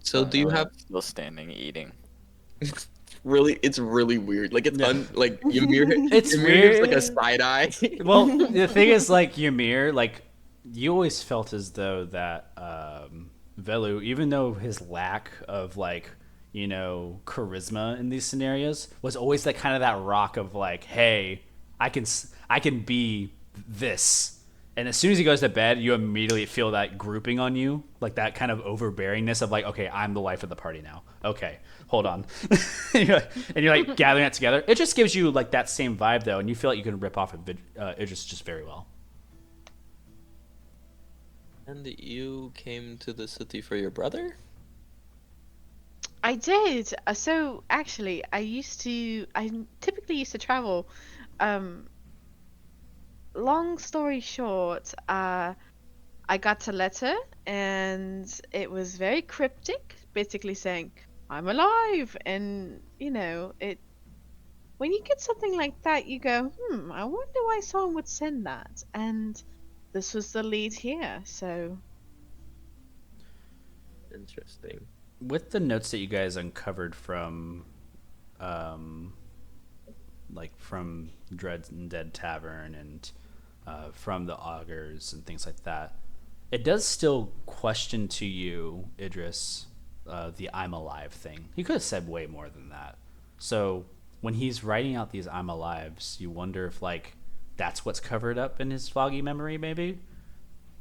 So do you have still standing eating? it's really weird. Like it's like Ymir It's Ymir gives like a weird. side eye. Well, the thing is, like, Ymir, like, you always felt as though that Velu, even though his lack of, like, you know, charisma in these scenarios, was always that kind of that rock of, like, hey, I can be this. And as soon as he goes to bed, you immediately feel that grouping on you, like that kind of overbearingness of like, okay, I'm the life of the party now. Okay, hold on. and you're like gathering that together. It just gives you like that same vibe though, and you feel like you can rip off Idris just very well. And you came to the city for your brother? I did. So actually, I typically used to travel. Long story short, I got a letter and it was very cryptic, basically saying, I'm alive. And, you know, when you get something like that, you go, I wonder why someone would send that. And this was the lead here, so. Interesting. With the notes that you guys uncovered from, like from Dred and Dead Tavern and from the augurs and things like that, it does still question to you, Idris, the I'm alive thing. He could have said way more than that. So when he's writing out these I'm alives, you wonder if like that's what's covered up in his foggy memory, maybe.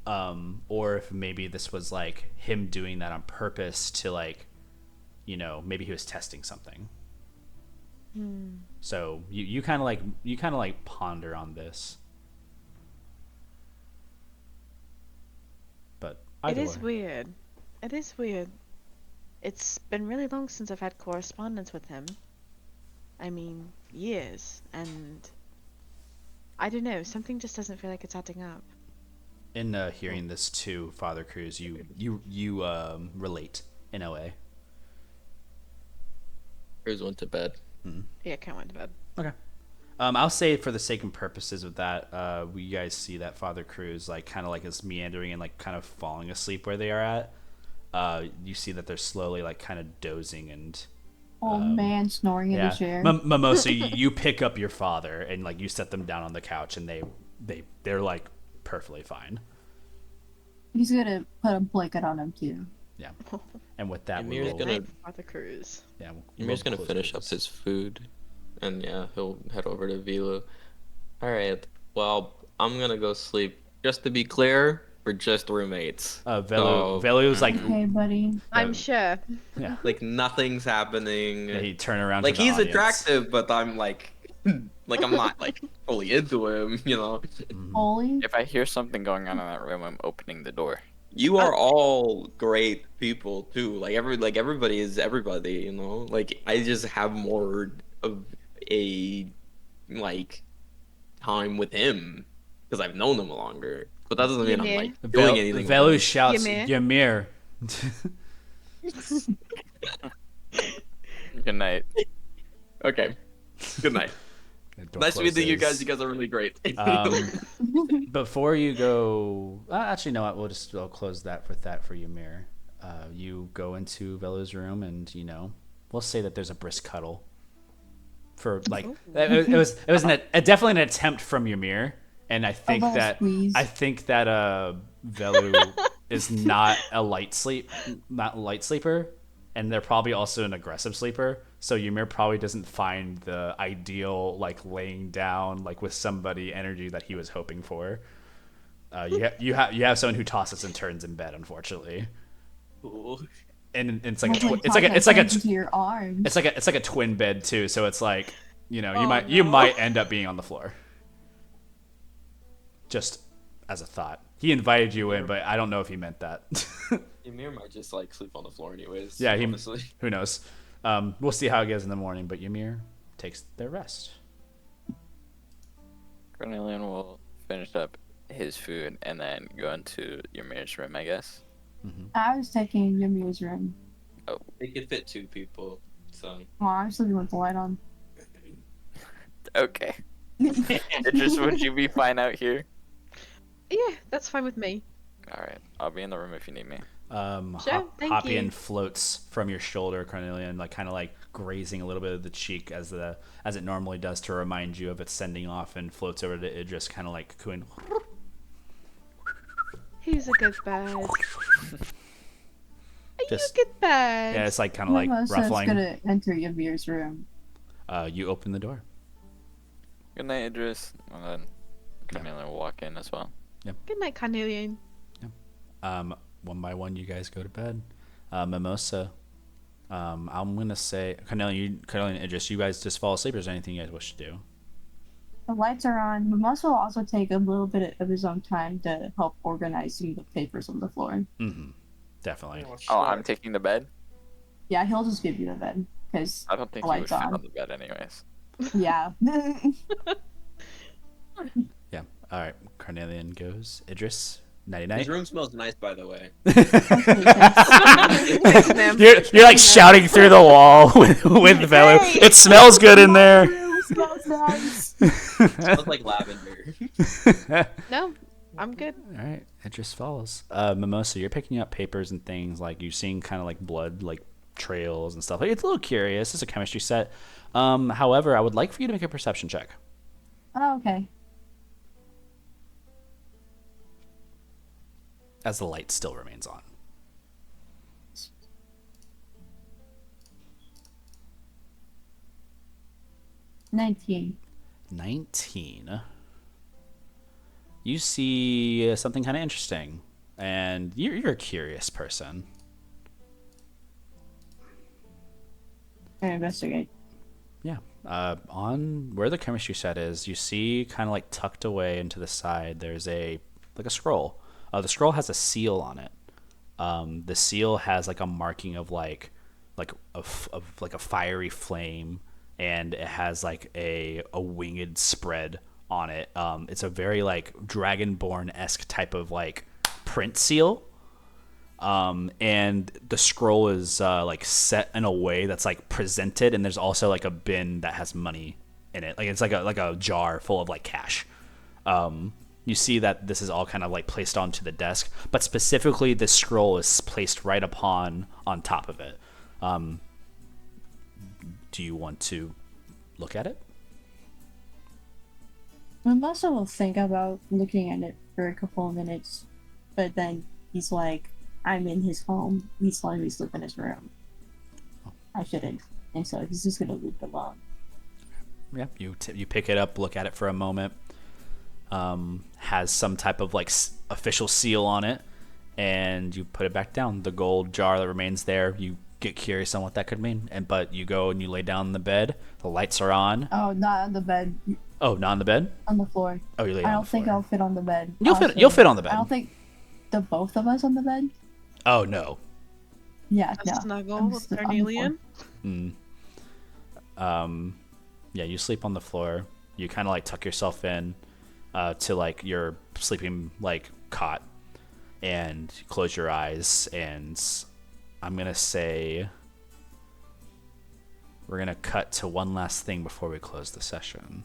Or if maybe this was like him doing that on purpose to like, you know, maybe he was testing something. So you kind of like ponder on this. But It is way. weird. It is weird. It's been really long since I've had correspondence with him. I mean, years, and I don't know, something just doesn't feel like it's adding up. In hearing this too, Father Cruz, you relate in a way. Cruz went to bed. Yeah, Cat went to bed. Okay. I'll say for the sake and purposes of that, we guys see that Father Cruz like kind of like is meandering and like kind of falling asleep where they are at. You see that they're slowly like kind of dozing and Old man snoring in the chair. Mimosa, you pick up your father and like you set them down on the couch and they're like perfectly fine. He's gonna put a blanket on him too. Yeah. And with that, Ymir's we'll, gonna Arthur Cruz. yeah, Ymir's we'll gonna close finish up this. his food, and yeah, he'll head over to Velu. All right. Well, I'm gonna go sleep. Just to be clear, we're just roommates. Velu's like, Okay, buddy. I'm sure. yeah, Like nothing's happening. he turn around. Like to the he's audience. attractive, but I'm like I'm not like fully into him. You know. Holy. If I hear something going on in that room, I'm opening the door. You are all great people too. Like everybody is everybody, you know. Like I just have more of a like time with him because I've known him longer. But that doesn't mean I'm like doing anything. Velu with him. shouts, Ymir. Ymir. Good night. Okay. Good night. Don't Nice close meeting you guys. his- You guys are really great. Before you go, actually, no, I'll close that for Ymir. You go into Velu's room, and we'll say that there's a brisk cuddle. For like, it was definitely an attempt from Ymir, and I think that squeeze. Velu is not a light sleeper, and they're probably also an aggressive sleeper. So Ymir probably doesn't find the ideal like laying down like with somebody energy that he was hoping for. You have someone who tosses and turns in bed, unfortunately. Cool. And it's like Hopefully it's like into your arms. it's like a twin bed too. So it's like you might end up being on the floor. Just as a thought, he invited you in, but I don't know if he meant that. Ymir might just like sleep on the floor anyways. Yeah, honestly. who knows? We'll see how it goes in the morning, but Ymir takes their rest. Carnelian will finish up his food and then go into Ymir's room, I guess. I was taking Ymir's room. They could fit 2 people, so. Well, I'm sleeping with the light on. Okay. Would you be fine out here? Yeah, that's fine with me. Alright, I'll be in the room if you need me. Sure, thank Hopian you. floats from your shoulder, Carnelian, like kind of like grazing a little bit of the cheek as it normally does to remind you of its sending off, and floats over to Idris, kind of like cooing. He's a good bird. Are Just- you a good bird? Yeah, it's like kind of like Mimosa's ruffling. gonna enter Ymir's room. You open the door. Good night, Idris. And then Carnelian will walk in as well. Good night, Carnelian. One by one, you guys go to bed. Mimosa. I'm gonna say Carnelian and Idris, you guys just fall asleep. Or is there anything you guys wish to do? The lights are on. Mimosa will also take a little bit of his own time to help organize some of the papers on the floor. Definitely. Oh, I'm taking the bed? Yeah, he'll just give you the bed because I don't think the he would lights fit on. on the bed anyways. Yeah. Yeah. All right. Carnelian goes. Idris. Nighty His night. room smells nice, by the way. You're like shouting through the wall with Velu. It smells good in there. Smells nice. Smells like lavender. No, I'm good. All right, Idris follows. Mimosa, you're picking up papers and things like you're seeing kind of like blood, like trails and stuff. Like it's a little curious. It's a chemistry set. However, I would like for you to make a perception check. Oh, okay. As the light still remains on. $19. 19. You see something kind of interesting, and you're a curious person. I investigate. Yeah. On where the chemistry set is, you see kind of like tucked away into the side, there's a scroll. The scroll has a seal on it. The seal has like a marking of like a fiery flame, and it has like a winged spread on it. It's a very like dragonborn-esque type of like print seal. And the scroll is like set in a way that's like presented, and there's also like a bin that has money in it. Like it's like a jar full of like cash. You see that this is all kind of like placed onto the desk, but specifically this scroll is placed right on top of it. Do you want to look at it? Mimosa will think about looking at it for a couple of minutes, but then he's like, I'm in his home. He's letting me sleep in his room. I shouldn't. And so he's just going to leave it alone. Yeah, you pick it up, look at it for a moment. Has some type of like official seal on it, and you put it back down. The gold jar that remains there, you get curious on what that could mean, but you go and you lay down in the bed. The lights are on. Oh, not on the bed. Oh, not on the bed? On the floor. Oh, you lay I on don't the floor. think I'll fit on the bed. You'll fit on the bed. I don't think the both of us on the bed. Oh no. Yeah, A no. snuggle with Carnelian. Yeah, you sleep on the floor. You kind of like tuck yourself in to like your sleeping like cot, and close your eyes. And I'm gonna say we're gonna cut to one last thing before we close the session.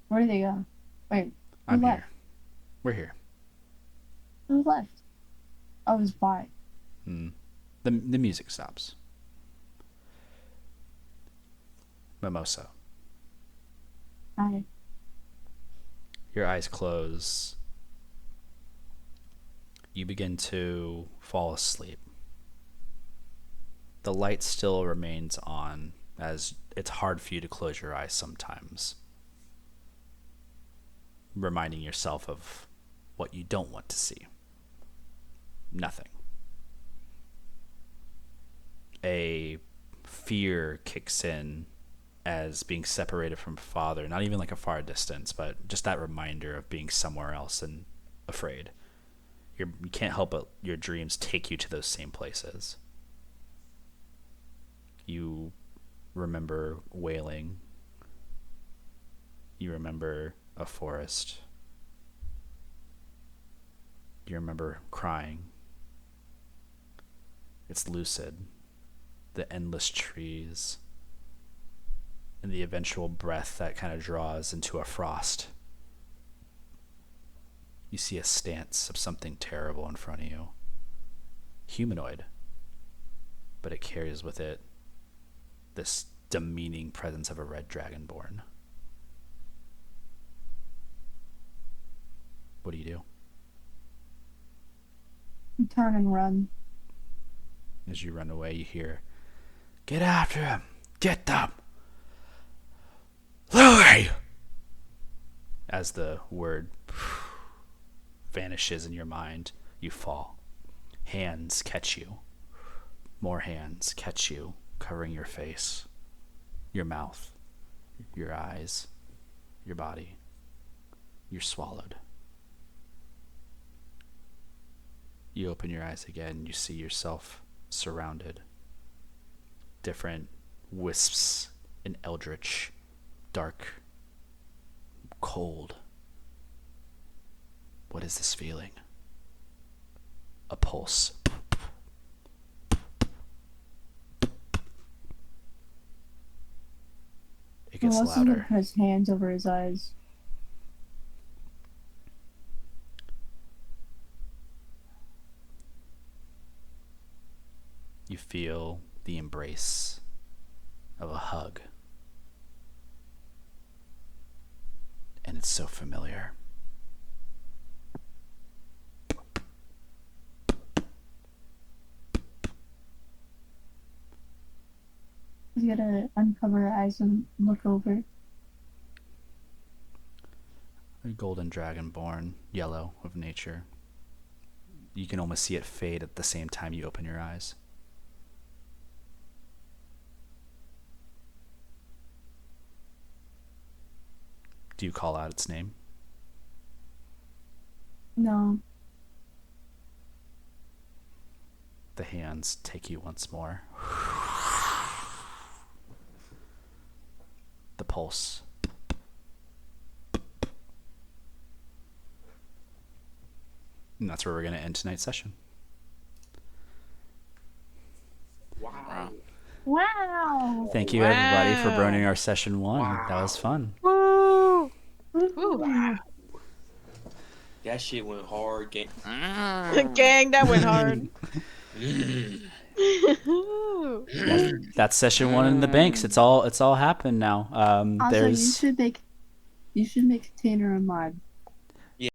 Where did they go? Wait, who I'm left? here. We're here. Who left? I was by. The music stops. Mimosa. Hi. Your eyes close. You begin to fall asleep. The light still remains on, as it's hard for you to close your eyes sometimes, reminding yourself of what you don't want to see. Nothing. A fear kicks in as being separated from father, not even like a far distance, but just that reminder of being somewhere else and afraid. You can't help but your dreams take you to those same places. You remember wailing. You remember a forest. You remember crying. It's lucid. The endless trees. And the eventual breath that kind of draws into a frost. You see a stance of something terrible in front of you. Humanoid. But it carries with it this demeaning presence of a red dragonborn. What do you do? Turn and run. As you run away, you hear, "Get after him! Get them! Louis!" As the word vanishes in your mind, you fall. Hands catch you. More hands catch you, covering your face, your mouth, your eyes, your body. You're swallowed. You open your eyes again, you see yourself surrounded. Different wisps and eldritch, dark, cold. What is this feeling? A pulse. It gets louder. Has hands over his eyes. You feel the embrace of a hug. And it's so familiar. He's gonna uncover her eyes and look over. A golden dragonborn, yellow of nature. You can almost see it fade at the same time you open your eyes. Do you call out its name? No. the hands take you once more. The pulse. And that's where we're going to end tonight's session. Wow. Wow. Thank you, everybody, for joining our session 1. That was fun. Woo! That shit went hard. Gang. Gang, that went hard. That's session 1 in the banks. It's all happened now. Also, There's you should make Tanner a mod.